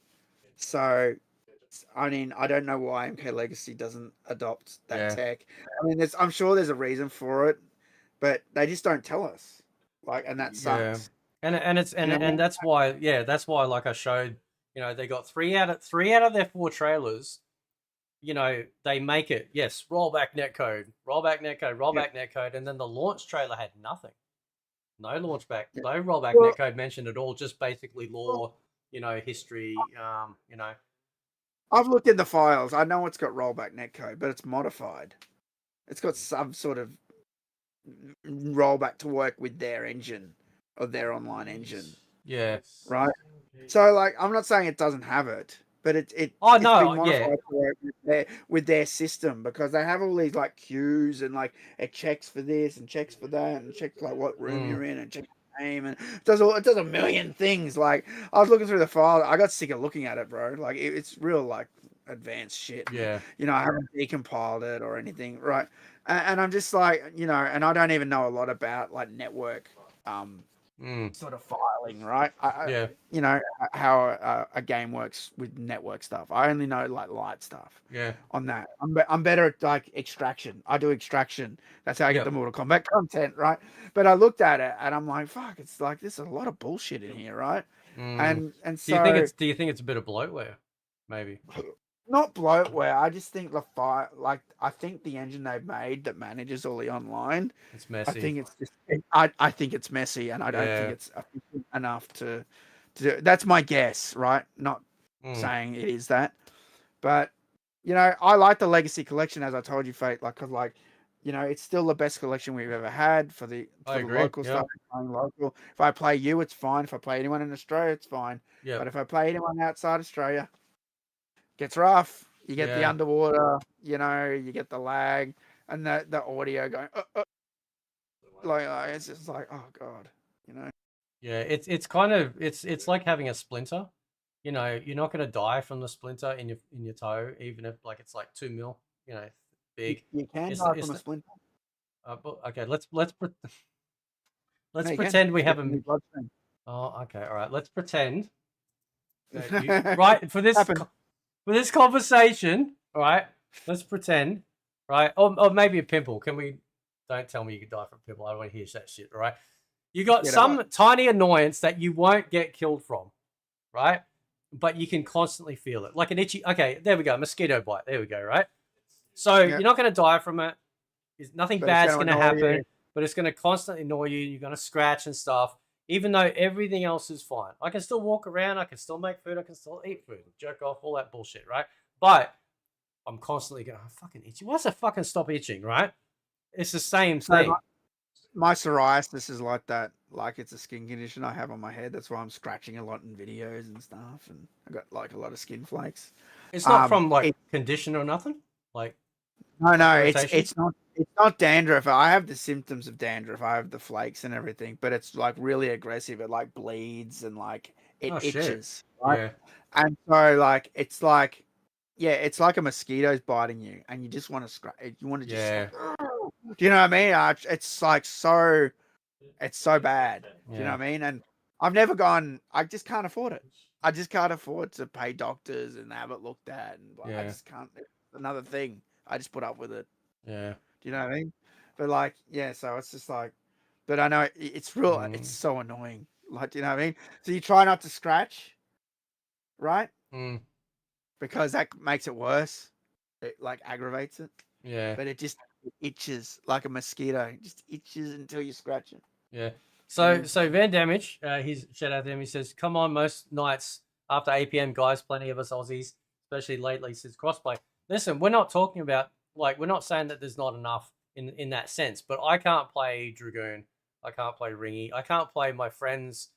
So, I mean, I don't know why MK Legacy doesn't adopt that yeah, tech. I mean, I'm sure there's a reason for it, but they just don't tell us. Like, and that yeah. sucks. And it's You know what I and mean? that's why that's why like I showed, they got three out of their four trailers. They make it, yes, rollback netcode, rollback netcode, Yeah. rollback netcode, and then the launch trailer had nothing. No launch back, Yeah. no rollback Well, netcode mentioned at all, just basically well, lore, history, I've looked in the files. I know it's got rollback netcode, but it's modified. It's got some sort of rollback to work with their engine or their online engine, yeah. right? So, like, I'm not saying it doesn't have it, but Oh it's been no, yeah, modified to work with their system because they have all these like queues and like it checks for this and checks for that and checks like what room mm, you're in and checks your name and it does a million things. Like I was looking through the file, I got sick of looking at it, bro. Like it's real like advanced shit, and yeah, I haven't decompiled it or anything, right? And I'm just like, and I don't even know a lot about like network. mm, Sort of filing, right? yeah, You know how a game works with network stuff. I only know like light stuff yeah, on that. I'm better at like extraction. I do extraction. That's how I get the yep, Mortal Kombat content, right? But I looked at it and I'm like, fuck, it's like there's a lot of bullshit in here, right? mm. And Do you think so it's a bit of bloatware? Maybe not bloatware. I just think the fire, like I think the engine they've made that manages all the online. it's I messy. think it's just. I think it's messy, and I don't think Yeah, it's efficient enough to do. That's my guess, right? Not mm, saying it is that, but I like the Legacy collection, as I told you, Fate. Like, cause like, it's still the best collection we've ever had for the I agree. local stuff. Yep, Playing local. If I play you, it's fine. If I play anyone in Australia, it's fine. But yep, if I play anyone outside Australia, gets rough. You get the yeah, underwater, you get the lag and the audio going like it's just like oh god, you know. yeah. It's kind of it's like having a splinter. You're not gonna die from the splinter in your toe, even if like it's like 2 mil, big. You can It's die it's from a splinter. okay. No, Let's you can pretend we if you have get a. any bloodstream. Oh, okay, all right. Let's pretend that you right Happened. for this conversation. All right, let's pretend, right, or maybe a pimple. Can we? Don't tell me you could die from a pimple. I don't want to hear that shit. All right, you got Get it what? some tiny annoyance that you won't get killed from, right? But you can constantly feel it, like an itchy. Okay, there we go. Mosquito bite. There we go. Right. So Yeah, you're not going to die from it. Nothing but it's bad's going to going to annoy happen, you. but it's going to constantly annoy you. You're going to scratch and stuff, even though everything else is fine. I can still walk around. I can still make food. I can still eat food, jerk off, all that bullshit, right? But I'm constantly going, oh, fucking itchy. Why does it fucking stop itching, right? It's the same So thing. my psoriasis is like that. Like it's a skin condition I have on my head. That's why I'm scratching a lot in videos and stuff. And I got like a lot of skin flakes. It's not from like It condition or nothing. Like, No, irritation? it's not dandruff. I have the symptoms of dandruff. I have the flakes and everything, but it's like really aggressive. It like bleeds and like it Oh shit. itches, right? Yeah. And so like it's like yeah, it's like a mosquito's biting you, and you just want to scratch. You want to just like, Yeah. do you know what I mean? It's like so, it's so bad. Do you know Yeah. what I mean? And I've never gone. I just can't afford it. I just can't afford to pay doctors and have it looked at, and like, I Yeah. just can't. It's another thing. I just put up with it. Yeah. Do you know what I mean? But like, yeah. So it's just like, but I know it's real. It's Mm. so annoying. Like, do you know what I mean? So you try not to scratch, right? Mm. Because that makes it worse. It like aggravates it. Yeah. But it just itches like a mosquito. It just itches until you scratch it. Yeah. Yeah. So Van Damage, he's shout out to him. He says, "Come on, most nights after 8 p.m., guys. Plenty of us Aussies, especially lately since crossplay. Listen, we're not talking about like we're not saying that there's not enough in that sense, but I can't play Dragoon. I can't play Ringy. I can't play my friends,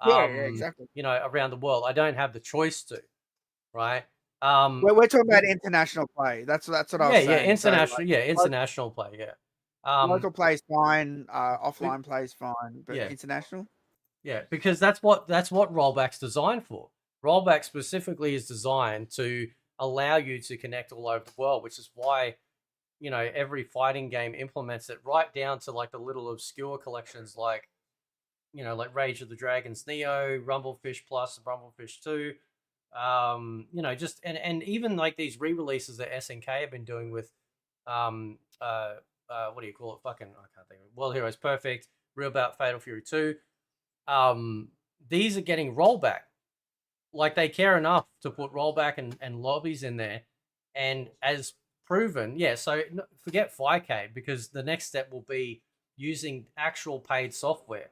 Yeah, exactly. around the world. I don't have the choice to, right? We're talking about international play. That's what I Yeah, was yeah, saying. So like international play, yeah. local play is fine, Be- offline play is fine, but yeah, international. yeah, because that's what rollback's designed for. Rollback specifically is designed to allow you to connect all over the world, which is why every fighting game implements it right down to like the little obscure collections like like Rage of the Dragons Neo, Rumblefish Plus, Rumblefish 2. Just and even like these re-releases that SNK have been doing with um what do you call it? Fucking I can't think of it. World Heroes Perfect, Real Bout Fatal Fury 2. Um these are getting rollback. Like they care enough to put rollback and lobbies in there. And as proven, yeah, so forget 5K because the next step will be using actual paid software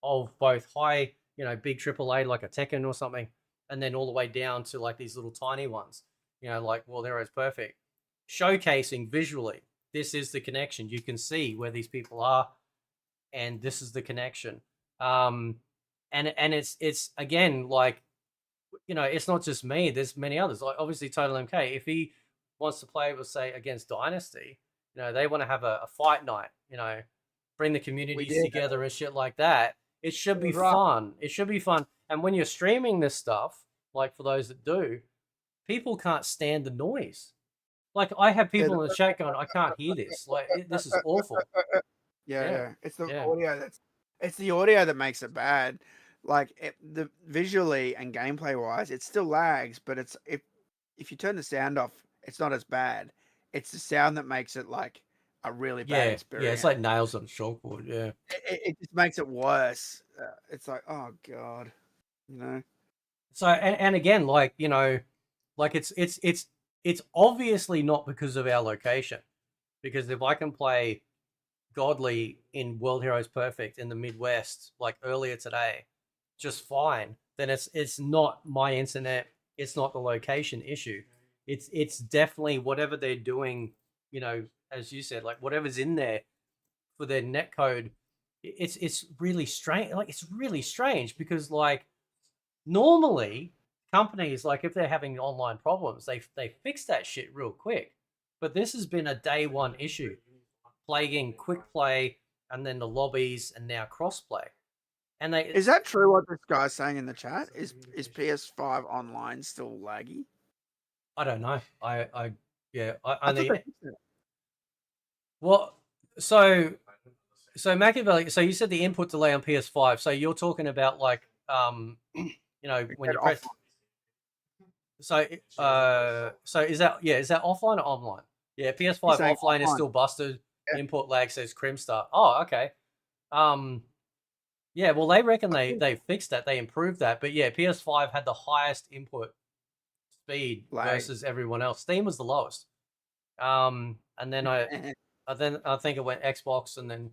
of both high, big AAA like a Tekken or something, and then all the way down to like these little tiny ones, like World Heroes Perfect, showcasing visually this is the connection. You can see where these people are, and this is the connection. Um, and it's again like it's not just me. There's many others. Like obviously Total MK, if he wants to play, with say against Dynasty, they want to have a fight night. Bring the We communities did. together and shit like that. It should It be was right. fun. It should be fun. And when you're streaming this stuff, like for those that do, people can't stand the noise. Like I have Yeah, people in the chat going, "I can't hear this. Like this is awful." Yeah, yeah. It's the yeah, audio it's the audio that makes it bad. Like the visually and gameplay wise, it still lags, but it's if you turn the sound off, it's not as bad. It's the sound that makes it like a really bad yeah, yeah. It's experience. like nails on a chalkboard. Yeah. It just makes it worse. It's like, oh god, you know. So and again, like like it's obviously not because of our location. Because if I can play Godly in World Heroes Perfect in the Midwest like earlier today, just fine, then it's not my internet. It's not the location issue. It's definitely whatever they're doing. As you said, like whatever's in there for their net code. It's really strange. Like it's really strange because like normally companies like if they're having online problems they fix that shit real quick, but this has been a day one issue plaguing quick play and then the lobbies and now crossplay and they Is that true? What this guy's saying in the chat is PS5 online still laggy? I don't know. Yeah, I I thought only they fixed it. well so Machiavelli, so you said the input delay on PS5, so you're talking about like It when said you press. offline. So is that offline or online? Yeah, He's PS5 saying offline is offline. still busted. Yeah. Input lag says Crimstar. Oh, okay. Um, yeah, well they reckon I they think they fixed that, they improved that, but yeah, PS5 had the highest input speed lag. versus everyone else. Steam was the lowest. And then I think it went Xbox and then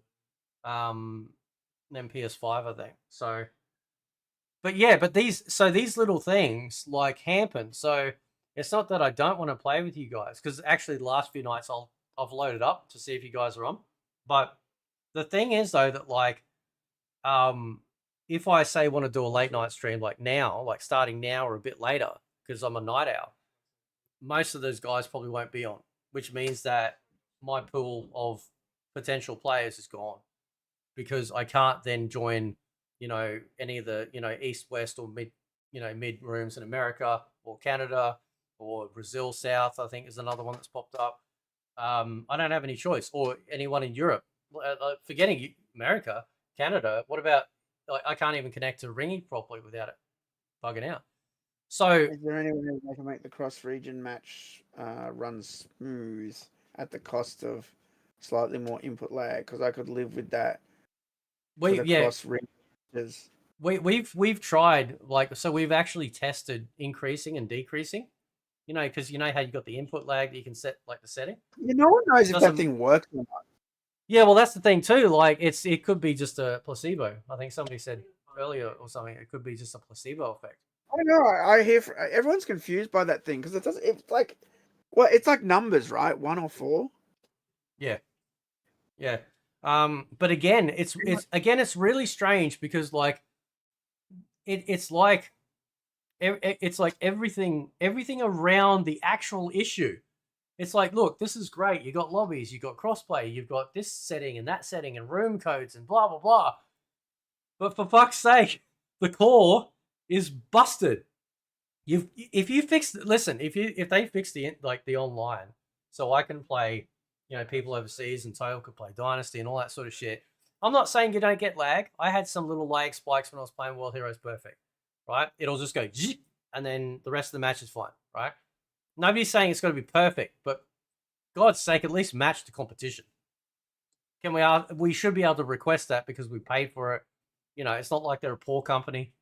PS5 I think. So but yeah, but these little things like hamper. So it's not that I don't want to play with you guys because actually the last few nights I've loaded up to see if you guys are on. But the thing is though that like if I say want to do a late night stream like now, like starting now or a bit later because I'm a night owl, most of those guys probably won't be on. which means that my pool of potential players is gone because I can't then join, any of the, East, West, or mid rooms in America or Canada or Brazil South, I think is another one that's popped up. I don't have any choice, or anyone in Europe. Forgetting America, Canada. What about? I can't even connect to Ringy properly without it bugging out. So, Is there any way they can make the cross-region match run smooth at the cost of slightly more input lag? Because I could live with that for the yeah, cross-regions. we've tried, so we've actually tested increasing and decreasing. Because how you got the input lag that you can set the setting. No one knows if that Doesn't. thing works or not. Yeah, well, that's the thing too. Like, it could be just a placebo. I think somebody said earlier or something. It could be just a placebo effect. I don't know. I hear everyone's confused by that thing because it doesn't. It's like, well, it's like numbers, right? 1 or 4. Yeah, yeah. But again, it's really strange because it's like everything around the actual issue. It's like, look, this is great. You got lobbies, you got crossplay, you've got this setting and that setting and room codes and blah blah blah. But for fuck's sake, the core is busted. If they fix the online, so I can play, people overseas and Tail could play Dynasty and all that sort of shit. I'm not saying you don't get lag. I had some little lag spikes when I was playing World Heroes Perfect, right? It'll just go and then the rest of the match is fine, right? Nobody's saying it's going to be perfect, but God's sake, at least match the competition. Can we should be able to request that because we paid for it. It's not like they're a poor company.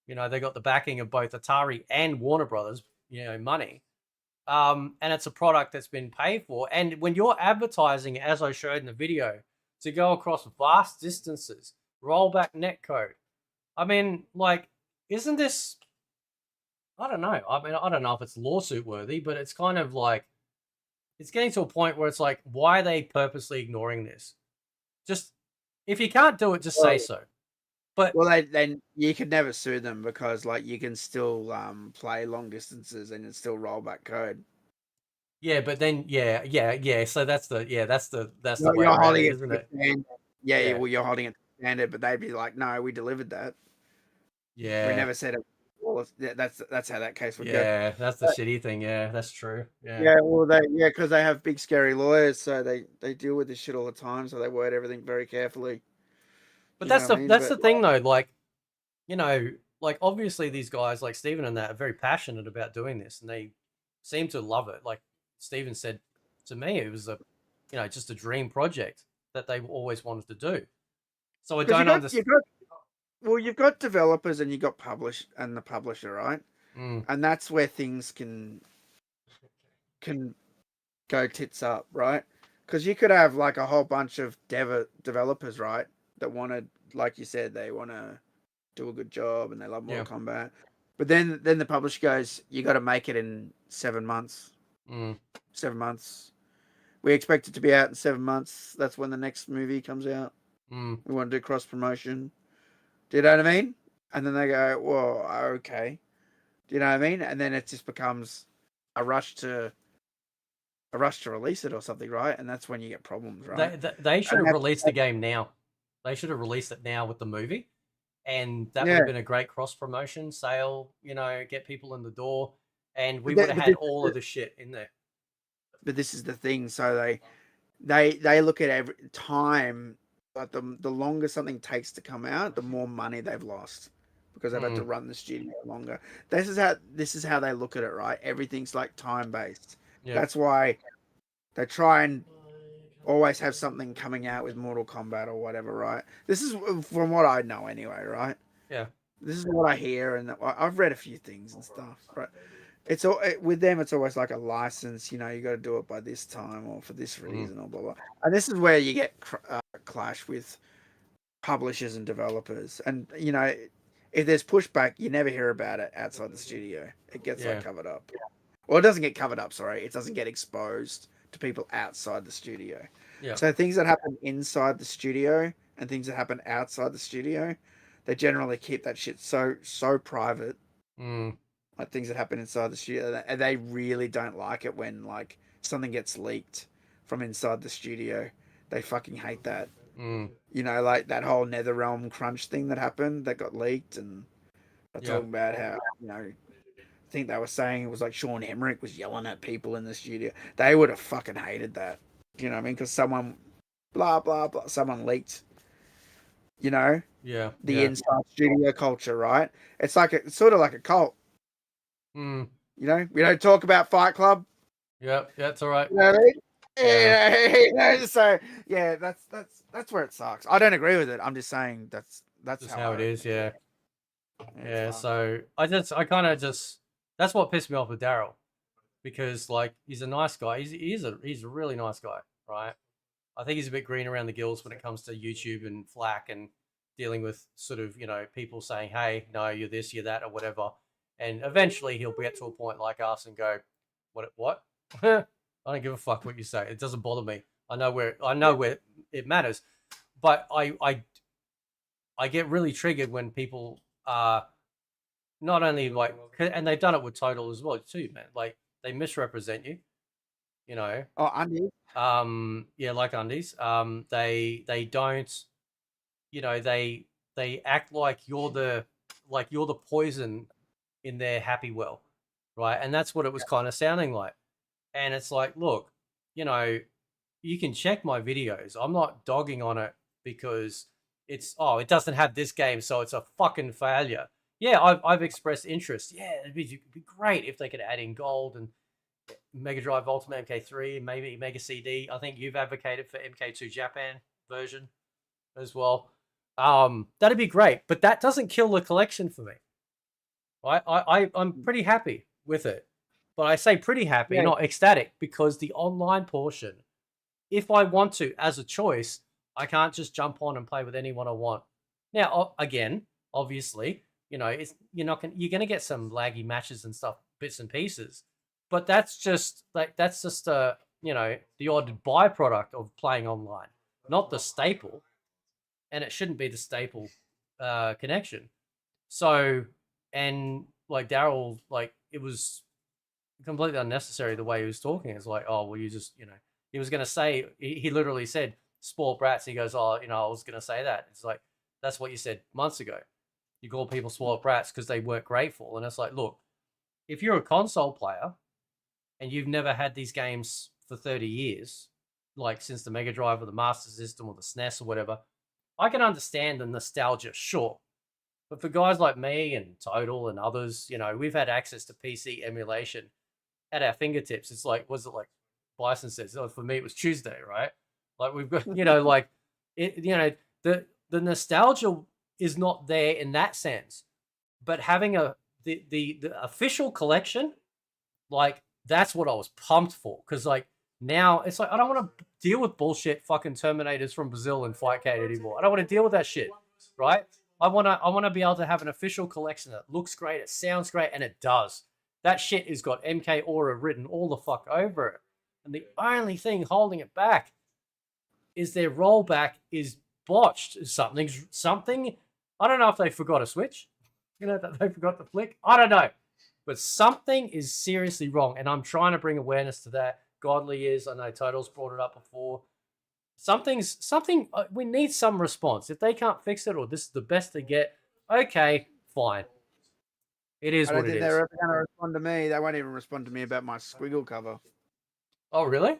They got the backing of both Atari and Warner Brothers, money. And it's a product that's been paid for. And when you're advertising, as I showed in the video, to go across vast distances, roll back netcode. I mean, isn't this? I don't know. I mean, I don't know if it's lawsuit worthy, but it's kind of like it's getting to a point where it's like, why are they purposely ignoring this? Just if you can't do it, just say so. But then you could never sue them because you can still play long distances and it's still rollback code. Yeah, but then yeah. So that's the way You're around holding it, it isn't to it? standard. Yeah, Yeah. well, you're holding it to standard, but they'd be like, no, we delivered that. Yeah. We never said it. Well, that's how that case would go. Yeah, that's the shitty thing. Yeah, that's true. Yeah. Yeah, well, because they have big scary lawyers, so they deal with this shit all the time, so they word everything very carefully. But You know what I mean? that's the thing though. Obviously these guys like Steven and that are very passionate about doing this, and they seem to love it. Like Steven said to me, it was just a dream project that they always wanted to do. So I don't understand. Well, you've got developers and you've got the publisher, right? And that's where things can go tits up, right? Because you could have a whole bunch of developers, right, that wanted, like you said, they want to do a good job and they love Mortal Kombat. But then the publisher goes, you got to make it in 7 months. 7 months. We expect it to be out in 7 months. That's when the next movie comes out. We want to do cross promotion. Do you know what I mean? And then they go, well, okay. Do you know what I mean? And then it just becomes a rush to release it or something, right? And that's when you get problems, right? They should have released the game now. They should have released it now with the movie, and that would have been a great cross promotion sale. Get people in the door, and we would have had all of the shit in there. But this is the thing. So they look at every time. Like the longer something takes to come out, the more money they've lost because they've had to run the studio longer. This is how they look at it, right? Everything's time based. Yeah. That's why they try and always have something coming out with Mortal Kombat or whatever, right? This is from what I know anyway, right? Yeah. This is what I hear, and I've read a few things and stuff, right? With them, it's always like a license. You got to do it by this time or for this reason or blah blah. And this is where you get clash with publishers and developers. And if there's pushback, you never hear about it outside the studio. It gets covered up. Well, it doesn't get covered up. Sorry, it doesn't get exposed to people outside the studio. Yeah. So things that happen inside the studio and things that happen outside the studio, they generally keep that shit so private. like things that happen inside the studio, and they really don't like it when like something gets leaked from inside the studio. They fucking hate that. Mm. You know, like that whole NetherRealm crunch thing that happened that got leaked, and they're Yeah. talking about how, you know, I think they were saying it was like Sean Emmerich was yelling at people in the studio. They would have fucking hated that. You know what I mean? Because someone, blah blah blah, someone leaked. You know, Yeah. the Yeah. inside studio culture, right? It's sort of like a cult. Mm. You know, we don't talk about Fight Club. Yeah. Yeah. It's all right. You know what I mean? Yeah. You know, so yeah, that's where it sucks. I don't agree with it. I'm just saying that's Just how how I it reckon is. it is. Yeah. Yeah, it's Yeah. fun. So I kind of just that's what pissed me off with Daryl because like he's a nice guy. He's a really nice guy, right? I think he's a bit green around the gills when it comes to YouTube and Flack and dealing with sort of, people saying, hey, no, you're this, you're that, or whatever. And eventually he'll get to a point like us and go, what? I don't give a fuck what you say. It doesn't bother me. I know where it matters. But I get really triggered when people are not only like, and they've done it with Total as well too, man. Like they misrepresent you, you know, Oh, Andy. yeah, like undies. They don't, they act like you're the poison in their happy well, right? And that's what it was kind of sounding like. And it's like, look, you know, you can check my videos. I'm not dogging on it because it doesn't have this game, so it's a fucking failure. Yeah, I've expressed interest. Yeah, it'd be great if they could add in gold and Mega Drive Ultimate MK3, maybe Mega CD. I think you've advocated for MK2 Japan version as well. That'd be great, but that doesn't kill the collection for me. I'm pretty happy with it, but I say pretty happy, Yeah. not ecstatic, because the online portion, if I want to, as a choice, I can't just jump on and play with anyone I want. Now, again, obviously, you're gonna get some laggy matches and stuff, bits and pieces, but that's just the odd byproduct of playing online, not the staple, and it shouldn't be the staple connection. So, and like Daryl, like it was completely unnecessary the way he was talking. It's like, oh, well, he was going to say, he literally said, spoiled brats. He goes, oh, I was going to say that. It's like, that's what you said months ago. You call people spoiled brats because they weren't grateful. And it's like, look, if you're a console player and you've never had these games for 30 years, like since the Mega Drive or the Master System or the SNES or whatever, I can understand the nostalgia, sure. But for guys like me and Total and others, we've had access to PC emulation at our fingertips. It's like, was it like Bison says? Oh, for me, it was Tuesday, right? Like we've got, like it, the nostalgia is not there in that sense. But having the official collection, like that's what I was pumped for. Because like now it's like I don't want to deal with bullshit fucking Terminators from Brazil and Fightcade anymore. I don't want to deal with that shit, right? I wanna be able to have an official collection that looks great, it sounds great, and it does. That shit has got MK Aura written all the fuck over it. And the only thing holding it back is their rollback is botched. Something. I don't know if they forgot a switch. That they forgot the flick. I don't know. But something is seriously wrong. And I'm trying to bring awareness to that. Godly is, I know Total's brought it up before. Something, we need some response. If they can't fix it or this is the best they get, okay, fine. It is I don't what it think is. they're ever going to respond to me. They won't even respond to me about my squiggle cover. Oh, really?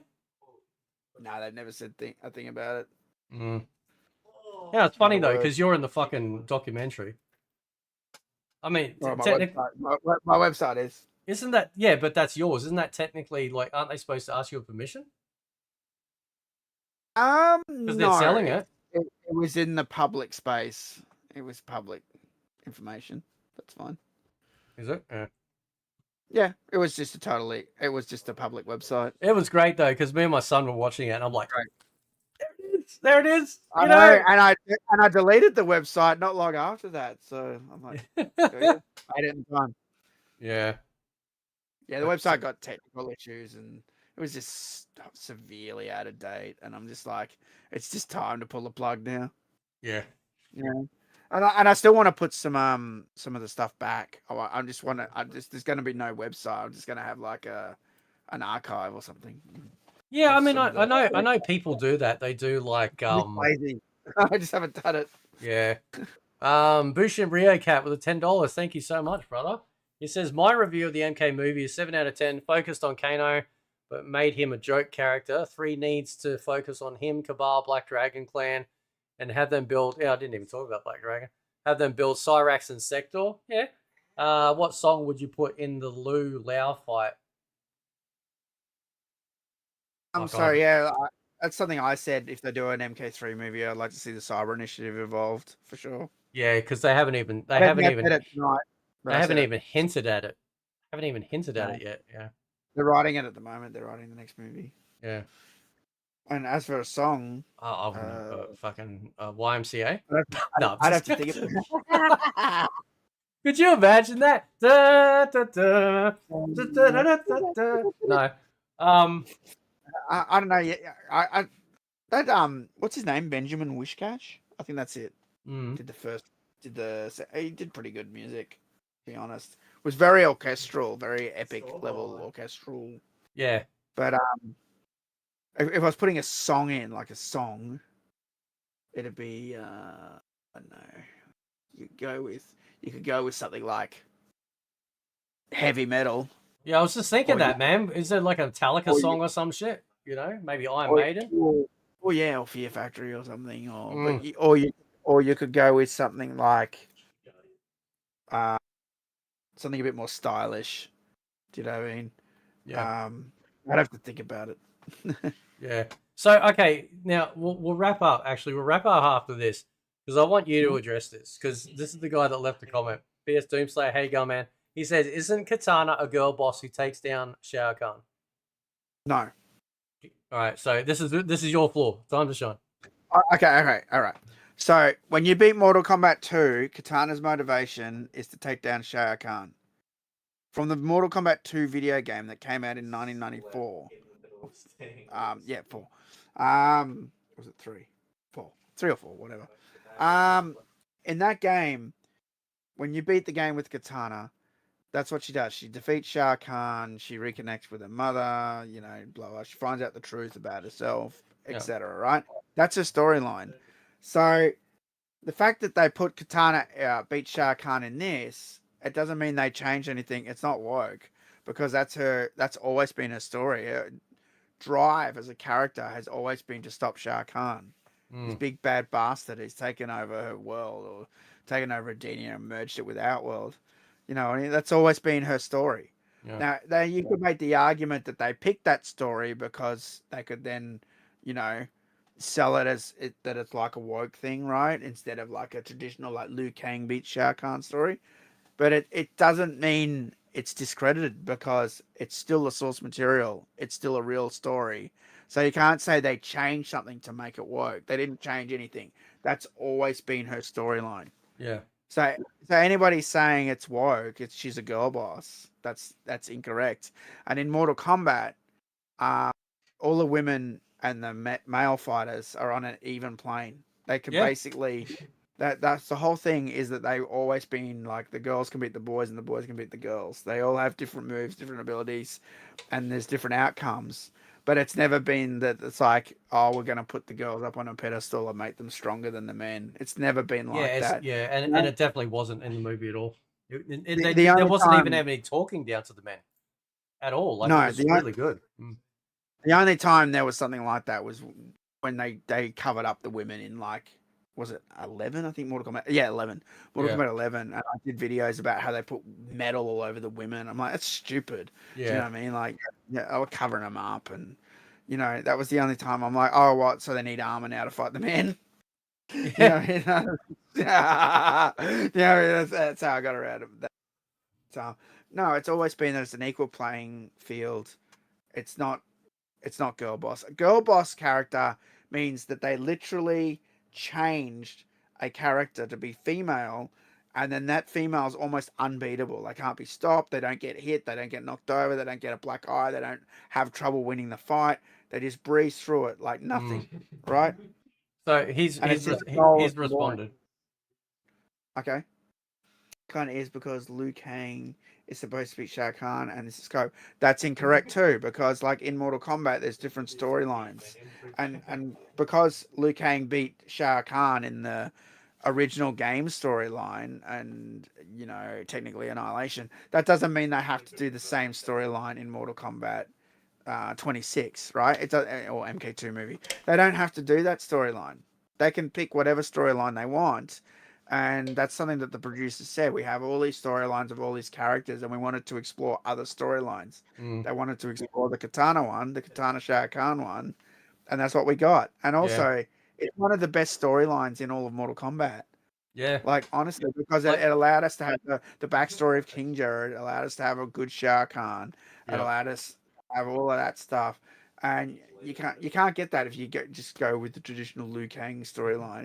No, they've never said a thing about it. Mm. Yeah, it's funny Not a though, word. because you're in the fucking documentary. I mean, Well, technically, my website is. isn't that, yeah, but that's yours. Isn't that technically, like, aren't they supposed to ask you a permission? Because they're No, selling it. it was in the public space. It was public information. That's fine. Is it? Yeah. Yeah, it was just it was just a public website. It was great though, because me and my son were watching it, and I'm like, Right. there it is. I know, and I deleted the website not long after that. So I'm like, I didn't time. Yeah. Yeah, the website got technical issues and it was just severely out of date. And I'm just like, it's just time to pull the plug now. Yeah. Yeah. And I still want to put some of the stuff back. I just want to. There's going to be no website. I'm just going to have like an archive or something Yeah, I of mean, some of the. I know people do that. They do like I'm just lazy. I just haven't done it. yeah. Bushin Rio Cat with a $10. Thank you so much, brother. He says my review of the MK movie is 7 out of 10. Focused on Kano, but made him a joke character. 3 needs to focus on him, Cabal, Black Dragon Clan, and have them build. Yeah, I didn't even talk about Black Dragon. Have them build Cyrax and Sector. Yeah. What song would you put in the Lu Lao fight? I'm sorry. Yeah, that's something I said. If they do an MK3 movie, I'd like to see the Cyber Initiative evolved for sure. Yeah, because they haven't even I don't think I said it tonight, but they I haven't said it. even hinted at it. Haven't even hinted at No, it yet. Yeah. they're writing it at the moment. They're writing the next movie. Yeah. And as for a song, I wouldn't have fucking YMCA. I'd, No, I'd have to think. Could you imagine that? Da, da, da, da, da, da, da, da. No. I don't know. Yeah, that what's his name? Benjamin Wishcash. I think that's it. Mm, He did pretty good music. To be honest, it was very orchestral, very epic level orchestral. yeah. But if I was putting a song in, like a song, it'd be I don't know. You could go with something like heavy metal. Yeah, I was just thinking Or that, man. Is there like a Metallica or song or some shit? You know, maybe Iron or, Maiden. or yeah, or Fear Factory or something. Mm, Or you could go with something like uh something a bit more stylish. Do you know what I mean? yeah. I'd have to think about it. Yeah. So okay, now we'll wrap up. Actually, we'll wrap up after this because I want you to address this because this is the guy that left the comment. BS Doomslayer, hey Gunman. He says, "Isn't Katana a girl boss who takes down Shao Kahn?" No. All right. So this is your floor. Time to shine. Okay, all right. So when you beat Mortal Kombat 2, Katana's motivation is to take down Shao Kahn. From the Mortal Kombat 2 video game that came out in 1994. Yeah, 4. Was it 3? 4. 3 or 4, whatever. In that game, when you beat the game with Katana, that's what she does. She defeats Shao Kahn. She reconnects with her mother. You know, blah blah. She finds out the truth about herself, Yeah. etc. Right? That's her storyline. So the fact that they put Katana beat Shao Kahn in this, it doesn't mean they changed anything. It's not woke because that's always been her story. Her drive as a character has always been to stop Shao Kahn. This big bad bastard. He's taken over her world or taken over Adenia and merged it with Outworld. You know, I mean, that's always been her story. Yeah. Now, you could make the argument that they picked that story because they could then, you know, sell it as that it's like a woke thing, right? Instead of like a traditional like Liu Kang beats Shao Kahn story. But it doesn't mean it's discredited because it's still the source material. It's still a real story. So you can't say they changed something to make it woke. They didn't change anything. That's always been her storyline. Yeah. So anybody saying it's woke, she's a girl boss. That's incorrect. And in Mortal Kombat, all the women and the male fighters are on an even plane. They can basically that's the whole thing is that they've always been like the girls can beat the boys and the boys can beat the girls. They all have different moves, different abilities, and there's different outcomes. But it's never been that it's like, oh, we're going to put the girls up on a pedestal and make them stronger than the men. It's never been like that. Yeah, and it definitely wasn't in the movie at all. The there wasn't even any talking down to the men at all. Like it was really good. The only time there was something like that was when they covered up the women in like, was it 11? I think Mortal Kombat. Yeah, 11. Mortal Kombat 11. And I did videos about how they put metal all over the women. I'm like, that's stupid. Yeah. Do you know what I mean? Like, yeah, I was covering them up, and you know that was the only time I'm like, oh, what? So they need armor now to fight the men? Yeah, you know, yeah, that's how I got around it. So no, it's always been that it's an equal playing field. It's not girl boss. A girl boss character means that they literally changed a character to be female, and then that female is almost unbeatable. They can't be stopped. They don't get hit. They don't get knocked over. They don't get a black eye. They don't have trouble winning the fight. They just breeze through it like nothing, right? So he's responded. Okay. Kind of is because Liu Kang is supposed to be Shao Kahn and this is Scope. That's incorrect too, because like in Mortal Kombat there's different storylines. And because Liu Kang beat Shao Kahn in the original game storyline and technically Annihilation, that doesn't mean they have to do the same storyline in Mortal Kombat 26, right? It's or MK2 movie. They don't have to do that storyline. They can pick whatever storyline they want. And that's something that the producers said. We have all these storylines of all these characters, and we wanted to explore other storylines. They wanted to explore the Katana one, the Katana Shao Kahn one, and that's what we got. And also, it's one of the best storylines in all of Mortal Kombat. Yeah. Like, honestly, because it allowed us to have the backstory of King Jared, it allowed us to have a good Shao Kahn, it allowed us to have all of that stuff. And you can't get that if you just go with the traditional Liu Kang storyline.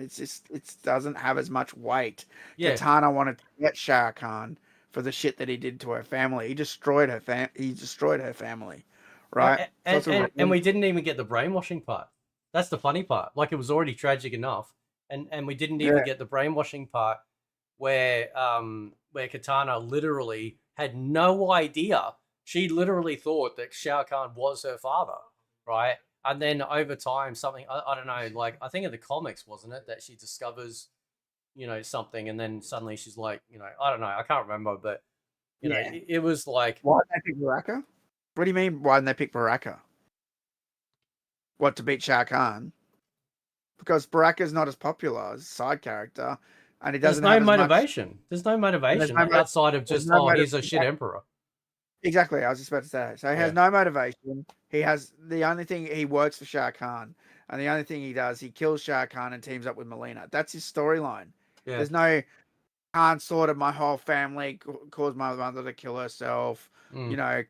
It doesn't have as much weight. Yeah. Katana wanted to get Shao Kahn for the shit that he did to her family. He destroyed her family, right? And we didn't even get the brainwashing part. That's the funny part. Like, it was already tragic enough, and we didn't even get the brainwashing part where Katana literally had no idea. She literally thought that Shao Kahn was her father, right? And then over time, something I don't know, like I think in the comics, wasn't it, that she discovers, something, and then suddenly she's like, I don't know, I can't remember, but it was like, why did they pick Baraka? What do you mean? Why didn't they pick Baraka? What, to beat Shao Kahn? Because Baraka's not as popular as a side character, and he doesn't have as motivation. much. There's no motivation outside of just he's a shit emperor. Exactly, I was just about to say. So he has no motivation. He has the only thing, he works for Shao Kahn, and the only thing he does, he kills Shao Kahn and teams up with Mileena. That's his storyline. Yeah. There's no Kahn sorted my whole family, caused my mother to kill herself,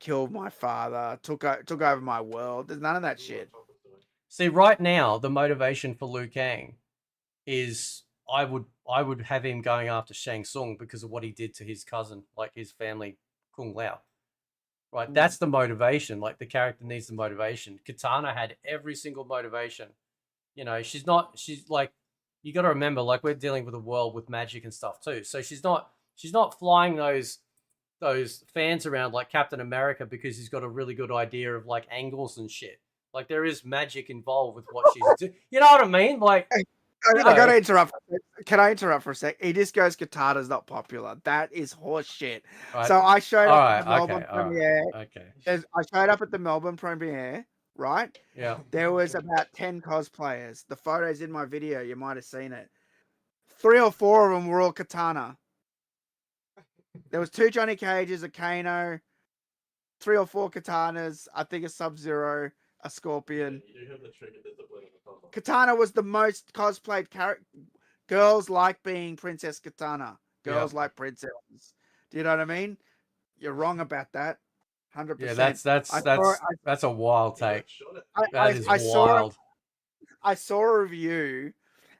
killed my father, took over my world. There's none of that shit. See, right now, the motivation for Liu Kang is I would have him going after Shang Tsung because of what he did to his cousin, like his family, Kung Lao. Right, that's the motivation. Like, the character needs the motivation. Katana had every single motivation. She's like, you got to remember, like, we're dealing with a world with magic and stuff too. So she's not flying those fans around like Captain America because he's got a really good idea of like angles and shit. Like, there is magic involved with what she's doing. You know what I mean? Like, I gotta interrupt. Can I interrupt for a sec? He just goes, Katana's not popular. That is horse shit. right. So I showed up at the All Melbourne premiere. Okay. I showed up at the Melbourne premiere, right? Yeah. There was about 10 cosplayers. The photos in my video, you might have seen it. 3 or 4 of them were all Katana. There was 2 Johnny Cages, a Kano, 3 or 4 Katanas, I think a Sub-Zero, a Scorpion. Katana was the most cosplayed character. Girls like being Princess Katana. Girls like princesses. Do you know what I mean? You're wrong about that. 100%. Yeah, that's a wild take. That is wild. I saw a review,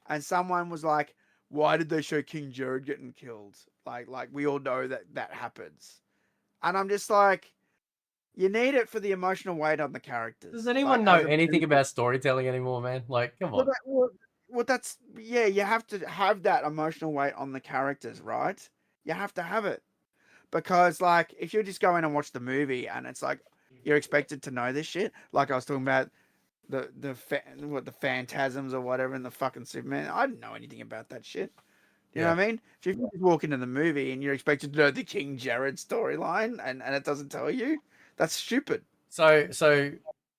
and someone was like, "Why did they show King Jared getting killed? Like we all know that happens." And I'm just like, you need it for the emotional weight on the characters. Does anyone know anything about storytelling anymore, man? Like, come on. Well, that's, yeah, you have to have that emotional weight on the characters, right? You have to have it. Because, like, if you just go in and watch the movie and it's like, you're expected to know this shit, like I was talking about the phantasms or whatever in the fucking Superman, I didn't know anything about that shit. You know what I mean? If you just walk into the movie and you're expected to know the King Jared storyline and it doesn't tell you, that's stupid. So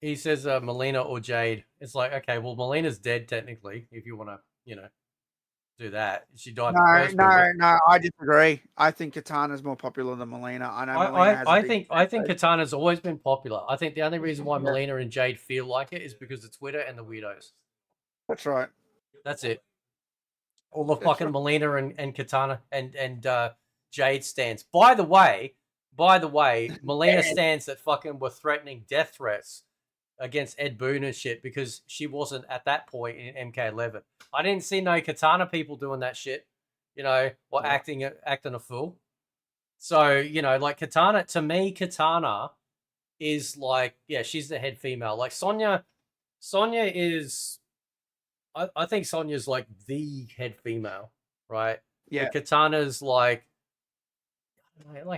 he says Mileena or Jade. It's like, okay, well, Melina's dead technically, if you want to, do that. She died. No, I disagree. I think Katana's more popular than Mileena. I know Mileena has I think Katana's always been popular. I think the only reason why Mileena and Jade feel like it is because of Twitter and the weirdos. That's right. That's it. All the fucking Mileena and Katana and Jade stands. By the way, Mileena stands that fucking were threatening death threats against Ed Boon and shit because she wasn't at that point in MK11. I didn't see no Katana people doing that shit, or acting a fool. So, like Katana, to me, Katana is like, she's the head female. Like Sonya is, I think Sonya's like the head female, right? Yeah. Katana's like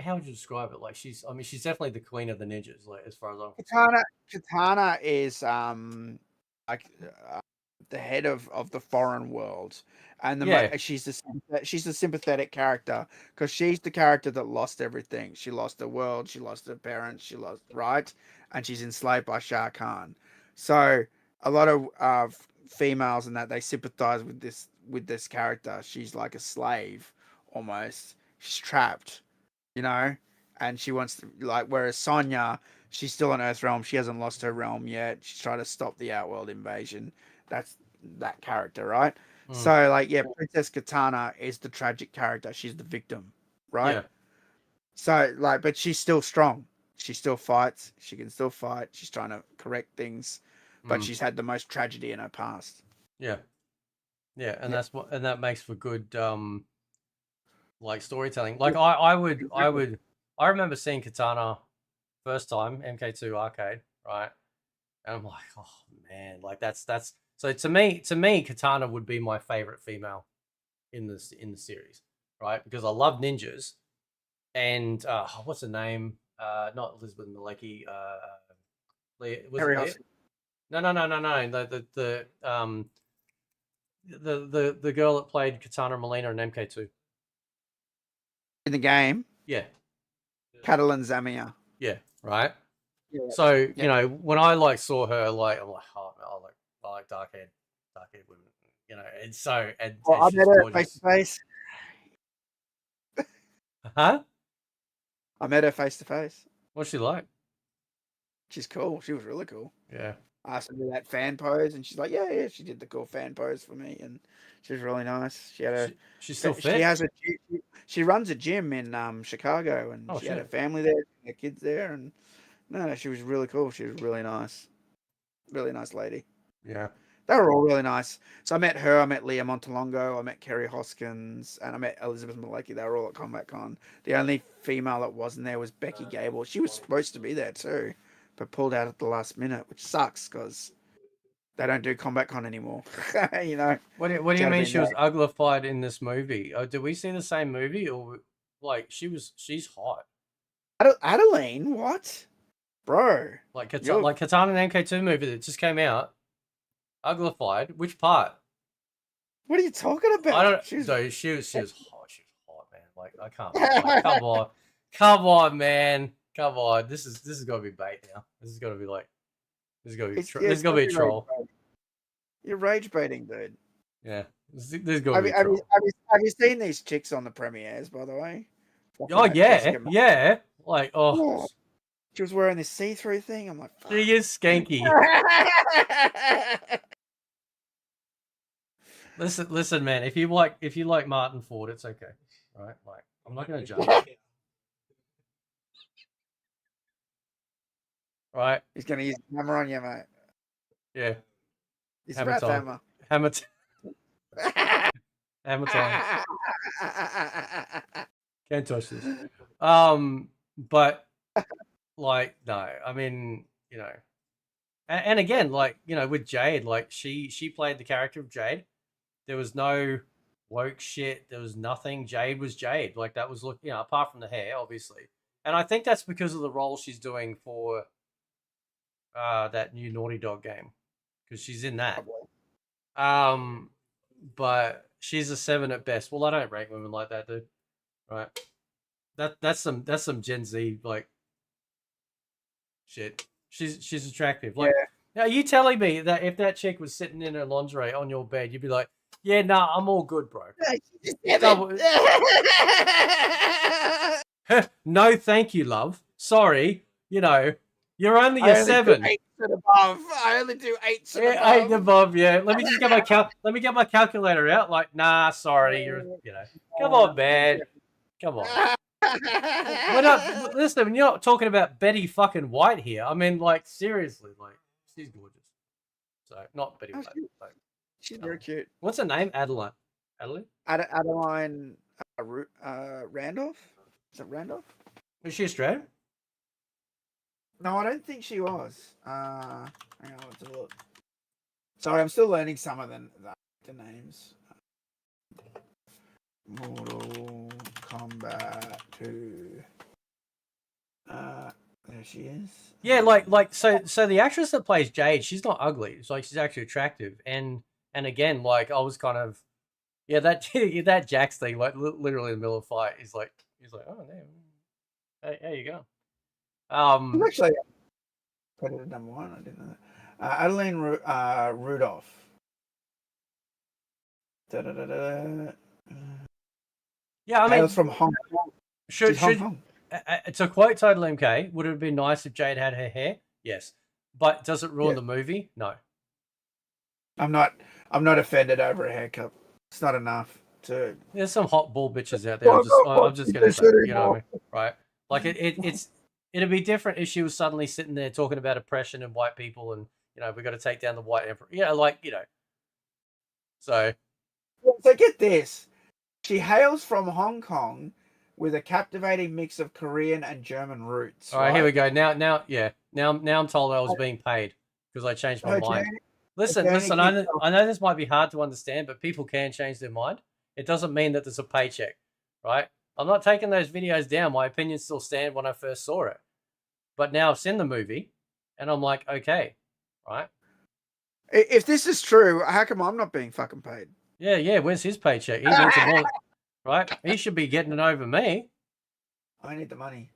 how would you describe it? Like she's definitely the queen of the ninjas, like as far as I'm concerned. Katana is like the head of the foreign world, and Yeah. she's the sympathetic character because she's the character that lost everything. She lost the world, she lost her parents, she lost right, and she's enslaved by Shah Khan. So a lot of females and that they sympathize with this character. She's like a slave almost. She's trapped, you know, and she wants to like. Whereas Sonya, she's still on Earth realm. She hasn't lost her realm yet. She's trying to stop the Outworld invasion. That's that character, right? Mm. So like, yeah, Princess Katana is the tragic character. She's the victim, right? Yeah. So like, but she's still strong. She still fights. She can still fight. She's trying to correct things, but Mm. she's had the most tragedy in her past. Yeah. Yeah, and Yeah. that makes for good like storytelling. Like I remember seeing Katana first time MK2 arcade, right? And I'm like, oh man, like that's so to me Katana would be my favorite female in the series, right? Because I love ninjas and what's her name? Not Elizabeth Malecki. Was it Harry Leah? Hoskin. No. The girl that played Katana Molina in MK2. In the game, Yeah, Catalan Zamia. yeah, right. Yeah. So you Yeah. know when I like saw her, like I'm like, oh, I like dark haired women, you know, Well, and I she's met her face to gorgeous, face. huh? I met her face to face. What's she like? She's cool. She was really cool. Yeah, I asked her to do that fan pose, and she's like, "Yeah, yeah." She did the cool fan pose for me, and she was really nice. She had she's still she fit. has a she runs a gym in Chicago, and Oh she had her shit. family there, her kids there, and no, she was really cool. She was really nice lady. Yeah. They were all really nice. So I met her, I met Leah Montalongo, I met Kerry Hoskins, and I met Elizabeth Malecki. They were all at Combat Con. The only female that wasn't there was Becky Gable. She was supposed to be there too, but pulled out at the last minute, which sucks because they don't do Combat Con anymore. You know, What do she you had mean been she was there. uglified in this movie? Oh, did we see the same movie or like she's hot? Adeline, what? Bro, you're, Like Katana and MK2 movie that just came out. Uglified. Which part? what are you talking I about? don't. Though she was hot. She was hot, man. Like I can't. Like come on, man. Come on. This is gonna be bait now. This is gonna be like Yeah, this is it's gonna gonna be a be rage troll. baiting. You're rage baiting, dude. Yeah. This is gonna be a Have you, troll. have you seen these chicks on the premieres, by the way? Fucking Oh yeah, Jessica. yeah. Like Oh, she was wearing this see-through thing. I'm like, she is skanky. Listen, man. If you like Martin Ford, it's okay, right? Like I'm not gonna judge you, right? He's gonna use the hammer on you, mate. Yeah. His Hammer wrath time. hammer. Hammer. Hammer time. Can't touch this. But like no, I mean, you know, and again, like you know, with Jade, like she played the character of Jade. There was no woke shit. There was nothing. Jade was Jade. Like that was you know, apart from the hair, obviously. And I think that's because of the role she's doing for that new Naughty Dog game because she's in that. Um, but she's a 7 at best. Well, I don't rate women like that, dude. Right? That's some Gen Z like shit. She's attractive. Like, now are you telling me that if that chick was sitting in her lingerie on your bed, you'd be like, yeah, nah, I'm all good, bro. No, thank you, love. Sorry, you know, you're only a 7. I only do 8 and Yeah, 8 and above. Yeah, let me just get my calculator out. Like, nah, sorry, you know, come on, man, come on. We're not listen. You're not talking about Betty fucking White here. I mean, like seriously, like she's gorgeous. So not Betty White. Like, she's very cute. What's her name? Adeline. Adeline Randolph. Is it Randolph? Is she Australian? No, I don't think she was. Hang on, let's have a look. Sorry, I'm still learning some of the names. Mortal Kombat 2. There she is. Yeah, so the actress that plays Jade, she's not ugly. It's like she's actually attractive, and again, like I was kind of that that Jax thing, like literally in the middle of the fight, he's like oh damn, hey, there you go. Actually, Predator number 1. I didn't know that. Adeline Rudolph. Yeah, I mean, Hails from Hong Kong. Should Hong Kong. To quote Total MK, would it have been nice if Jade had her hair? Yes, but does it ruin the movie? No. I'm not offended over a haircut. It's not enough to. There's some hot bull bitches out there. I'm just gonna say, you know what I mean, right? Like it'd be different if she was suddenly sitting there talking about oppression and white people, and we got to take down the white emperor. So get this. She hails from Hong Kong with a captivating mix of Korean and German roots. All right, here we go. Now I'm told I was being paid because I changed my mind. Listen. I know this might be hard to understand, but people can change their mind. It doesn't mean that there's a paycheck, right? I'm not taking those videos down. My opinions still stand when I first saw it, but now I've seen the movie, and I'm like, okay, right? If this is true, how come I'm not being fucking paid? Yeah. Where's his paycheck? He needs it more, right? He should be getting it over me. I need the money.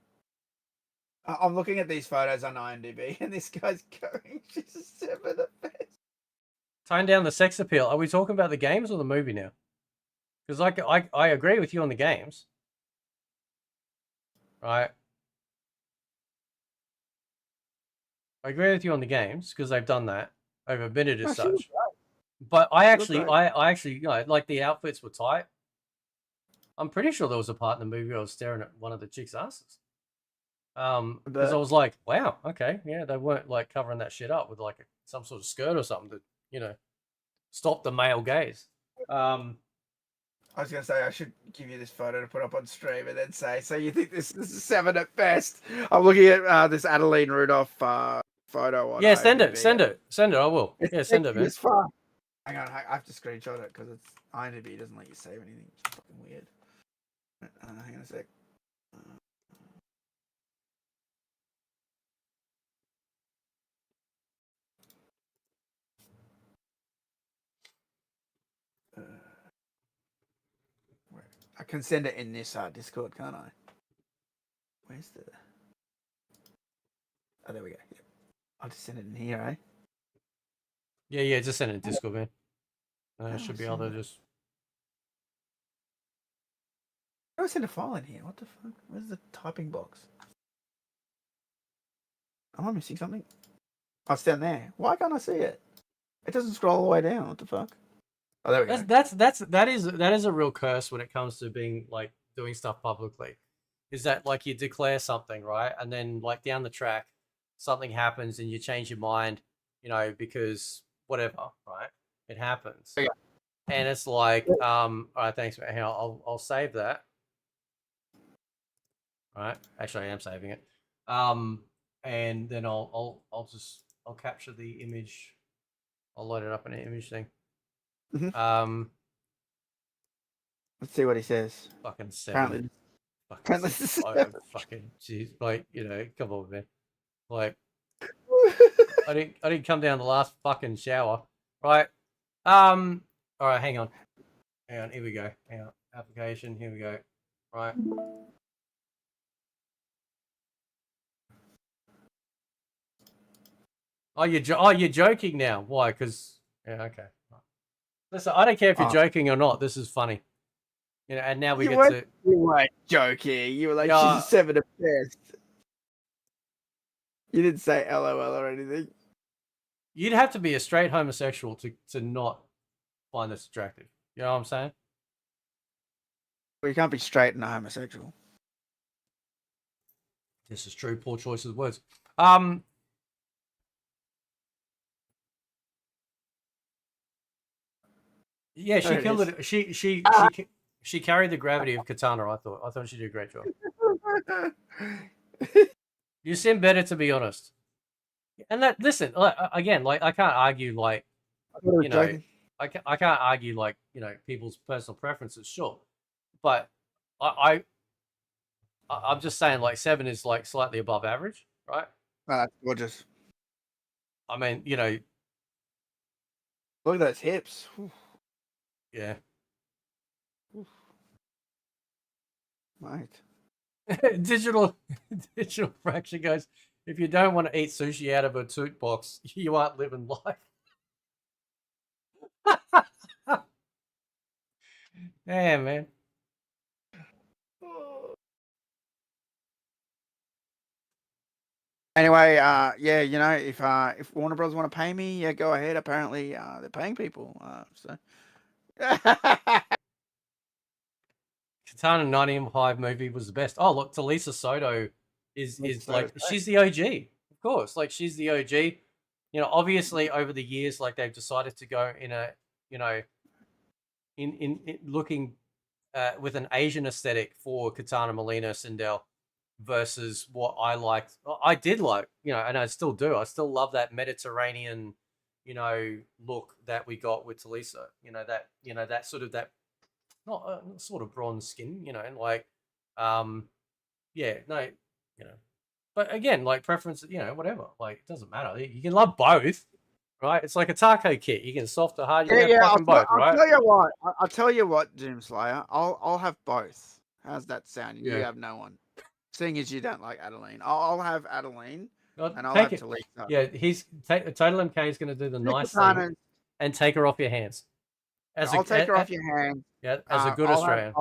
I'm looking at these photos on IMDb, and this guy's going, she's a 7 at best. Tone down the sex appeal. Are we talking about the games or the movie now? Because I agree with you on the games, right? I agree with you on the games because they've done that. I've admitted as such. But I actually, like the outfits were tight. I'm pretty sure there was a part in the movie where I was staring at one of the chicks' asses. Because I was like, wow, okay, yeah, they weren't like covering that shit up with like some sort of skirt or something to, stop the male gaze. I was going to say, I should give you this photo to put up on stream and then say, so you think this is 7 at best? I'm looking at this Adeline Rudolph photo on send it, I will. Send it, man. It's fun. Hang on, I have to screenshot it because it's IMDb doesn't let you save anything. It's fucking weird. Hang on a sec. I can send it in this Discord, can't I? Where's the... Oh, there we go. Yep. I'll just send it in here, eh? Yeah, just send it in Discord, man. I should be able to just... I send a file in here. What the fuck? Where's the typing box? Am I missing something? Oh, it's down there. Why can't I see it? It doesn't scroll all the way down. What the fuck? Oh, there we go. That is a real curse when it comes to being like doing stuff publicly. Is that like you declare something, right? And then like down the track, something happens and you change your mind, because whatever, right? It happens. Okay. And it's like, all right, thanks, man. I'll save that. All right. Actually, I am saving it. And then I'll capture the image. I'll load it up in an image thing. Mm-hmm. Let's see what he says. Fucking 7. Fucking jeez, like come on, man. Like, I didn't come down the last fucking shower, right? All right, hang on. Here we go. Hang on, application. Here we go. Right. Oh, you're joking now. Why? Because okay. Listen, I don't care if you're joking or not. This is funny. And now we get to... You weren't joking. You were like, she's a 7 at best. You didn't say LOL or anything. You'd have to be a straight homosexual to not find this attractive. You know what I'm saying? Well, you can't be straight and a homosexual. This is true. Poor choice of words. Yeah, she killed it. She carried the gravity of Katana. I thought she did a great job. You seem better, to be honest. And that, listen, again, like I can't argue, like I can't argue, like people's personal preferences. Sure, but I I'm just saying, like 7 is like slightly above average, right? Oh, that's gorgeous. I mean, Look at those hips. Oof, yeah. oof, mate. digital digital fraction goes. If you don't want to eat sushi out of a toot box, you aren't living life. Yeah, man. Anyway, yeah, if Warner Bros. Want to pay me, yeah, go ahead. Apparently, they're paying people. So Katana 95 movie was the best. Oh, look, Talisa Soto is So, like she's the OG, of course. Like she's the OG. Obviously over the years, like they've decided to go in a you know in looking with an Asian aesthetic for Katana Molina Sindel versus what I liked. I did like, and I still do. I still love that Mediterranean, look that we got with Talisa. That sort of that not sort of bronze skin, and like, yeah, no, you know. But again, like preference, whatever. Like it doesn't matter. You can love both, right? It's like a taco kit. You can soft or hard. You yeah, can have yeah. fucking both, I'll right? tell you what. I'll tell you what, Doomslayer. I'll have both. How's that sound? And you Yeah. have no one. Seeing as you don't like Adeline, I'll have Adeline, and I'll Take have it. Talisa. Yeah, Total MK is going to do the Two nice thing katanas. and take her off your hands as I'll take her off your hands. as a good Australian.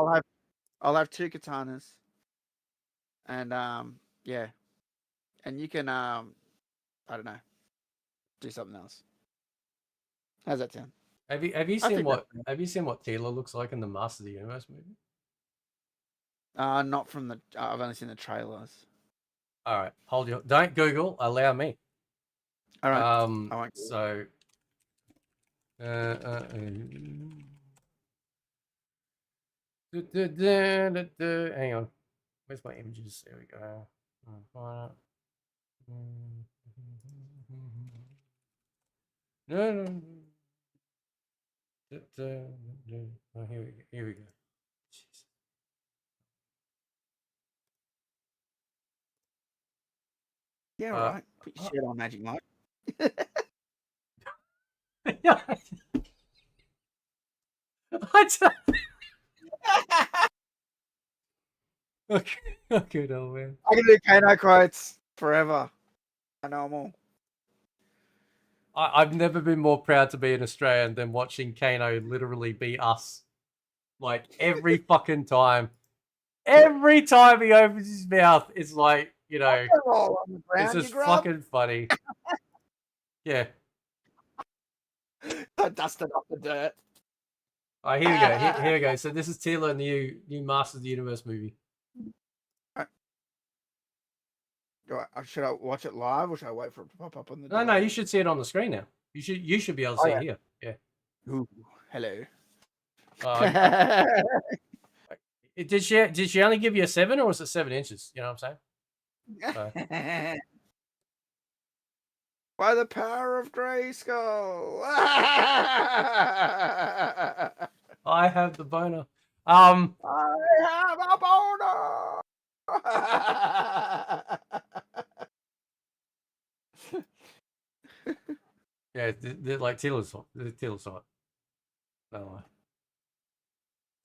I'll have two katanas, and yeah, and you can I don't know, do something else. How's that sound? Have you I seen think what Tila looks like in the Master of the Universe movie? Not from the. I've only seen the trailers. All right, hold your. Don't Google. Allow me. All right. I won't. So. Hang on. Where's my images? There we go. No. Oh, here we go. Here we go. Jeez. Yeah, right. Put your shit on, Magic Mike. Okay, no man. I can do Kano quotes forever. Normal. I've never been more proud to be an Australian than watching Kano literally be us. Like every fucking time. Every time he opens his mouth, it's like, Roll on the ground, it's just you grub. fucking funny. Yeah. I dusted off the dirt. All right, here we go. Here we go. So this is Tila in the new Masters of the Universe movie. Should I watch it live or should I wait for it to pop up on the No, you should see it on the screen now. You should be able to see it here. Yeah. Ooh, hello. Did she only give you a 7 or was it 7 inches? You know what I'm saying? By the power of Grayskull. I have the boner. I have a boner. Yeah, like Tila's hot. Tila's hot. No lie.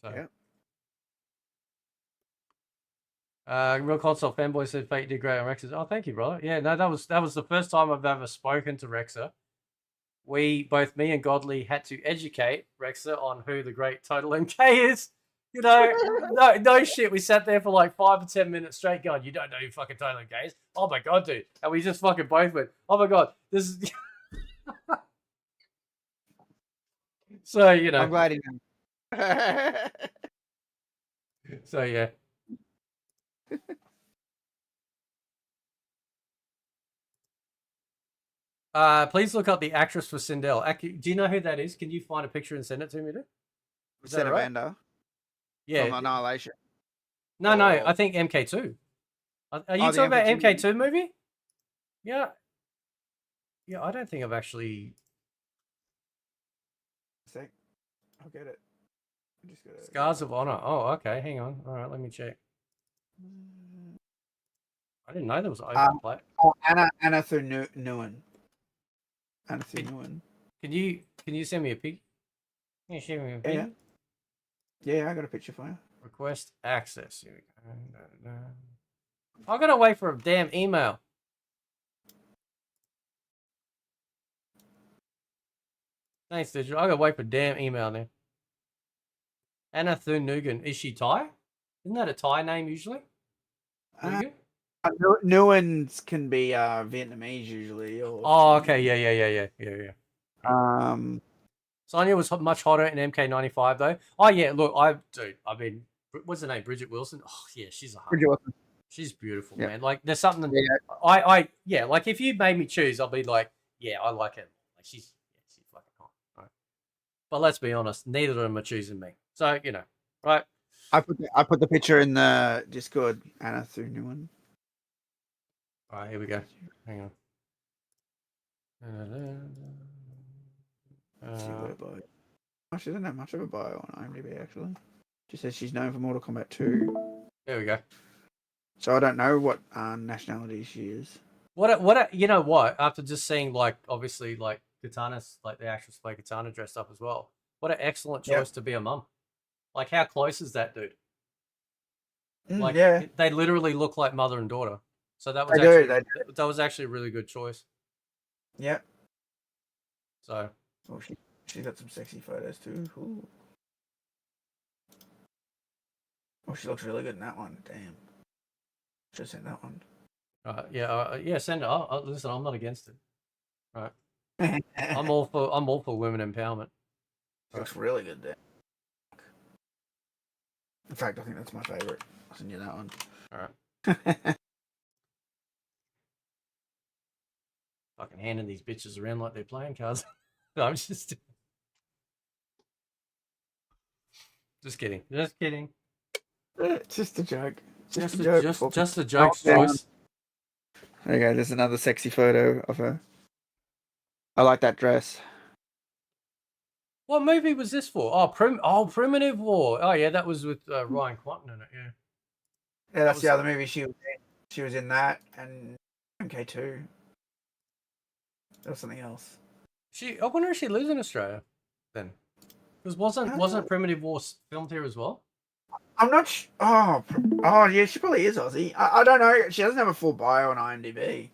So. Yeah. Real console fanboy said Fate did great on Rex's. Oh, thank you, brother. Yeah, no, that was the first time I've ever spoken to Rexa. Both me and Godly had to educate Rexa on who the great Total MK is. No shit. We sat there for like 5 or 10 minutes straight going, you don't know who fucking Total MK is? Oh my god, dude. And we just fucking both went, oh my god, this is... So, I'm glad he knows. So, yeah. Please look up the actress for Sindel. Do you know who that is? Can you find a picture and send it to me, dude? Is that right? Amanda. Yeah. From Annihilation. No, I think MK2. Are you talking about MK2 movie? Yeah. Yeah, I don't think I've actually... I'll get it. Just gotta... Scars of Honor. Oh, okay. Hang on. All right, let me check. I didn't know there was open play. Oh, Anna through Newen. Anna through Newen. Can you send me a pic? Can you send me a pic? Yeah, I got a picture for you. Request access. Here we go. I gotta wait for a damn email. Thanks, Digital. I gotta wait for a damn email now. Anna Thunugan. Is she Thai? Isn't that a Thai name usually? Nguyen's can be Vietnamese usually. Or oh, okay. Yeah. Sonya was much hotter in MK95 though. Oh yeah, look, I mean, what's her name? Bridget Wilson. Oh yeah, she's a hot. She's beautiful, man. Like there's something. Yeah. Like if you made me choose, I'll be like, yeah, I like her. Like she's fucking hot. Right? But let's be honest, neither of them are choosing me. So right. I put the picture in the Discord. Anna through Nguyen. All right, here we go. Hang on. She doesn't have much of a bio on IMDb actually. She says she's known for Mortal Kombat 2. There we go. So I don't know what nationality she is. What you know what? After just seeing like obviously like Katana's like the actress play Katana dressed up as well. What an excellent choice to be a mum. Like how close is that dude? Like they literally look like mother and daughter. So that was that was actually a really good choice. Yeah. So she got some sexy photos too. Ooh. Oh, she looks really good in that one. Damn. Should send that one. Yeah, send it. Listen, I'm not against it. Right. I'm all for women empowerment. She looks really good there. In fact, I think that's my favorite. I'll send you that one. All right. Fucking handing these bitches around like they're playing cards. No, I'm just kidding. Just kidding. Just a joke. Just a joke, Joyce. There you go. There's another sexy photo of her. I like that dress. What movie was this for? Oh, Primitive War. Oh yeah, that was with Ryan Quanten in it. Yeah. Yeah, that's the other movie she was in. She was in that and MK2. There was something else. I wonder if she lives in Australia then. Because wasn't Primitive War filmed here as well? I'm not sure. Oh, yeah, she probably is Aussie. I don't know. She doesn't have a full bio on IMDb,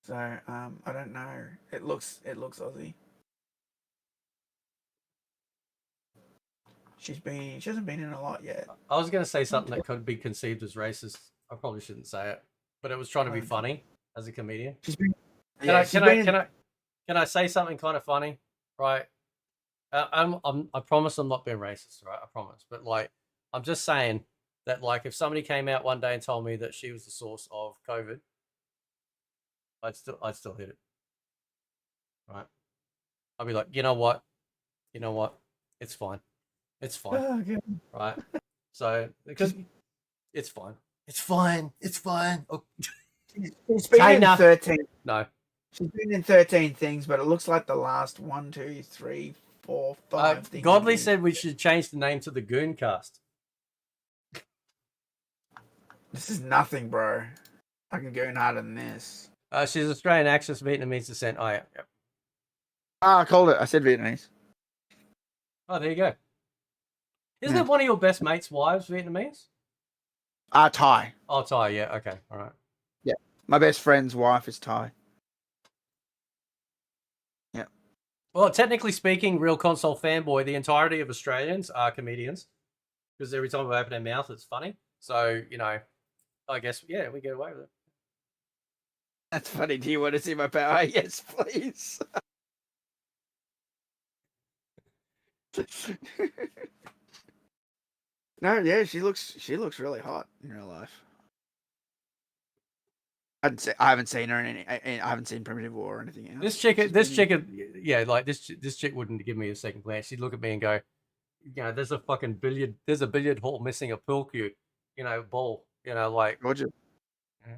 so I don't know. It looks Aussie. She hasn't been in a lot yet. I was going to say something that could be conceived as racist. I probably shouldn't say it, but it was trying to be funny as a comedian. Can I say something kind of funny? Right. I promise I'm not being racist, right? I promise. But like, I'm just saying that like, if somebody came out one day and told me that she was the source of COVID, I'd still hit it. Right. I'd be like, you know what? It's fine. It's fine. Oh, okay. Right. So because it's fine. It's fine. It's fine. Oh. She's been in 13. No. She's been in 13 things, but it looks like the last 1, 2, 3, 4, 5 things. Godly said we should change the name to the Goon Cast. This is nothing, bro. I can go harder than this. She's Australian actress, Vietnamese descent. Oh, yeah. Yep. I called it. I said Vietnamese. Oh, there you go. Isn't it one of your best mates' wives Vietnamese? Thai. Oh, Thai. Yeah. Okay. All right. Yeah. My best friend's wife is Thai. Yeah. Well, technically speaking, real console fanboy, the entirety of Australians are comedians because every time we open our mouth, it's funny. So, I guess, yeah, we get away with it. That's funny. Do you want to see my power? Yes, please. No, yeah, she looks really hot in real life. I haven't seen her in any. I haven't seen Primitive War or anything else. This chick, yeah, like this chick wouldn't give me a second glance. She'd look at me and go, there's a billiard hall missing a pool cue, ball, like. Roger. Yeah.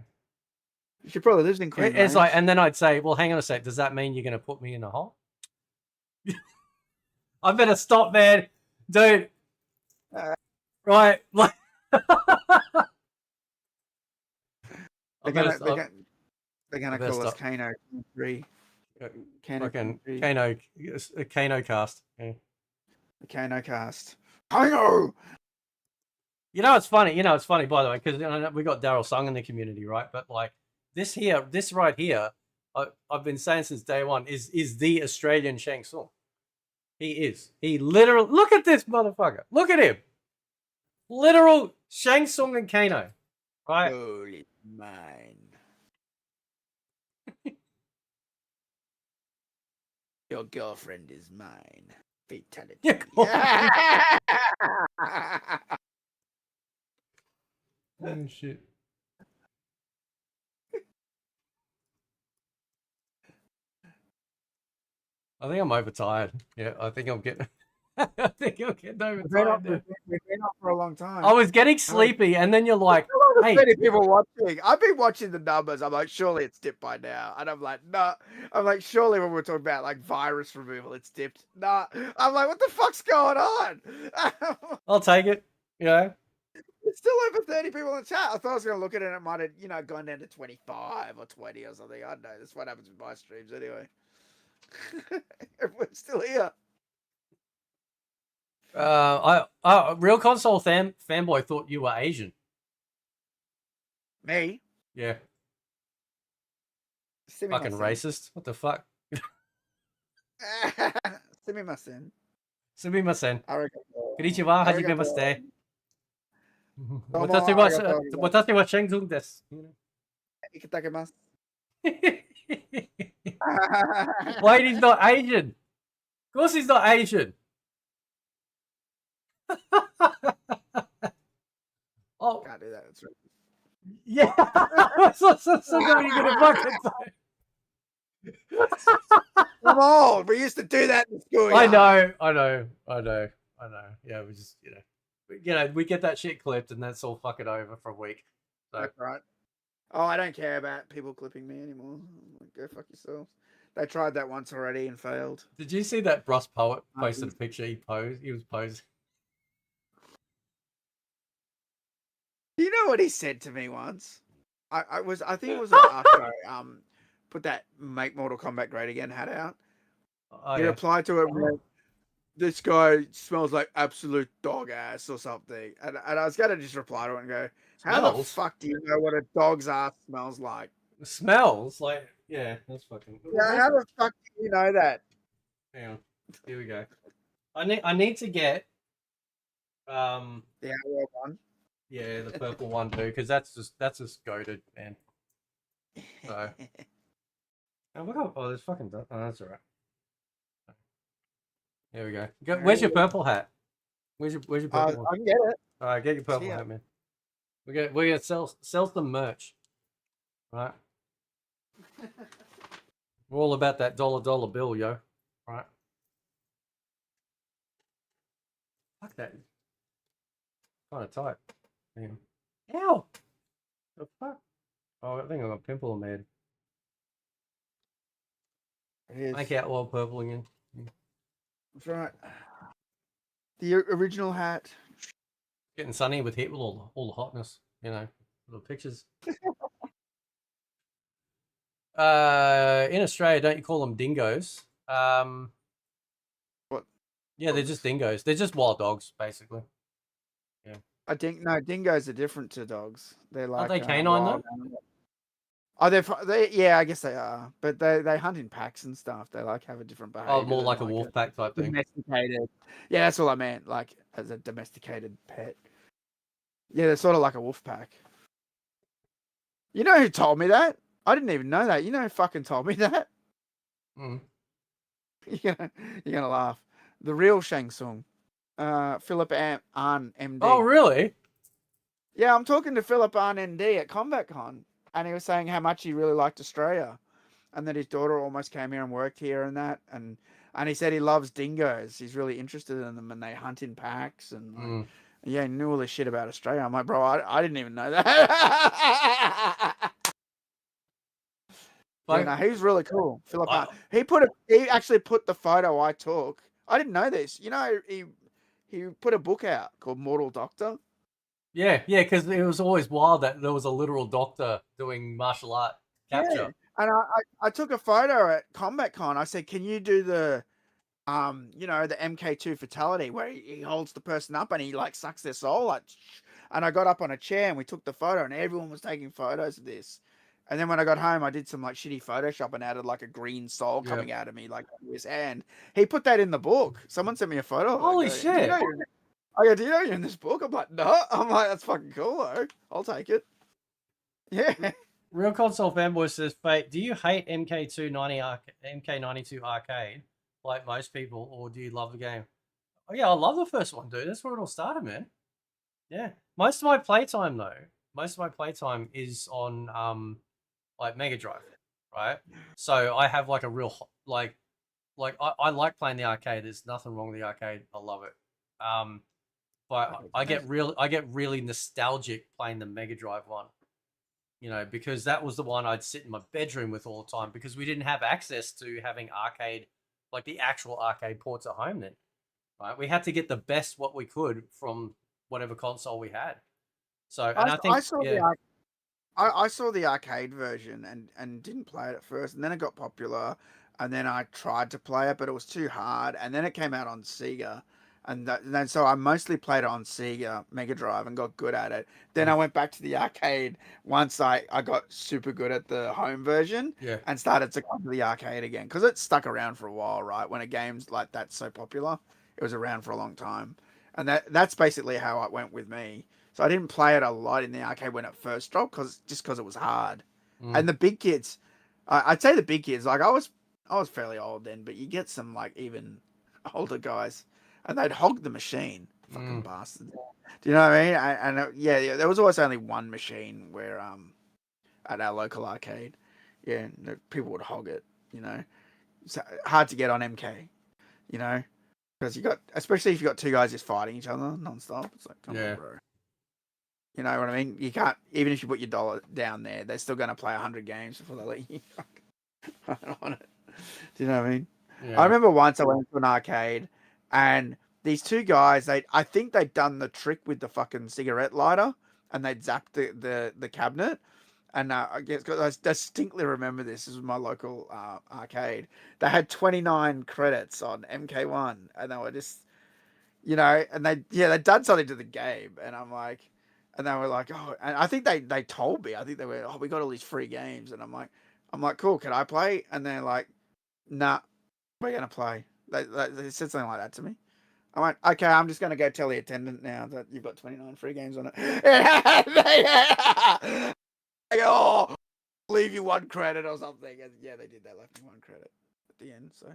She probably lives in Queensland. It's like, and then I'd say, well, hang on a sec. Does that mean you're going to put me in a hole? I better stop, man, dude. Right, like They're I better gonna they're stop. gonna they're I gonna better call us stop. Kano 3. Kano Fucking 3. Kano, a Kano cast. Yeah. The Kano cast. Kano! You know, it's funny. You know, it's funny, by the way, because we got Daryl Sung in the community, right? But like this here, this right here, I've been saying since day one is the Australian Shang Tsung. He is. He literally look at this motherfucker. Look at him. Literal Shang Tsung and Kano. Right? Holy mine. Your girlfriend is mine. Fatality. Yeah. Oh shit. I think I'm overtired. Yeah, I think I'm getting I think I'm getting overtired now. We've been up for a long time. I was getting sleepy, and then you're like, hey, many people watching. I've been watching the numbers. I'm like, surely it's dipped by now. And I'm like, nah. I'm like, surely when we're talking about like virus removal, it's dipped. Nah. I'm like, what the fuck's going on? I'll take it. You know? It's still over 30 people in the chat. I thought I was going to look at it and it might have, gone down to 25 or 20 or something. I don't know. That's what happens with my streams anyway. Everyone's still here. Real console fanboy thought you were Asian. Me? Yeah. Fucking racist. What the fuck? Sumimasen. Sumimasen. Arigato. Konnichiwa, hajimemashite. Watashi wa Shang Tsung desu. Ikitakimasu. Wait, he's not Asian. Of course he's not Asian. Oh, Can't do that. That's right. Yeah. so going to fucking Come on, we used to do that in school. I know. Yeah, we just we get that shit clipped and that's all fucking over for a week. So. That's right. Oh, I don't care about people clipping me anymore. Go fuck yourselves. They tried that once already and failed. Did you see that Ross Poet posted a picture? He was posing. You know what he said to me once? I think it was after I put that "Make Mortal Kombat Great Again" hat out. He replied to it with, "This guy smells like absolute dog ass" or something, and I was gonna just reply to it and go, "How the fuck do you know what a dog's ass smells like?" Smells like that's fucking. Yeah, how the fuck do you know that? Hang on, here we go. I need to get the outlaw one. Yeah, the purple one too, because that's just goated, man. So, oh, look how, there's fucking. Oh, that's alright. Here we go. Where's your purple hat? Where's your purple one? I can get it. All right, get your purple hat, man. We're gonna sell some merch, right? We're all about that dollar bill, yo. Right? Fuck that. Kind of tight. Damn. Ow! The fuck? Oh, I think I got a pimple on my head. Make out while purple again. That's right. The original hat. Getting sunny with hit with all the hotness, little pictures. In Australia, don't you call them dingoes? What? Yeah, they're just dingoes. They're just wild dogs, basically. Yeah. I think no, dingoes are different to dogs. They're like. Are they canine though? Oh, they yeah, I guess they are, but they hunt in packs and stuff. They like have a different behavior. Oh, more like a wolf pack type thing. Domesticated. Yeah, that's all I meant. Like as a domesticated pet. Yeah, they're sort of like a wolf pack. You know who told me that? I didn't even know that. You know who fucking told me that? Mm. You're gonna laugh. The real Shang Tsung, Philip Arn MD. Oh, really? Yeah, I'm talking to Philip Arn MD at CombatCon, and he was saying how much he really liked Australia, and that his daughter almost came here and worked here and that, and he said he loves dingoes. He's really interested in them, and they hunt in packs, and like, yeah, he knew all this shit about Australia. I'm like, bro, I didn't even know that. Yeah, no, he's really cool. Philip Arn. He actually put the photo I took. I didn't know this. You know, he put a book out called Mortal Doctor. Yeah, because it was always wild that there was a literal doctor doing martial art Yeah, capture. and I took a photo at Combat Con. I said, "Can you do the the MK2 fatality where he holds the person up and he like sucks their soul?" And I got up on a chair and we took the photo, and everyone was taking photos of this. And then when I got home, I did some like shitty Photoshop and added like a green soul Yeah. coming out of me, like his hand. He put that in the book. Someone sent me a photo. Holy Do you shit! know I go, do you know you're in this book? I'm like, no. I'm like, that's fucking cool though. I'll take it. Yeah. Real console fanboy says, "Fate, do you hate MK92 arcade like most people, or do you love the game?" Oh yeah, I love the first one, dude. That's where it all started, man. Yeah, most of my playtime is on like Mega Drive, right? So I have like a real I like playing the arcade. There's nothing wrong with the arcade. I love it. But I get really nostalgic playing the Mega Drive one. Because that was the one I'd sit in my bedroom with all the time because we didn't have access to having arcade, like the actual arcade ports at home then, right? We had to get the best what we could from whatever console we had. So, and I I think, saw yeah, I saw the arcade version and didn't play it at first, and then it got popular, and then I tried to play it, but it was too hard, and then it came out on Sega, and then so I mostly played it on Sega Mega Drive and got good at it. Then I went back to the arcade once I got super good at the home version yeah, and started to come to the arcade again because it stuck around for a while, right? When a game's like that's so popular, it was around for a long time, and that's basically how it went with me. So I didn't play it a lot in the arcade when it first dropped because it was hard. mm, And the big kids, I'd say the big kids, like I was fairly old then, but you get some like even older guys, and they'd hog the machine, fucking mm, bastards. Do you know what I mean? Yeah, there was always only one machine where at our local arcade, yeah, people would hog it. You know, it's hard to get on MK. You know, because you got especially if you got two guys just fighting each other nonstop. It's like, come on, yeah, bro. You know what I mean? You can't, even if you put your dollar down there, they're still going to play 100 games before they let you on it. Do you know what I mean? I yeah, remember once I went to an arcade and these two guys, I think they'd done the trick with the fucking cigarette lighter and they'd zapped the cabinet. And I guess because I distinctly remember this was my local arcade. They had 29 credits on MK1 and they were just, and they'd done something to the game. And I'm like, and they were like, oh, and I think they told me, I think they were, oh, we got all these free games, and I'm like, cool, can I play? And they're like, nah, we're gonna play. They said something like that to me. I went, okay, I'm just gonna go tell the attendant now that you've got 29 free games on it. They go, oh, leave you one credit or something. And yeah, they did. They left me one credit at the end. So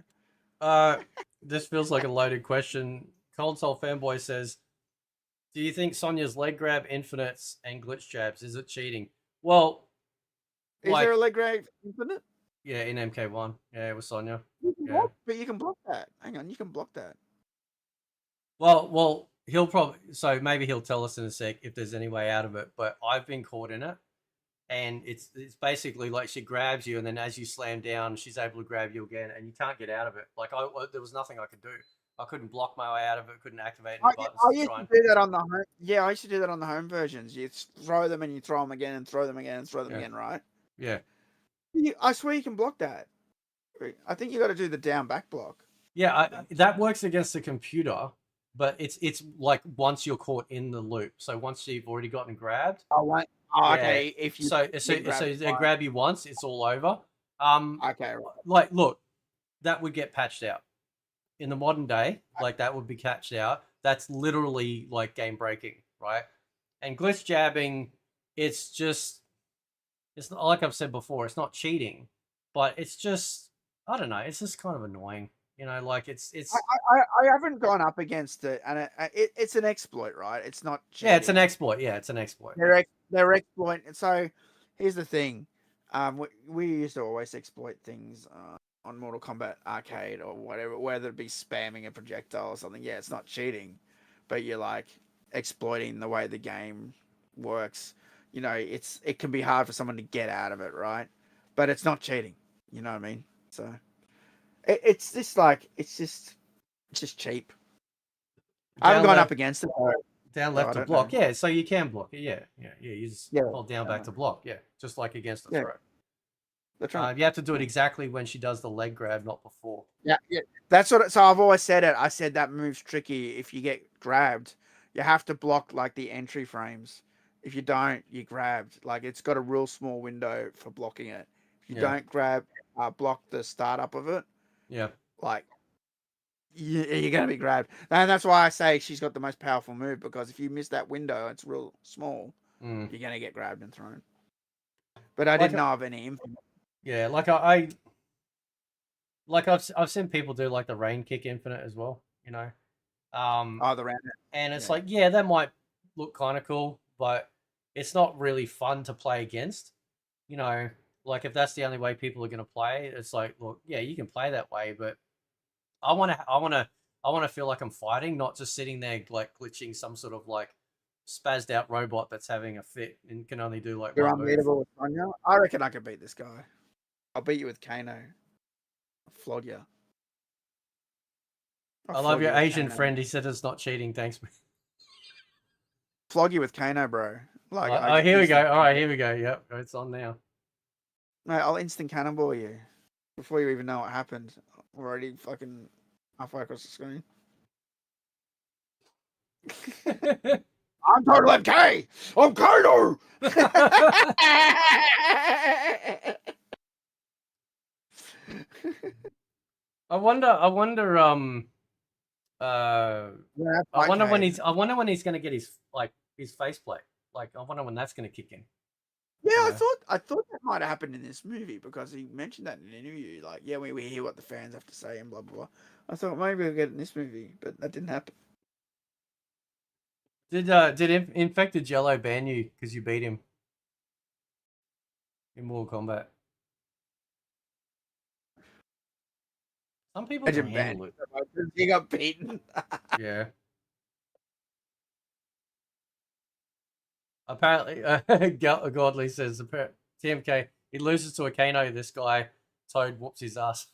Uh, this feels like a loaded question. Console fanboy says, "Do you think Sonya's leg grab infinites and glitch jabs is it cheating?" Well, is there like a leg grab infinite? yeah, in MK1, yeah, it was Sonya. You can Yeah. block, but you can block that. Hang on, you can block that. Well, he'll probably so maybe he'll tell us in a sec if there's any way out of it. But I've been caught in it, and it's basically like she grabs you, and then as you slam down, she's able to grab you again, and you can't get out of it. Like there was nothing I could do. I couldn't block my way out of it. Couldn't activate any buttons I to used try to and do that on the home. Yeah, I used to do that on the home versions. You throw them and you throw them again and throw them again and throw them yeah, again, right? yeah, I swear you can block that. I think you got to do the down back block. yeah. That works against the computer, but it's like once you're caught in the loop. So once you've already gotten grabbed, Oh, wait. Oh, yeah. okay. If you So get grabbed, they grab you once, it's all over. Um, okay, right. like look, that would get patched out in the modern day. Like that would be patched out. That's literally like game breaking, right? And glitch jabbing, it's not like I've said before. It's not cheating, but it's just I don't know. It's just kind of annoying, Like I, it's I haven't gone up against it, and it's an exploit, right? It's not yeah, it's an cheating. exploit. Yeah, it's an exploit. They're exploit. So here's the thing. We used to always exploit things on Mortal Kombat Arcade or whatever, whether it be spamming a projectile or something. Yeah, it's not cheating, but you're like exploiting the way the game works. It can be hard for someone to get out of it, right? But it's not cheating. You know what I mean? So it's just cheap. I haven't Down gone left, up against it though. down So I left to don't block. know. Yeah, so you can block it. Yeah. You just Yeah, hold down back to block. Yeah, just like against a yeah, throw. that's right. You have to do it Yeah. exactly when she does the leg grab, not before. Yeah, yeah. That's what. So I've always said it. I said that move's tricky. If you get grabbed, you have to block like the entry frames. If you don't, you're grabbed. Like it's got a real small window for blocking it. If you Yeah. don't block the startup of it, Yeah. like you're gonna be grabbed. And that's why I say she's got the most powerful move because if you miss that window, it's real small. Mm. You're gonna get grabbed and thrown. But I Like, didn't know of any infinite. yeah, I've seen people do like the rain kick infinite as well, you know. Oh, the round. And it's Yeah. like, yeah, that might look kind of cool, but it's not really fun to play against. You know, like if that's the only way people are going to play, it's like, look, yeah, you can play that way, but I want to feel like I'm fighting, not just sitting there like glitching some sort of like spazzed out robot that's having a fit and can only do like You're one move. unbeatable with Sonya. I reckon I could beat this guy. I'll beat you with Kano. I'll flog you. I love your Asian friend. He said it's not cheating. Thanks, man. Flog you with Kano, bro. Like, Oh, here we go. All right, here we go. Yep, it's on now. Mate, I'll instant cannonball you before you even know what happened. I'm already fucking halfway across the screen. I'm Total MK. I'm Kano. I wonder. I wonder when he's gonna get his faceplate. Like I wonder when that's gonna kick in. Yeah, Yeah. I thought that might have happened in this movie because he mentioned that in an interview. Like, yeah, we hear what the fans have to say and blah blah blah. I thought maybe we'll get it in this movie, but that didn't happen. Did Infected Jello ban you because you beat him in Mortal Kombat? Some people can handle it. He got beaten. Yeah. Apparently, Godly says TMK he loses to a Kano. This guy Toad whoops his ass.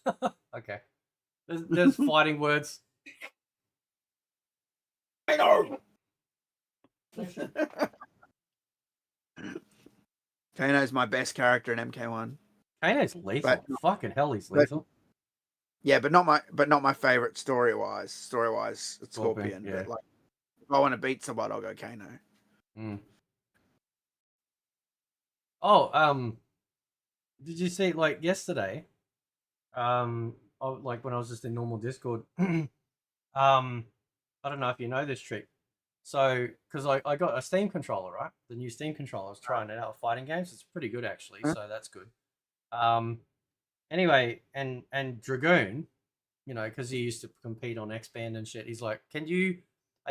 Okay, there's fighting words. Kano. Kano's my best character in MK1. Kano's lethal. Fucking hell, he's lethal. Yeah, but not my favorite story wise. It's Scorpion. Yeah. But like, if I want to beat somebody, I'll go Kano. Mm. Oh, did you see like yesterday? Like when I was just in normal Discord. I don't know if you know this trick. So, because I got a Steam controller, right? The new Steam controller. I was trying it out with fighting games. It's pretty good actually, so that's good. Anyway, and Dragoon, you know, because he used to compete on X-Band and shit. He's like, are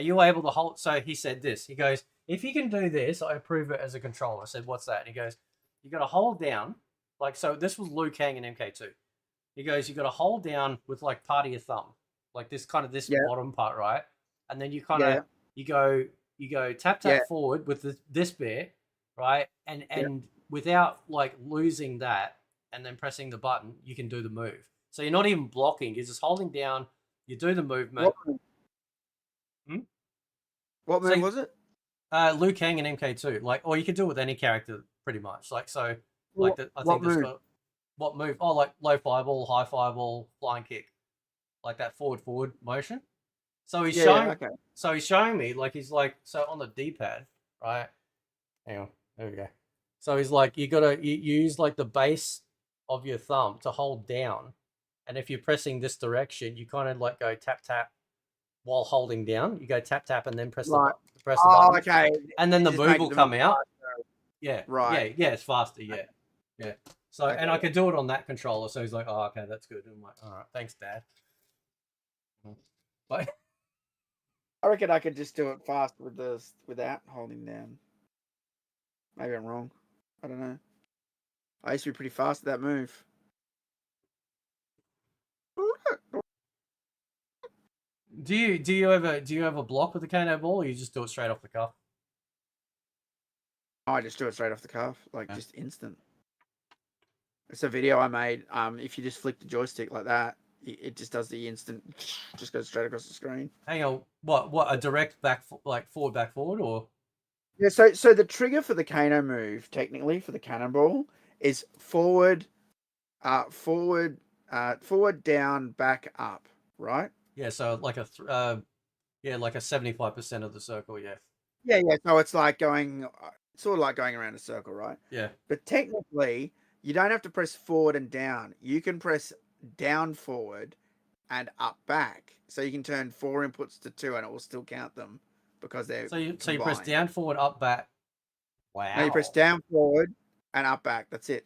you able to hold? So he said this. He goes, if you can do this, I approve it as a controller. I said, what's that? And he goes, you got to hold down. Like, so this was Liu Kang in MK2. He goes, you got to hold down with like part of your thumb, like this bottom part, right? And then you kind of you go tap forward with this bit, right? And without like losing that, and then pressing the button, you can do the move. So you're not even blocking; you're just holding down. You do the movement. What move was it? Liu Kang in MK2, like, or you could do it with any character, pretty much. Like so, like I think there's got what move? Oh, like low fireball, high fireball, flying kick, like that forward motion. So he's showing. Okay. So he's showing me like he's like so on the D-pad, right? Hang on, there we go. So he's like you use like the base of your thumb to hold down, and if you're pressing this direction, you kind of like go tap tap while holding down. You go tap tap and then press the button. Oh, okay. And then the move will come out. Yeah. Right. Yeah. It's faster. Yeah. Yeah. So and I could do it on that controller. So he's like, oh, okay, that's good. And I'm like, all right, thanks, Dad. But I reckon I could just do it fast without holding down. Maybe I'm wrong. I don't know. I used to be pretty fast at that move. Do you ever block with the Kano ball, or you just do it straight off the cuff? I just do it straight off the cuff, like just instant. It's a video I made. If you just flick the joystick like that, it just does the instant, just goes straight across the screen. Hang on, what a direct like forward, back, forward, or Yeah, so the trigger for the Kano move, technically for the cannonball, is forward, forward, down, back, up, right? yeah, so like yeah, like a 75% of the circle, yeah, Yeah. So it's like going, sort of like going around a circle, right? yeah. But technically, you don't have to press forward and down. You can press down, forward, and up, back. So you can turn 4 inputs to 2, and it will still count them because they're So you press combined. down, forward, up, back. Now you press Wow. down, forward, and up, back. That's it.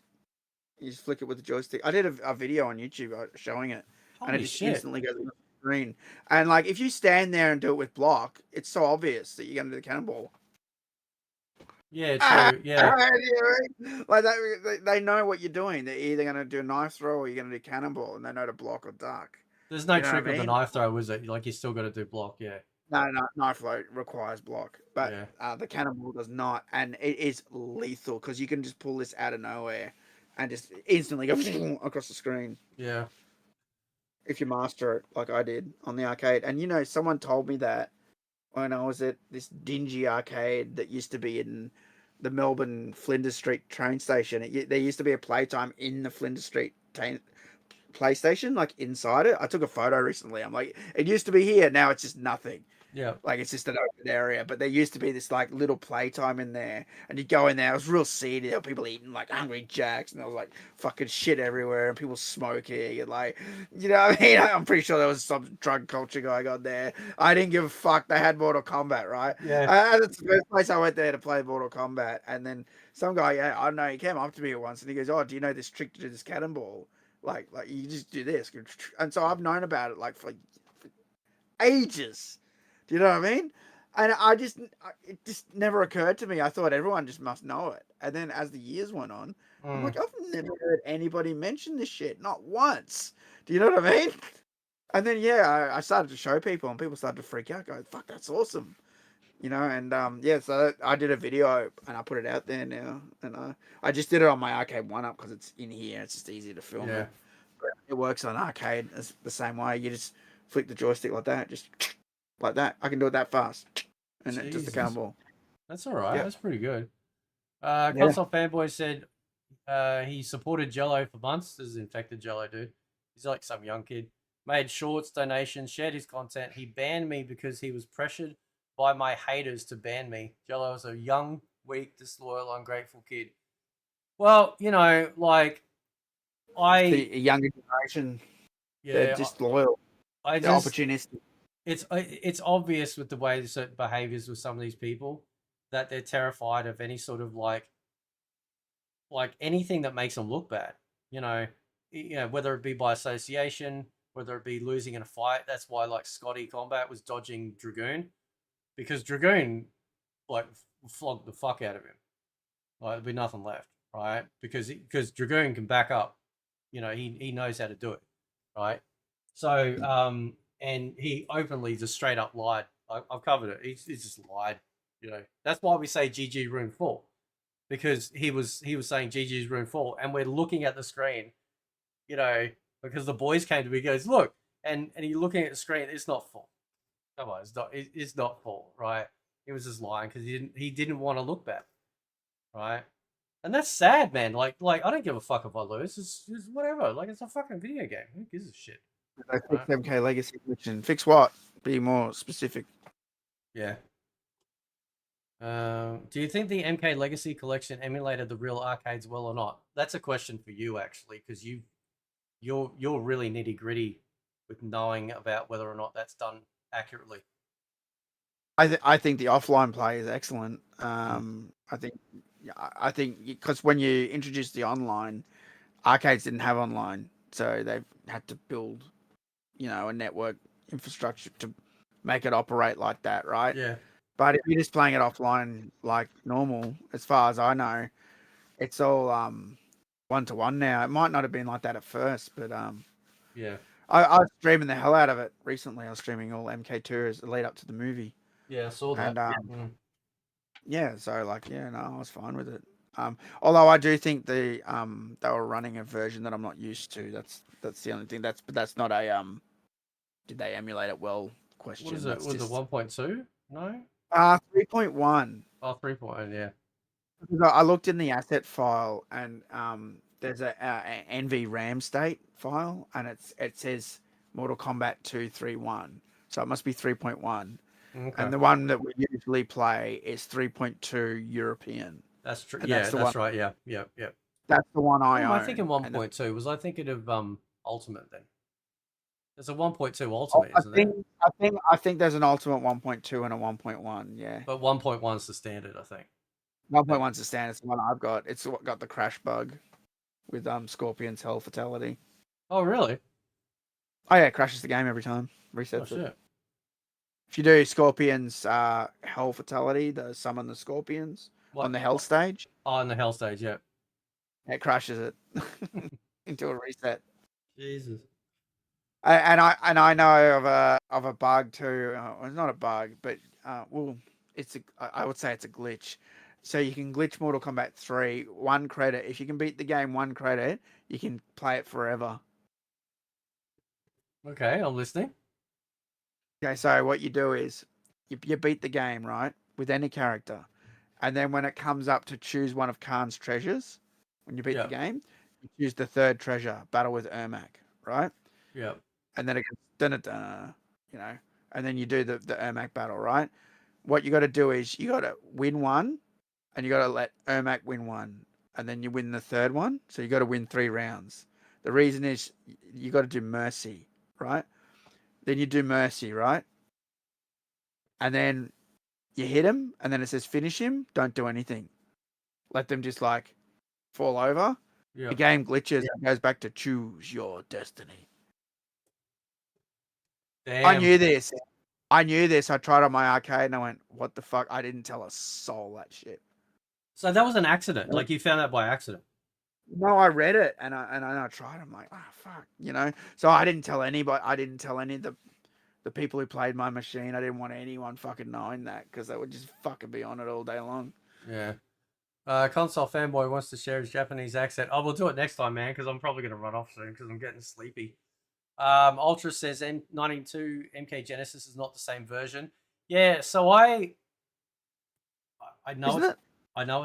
You just flick it with the joystick. I did a video on YouTube showing it, and it Holy just shit. instantly goes on the screen. And like, if you stand there and do it with block, it's so obvious that you're going to do the cannonball. Yeah, true. Yeah. Like they know what you're doing. They're either going to do a knife throw or you're going to do cannonball, and they know to block or duck. There's no You know what trick I with the mean? knife throw, is it? Like you still got to do block. Yeah. No, knife throw requires block, but Yeah. the cannonball does not, and it is lethal because you can just pull this out of nowhere and just instantly go across the screen. Yeah. If you master it like I did on the arcade. And you know, someone told me that when I was at this dingy arcade that used to be in the Melbourne Flinders Street train station. There used to be a playtime in the Flinders Street PlayStation, like inside it. I took a photo recently. I'm like, it used to be here. Now it's just nothing. Yeah. Like it's just an open area, but there used to be this like little playtime in there, and you go in there. It was real seedy. There were people eating like Hungry Jacks, and there was like fucking shit everywhere, and people smoking, and like, you know what I mean? I'm pretty sure there was some drug culture going on there. I didn't give a fuck. They had Mortal Kombat, right? Yeah. That's the first place I went there to play Mortal Kombat, and then some guy, yeah, I don't know, he came up to me once, and he goes, "Oh, do you know this trick to do this cannonball? Like you just do this." And so I've known about it like for ages. Do you know what I mean? And it just never occurred to me. I thought everyone just must know it. And then as the years went on, I'm like, I've never heard anybody mention this shit, not once. Do you know what I mean? And then yeah, I started to show people, and people started to freak out. Go, fuck, that's awesome. You know, and yeah, so I did a video and I put it out there now, and I just did it on my arcade one up because it's in here. It's just easy to film Yeah. it. But it works on arcade the same way. You just flick the joystick like that, just like that. I can do it that fast, and it just the Jesus. cannonball. That's all right. Yeah. That's pretty good. Yeah. Console Fanboy said he supported Jello for months. This is infected Jello, dude. He's like some young kid. Made shorts, donations, shared his content. He banned me because he was pressured by my haters to ban me. Jello is a young, weak, disloyal, ungrateful kid. Well, you know, like The younger generation, they're yeah, just loyal. I They're just opportunistic. it's obvious with the way certain behaviors with some of these people that they're terrified of any sort of like anything that makes them look bad. You know, whether it be by association, whether it be losing in a fight. That's why like Scotty Combat was dodging Dragoon because Dragoon like flogged the fuck out of him. Like there'd be nothing left, right? Because Dragoon can back up. You know, he knows how to do it, right? So and he openly just straight up lied. I've covered it. He's just lied. You know, that's why we say GG Room 4 because he was saying GG's Room 4, and we're looking at the screen. You know, because the boys came to me, he goes, look, and you're looking at the screen. It's not full. Come on, it's not full, right? He was just lying because he didn't want to look bad, right? And that's sad, man. Like I don't give a fuck if I lose. It's whatever. Like it's a fucking video game. Who gives a shit? They fix Right? MK Legacy Collection. Fix what? Be more specific. Yeah. Do you think the MK Legacy Collection emulated the real arcades well or not? That's a question for you actually, because you're really nitty gritty with knowing about whether or not that's done accurately. I think the offline play is excellent. I think because when you introduce the online, arcades didn't have online, so they've had to build, a network infrastructure to make it operate like that, right? Yeah. But if you're just playing it offline like normal, as far as I know, it's all 1-to-1 now. It might not have been like that at first, but Yeah. I was streaming the hell out of it recently. I was streaming all MK2 as the lead up to the movie. Yeah, I saw that. And yeah, so like, yeah, no, I was fine with it. Although I do think they were running a version that I'm not used to. That's the only thing. But that's not a did they emulate it well What is question. it? That's Was it just 1.2? No? 3.1. Oh, 3.1, yeah. Because I looked in the asset file and there's a NV RAM state file and it says Mortal Kombat 231. So it must be 3.1. Okay. And the one that we usually play is 3.2 European. That's true. And Yeah, that's the one that's right. Yeah, yeah, yeah. that's the one What I am I own. thinking And the 1.2? Was I thinking of Ultimate then? There's a 1.2 Oh, Ultimate, I isn't there? think I think there's an ultimate 1.2 and a 1.1. Yeah, But 1.1's the standard, I think. 1.1's the standard. It's the one I've got. It's what got the crash bug with Scorpion's Hell Fatality. Oh, really? Oh yeah, it crashes the game every time. Oh, Resets it. shit. If you do Scorpion's Hell Fatality, the summon the Scorpions on What? the Hell stage, Oh, in the Hell stage, yeah. it crashes it into a reset. Jesus. And I know of a bug too. Well, it's not a bug, but well, I would say it's a glitch. So you can glitch Mortal Kombat 3 one credit. If you can beat the game one credit, you can play it forever. Okay, I'm listening. Okay, so what you do is you beat the game right with any character, and then when it comes up to choose one of Khan's treasures, when you beat the Yeah, game, you choose the third treasure, battle with Ermac, right? yeah, And then it goes you know, and then you do the Ermac battle, right? What you got to do is you got to win one, and you got to let Ermac win one, and then you win the third one. So you got to win 3 rounds. The reason is you got to do mercy, right? Then you do mercy, right? And then you hit him, and then it says finish him. Don't do anything. Let them just like fall over. yeah. The game glitches and goes back to choose your destiny. I Damn. knew this. I knew this. I tried on my arcade and I went, what the fuck? I didn't tell a soul that shit. So that was an accident. Like you found that by accident. No, I read it and I tried. I'm like, fuck, you know. So I didn't tell anybody. I didn't tell any of the people who played my machine. I didn't want anyone fucking knowing that because they would just fucking be on it all day long. Yeah. Console fanboy wants to share his Japanese accent. Oh, we'll do it next time, man, because I'm probably gonna run off soon because I'm getting sleepy. Ultra says N92 MK Genesis is not the same version. Yeah, so I know Isn't it's it? I know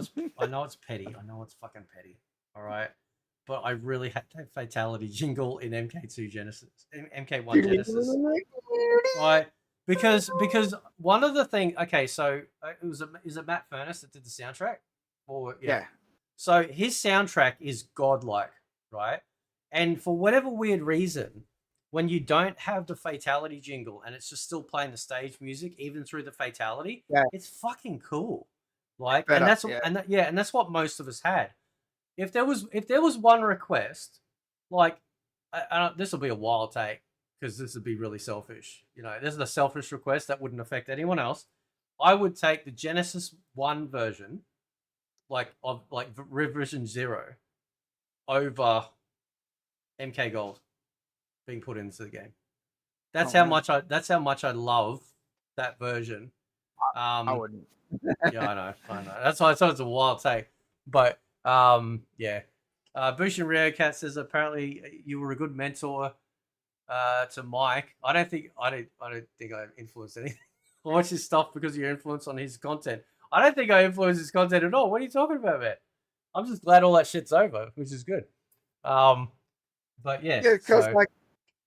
it's petty. I know it's fucking petty. All right. But I really had that fatality jingle in MK2 Genesis, MK1 Genesis. Right. Because one of the things, okay, so is it Matt Furness that did the soundtrack? Or Yeah. So his soundtrack is godlike, right? And for whatever weird reason, when you don't have the fatality jingle and it's just still playing the stage music even through the fatality, Yeah. it's fucking cool. Like, Better, and that's yeah. and that's what most of us had. If there was one request, like, this will be a wild take because this would be really selfish. You know, this is a selfish request that wouldn't affect anyone else. I would take the Genesis 1 version, like revision 0, over MK Gold being put into the game. That's how much I love that version. I wouldn't. Yeah, I know. That's why it's a wild take. But yeah. Bushin Rio Cat says apparently you were a good mentor to Mike. I don't think I influenced anything. I watch his stuff because of your influence on his content. I don't think I influenced his content at all. What are you talking about, man? I'm just glad all that shit's over, which is good. But yeah, because so, like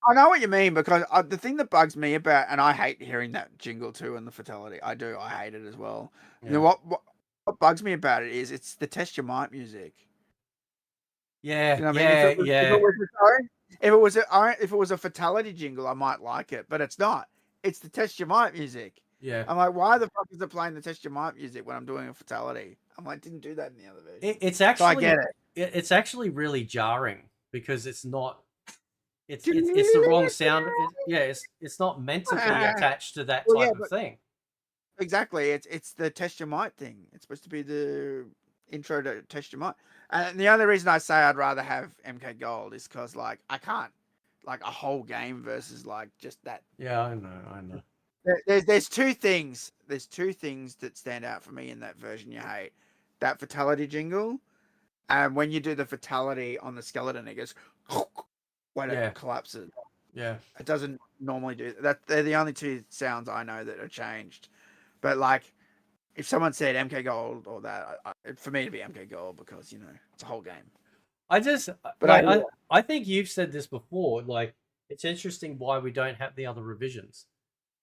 I know what you mean because the thing that bugs me about, and I hate hearing that jingle too and the fatality. I do. I hate it as well. yeah. You know what bugs me about it is it's the test your might music. Yeah, You know what yeah, I mean? yeah. If it was a fatality jingle, I might like it, but it's not. It's the test your might music. Yeah. I'm like, why the fuck is it playing the test your might music when I'm doing a fatality? I'm like, didn't do that in the other version. It's actually, so I get it. It's actually really jarring because it's not. It's the wrong sound. It's not meant to be attached to that type of thing. Exactly. It's the test your might thing. It's supposed to be the intro to test your might. And the only reason I say I'd rather have MK Gold is because like I can't like a whole game versus like just that. Yeah, I know. There's two things. There's two things that stand out for me in that version you hate. that fatality jingle. And when you do the fatality on the skeleton, it goes when it collapses. Yeah. It doesn't normally do that. They're the only two sounds I know that are changed. But like, if someone said MK Gold or that, for me to be MK Gold because it's a whole game. I just, But like, I think you've said this before. Like, it's interesting why we don't have the other revisions.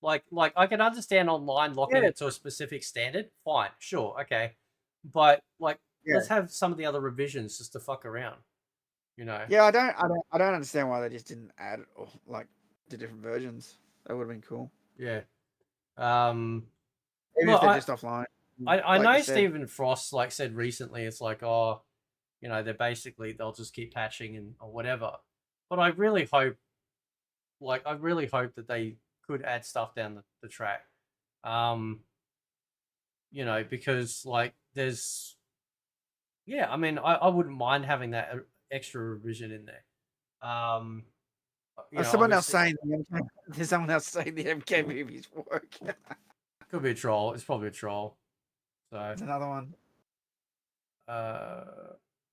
Like I can understand online locking it to a specific standard. Fine, sure, okay, but like, let's have some of the other revisions just to fuck around. Yeah, I don't understand why they just didn't add like the different versions. That would have been cool. Yeah. Even if they're just offline. I know Stephen Frost said recently, it's like, oh, they'll just keep patching or whatever. But I really hope that they could add stuff down the track. Because there's, I mean, I wouldn't mind having that extra revision in there. There's someone else saying the MK movies work. Could be a troll. It's probably a troll. So it's another one.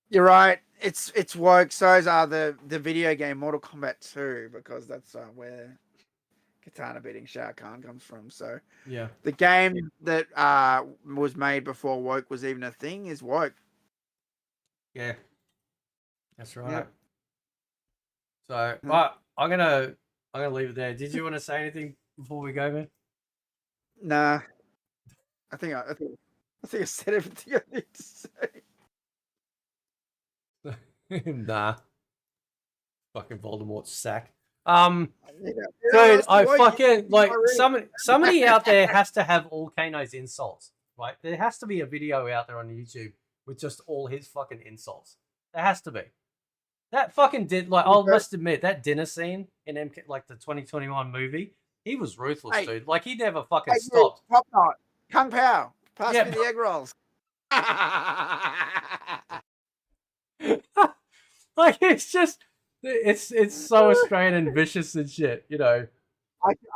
You're right. It's woke. So's are the video game Mortal Kombat 2 because that's where Katana beating Shao Kahn comes from. So yeah, the game that was made before woke was even a thing is woke. Yeah, that's right. Yeah. So I'm gonna leave it there. Did you want to say anything before we go, man? Nah, I think I said everything I need to say. Nah, fucking Voldemort's sack. Dude, I fucking somebody out there has to have all Kano's insults, right? There has to be a video out there on YouTube with just all his fucking insults. There has to be. That fucking I must admit, that dinner scene in MK, the 2021 movie, he was ruthless, dude. He never fucking stopped. Top knot, Kung Pao, pass me the egg rolls. It's just, it's so Australian and vicious and shit,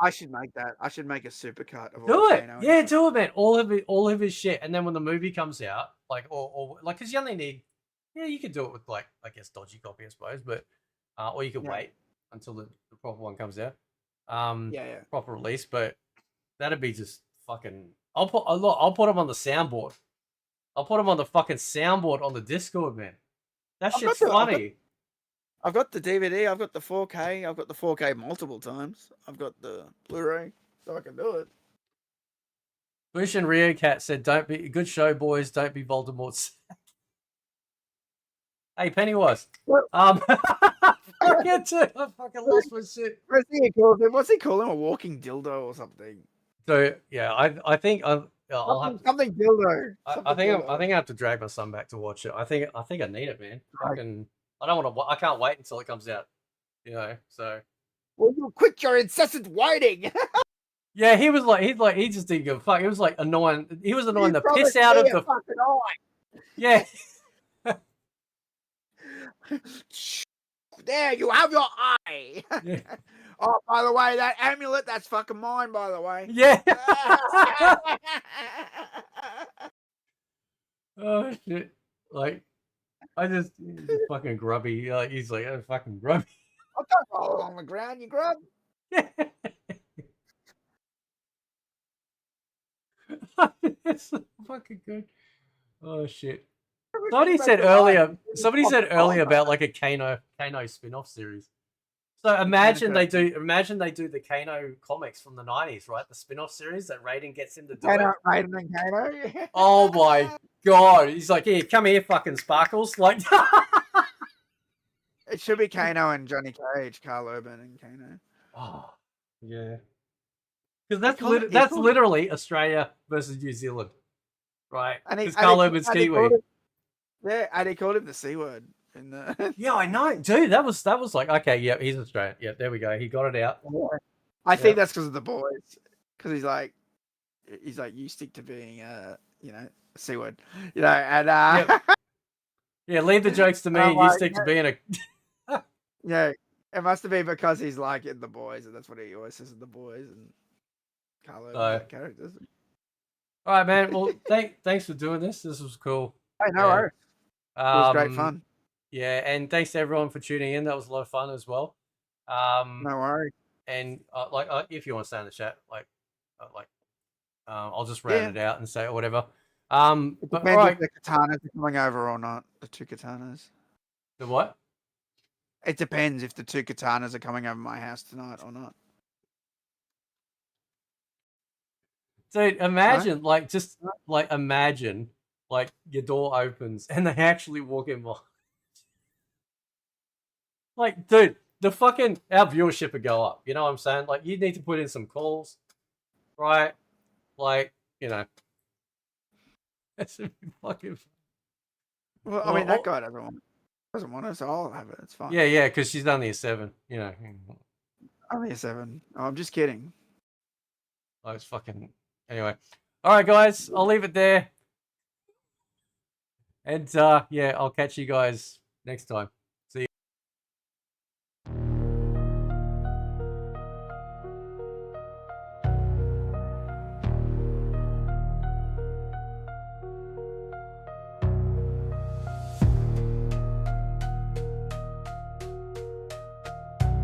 I should make that. I should make a supercut of do it. Yeah, do it, man. All of his shit, and then when the movie comes out, because you only need, you could do it with I guess dodgy copy, I suppose, but or you could wait until the proper one comes out. Proper release, but that'd be just fucking. I'll put him on the soundboard. I'll put him on the fucking soundboard on the Discord, man. That shit's funny. I've got the DVD. I've got the 4K. I've got the 4K multiple times. I've got the Blu-ray, so I can do it. Bush and Rio Cat said, "Don't be good show, boys. Don't be Voldemort's." Hey, Pennywise. I fucking lost my shit. What's he call him? A walking dildo or something? So yeah, I think I'll have something dildo. I think I have to drag my son back to watch it. I think I need it, man. I don't want to. I can't wait until it comes out. So. Well, you quit your incessant whining. Yeah, he just didn't give a fuck. It was annoying. He was annoying the piss out of the fucking eye. Yeah. There, you have your eye. Yeah. Oh, by the way, that amulet, that's fucking mine, by the way. Yeah. Oh shit! He's fucking grubby. He's oh, fucking grubby. Oh, don't roll on the ground, you grub. It's fucking good. Oh shit! Somebody said earlier about a Kano spin-off series. So imagine they do the Kano comics from the 90s, right? The spin-off series that Raiden gets him to do. Raiden and Kano. Oh my god! He's like, "Here, come here, fucking Sparkles!" It should be Kano and Johnny Cage, Carl Urban and Kano. Oh, yeah. Because that's literally Australia versus New Zealand, right? Because Carl Urban's Kiwi. And he called him the C word. Yeah, I know, dude. That was okay. Yeah, he's Australian. Yeah, there we go. He got it out. I think that's because of the boys. Because he's like, you stick to being a C word, and yeah, leave the jokes to me. And you stick to being a. Yeah, it must have been because he's like in the boys, and that's what he always says in the boys and Carlo characters. All right, man. Well, thanks for doing this. This was cool. Hey, no Yeah. worries. It was great Um, fun. yeah, and thanks to everyone for tuning in. That was a lot of fun as well. No worries. And if you want to stay in the chat, I'll just round Yeah. it out and say whatever. It But all depends if right, the katanas are coming over or not. The two katanas. the what? It depends if the two katanas are coming over my house tonight or not. Dude, No? imagine imagine your door opens and they actually walk in behind. Like, dude, our viewership would go up. You know what I'm saying? Like, you need to put in some calls, right? Like, you know, that should be fucking. Well, I mean, that guy doesn't want it, so I'll have it. It's fine. Yeah, because she's only a 7. You know, Only a 7. Oh, I'm just kidding. I was fucking. Anyway, all right, guys, I'll leave it there, and yeah, I'll catch you guys next time.